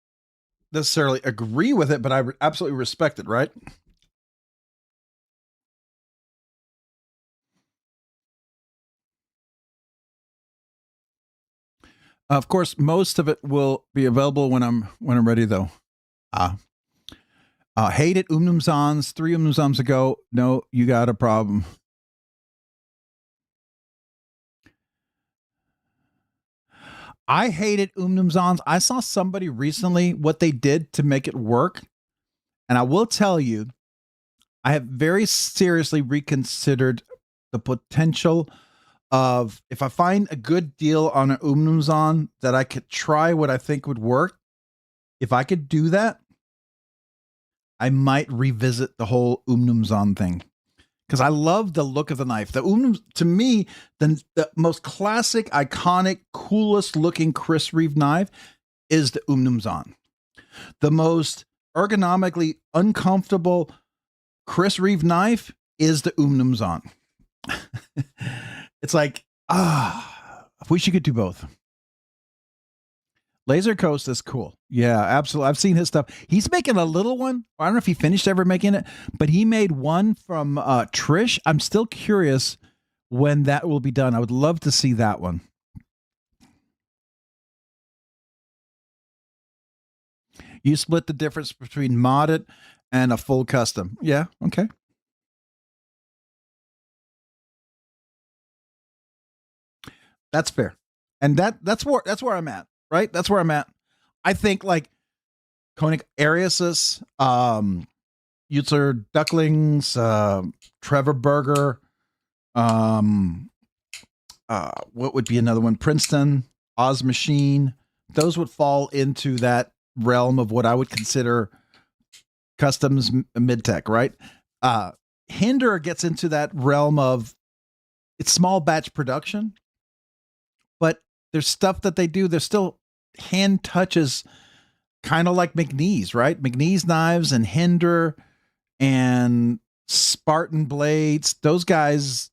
necessarily agree with it, but I absolutely respect it, right? Of course, most of it will be available when I'm ready, though. Hated Umnumzans 3 Umnumzans ago. No, you got a problem. I hated Umnumzans. I saw somebody recently what they did to make it work, and I will tell you, I have very seriously reconsidered the potential of, if I find a good deal on an Umnumzan that I could try what I think would work, if I could do that, I might revisit the whole Umnumzan thing. Because I love the look of the knife. The Umnum, to me, the most classic, iconic, coolest looking Chris Reeve knife is the Umnumzan. The most ergonomically uncomfortable Chris Reeve knife is the Umnumzan. It's like, I wish you could do both. Laser Coast is cool. Yeah, absolutely. I've seen his stuff. He's making a little one. I don't know if he finished ever making it, but he made one from Trish. I'm still curious when that will be done. I would love to see that one. You split the difference between modded and a full custom. Yeah, okay. That's fair. And that's where I'm at, right? That's where I'm at. I think like Koenig Ariasis, Utzer Ducklings, Trevor Berger, what would be another one? Princeton, Oz Machine. Those would fall into that realm of what I would consider customs mid-tech, right? Hinder gets into that realm of, it's small batch production, but there's stuff that they do. There's still hand touches, kind of like McNeese, right? McNeese knives and Hinder and Spartan blades. Those guys,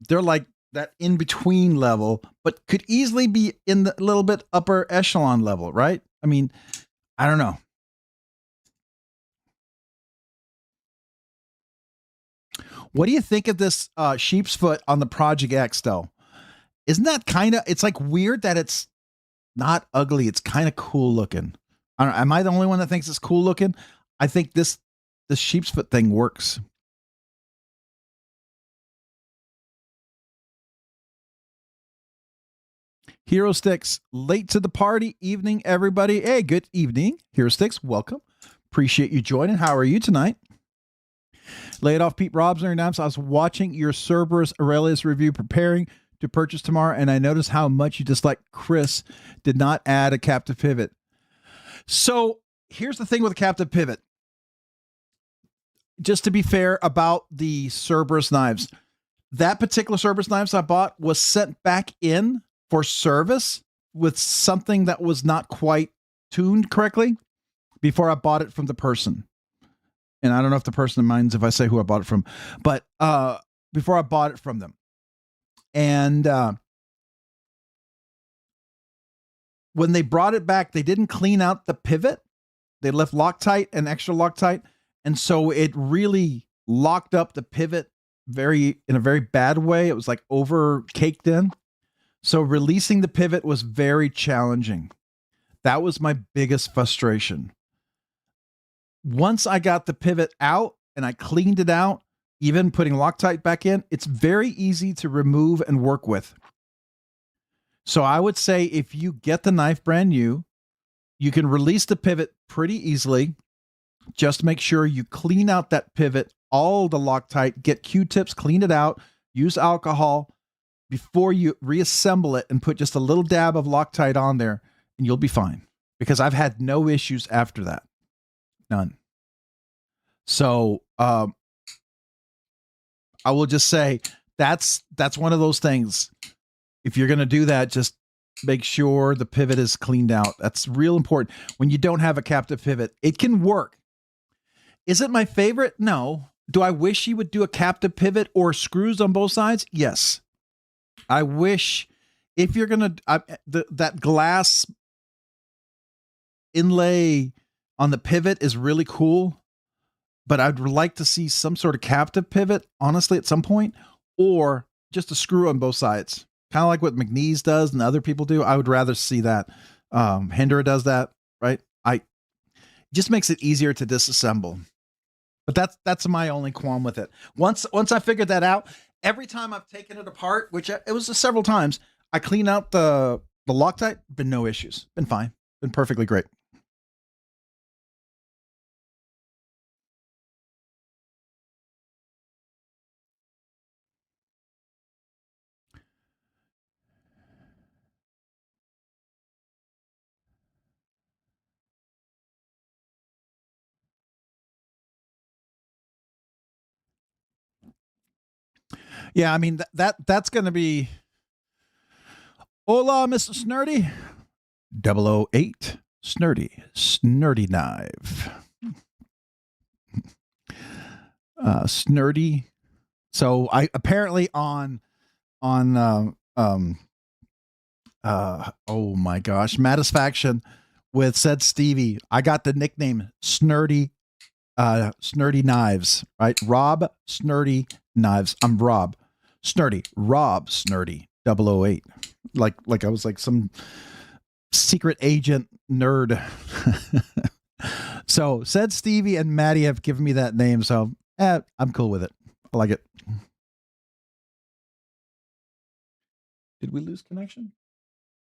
they're like that in between level, but could easily be in the little bit upper echelon level, right? I mean, I don't know. What do you think of this sheep's foot on the Project X though? Isn't that kind of, it's like weird that it's not ugly. It's kind of cool looking. I don't know. Am I the only one that thinks it's cool looking? I think this sheep's foot thing works. Hero Sticks, late to the party. Evening, everybody. Hey, good evening. Hero Sticks, welcome. Appreciate you joining. How are you tonight? Lay it off, Pete Robsnerdyknives. I was watching your Cerberus Aurelius review preparing to purchase tomorrow, and I noticed how much you dislike Chris did not add a captive pivot. So here's the thing with a captive pivot. Just to be fair about the Cerberus knives, that particular Cerberus knives I bought was sent back in for service with something that was not quite tuned correctly before I bought it from the person. And I don't know if the person minds if I say who I bought it from, but before I bought it from them. And when they brought it back, they didn't clean out the pivot. They left Loctite and extra Loctite. And so it really locked up the pivot in a very bad way. It was like over caked in. So releasing the pivot was very challenging. That was my biggest frustration. Once I got the pivot out and I cleaned it out, even putting Loctite back in, it's very easy to remove and work with. So I would say if you get the knife brand new, you can release the pivot pretty easily. Just make sure you clean out that pivot, all the Loctite, get Q-tips, clean it out, use alcohol before you reassemble it and put just a little dab of Loctite on there and you'll be fine. Because I've had no issues after that. None. So I will just say that's one of those things. If you're going to do that, just make sure the pivot is cleaned out. That's real important. When you don't have a captive pivot, it can work. Is it my favorite? No. Do I wish you would do a captive pivot or screws on both sides? Yes. I wish if you're going to, that glass inlay on the pivot is really cool, but I'd like to see some sort of captive pivot, honestly, at some point, or just a screw on both sides. Kind of like what McNeese does and other people do. I would rather see that. Hendra does that, right? It just makes it easier to disassemble. But that's my only qualm with it. Once I figured that out, every time I've taken it apart, which it was several times, I clean out the Loctite, been no issues. Been fine. Been perfectly great. Yeah, I mean, that's going to be... Hola, Mr. Snurdy. 008 Snurdy knife. Snurdy. So I apparently on oh my gosh, Matisfaction with said Stevie, I got the nickname Snurdy Knives, right? Rob Snurdy Knives. I'm Rob Snurdy, Rob Snurdy 008. Like I was like some secret agent nerd. So said Stevie and Maddie have given me that name, so I'm cool with it. I like it. Did we lose connection?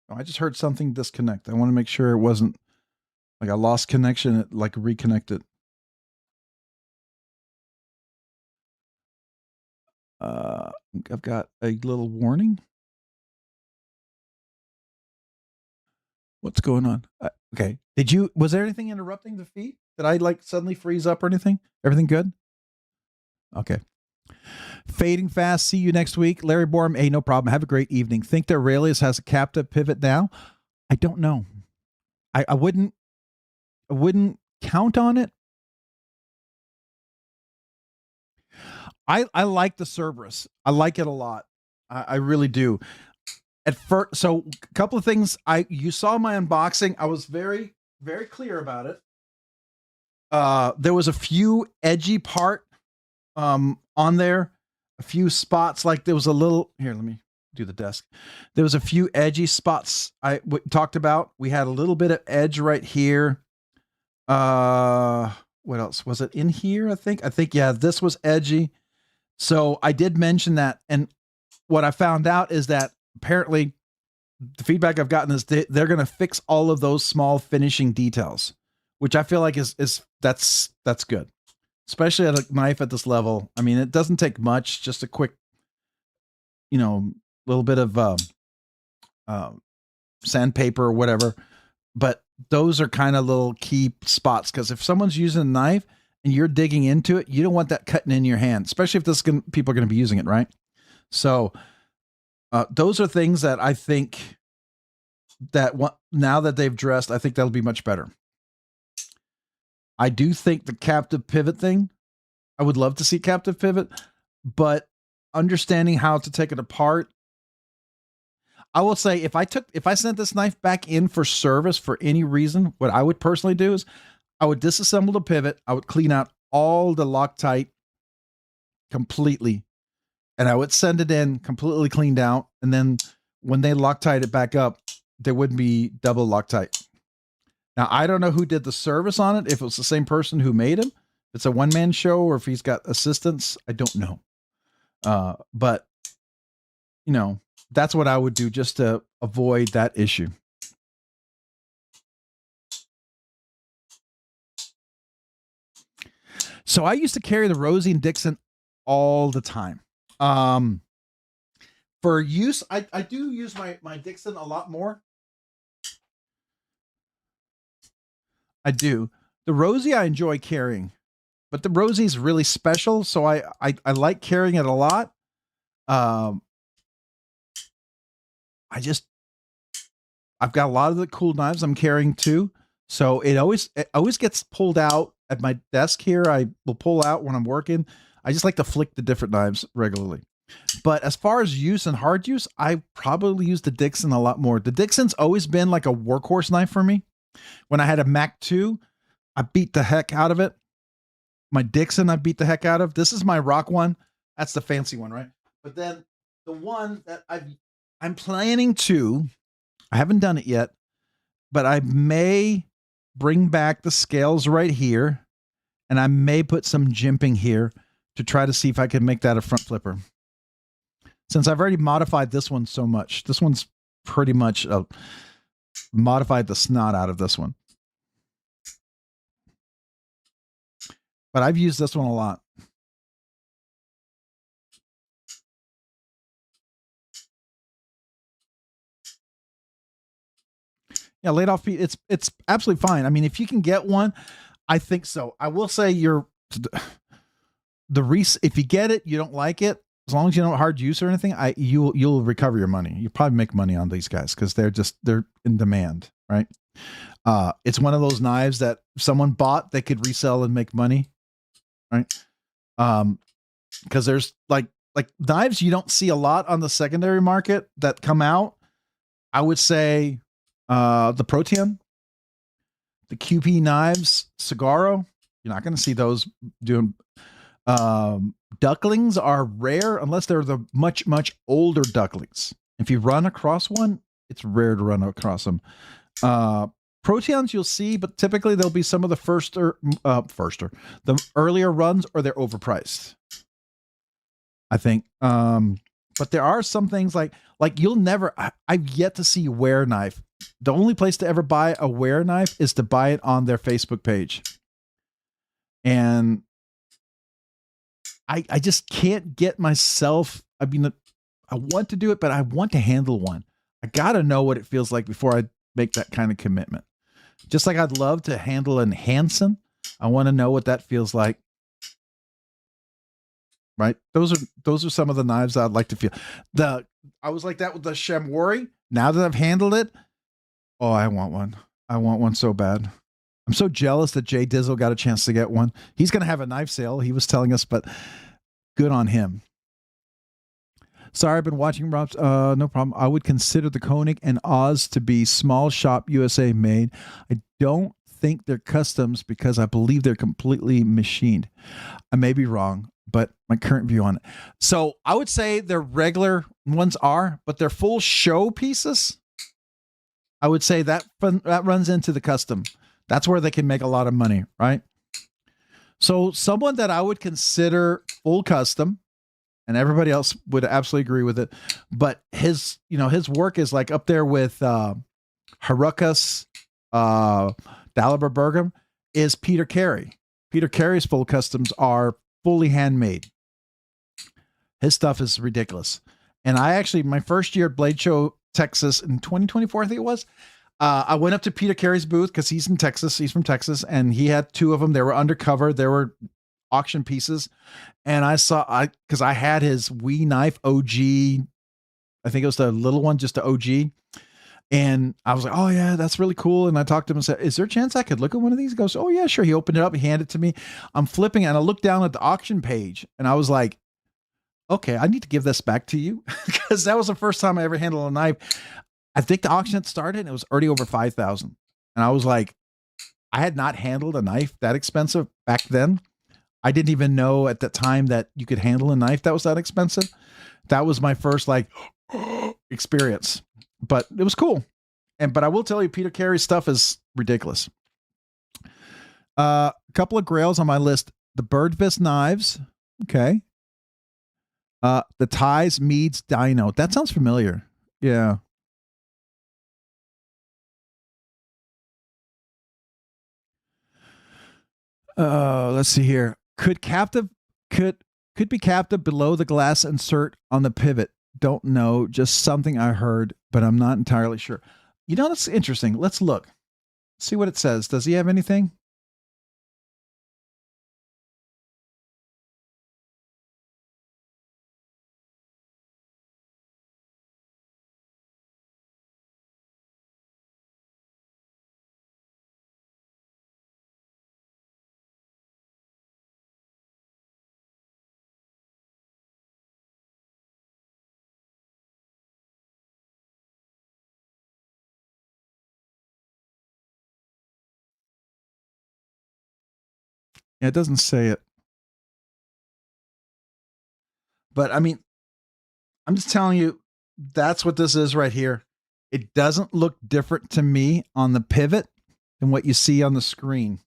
Oh, I just heard something disconnect. I want to make sure it wasn't like I lost connection. It like reconnected. I've got a little warning. What's going on? Okay. Was there anything interrupting the feed? Did I like suddenly freeze up or anything? Everything good? Okay. Fading fast. See you next week. Larry Borm. Hey, no problem. Have a great evening. Think that Aurelius has a captive pivot now? I don't know. I wouldn't count on it. I like the Cerberus. I like it a lot. I really do. At first, so a couple of things. You saw my unboxing. I was very, very clear about it. There was a few edgy part on there, a few spots, like there was a little here, let me do the desk. There was a few edgy spots talked about. We had a little bit of edge right here. What else was it in here? I think yeah, this was edgy. So I did mention that, and what I found out is that apparently the feedback I've gotten is they're going to fix all of those small finishing details, which I feel like that's good, especially at a knife at this level. I mean, it doesn't take much, just a quick, little bit of sandpaper or whatever. But those are kind of little key spots, because if someone's using a knife and you're digging into it, you don't want that cutting in your hand, especially if people are going to be using it, right? So those are things that I think that now that they've dressed, I think that'll be much better. I do think the captive pivot thing, I would love to see captive pivot, but understanding how to take it apart, I will say if I sent this knife back in for service for any reason, what I would personally do is I would disassemble the pivot. I would clean out all the Loctite completely, and I would send it in completely cleaned out. And then when they Loctite it back up, there wouldn't be double Loctite. Now, I don't know who did the service on it, if it was the same person who made him, if it's a one-man show, or if he's got assistants. I don't know. But, that's what I would do just to avoid that issue. So I used to carry the Rosie and Dixon all the time. For use, I do use my Dixon a lot more. I do. The Rosie I enjoy carrying, but the Rosie is really special, so I like carrying it a lot. I've got a lot of the cool knives I'm carrying too. So it always gets pulled out at my desk here. I will pull out when I'm working. I just like to flick the different knives regularly. But as far as use and hard use, I probably use the Dixon a lot more. The Dixon's always been like a workhorse knife for me. When I had a Mac 2, I beat the heck out of it. My Dixon, I beat the heck out of. This is my rock one. That's the fancy one, right? But then the one that I'm planning to, I haven't done it yet, but I may bring back the scales right here, and I may put some jimping here to try to see if I can make that a front flipper. Since I've already modified this one so much, this one's pretty much modified the snot out of this one. But I've used this one a lot. Yeah, laid off feet. It's absolutely fine. I mean, if you can get one, I think so. I will say if you get it, you don't like it, as long as you don't hard use or anything, you'll recover your money. You probably make money on these guys because they're in demand, right? It's one of those knives that if someone bought, they could resell and make money, right? Because there's like knives you don't see a lot on the secondary market that come out. I would say the Protean, the QP knives, Sagaro. You're not going to see those doing. Ducklings are rare unless they're the much older ducklings. If you run across one, it's rare to run across them. Proteans you'll see, but typically they'll be some of the the earlier runs, or they're overpriced, I think. But there are some things like you'll never. I've yet to see Wear knife. The only place to ever buy a Wear knife is to buy it on their Facebook page, and I just can't get myself. I mean, I want to do it, but I want to handle one. I got to know what it feels like before I make that kind of commitment. Just like I'd love to handle an Hansen, I want to know what that feels like. Right? Those are some of the knives I'd like to feel. I was like that with the Shamwari. Now that I've handled it, oh, I want one. I want one so bad. I'm so jealous that Jay Dizzle got a chance to get one. He's going to have a knife sale, he was telling us, but good on him. Sorry, I've been watching Rob's. No problem. I would consider the Koenig and Oz to be small shop USA made. I don't think they're customs because I believe they're completely machined. I may be wrong, but my current view on it. So I would say their regular ones are, but they're full show pieces. I would say that runs into the custom. That's where they can make a lot of money, right? So someone that I would consider full custom, and everybody else would absolutely agree with it. But his work is like up there with Harukas, Dalibor Bergam, is Peter Carey. Peter Carey's full customs are fully handmade. His stuff is ridiculous. And I actually, my first year at Blade Show Texas in 2024, I think it was, I went up to Peter Carey's booth because he's in Texas. He's from Texas, and he had two of them. They were undercover. They were auction pieces. And because I had his Wee knife OG, I think it was the little one, just the OG. And I was like, oh yeah, that's really cool. And I talked to him and said, is there a chance I could look at one of these? He goes, oh yeah, sure. He opened it up, he handed it to me. I'm flipping it, and I looked down at the auction page, and I was like, okay, I need to give this back to you, because that was the first time I ever handled a knife. I think the auction had started, and it was already over 5,000. And I was like, I had not handled a knife that expensive back then. I didn't even know at that time that you could handle a knife that was that expensive. That was my first like experience, but it was cool. But I will tell you, Peter Carey's stuff is ridiculous. A couple of grails on my list: the Birdfist knives. Okay. The Ties Meads Dino. That sounds familiar. Yeah. Let's see here. Could be captive below the glass insert on the pivot? Don't know. Just something I heard, but I'm not entirely sure. You know, that's interesting. Let's look. See what it says. Does he have anything? Yeah, it doesn't say it. But I mean, I'm just telling you, that's what this is right here. It doesn't look different to me on the pivot than what you see on the screen.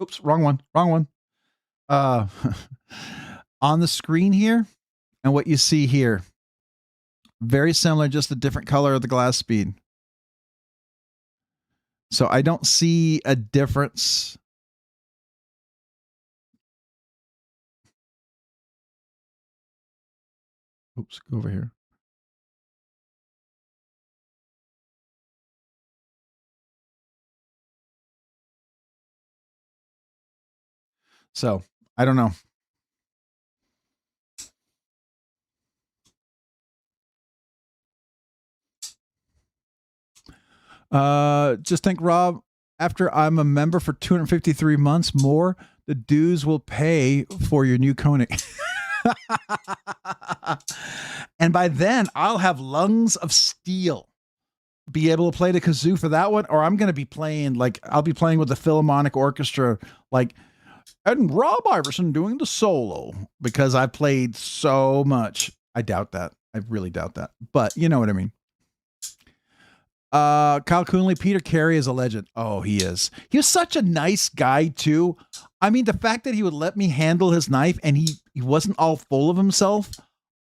Oops, wrong one. On the screen here and what you see here. Very similar, just a different color of the glass speed. So I don't see a difference. Oops, go over here. So I don't know. Just think, Rob, after I'm a member for 253 months more, the dues will pay for your new Koenig. And by then, I'll have lungs of steel. Be able to play the kazoo for that one, or I'm going to be playing I'll be playing with the Philharmonic Orchestra, and Rob Iverson doing the solo, because I played so much. I doubt that. I really doubt that. But you know what I mean. Kyle Coonley, Peter Carey is a legend. Oh, he is. He was such a nice guy too. I mean, the fact that he would let me handle his knife and he wasn't all full of himself,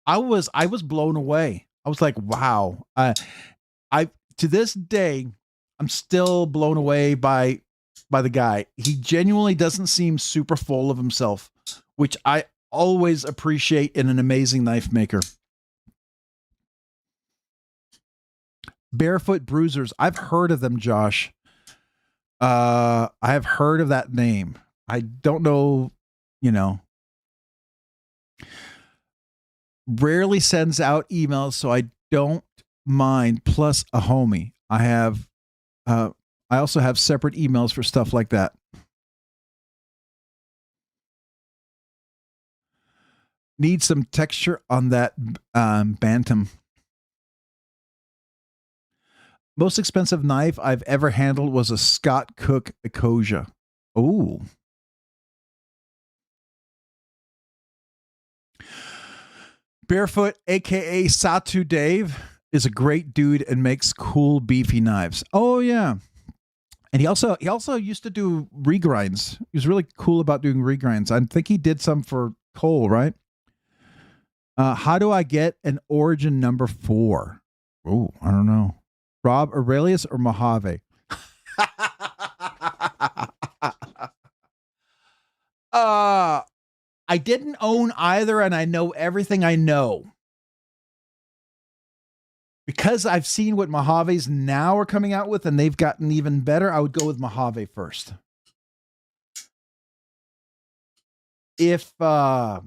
I was blown away. I was like, wow. To this day, I'm still blown away by the guy. He genuinely doesn't seem super full of himself, which I always appreciate in an amazing knife maker. Barefoot Bruisers. I've heard of them, Josh. I have heard of that name. I don't know, rarely sends out emails, so I don't mind. Plus a homie. I also have separate emails for stuff like that. Need some texture on that Bantam. Most expensive knife I've ever handled was a Scott Cook Ecosia. Oh. Barefoot, aka Satu Dave, is a great dude and makes cool beefy knives. Oh yeah. And he also used to do regrinds. He was really cool about doing regrinds. I think he did some for Cole, right? How do I get an origin number 4? Oh, I don't know. Rob, Aurelius, or Mojave? I didn't own either, and I know everything I know. Because I've seen what Mojaves now are coming out with, and they've gotten even better, I would go with Mojave first. If I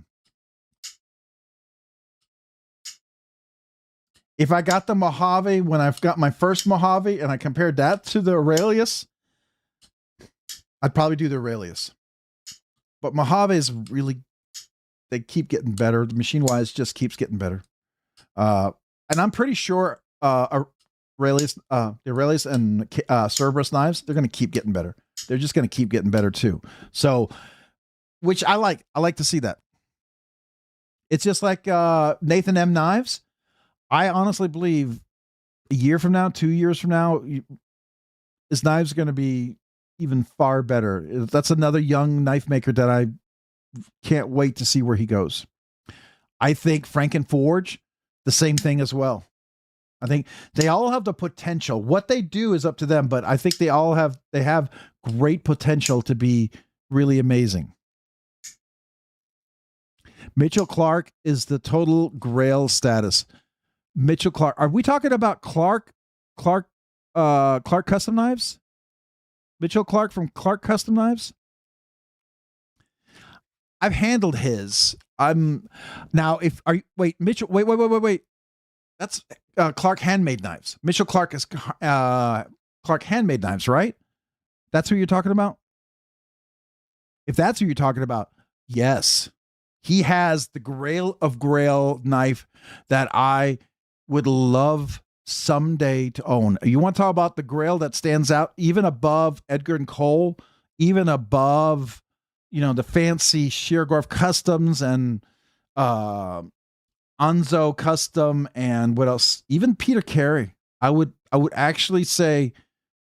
got the Mojave when I've got my first Mojave and I compared that to the Aurelius, I'd probably do the Aurelius. But Mojave is really, they keep getting better. The machine-wise just keeps getting better. And I'm pretty sure Aurelius, the Aurelius and Cerberus knives, they're going to keep getting better. They're just going to keep getting better too. So, which I like. I like to see that. It's just like Nathan M. Knives. I honestly believe a year from now, 2 years from now, his knives are going to be even far better. That's another young knife maker that I can't wait to see where he goes. I think Frankenforge, the same thing as well. I think they all have the potential. What they do is up to them, but I think they have great potential to be really amazing. Mitchell Clark is the total grail status. Mitchell Clark. Are we talking about Clark Custom Knives? Mitchell Clark from Clark Custom Knives? I've handled his. Wait. That's Clark Handmade Knives. Mitchell Clark is Clark Handmade Knives, right? That's who you're talking about? If that's who you're talking about, yes. He has the grail of grail knife that I would love someday to own. You want to talk about the grail that stands out even above Edgar and Cole, even above, the fancy Sheargorf Customs and Anzo Custom and what else? Even Peter Carey. I would actually say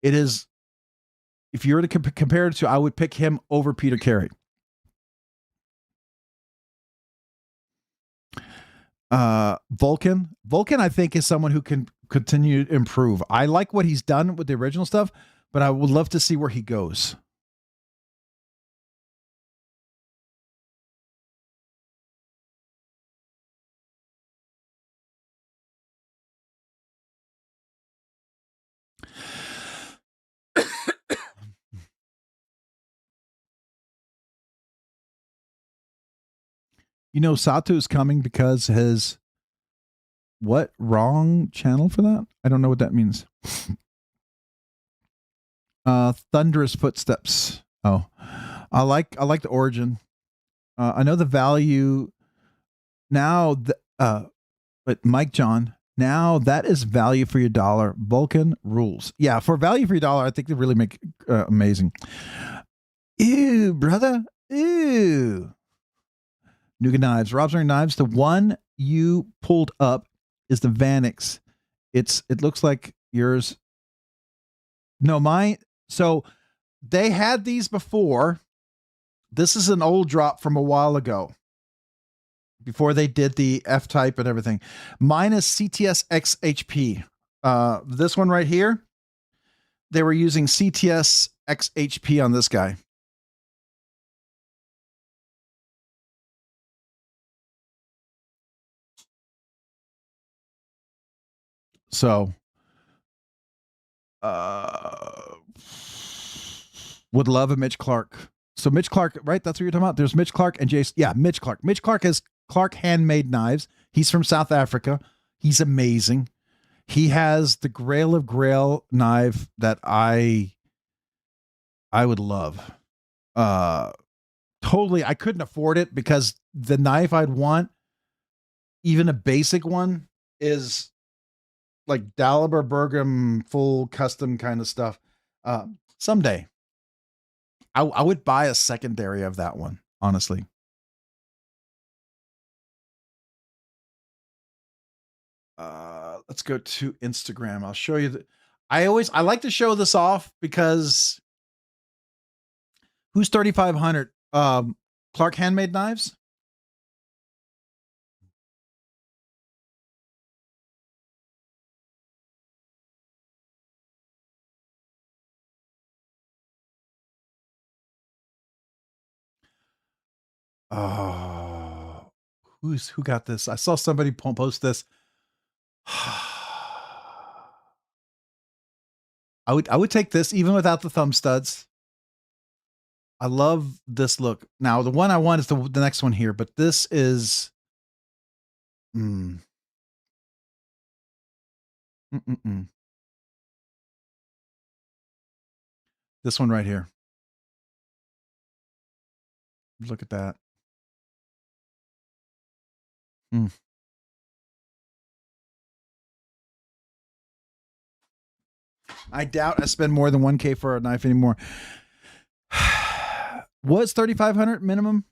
it is, if you were to compare it to, I would pick him over Peter Carey. Vulcan, I think, is someone who can continue to improve. I like what he's done with the original stuff, but I would love to see where he goes. Satu's coming because his wrong channel for that? I don't know what that means. Thunderous Footsteps. Oh, I like the origin. I know the value now. But Mike John, now that is value for your dollar. Vulcan rules. Yeah, for value for your dollar, I think they really make amazing. Ew, brother. Ew. Nuga Knives, RobsNerdyknives Knives. The one you pulled up is the Vanix. It looks like yours. No, mine. So they had these before. This is an old drop from a while ago, before they did the F-type and everything. Mine is CTS XHP. This one right here, they were using CTS XHP on this guy. So, would love a Mitch Clark. So Mitch Clark, right? That's what you're talking about. There's Mitch Clark and Jason. Yeah, Mitch Clark. Mitch Clark has Clark Handmade Knives. He's from South Africa. He's amazing. He has the grail of grail knife that I would love. Totally, I couldn't afford it because the knife I'd want, even a basic one, is like Daliber Bergam full custom kind of stuff. Someday, I would buy a secondary of that one, honestly. Let's go to Instagram. I'll show you I like to show this off because who's 3,500? Clark Handmade Knives. Oh, who got this? I saw somebody post this. I would take this even without the thumb studs. I love this look. Now the one I want is the next one here, but this is this one right here. Look at that. I doubt I spend more than 1K for a knife anymore. Was 3,500 minimum?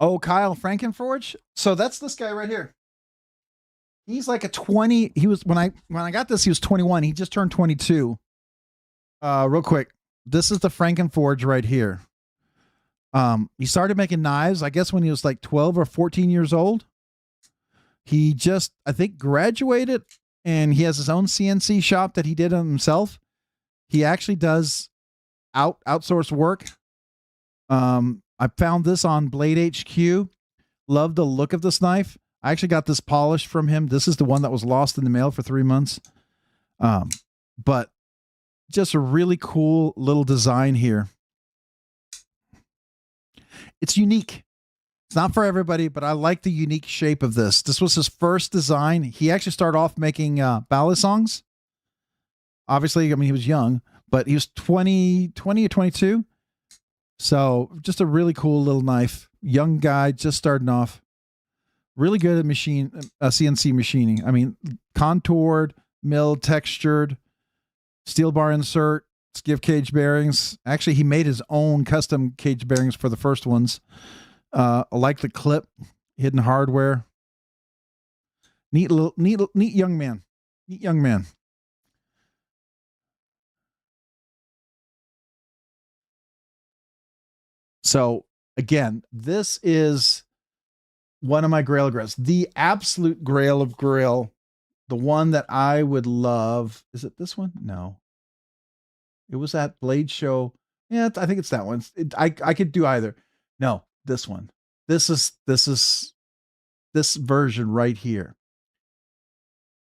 Oh, Kyle Frankenforge. So that's this guy right here. He's like a 20. He was when I got this, he was 21. He just turned 22. Real quick. This is the Frankenforge right here. He started making knives, I guess, when he was like 12 or 14 years old. He just, I think, graduated, and he has his own CNC shop that he did himself. He actually does outsource work. I found this on Blade HQ. Love the look of this knife. I actually got this polished from him. This is the one that was lost in the mail for 3 months. But just a really cool little design here. It's unique. It's not for everybody, but I like the unique shape of this. This was his first design. He actually started off making ballad songs. Obviously, I mean, he was young, but he was 20 or 22. So just a really cool little knife. Young guy, just starting off. Really good at CNC machining. I mean, contoured, milled, textured, steel bar insert, Skiff Caged Bearings. Actually, he made his own custom cage bearings for the first ones. I like the clip, hidden hardware. Neat young man. Neat young man. So again, this is one of my grail grails, the absolute grail of grail, the one that I would love. Is it this one? No, it was that Blade show. Yeah, I think it's that one. I could do either. No, this one. This is this version right here.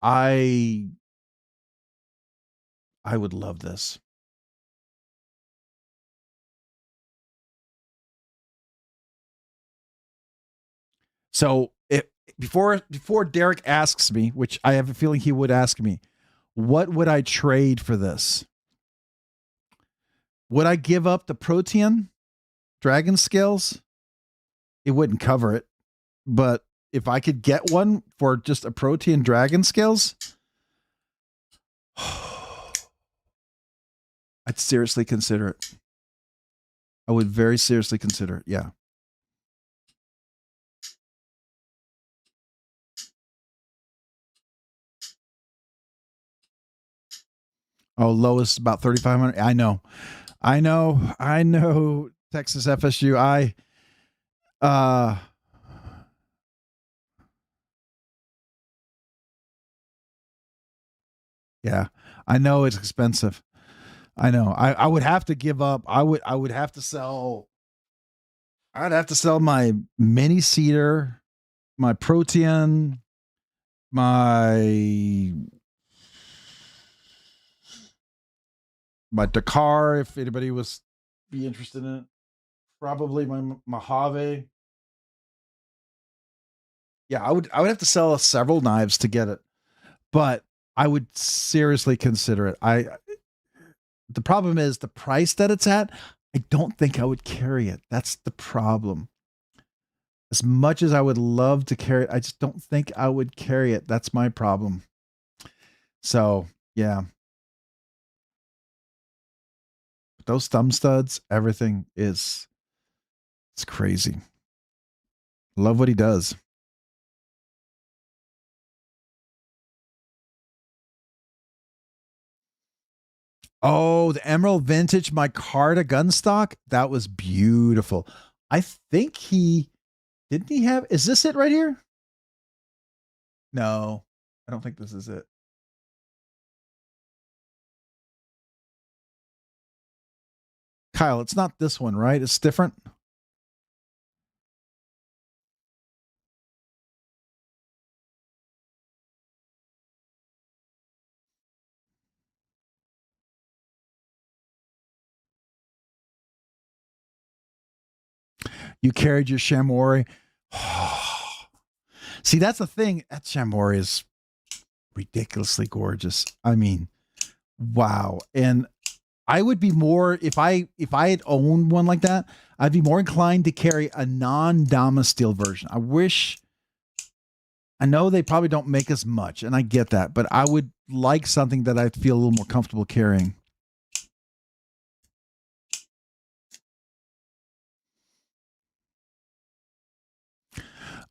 I would love this. So before Derek asks me, which I have a feeling he would ask me, what would I trade for this? Would I give up the Protean Dragon Scales? It wouldn't cover it, but if I could get one for just a Protean Dragon Scales, I'd seriously consider it. I would very seriously consider it. Yeah. Oh, lowest about 3,500. I know. Texas FSU. Yeah, I know it's expensive. I know. I would have to give up. I would have to sell. I'd have to sell my mini cedar, my Protean, my Dakar, if anybody was be interested in it. Probably my Mojave. Yeah, I would have to sell several knives to get it, but I would seriously consider it. The problem is the price that it's at. I don't think I would carry it. That's the problem. As much as I would love to carry it, I just don't think I would carry it. That's my problem. So, yeah. Those thumb studs, everything it's crazy. Love what he does. Oh, the Emerald Vintage micarta gun stock. That was beautiful. I think didn't he have, is this it right here? No, I don't think this is it. Kyle, it's not this one, right? It's different. You carried your Shamori. See, that's the thing. That Shamori is ridiculously gorgeous. I mean, wow. And I would be more, if I had owned one like that, I'd be more inclined to carry a non-Dama steel version. I know they probably don't make as much, and I get that, but I would like something that I'd feel a little more comfortable carrying.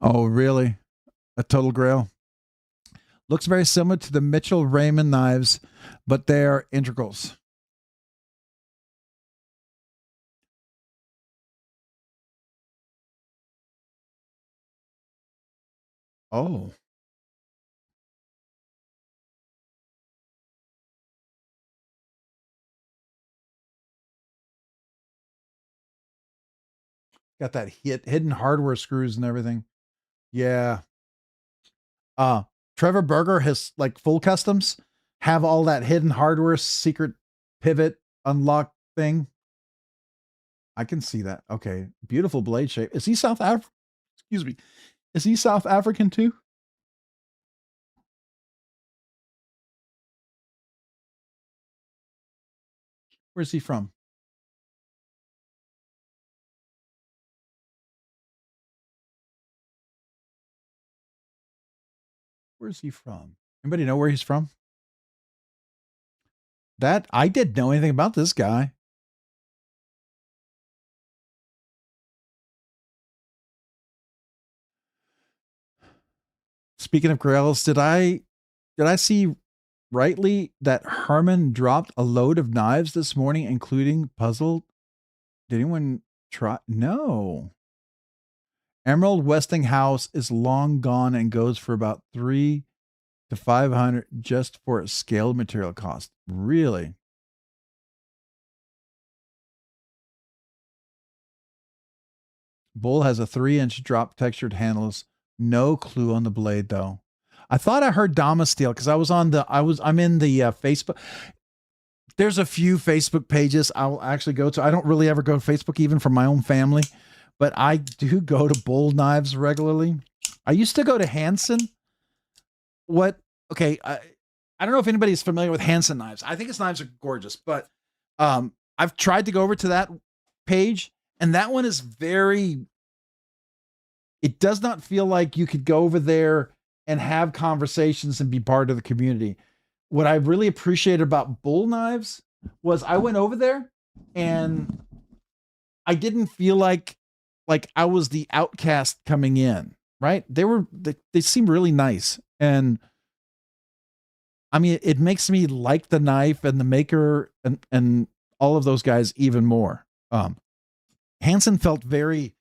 Oh, really? A total grail? Looks very similar to the Mitchell Raymond knives, but they're integrals. Oh. Got that hidden hardware screws and everything. Yeah. Trevor Berger has like full customs have all that hidden hardware secret pivot unlock thing. I can see that. Okay. Beautiful blade shape. Is he South African? Excuse me. Is he South African too? Where's he from? Where's he from? Anybody know where he's from? That I didn't know anything about this guy. Speaking of grails, did I see rightly that Herman dropped a load of knives this morning, including puzzle? Did anyone try? No. Emerald Westinghouse is long gone and goes for about 3 to 500 just for a scaled material cost. Really? Bull has a 3-inch drop textured handles. No clue on the blade though. I thought I heard Dama steel because I'm in the Facebook. There's a few Facebook pages I'll actually go to. I don't really ever go to Facebook even for my own family, but I do go to Bull Knives regularly. I used to go to Hansen. Okay, I don't know if anybody's familiar with Hansen knives. I think his knives are gorgeous, but I've tried to go over to that page, and that one is very, it does not feel like you could go over there and have conversations and be part of the community. What I really appreciated about Bull Knives was I went over there and I didn't feel like I was the outcast coming in, right? They seemed really nice. And I mean, it makes me like the knife and the maker and all of those guys even more. Hansen felt very,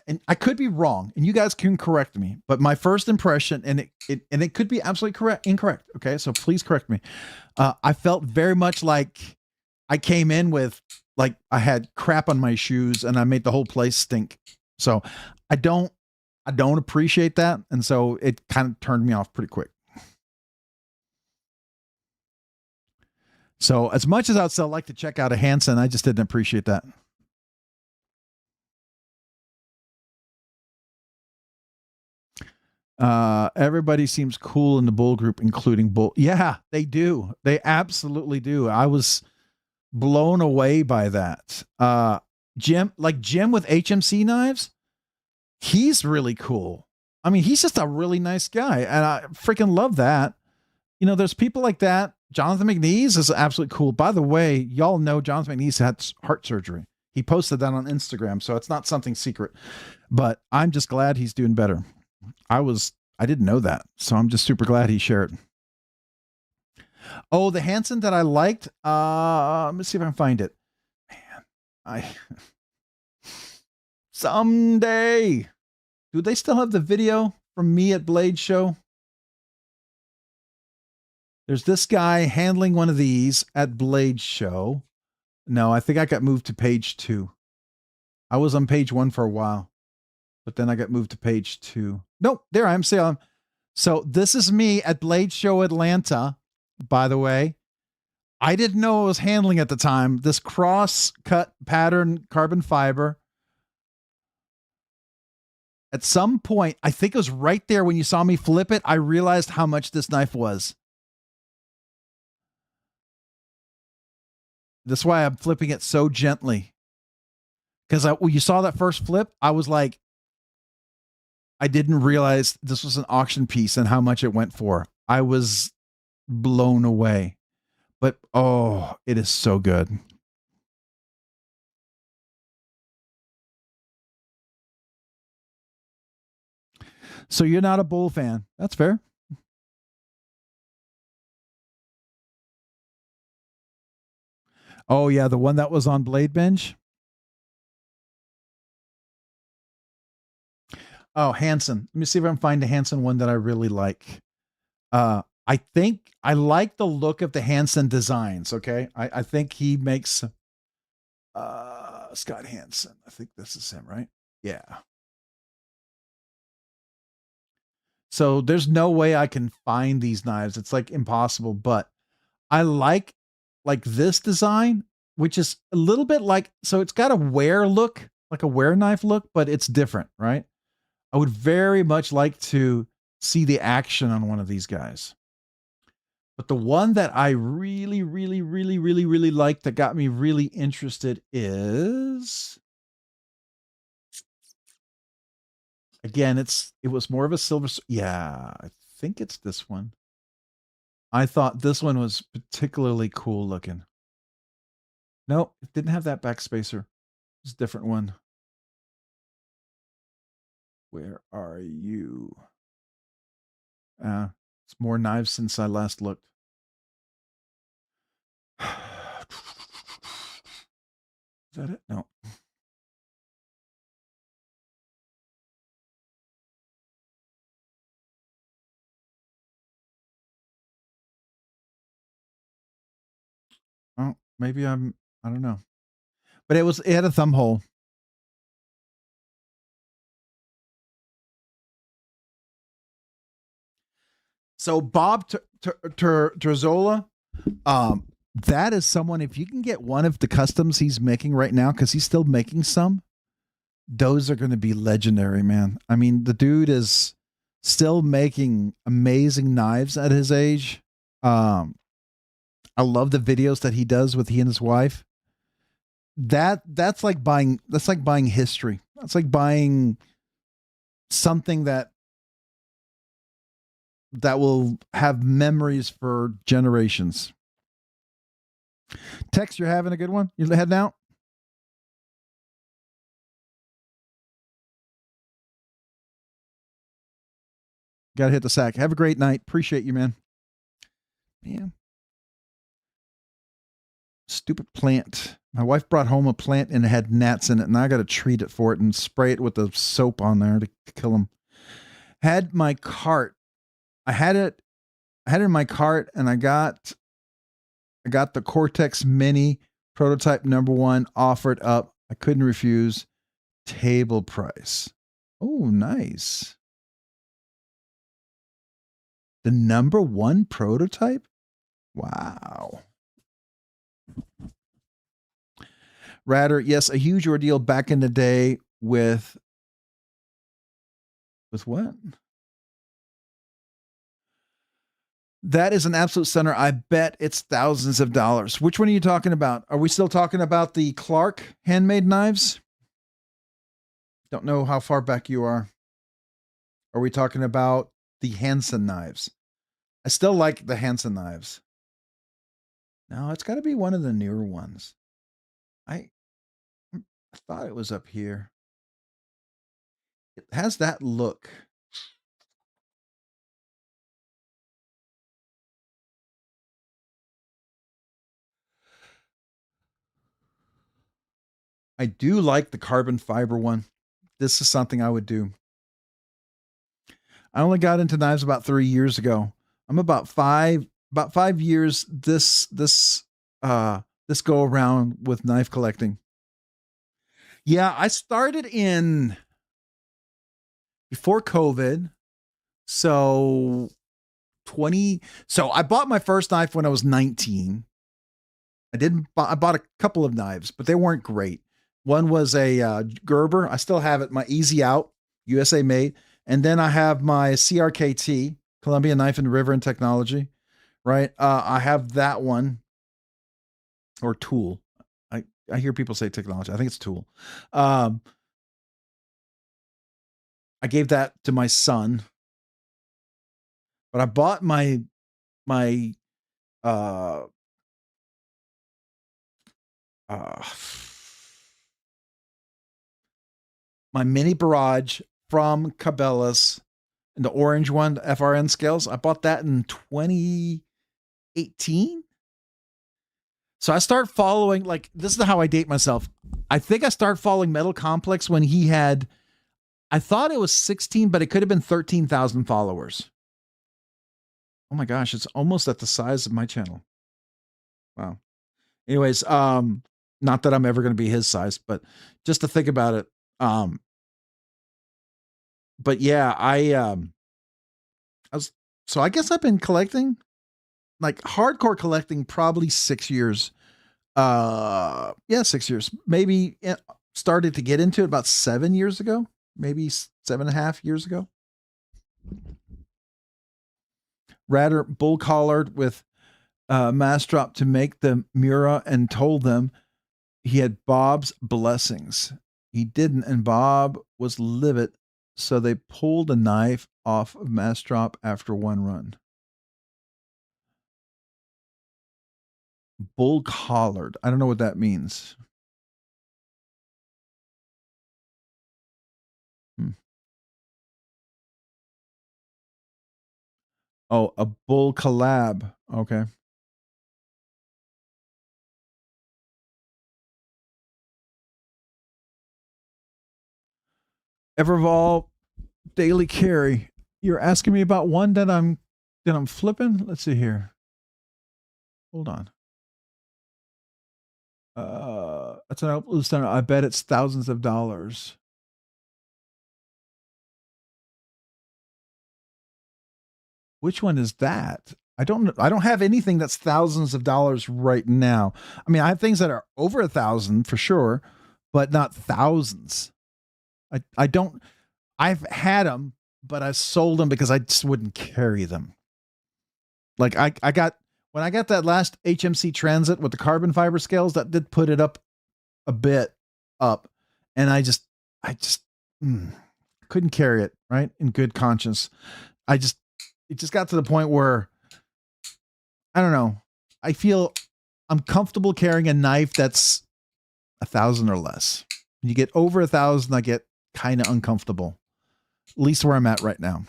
and I could be wrong, and you guys can correct me, but my first impression, and it could be absolutely incorrect. Okay, so please correct me. I felt very much like I came in with like I had crap on my shoes, and I made the whole place stink. So I don't appreciate that, and so it kind of turned me off pretty quick. So as much as I'd still like to check out a Hansen, I just didn't appreciate that. Everybody seems cool in the Bull group, including Bull. Yeah, they do. They absolutely do. I was blown away by that. Jim with HMC knives, he's really cool. I mean, he's just a really nice guy, and I freaking love that. You know, there's people like that. Jonathan McNeese is absolutely cool. By the way, y'all know Jonathan McNeese had heart surgery. He posted that on Instagram, so it's not something secret. But I'm just glad he's doing better. I didn't know that, so I'm just super glad he shared. Oh, the Hansen that I liked. Let me see if I can find it. Man, I someday. Do they still have the video from me at Blade Show? There's this guy handling one of these at Blade Show. No, I think I got moved to page 2. I was on page 1 for a while, but then I got moved to page 2. Nope, there I am. So this is me at Blade Show Atlanta, by the way. I didn't know I was handling at the time. This cross-cut pattern carbon fiber. At some point, I think it was right there when you saw me flip it, I realized how much this knife was. That's why I'm flipping it so gently. Because when you saw that first flip, I was like, I didn't realize this was an auction piece and how much it went for. I was blown away. But, oh, it is so good. So you're not a bull fan. That's fair. Oh, yeah, the one that was on BladeBinge. Oh, Hansen. Let me see if I can find a Hansen one that I really like. I think I like the look of the Hansen designs. Okay, I think he makes Scott Hansen. I think this is him, right? Yeah. So there's no way I can find these knives. It's like impossible. But I like this design, which is a little bit like, so it's got a wear look, like a wear knife look, but it's different, right? I would very much like to see the action on one of these guys. But the one that I really, really, really, really, really like that got me really interested is, again, it was more of a silver. Yeah, I think it's this one. I thought this one was particularly cool looking. No, it didn't have that backspacer. It's a different one. Where are you? It's more knives since I last looked. Is that it? No. Oh, maybe I don't know. But it had a thumb hole. So Bob Terzola, that is someone, if you can get one of the customs he's making right now, because he's still making some, those are going to be legendary, man. I mean, the dude is still making amazing knives at his age. I love the videos that he does with he and his wife. That's like buying history. That's like buying something that will have memories for generations. Tex, you're having a good one? You're heading out? Gotta hit the sack. Have a great night. Appreciate you, man. Man. Stupid plant. My wife brought home a plant and it had gnats in it, and I got to treat it for it and spray it with the soap on there to kill them. Had my cart. I had it in my cart, and I got the Cortex Mini prototype #1 offered up. I couldn't refuse. Table price. Oh, nice. The #1 prototype? Wow. Ratter, yes, a huge ordeal back in the day with what? That is an absolute center. I bet it's thousands of dollars. Which one are you talking about? Are we still talking about the Clark handmade knives? Don't know how far back you are. Are we talking about the Hansen knives? I still like the Hansen knives. No, it's got to be one of the newer ones. I thought it was up here. It has that look. I do like the carbon fiber one. This is something I would do. I only got into knives about 3 years ago. I'm about 5 years this go around with knife collecting. Yeah, I started in before COVID. So I bought my first knife when I was 19. I bought a couple of knives, but they weren't great. One was a Gerber. I still have it, my Easy Out, USA made. And then I have my CRKT, Columbia Knife and River and Technology, right? I have that one, or Tool. I hear people say technology. I think it's Tool. I gave that to my son, but I bought my uh, my mini barrage from Cabela's, and the orange one, the FRN scales. I bought that in 2018. So I start following, like, this is how I date myself. I think I started following Metal Complex when he had, I thought it was 16, but it could have been 13,000 followers. Oh my gosh, it's almost at the size of my channel. Wow. Anyways, not that I'm ever going to be his size, but just to think about it. But yeah, I guess I've been collecting, like, hardcore collecting, probably 6 years. Yeah, 6 years. Maybe started to get into it about 7 years ago, maybe 7.5 years ago. Rather bull collared with mass drop to make the Mura, and told them he had Bob's blessings. He didn't, and Bob was livid, so they pulled a knife off of mass drop after one run. Bull collared. I don't know what that means. Oh, a bull collab. Okay. Evervolve daily carry. You're asking me about one that I'm flipping? Let's see here. Hold on. That's an outlook center. I bet it's thousands of dollars. Which one is that? I don't have anything that's thousands of dollars right now. I mean, I have things that are over 1,000 for sure, but not thousands. I've had them, but I sold them because I just wouldn't carry them. Like when I got that last HMC Transit with the carbon fiber scales, that did put it up a bit up, and I just couldn't carry it, right, in good conscience. It just got to the point where, I don't know, I feel I'm comfortable carrying a knife that's 1,000 or less. When you get over 1,000, I get kind of uncomfortable, at least where I'm at right now.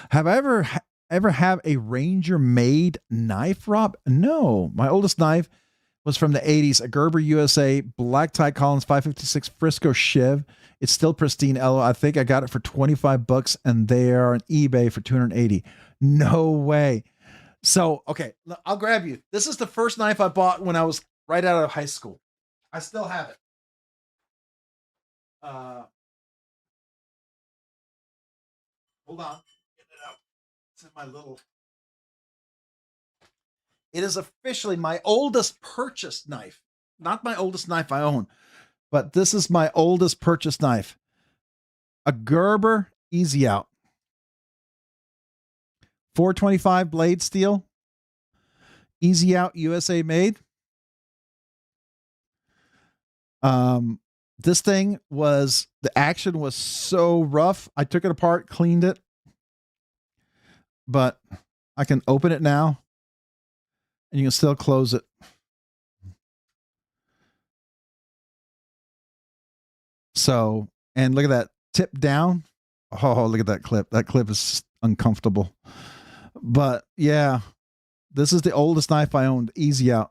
Have I ever have a Ranger made knife, Rob? No. My oldest knife was from the 80s, a Gerber USA Black Tie Collins 556 Frisco Shiv. It's still pristine. I think I got it for $25, and they are on eBay for $280. No way. So, okay, I'll grab you. This is the first knife I bought when I was right out of high school. I still have it. Hold on. Get it out. It's in my little. It is officially my oldest purchased knife. Not my oldest knife I own, but this is my oldest purchased knife. A Gerber Easy Out. 425 blade steel. Easy Out USA made. This thing was, the action was so rough. I took it apart, cleaned it, but I can open it now and you can still close it. So, and look at that tip down. Oh, look at that clip. That clip is uncomfortable. But yeah, this is the oldest knife I owned, Easy Out.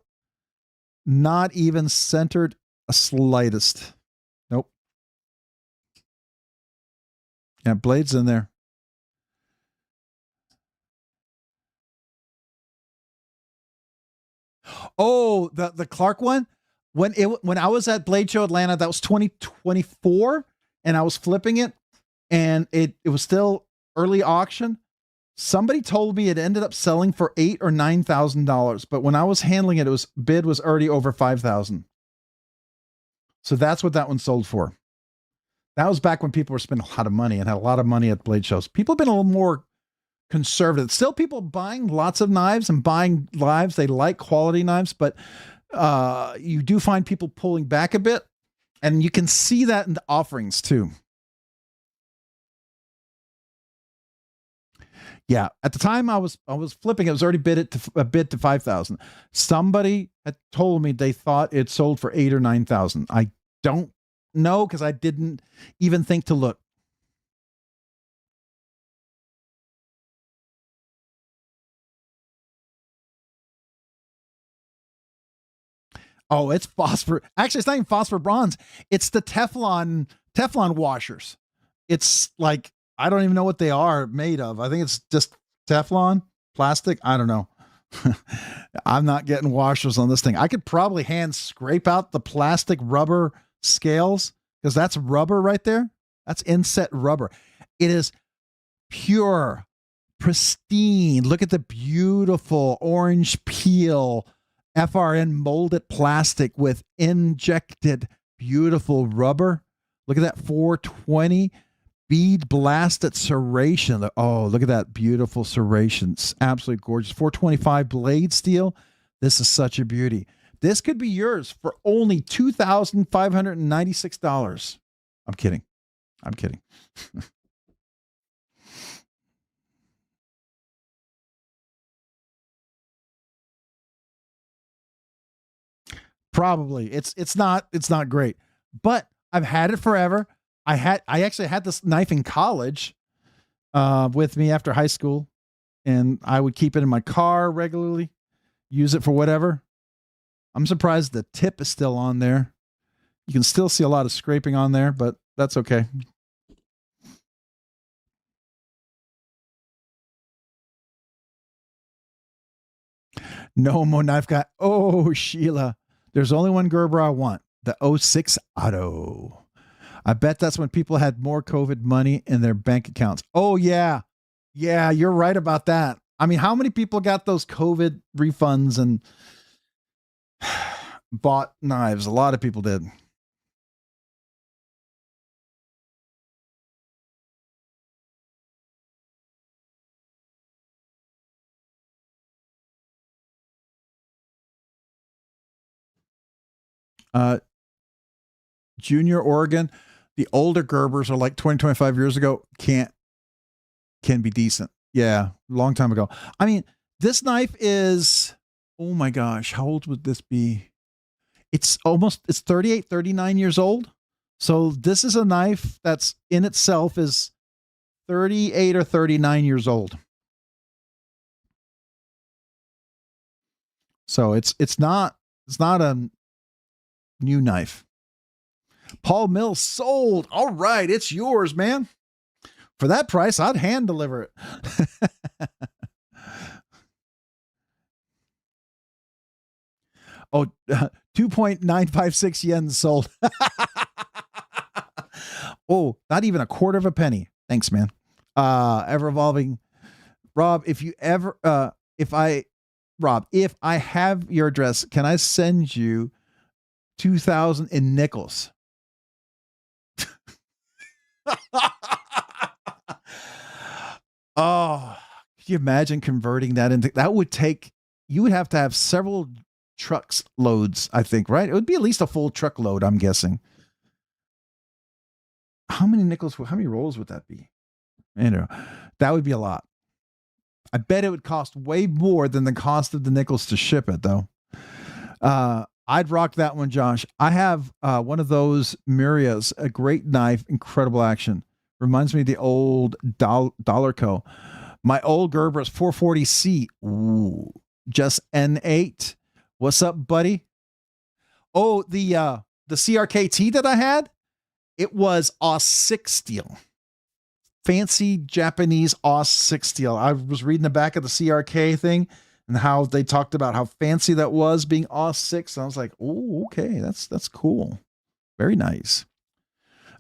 Not even centered a slightest. Nope. Yeah, blade's in there. Oh, the Clark one? When I was at Blade Show Atlanta, that was 2024, and I was flipping it, and it was still early auction. Somebody told me it ended up selling for $8,000 or $9,000, but when I was handling it, bid was already over $5,000. So that's what that one sold for. That was back when people were spending a lot of money and had a lot of money at blade shows. People have been a little more conservative. Still people buying lots of knives and buying knives. They like quality knives, but you do find people pulling back a bit, and you can see that in the offerings too. Yeah, at the time I was flipping, it was already bid to 5,000. Somebody had told me they thought it sold for 8,000 or 9,000. I don't know because I didn't even think to look. Oh, it's phosphor. Actually, it's not even phosphor bronze. It's the Teflon washers. It's like, I don't even know what they are made of. I think it's just Teflon plastic. I don't know. I'm not getting washers on this thing. I could probably hand scrape out the plastic rubber scales because that's rubber right there. That's inset rubber. It is pure, pristine. Look at the beautiful orange peel FRN molded plastic with injected beautiful rubber. Look at that 420 bead blasted serration. Oh, look at that beautiful serration. It's absolutely gorgeous. 425 blade steel. This is such a beauty. This could be yours for only $2,596. I'm kidding. I'm kidding. Probably. It's not great. But I've had it forever. I actually had this knife in college with me after high school, and I would keep it in my car regularly, use it for whatever. I'm surprised the tip is still on there. You can still see a lot of scraping on there, but that's okay. No more knife guy. Oh, Sheila. There's only one Gerber I want, the 06 Auto. I bet that's when people had more COVID money in their bank accounts. Oh, yeah. Yeah, you're right about that. I mean, how many people got those COVID refunds and bought knives? A lot of people did. Junior Oregon, the older Gerbers are like 20, 25 years ago, can be decent. Yeah, long time ago. I mean, this knife is, oh my gosh, how old would this be? It's 38, 39 years old. So this is a knife that's in itself is 38 or 39 years old. So it's not a new knife. Paul Mills sold. All right, it's yours, man. For that price, I'd hand deliver it. 2.956 yen sold. Oh, not even a quarter of a penny. Thanks, man. Ever evolving. Rob, if I have your address, can I send you 2,000 in nickels? Oh, could you imagine converting that into that? You would have to have several trucks loads, I think, right? It would be at least a full truckload, I'm guessing. How many rolls would that be? That would be a lot. I bet it would cost way more than the cost of the nickels to ship it, though. I'd rock that one, Josh. I have one of those Murias, a great knife, incredible action. Reminds me of the old Dollar Co. My old Gerber is 440C. Ooh, just N8. What's up, buddy? Oh, the CRKT that I had, it was Aus 6 steel. Fancy Japanese Aus 6 steel. I was reading the back of the CRK thing and how they talked about how fancy that was being Aus 6. And I was like, oh, okay, that's cool. Very nice.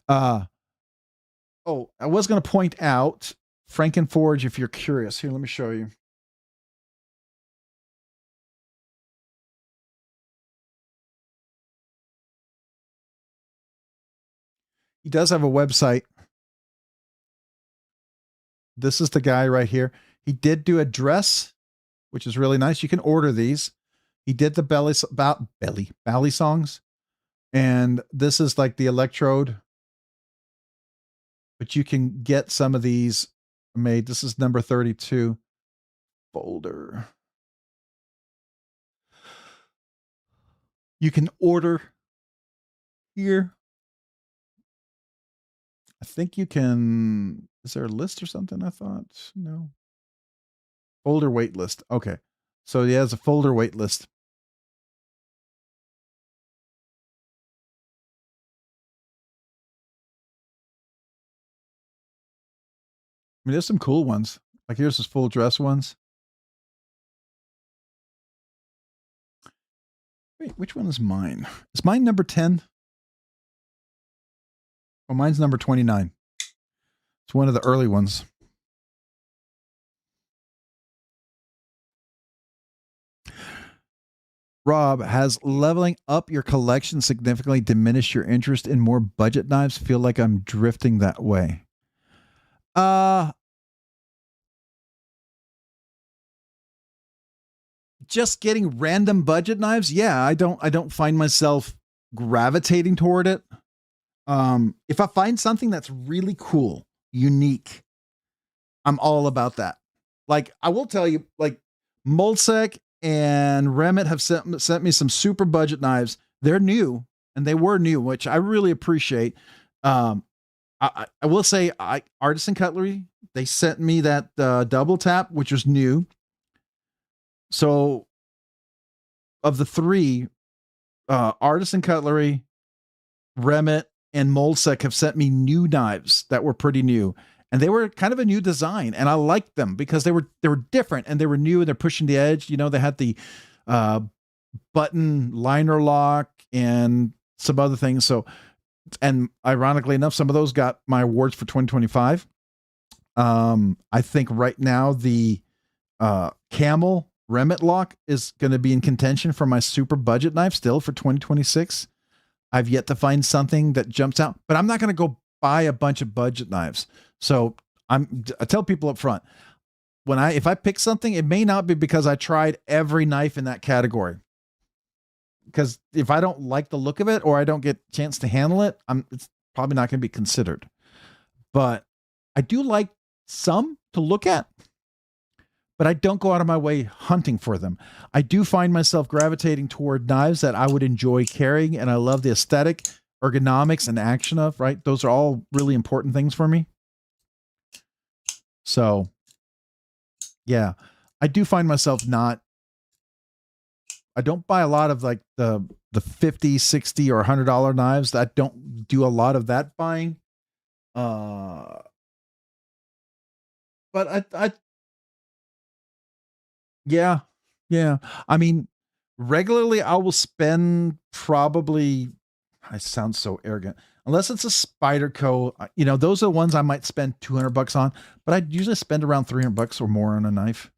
I was going to point out Frankenforge if you're curious. Here, let me show you. He does have a website. This is the guy right here. He did do a dress, which is really nice. You can order these. He did the belly songs. And this is like the electrode. But you can get some of these made. This is number 32 folder. You can order here. I think you can. Is there a list or something? I thought no. Folder wait list. Okay. So he has a folder wait list. I mean, there's some cool ones. Like here's his full dress ones. Wait, which one is mine? Is mine number 10? Oh, mine's number 29. It's one of the early ones. Rob, has leveling up your collection significantly diminished your interest in more budget knives? Feel like I'm drifting that way. Just getting random budget knives, yeah, I don't find myself gravitating toward it. If I find something that's really cool, unique, I'm all about that. Like I will tell you, like Molsek and Remit have sent me some super budget knives. They're new and they were new, which I really appreciate. I will say, Artisan Cutlery, they sent me that double tap, which was new. So, of the three, Artisan Cutlery, Remit, and Molsek have sent me new knives that were pretty new, and they were kind of a new design, and I liked them because they were different and they were new and they're pushing the edge. You know, they had the button liner lock and some other things. So, and ironically enough, some of those got my awards for 2025. I think right now the Camel Remit lock is going to be in contention for my super budget knife still for 2026. I've yet to find something that jumps out, but I'm not going to go buy a bunch of budget knives. So I tell people up front, if I pick something, it may not be because I tried every knife in that category. Because if I don't like the look of it or I don't get a chance to handle it, it's probably not going to be considered. But I do like some to look at, but I don't go out of my way hunting for them. I do find myself gravitating toward knives that I would enjoy carrying, and I love the aesthetic, ergonomics, and action of, right? Those are all really important things for me. So, yeah, I do find myself I don't buy a lot of like the $50, $60, or $100 knives. I don't do a lot of that buying. But yeah. I mean, regularly I will spend probably, I sound so arrogant, unless it's a Spyderco, those are the ones I might spend $200 on, but I usually spend around $300 or more on a knife.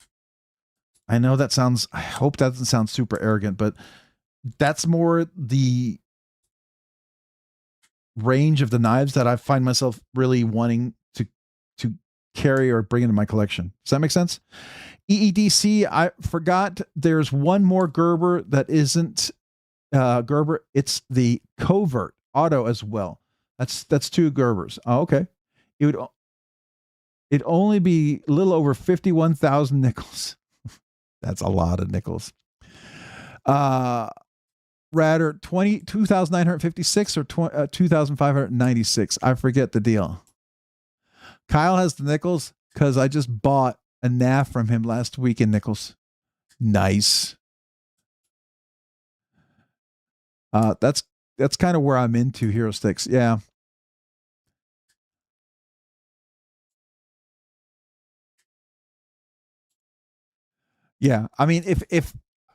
I know I hope that doesn't sound super arrogant, but that's more the range of the knives that I find myself really wanting to carry or bring into my collection. Does that make sense? EEDC, I forgot there's one more Gerber that isn't Gerber. It's the Covert Auto as well. That's two Gerbers. Oh, okay. It'd only be a little over 51,000 nickels. That's a lot of nickels. Rather 2,956 or 2,596. I forget the deal. Kyle has the nickels because I just bought a NAF from him last week in nickels. Nice. That's kind of where I'm into hero sticks. Yeah. Yeah. I mean, if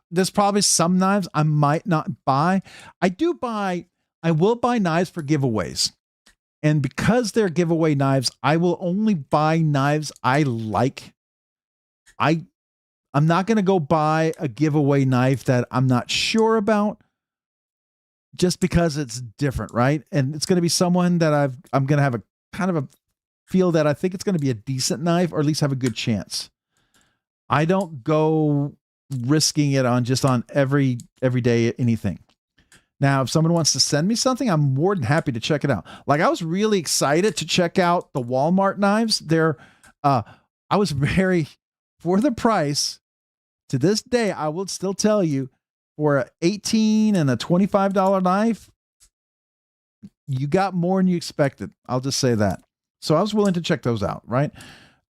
there's probably some knives I might not buy. I will buy knives for giveaways. And because they're giveaway knives, I will only buy knives I like. I'm not going to go buy a giveaway knife that I'm not sure about just because it's different, right? And it's going to be someone that I'm going to have a kind of a feel that I think it's going to be a decent knife or at least have a good chance. I don't go risking it on everyday anything. Now, if someone wants to send me something, I'm more than happy to check it out. Like I was really excited to check out the Walmart knives. I was very, for the price, to this day, I will still tell you, for an $18 and a $25 knife, you got more than you expected. I'll just say that. So I was willing to check those out, right?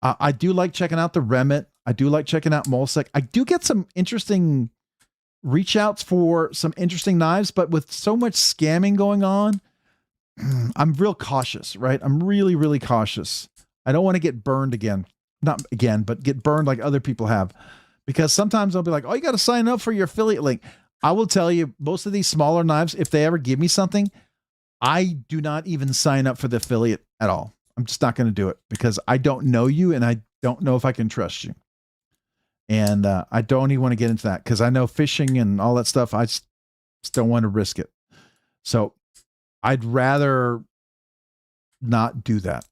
I do like checking out the Remit. I do like checking out Molsec. I do get some interesting reach outs for some interesting knives, but with so much scamming going on, I'm real cautious, right? I'm really, really cautious. I don't want to get burned again. Not again, but get burned like other people have. Because sometimes I'll be like, oh, you got to sign up for your affiliate link. I will tell you, most of these smaller knives, if they ever give me something, I do not even sign up for the affiliate at all. I'm just not going to do it because I don't know you and I don't know if I can trust you. And I don't even want to get into that because I know phishing and all that stuff. I just don't want to risk it. So I'd rather not do that.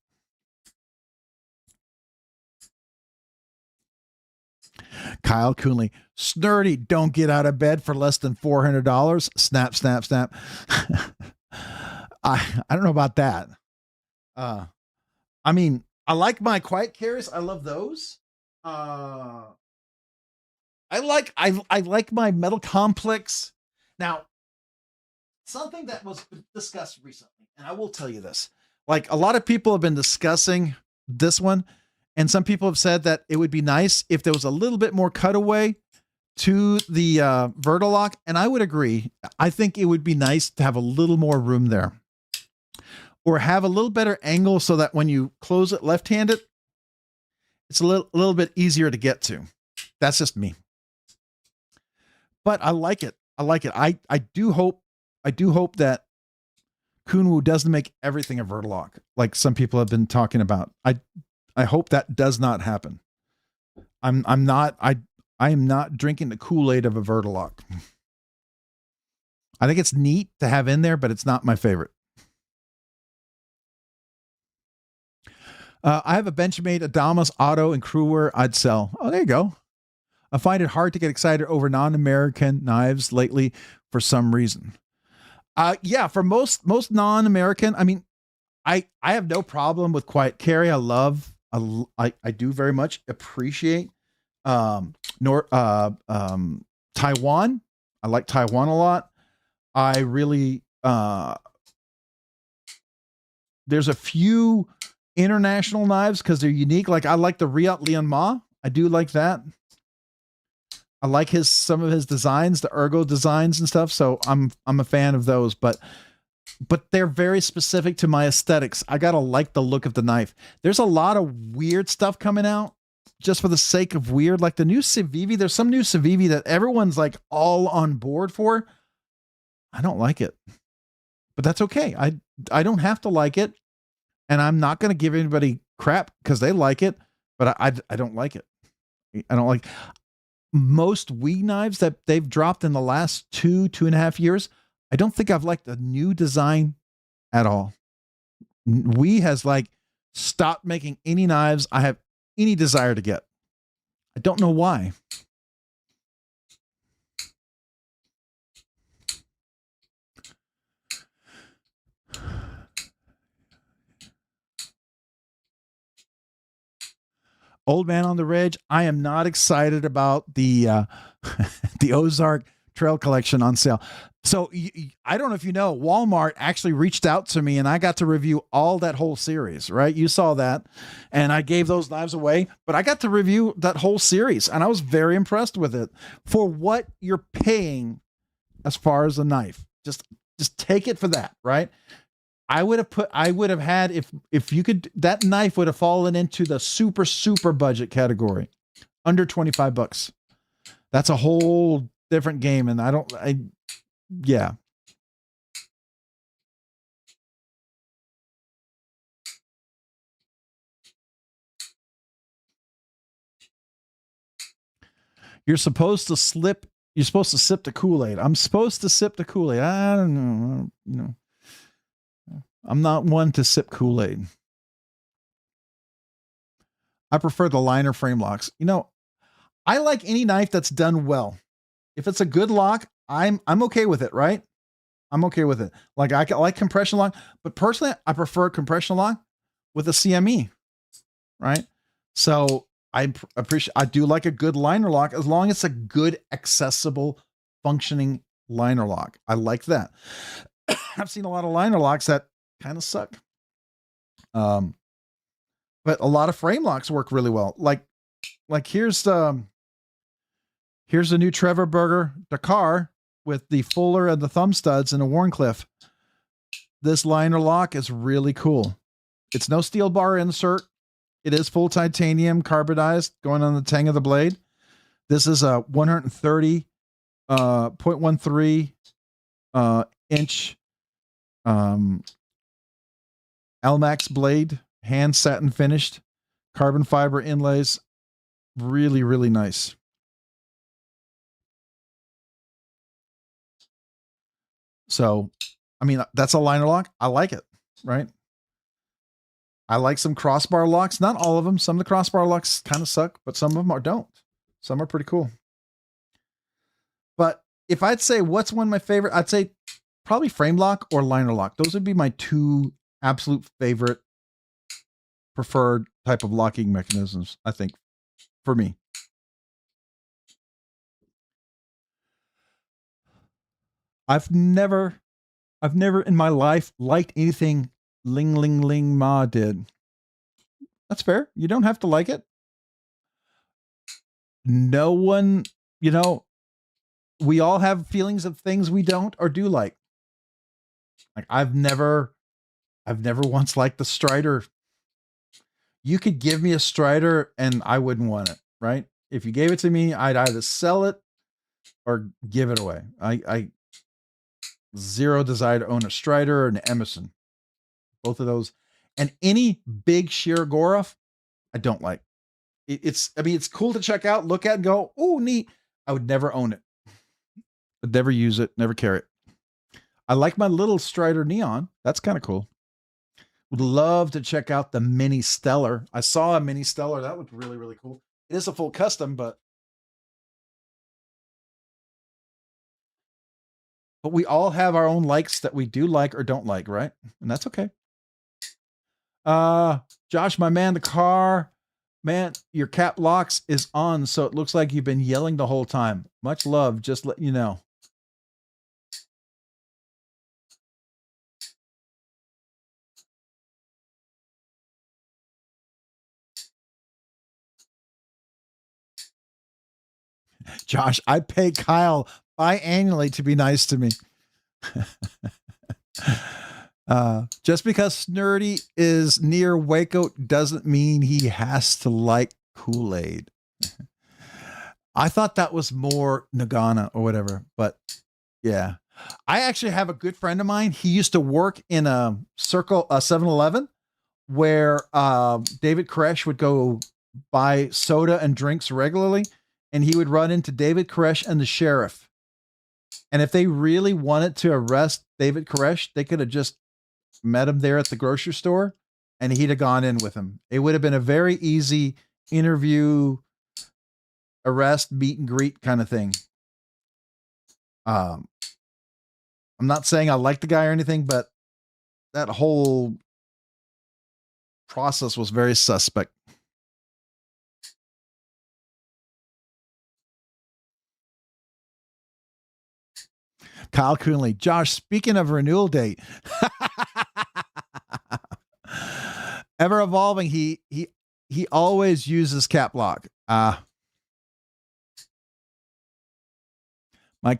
Kyle Coonley, Snurdy, don't get out of bed for less than $400. Snap, snap, snap. I don't know about that. I mean, I like my quiet carries. I love those. I like my metal complex. Now, something that was discussed recently, and I will tell you this. Like a lot of people have been discussing this one, and some people have said that it would be nice if there was a little bit more cutaway to the Vertilock, and I would agree. I think it would be nice to have a little more room there. Or have a little better angle so that when you close it left-handed, it's a little bit easier to get to. That's just me. But I like it. I like it. I do hope that Kunwu doesn't make everything a Vertilock, like some people have been talking about. I hope that does not happen. I am not drinking the Kool-Aid of a Vertilock. I think it's neat to have in there, but it's not my favorite. I have a Benchmade Adamas Auto and Crewwear I'd sell. Oh, there you go. I find it hard to get excited over non-American knives lately for some reason. Yeah, for most non-American, I mean, I have no problem with quiet carry. I do very much appreciate Taiwan. I like Taiwan a lot. I really there's a few international knives because they're unique. Like I like the Riot Lian Ma. I do like that. I like some of his designs, the ergo designs and stuff. So I'm a fan of those, but they're very specific to my aesthetics. I gotta like the look of the knife. There's a lot of weird stuff coming out just for the sake of weird. Like the new Civivi, there's some new Civivi that everyone's like all on board for. I don't like it, but that's okay. I don't have to like it. And I'm not going to give anybody crap because they like it, but I don't like it. I don't like most WE knives that they've dropped in the last 2.5 years. I don't think I've liked a new design at all. WE has like stopped making any knives I have any desire to get. I don't know why. Old Man on the Ridge. I am not excited about the the Ozark Trail Collection on sale. So I don't know if you know, Walmart actually reached out to me and I got to review all that whole series, right? You saw that. And I gave those knives away, but I got to review that whole series and I was very impressed with it for what you're paying as far as a knife. Just take it for that, right? I would have had, if you could, that knife would have fallen into the super budget category, under $25. That's a whole different game. And yeah. You're supposed to sip the Kool-Aid. I'm supposed to sip the Kool-Aid. I don't know. I'm not one to sip Kool-Aid. I prefer the liner frame locks. I like any knife that's done well. If it's a good lock, I'm okay with it, right? I'm okay with it. Like I like compression lock, but personally, I prefer compression lock with a CME, right? So I do like a good liner lock as long as it's a good, accessible, functioning liner lock. I like that. I've seen a lot of liner locks that kind of suck. But a lot of frame locks work really well. Like here's the new Trevor Burger Dakar with the Fuller and the thumb studs and a Warncliffe. This liner lock is really cool. It's no steel bar insert. It is full titanium carbonized going on the tang of the blade. This is a 130.13 inch Almax blade, hand satin finished, carbon fiber inlays. Really, really nice. So, I mean, that's a liner lock. I like it, right? I like some crossbar locks. Not all of them. Some of the crossbar locks kind of suck, but some of them don't. Some are pretty cool. But if I'd say what's one of my favorite, I'd say probably frame lock or liner lock. Those would be my two absolute favorite preferred type of locking mechanisms, I think, for me. I've never in my life liked anything Ling Ling Ling Ma did. That's fair. You don't have to like it. No one, we all have feelings of things we don't or do like. Like I've never once liked the Strider. You could give me a Strider and I wouldn't want it, right? If you gave it to me, I'd either sell it or give it away. I zero desire to own a Strider or an Emerson. Both of those. And any big sheer Goroff, I don't like. It's cool to check out, look at, and go, oh, neat. I would never own it. I'd never use it, never carry it. I like my little Strider Neon. That's kind of cool. Would love to check out the Mini Stellar. I saw a Mini Stellar. That looked really, really cool. It is a full custom, but we all have our own likes that we do like or don't like, right? And that's okay. Josh, my man, the car, man, your cap locks is on, so it looks like you've been yelling the whole time. Much love, just letting you know. Josh, I pay Kyle biannually to be nice to me. Just because Snurdy is near Waco doesn't mean he has to like Kool-Aid. I thought that was more Nagana or whatever, but yeah. I actually have a good friend of mine. He used to work in a 7-Eleven where David Koresh would go buy soda and drinks regularly, and he would run into David Koresh and the sheriff. And if they really wanted to arrest David Koresh, they could have just met him there at the grocery store and he'd have gone in with him. It would have been a very easy interview, arrest, meet and greet kind of thing. I'm not saying I like the guy or anything, but that whole process was very suspect. Kyle Coonley, Josh, speaking of renewal date, ever evolving, he always uses cap lock. My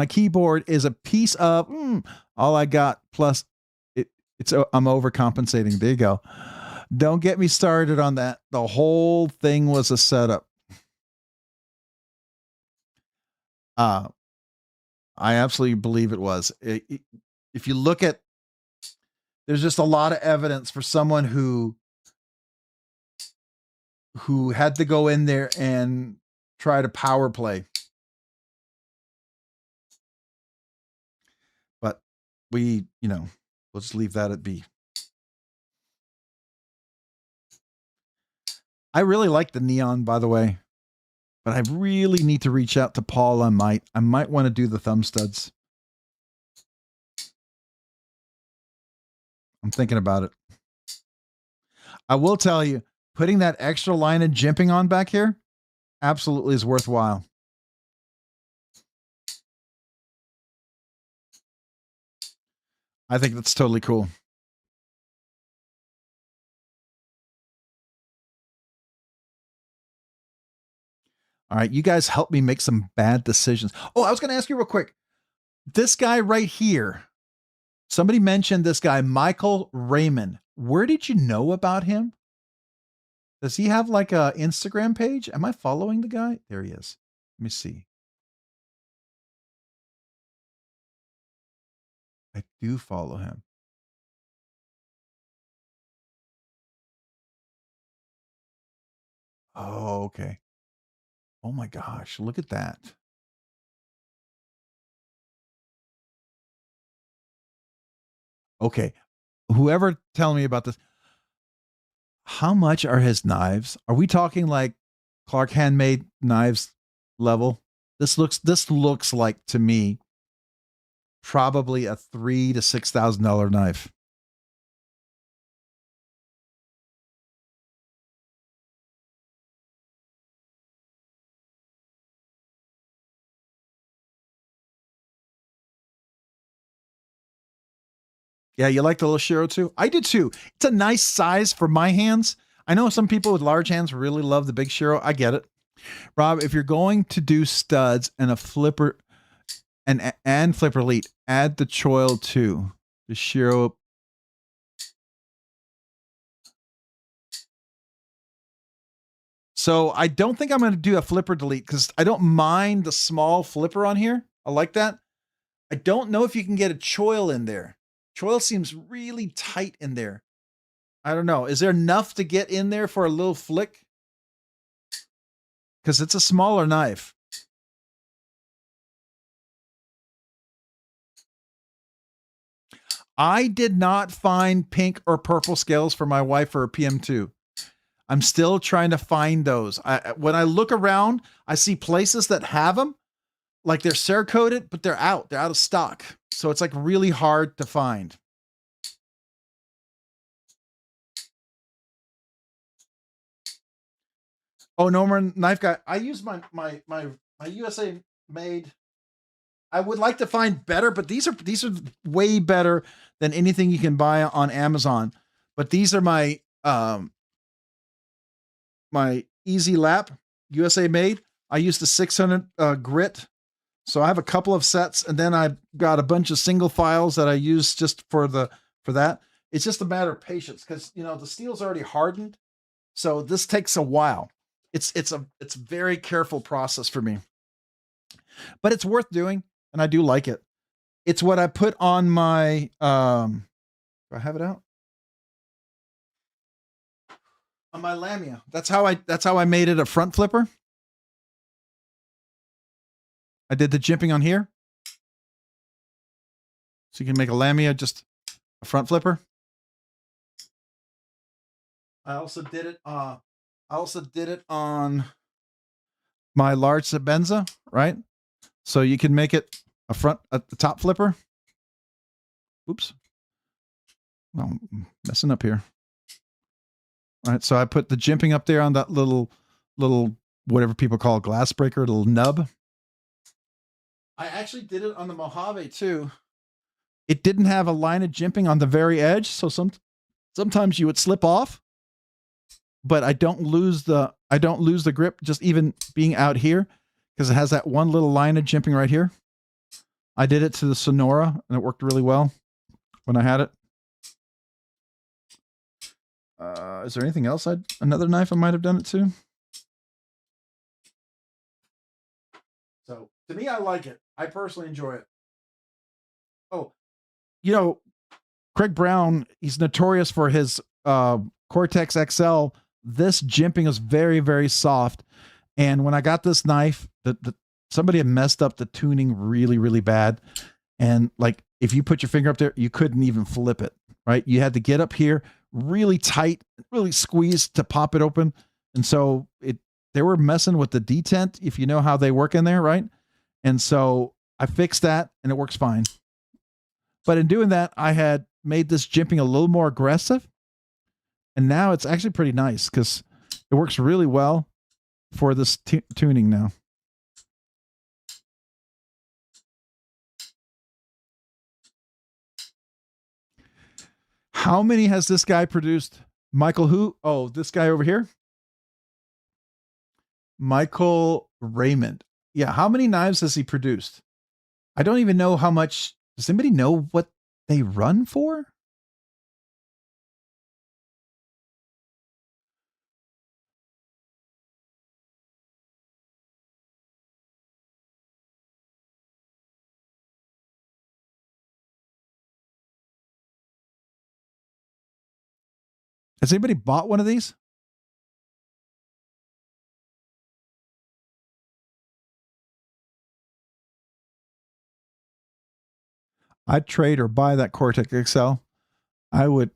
keyboard is a piece of all I got plus I'm overcompensating. There you go. Don't get me started on that. The whole thing was a setup. I absolutely believe it was. If you look at, there's just a lot of evidence for someone who had to go in there and try to power play. But we'll just leave that at be. I really like the neon, by the way, but I really need to reach out to Paul. I might want to do the thumb studs. I'm thinking about it. I will tell you, putting that extra line of jimping on back here absolutely is worthwhile. I think that's totally cool. All right, you guys help me make some bad decisions. Oh, I was going to ask you real quick. This guy right here, somebody mentioned this guy, Michael Raymond. Where did you know about him? Does he have like a Instagram page? Am I following the guy? There he is. Let me see. I do follow him. Oh, okay. Oh my gosh, look at that. Okay. Whoever tell me about this. How much are his knives? Are we talking like Clark Handmade Knives level? This looks like, to me, probably a $3,000 to $6,000 knife. Yeah, you like the little Shiro too? I did too. It's a nice size for my hands. I know some people with large hands really love the big Shiro. I get it. Rob, if you're going to do studs and a flipper and flipper elite, add the choil too. The Shiro. So I don't think I'm going to do a flipper delete because I don't mind the small flipper on here. I like that. I don't know if you can get a choil in there. Choil seems really tight in there. I don't know. Is there enough to get in there for a little flick? Because it's a smaller knife. I did not find pink or purple scales for my wife for a PM2. I'm still trying to find those. When I look around, I see places that have them, like they're Cerakoted, but they're out. They're out of stock. So it's like really hard to find. Oh, Norman Knife Guy. I use my USA made. I would like to find better, but these are way better than anything you can buy on Amazon. But these are my my Easy Lap USA made. I use the 600 grit. So I have a couple of sets, and then I've got a bunch of single files that I use just for that. It's just a matter of patience because the steel's already hardened, so this takes a while. It's a very careful process for me, but it's worth doing, and I do like it. It's what I put on my. Do I have it out? On my Lamia. That's how I made it a front flipper. I did the jimping on here. So you can make a Lamia just a front flipper. I also did it on my large Sebenza, right? So you can make it the top flipper. Oops. Well, I'm messing up here. All right, so I put the jimping up there on that little whatever people call a glass breaker, little nub. I actually did it on the Mojave too. It didn't have a line of jimping on the very edge, so sometimes you would slip off. But I don't lose the grip just even being out here because it has that one little line of jimping right here. I did it to the Sonora, and it worked really well when I had it. Is there anything else? Another knife I might have done it to? So to me, I like it. I personally enjoy it. Oh, you know, Craig Brown, he's notorious for his Cortex XL. This jimping is very, very soft. And when I got this knife, somebody had messed up the tuning really, really bad. And like, if you put your finger up there, you couldn't even flip it, right? You had to get up here really tight, really squeeze to pop it open. And so they were messing with the detent, if you know how they work in there, right? And so I fixed that and it works fine. But in doing that, I had made this jimping a little more aggressive. And now it's actually pretty nice because it works really well for this tuning now. How many has this guy produced? Michael who? Oh, this guy over here? Michael Raymond. Yeah, how many knives has he produced? I don't even know how much. Does anybody know what they run for? Has anybody bought one of these? I'd trade or buy that Cortex XL. I would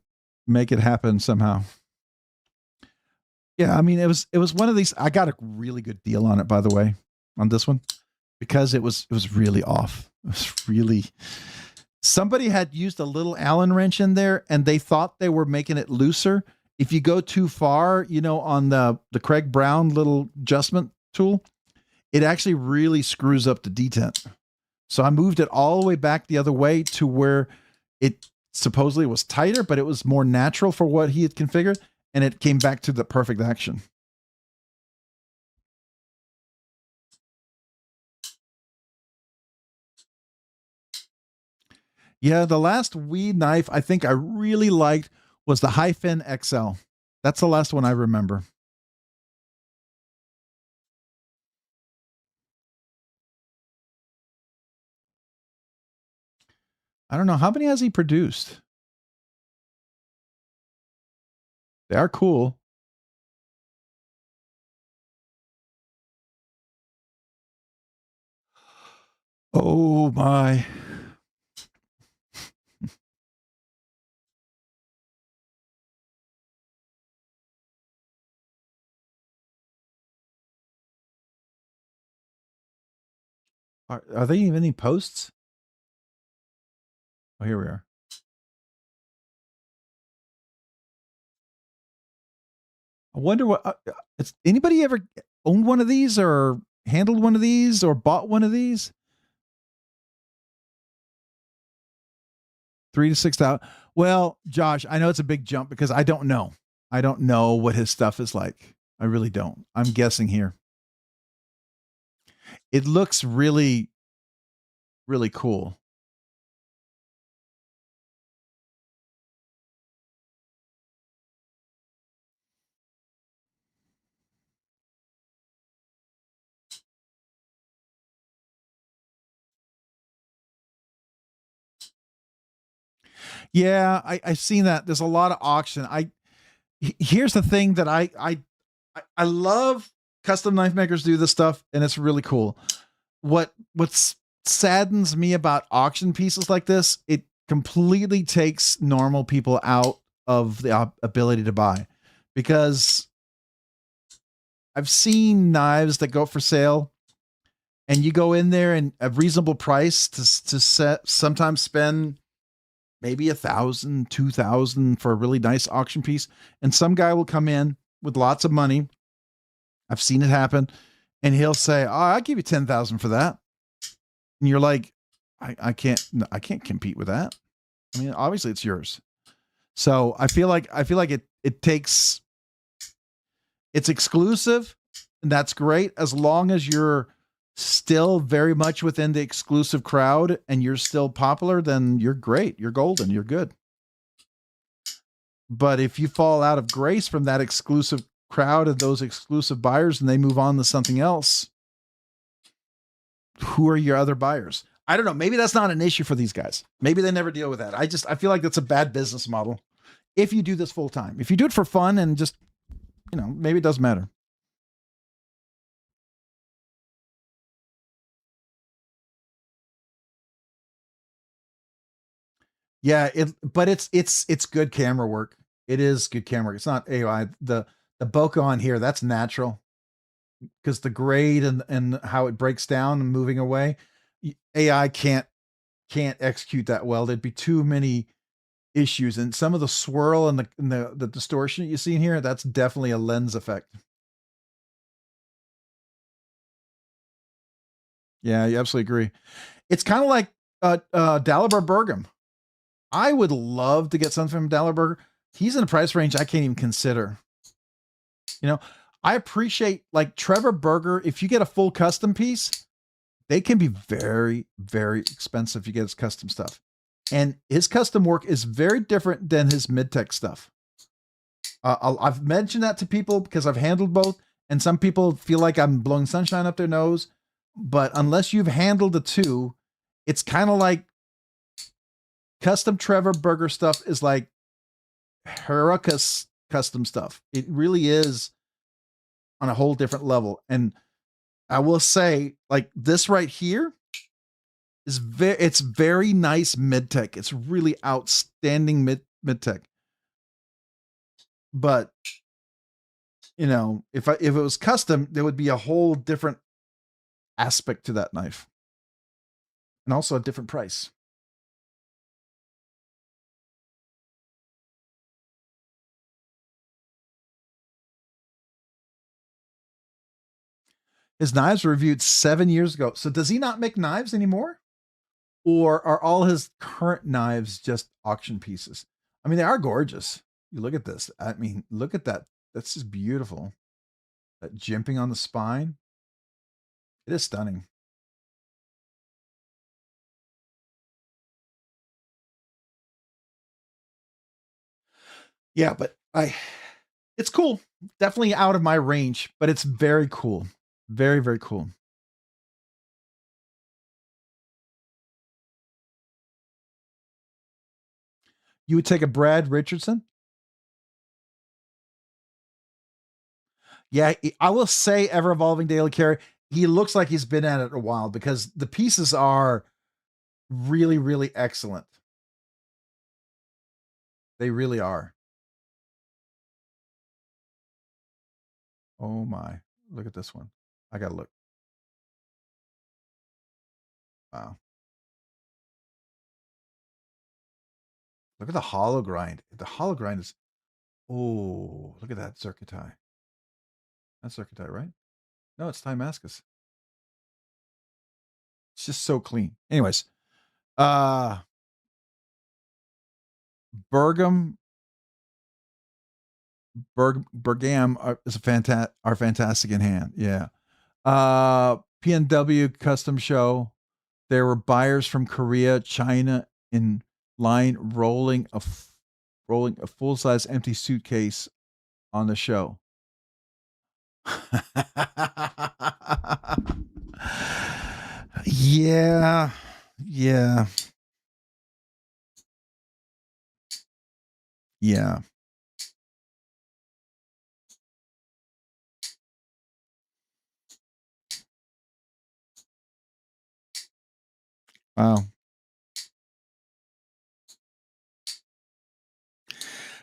make it happen somehow. Yeah, I mean, it was one of these. I got a really good deal on it, by the way, on this one, because it was really off. It was really, somebody had used a little Allen wrench in there, and they thought they were making it looser. If you go too far, you know, on the Craig Brown little adjustment tool, it actually really screws up the detent. So I moved it all the way back the other way to where it supposedly was tighter, but it was more natural for what he had configured, and it came back to the perfect action. Yeah, the last weed knife I think I really liked was the Hyphen XL. That's the last one I remember. I don't know. How many has he produced? They are cool. Oh my. Are they even any posts? Oh, here we are. I wonder what. It's anybody ever owned one of these or handled one of these or bought one of these? 3,000 to 6,000. Well, Josh, I know it's a big jump because I don't know. I don't know what his stuff is like. I really don't. I'm guessing here. It looks really, really cool. Yeah, I've seen that. There's a lot of auction. Here's the thing that I love custom knife makers do this stuff, and it's really cool. What saddens me about auction pieces like this, it completely takes normal people out of the ability to buy, because I've seen knives that go for sale and you go in there and a reasonable price to sometimes spend maybe 1,000, 2,000 for a really nice auction piece. And some guy will come in with lots of money. I've seen it happen. And he'll say, "Oh, I'll give you 10,000 for that." And you're like, I can't compete with that. I mean, obviously it's yours. So I feel like it takes, it's exclusive, and that's great as long as you're still very much within the exclusive crowd and you're still popular, then you're great. You're golden. You're good. But if you fall out of grace from that exclusive crowd of those exclusive buyers and they move on to something else, who are your other buyers? I don't know. Maybe that's not an issue for these guys. Maybe they never deal with that. I feel like that's a bad business model. If you do this full time, if you do it for fun and just, maybe it doesn't matter. Yeah, but it's good camera work. It is good camera work. It's not AI. The bokeh on here, that's natural. Because the grade and how it breaks down and moving away, AI can't execute that well. There'd be too many issues, and some of the swirl and the distortion you see in here, that's definitely a lens effect. Yeah, you absolutely agree. It's kind of like Dalibor Bergam. I would love to get something from Dalibor. He's in a price range I can't even consider. I appreciate like Trevor Berger. If you get a full custom piece, they can be very, very expensive if you get his custom stuff. And his custom work is very different than his mid-tech stuff. I've mentioned that to people because I've handled both, and some people feel like I'm blowing sunshine up their nose. But unless you've handled the two, it's kind of like custom Trevor Berger stuff is like Heroka's custom stuff. It really is on a whole different level. And I will say, like this right here is it's very nice mid-tech. It's really outstanding mid-tech. But if it was custom, there would be a whole different aspect to that knife. And also a different price. His knives were reviewed 7 years ago. So does he not make knives anymore? Or are all his current knives just auction pieces? I mean, they are gorgeous. You look at this. I mean, look at that. That's just beautiful. That jimping on the spine. It is stunning. Yeah, but it's cool. Definitely out of my range, but it's very cool. Very, very cool. You would take a Brad Richardson? Yeah, I will say ever evolving daily carry. He looks like he's been at it a while because the pieces are really, really excellent. They really are. Oh my. Look at this one. I gotta look. Wow. Look at the hollow grind. The hollow grind is, oh, look at that Zirconium. That's Zirconium, right? No, it's Timascus. It's just so clean. Anyways, Bergam is are fantastic in hand. Yeah. PNW custom show. There were buyers from Korea, China in line rolling a full-size empty suitcase on the show. Yeah. Yeah. Yeah. Wow.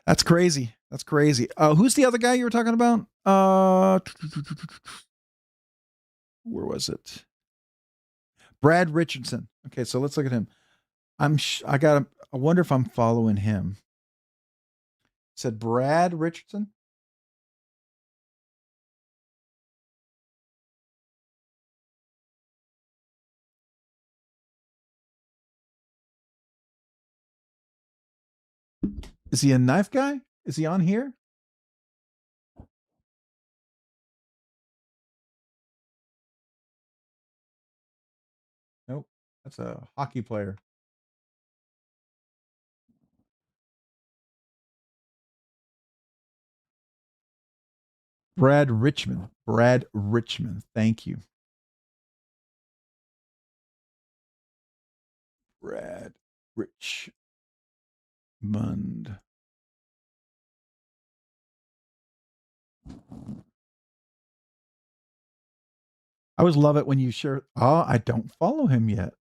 That's crazy. That's crazy. Who's the other guy you were talking about? Where was it? Brad Richardson. Okay, so let's look at him. I wonder if I'm following him. Said Brad Richardson. Is he a knife guy? Is he on here? That's a hockey player. Brad Richmond. Brad Richmond. Thank you. Brad Richmond. I always love it when you share. Oh, I don't follow him yet.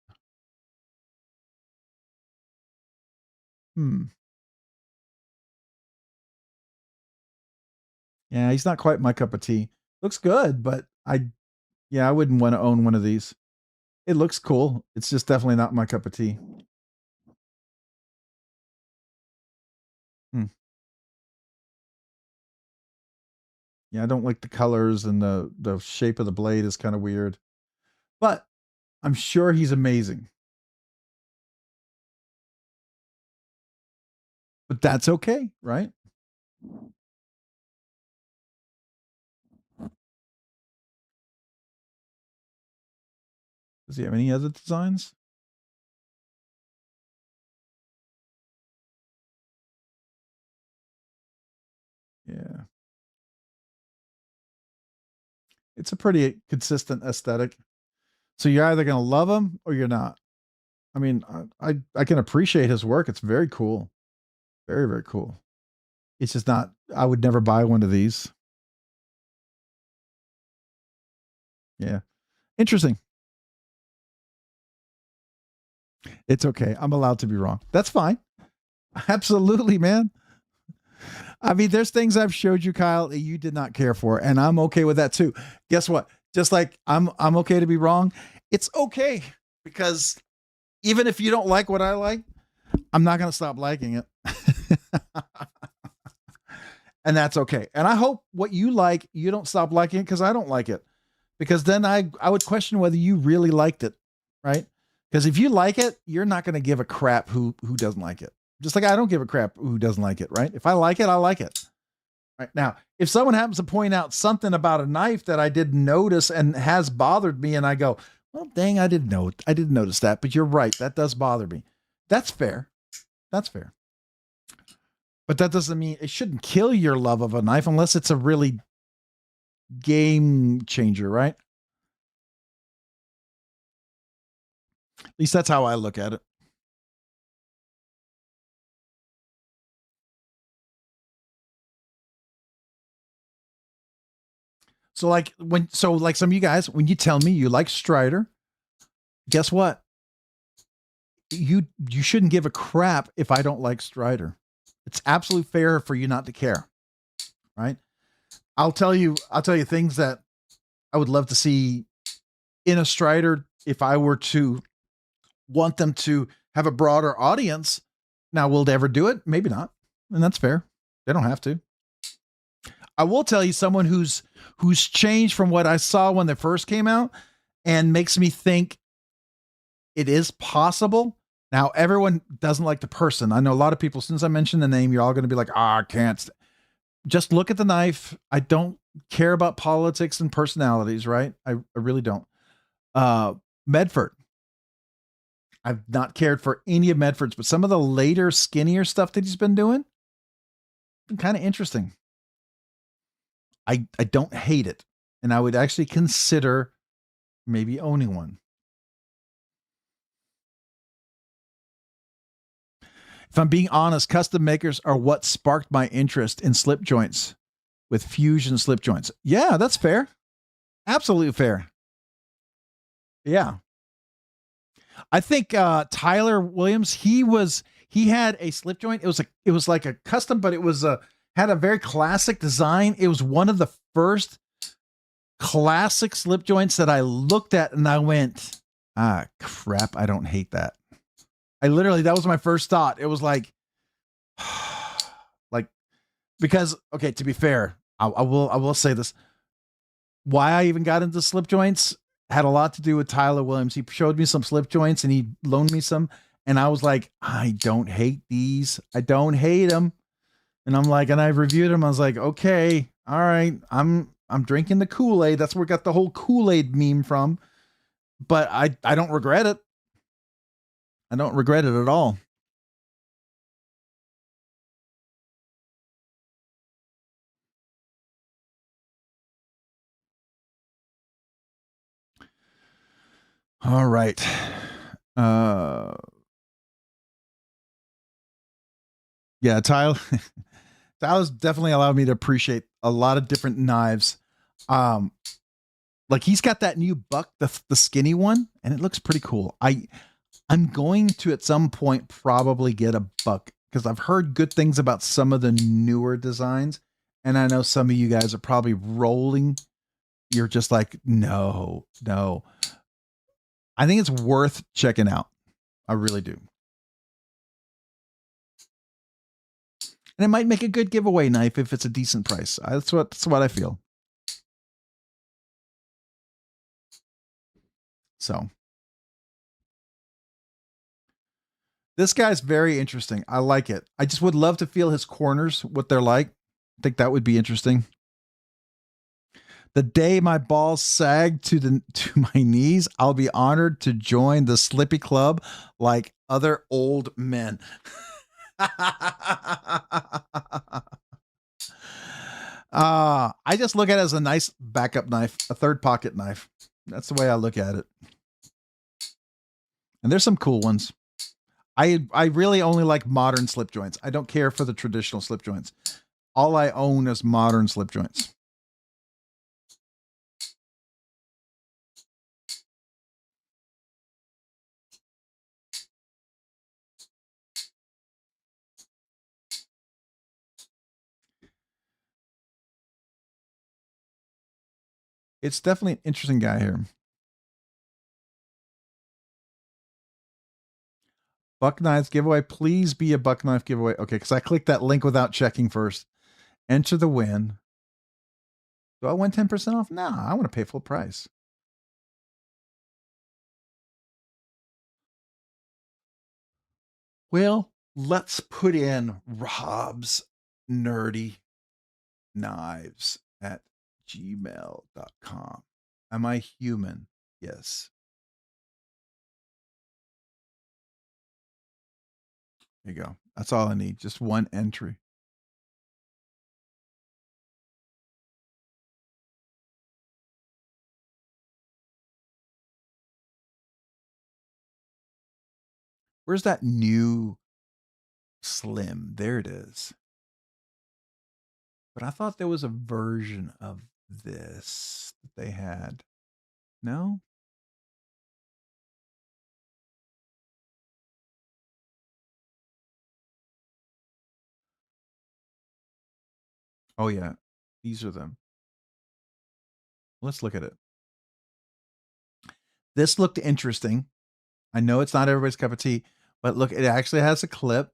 Yeah, he's not quite my cup of tea. Looks good, but I wouldn't want to own one of these. It looks cool. It's just definitely not my cup of tea. Yeah, I don't like the colors, and the shape of the blade is kind of weird. But I'm sure he's amazing. But that's okay, right? Does he have any other designs? Yeah. It's a pretty consistent aesthetic. So you're either going to love him or you're not. I mean, I can appreciate his work. It's very cool. Very, very cool. It's just not, I would never buy one of these. Yeah. Interesting. It's okay. I'm allowed to be wrong. That's fine. Absolutely, man. I mean, there's things I've showed you, Kyle, that you did not care for, and I'm okay with that too. Guess what? Just like I'm okay to be wrong. It's okay, because even if you don't like what I like, I'm not going to stop liking it. And that's okay. And I hope what you like, you don't stop liking it because I don't like it. Because then I would question whether you really liked it, right? Because if you like it, you're not going to give a crap who doesn't like it. Just like I don't give a crap who doesn't like it, right? If I like it, I like it. Right now, if someone happens to point out something about a knife that I didn't notice and has bothered me, and I go, well, dang, I didn't notice that, but you're right, that does bother me. That's fair. That's fair. But that doesn't mean it shouldn't kill your love of a knife unless it's a really game changer, right? At least that's how I look at it. So like some of you guys, when you tell me you like Strider, guess what? You shouldn't give a crap if I don't like Strider. It's absolutely fair for you not to care, right? I'll tell you things that I would love to see in a Strider if I were to want them to have a broader audience. Now, will they ever do it? Maybe not. And that's fair. They don't have to. I will tell you someone who's changed from what I saw when they first came out and makes me think it is possible. Now, everyone doesn't like the person. I know a lot of people, since I mentioned the name, you're all going to be like, I can't. Just look at the knife. I don't care about politics and personalities, right? I really don't. Medford. I've not cared for any of Medford's, but some of the later, skinnier stuff that he's been doing, been kind of interesting. I don't hate it, and I would actually consider maybe owning one. If I'm being honest, custom makers are what sparked my interest in slip joints with fusion slip joints. Yeah, that's fair. Absolutely fair. Yeah. I think Tyler Williams, he had a slip joint. It was like a custom, but it was had a very classic design. It was one of the first classic slip joints that I looked at and I went, ah, crap, I don't hate that. That was my first thought. It was like because, okay, to be fair, I will say this. Why I even got into slip joints had a lot to do with Tyler Williams. He showed me some slip joints and he loaned me some. And I was like, I don't hate these. I don't hate them. And I'm like, and I reviewed them. I was like, okay, all right. I'm drinking the Kool-Aid. That's where we got the whole Kool-Aid meme from. But I don't regret it. I don't regret it at all. All right. Yeah, Tyler's definitely allowed me to appreciate a lot of different knives. Like he's got that new buck, the skinny one, and it looks pretty cool. I'm going to at some point probably get a buck because I've heard good things about some of the newer designs, and I know some of you guys are probably rolling. You're just like, no. I think it's worth checking out. I really do. And it might make a good giveaway knife if it's a decent price. That's what I feel. So this guy's very interesting. I like it. I just would love to feel his corners, what they're like. I think that would be interesting. The day my balls sag to my knees, I'll be honored to join the Slippy Club like other old men. I just look at it as a nice backup knife, a third pocket knife. That's the way I look at it. And there's some cool ones. I really only like modern slip joints. I don't care for the traditional slip joints. All I own is modern slip joints. It's definitely an interesting guy here. Buck knives giveaway. Please be a buck knife giveaway. Okay, because I clicked that link without checking first. Enter the win. Do I win 10% off? No, I want to pay full price. Well, let's put in Rob's Nerdy Knives at gmail.com. Am I human? Yes. There you go. That's all I need. Just one entry. Where's that new slim? There it is. But I thought there was a version of this that they had. No? Oh, yeah. These are them. Let's look at it. This looked interesting. I know it's not everybody's cup of tea, but look, it actually has a clip.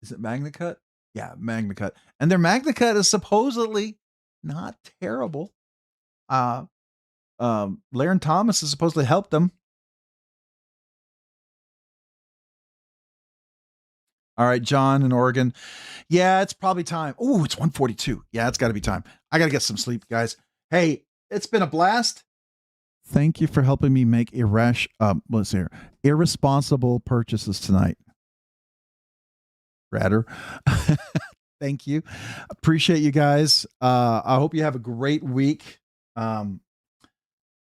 Is it Magna Cut? Yeah, Magna Cut. And their Magna Cut is supposedly not terrible. Laren Thomas has supposedly helped them. All right, John in Oregon. Yeah, it's probably time. Oh, it's 1:42. Yeah, it's got to be time. I got to get some sleep, guys. Hey, it's been a blast. Thank you for helping me make irresponsible purchases tonight. Rather. Thank you. Appreciate you guys. I hope you have a great week. Yeah,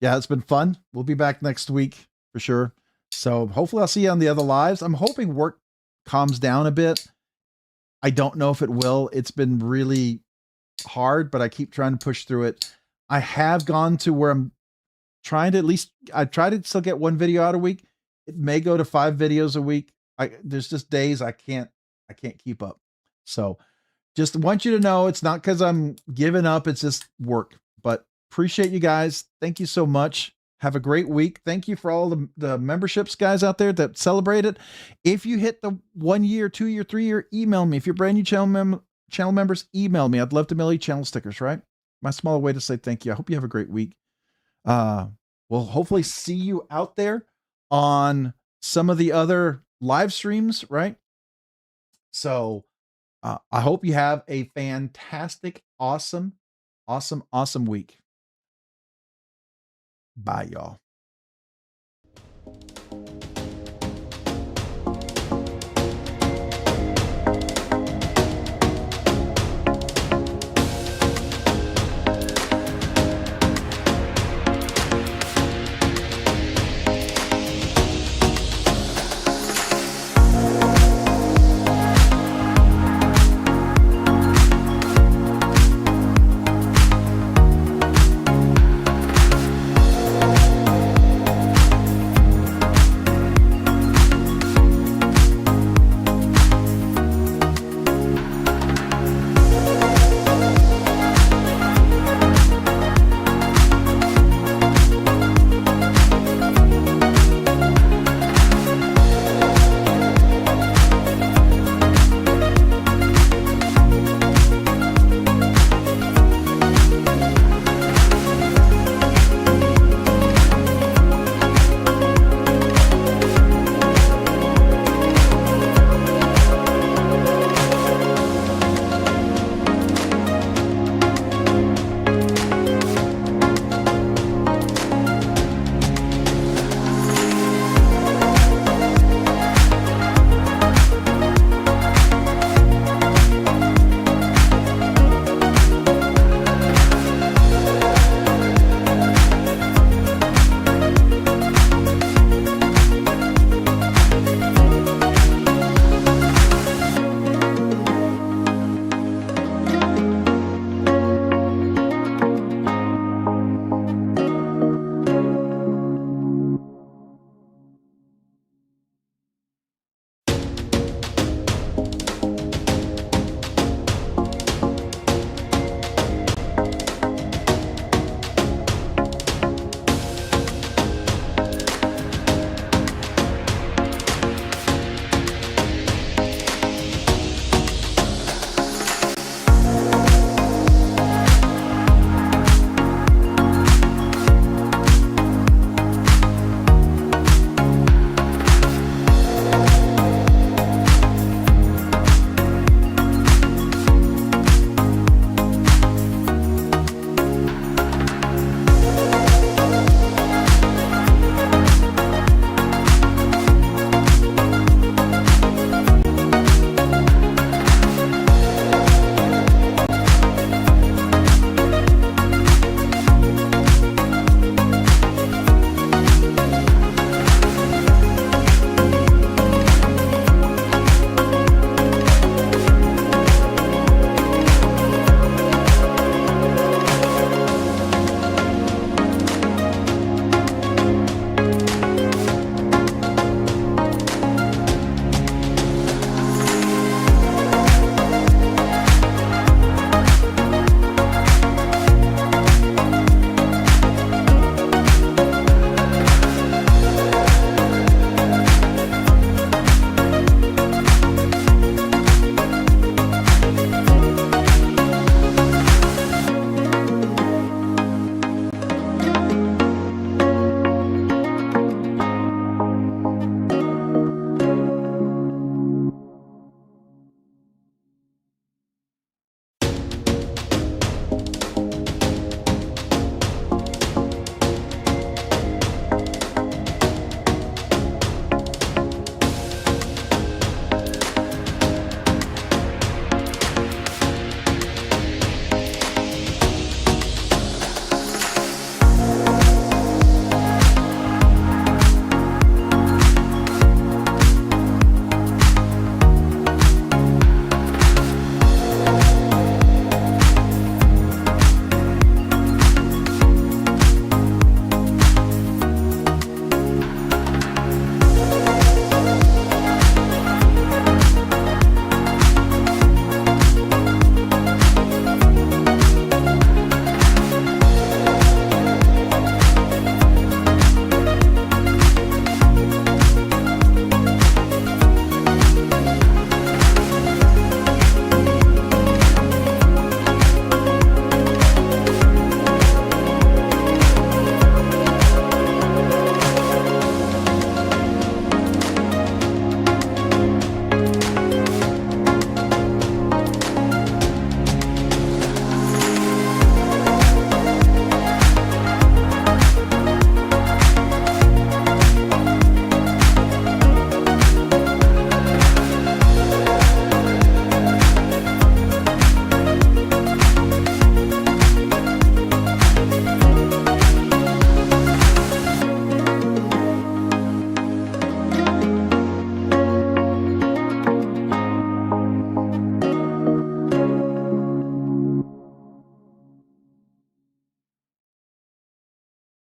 it's been fun. We'll be back next week for sure. So hopefully I'll see you on the other lives. I'm hoping work calms down a bit. I don't know if it will. It's been really hard, but I keep trying to push through it. I have gone to where I'm trying to I try to still get one video out a week. It may go to 5 videos a week. There's just days I can't keep up. So just want you to know it's not because I'm giving up. It's just work, but appreciate you guys. Thank you so much. Have a great week. Thank you for all the memberships guys out there that celebrate it. If you hit the 1 year, 2 year, 3 year, email me. If you're brand new channel members, email me. I'd love to mail you channel stickers, right? My small way to say thank you. I hope you have a great week. We'll hopefully see you out there on some of the other live streams, right? So I hope you have a fantastic, awesome week. Bye, y'all.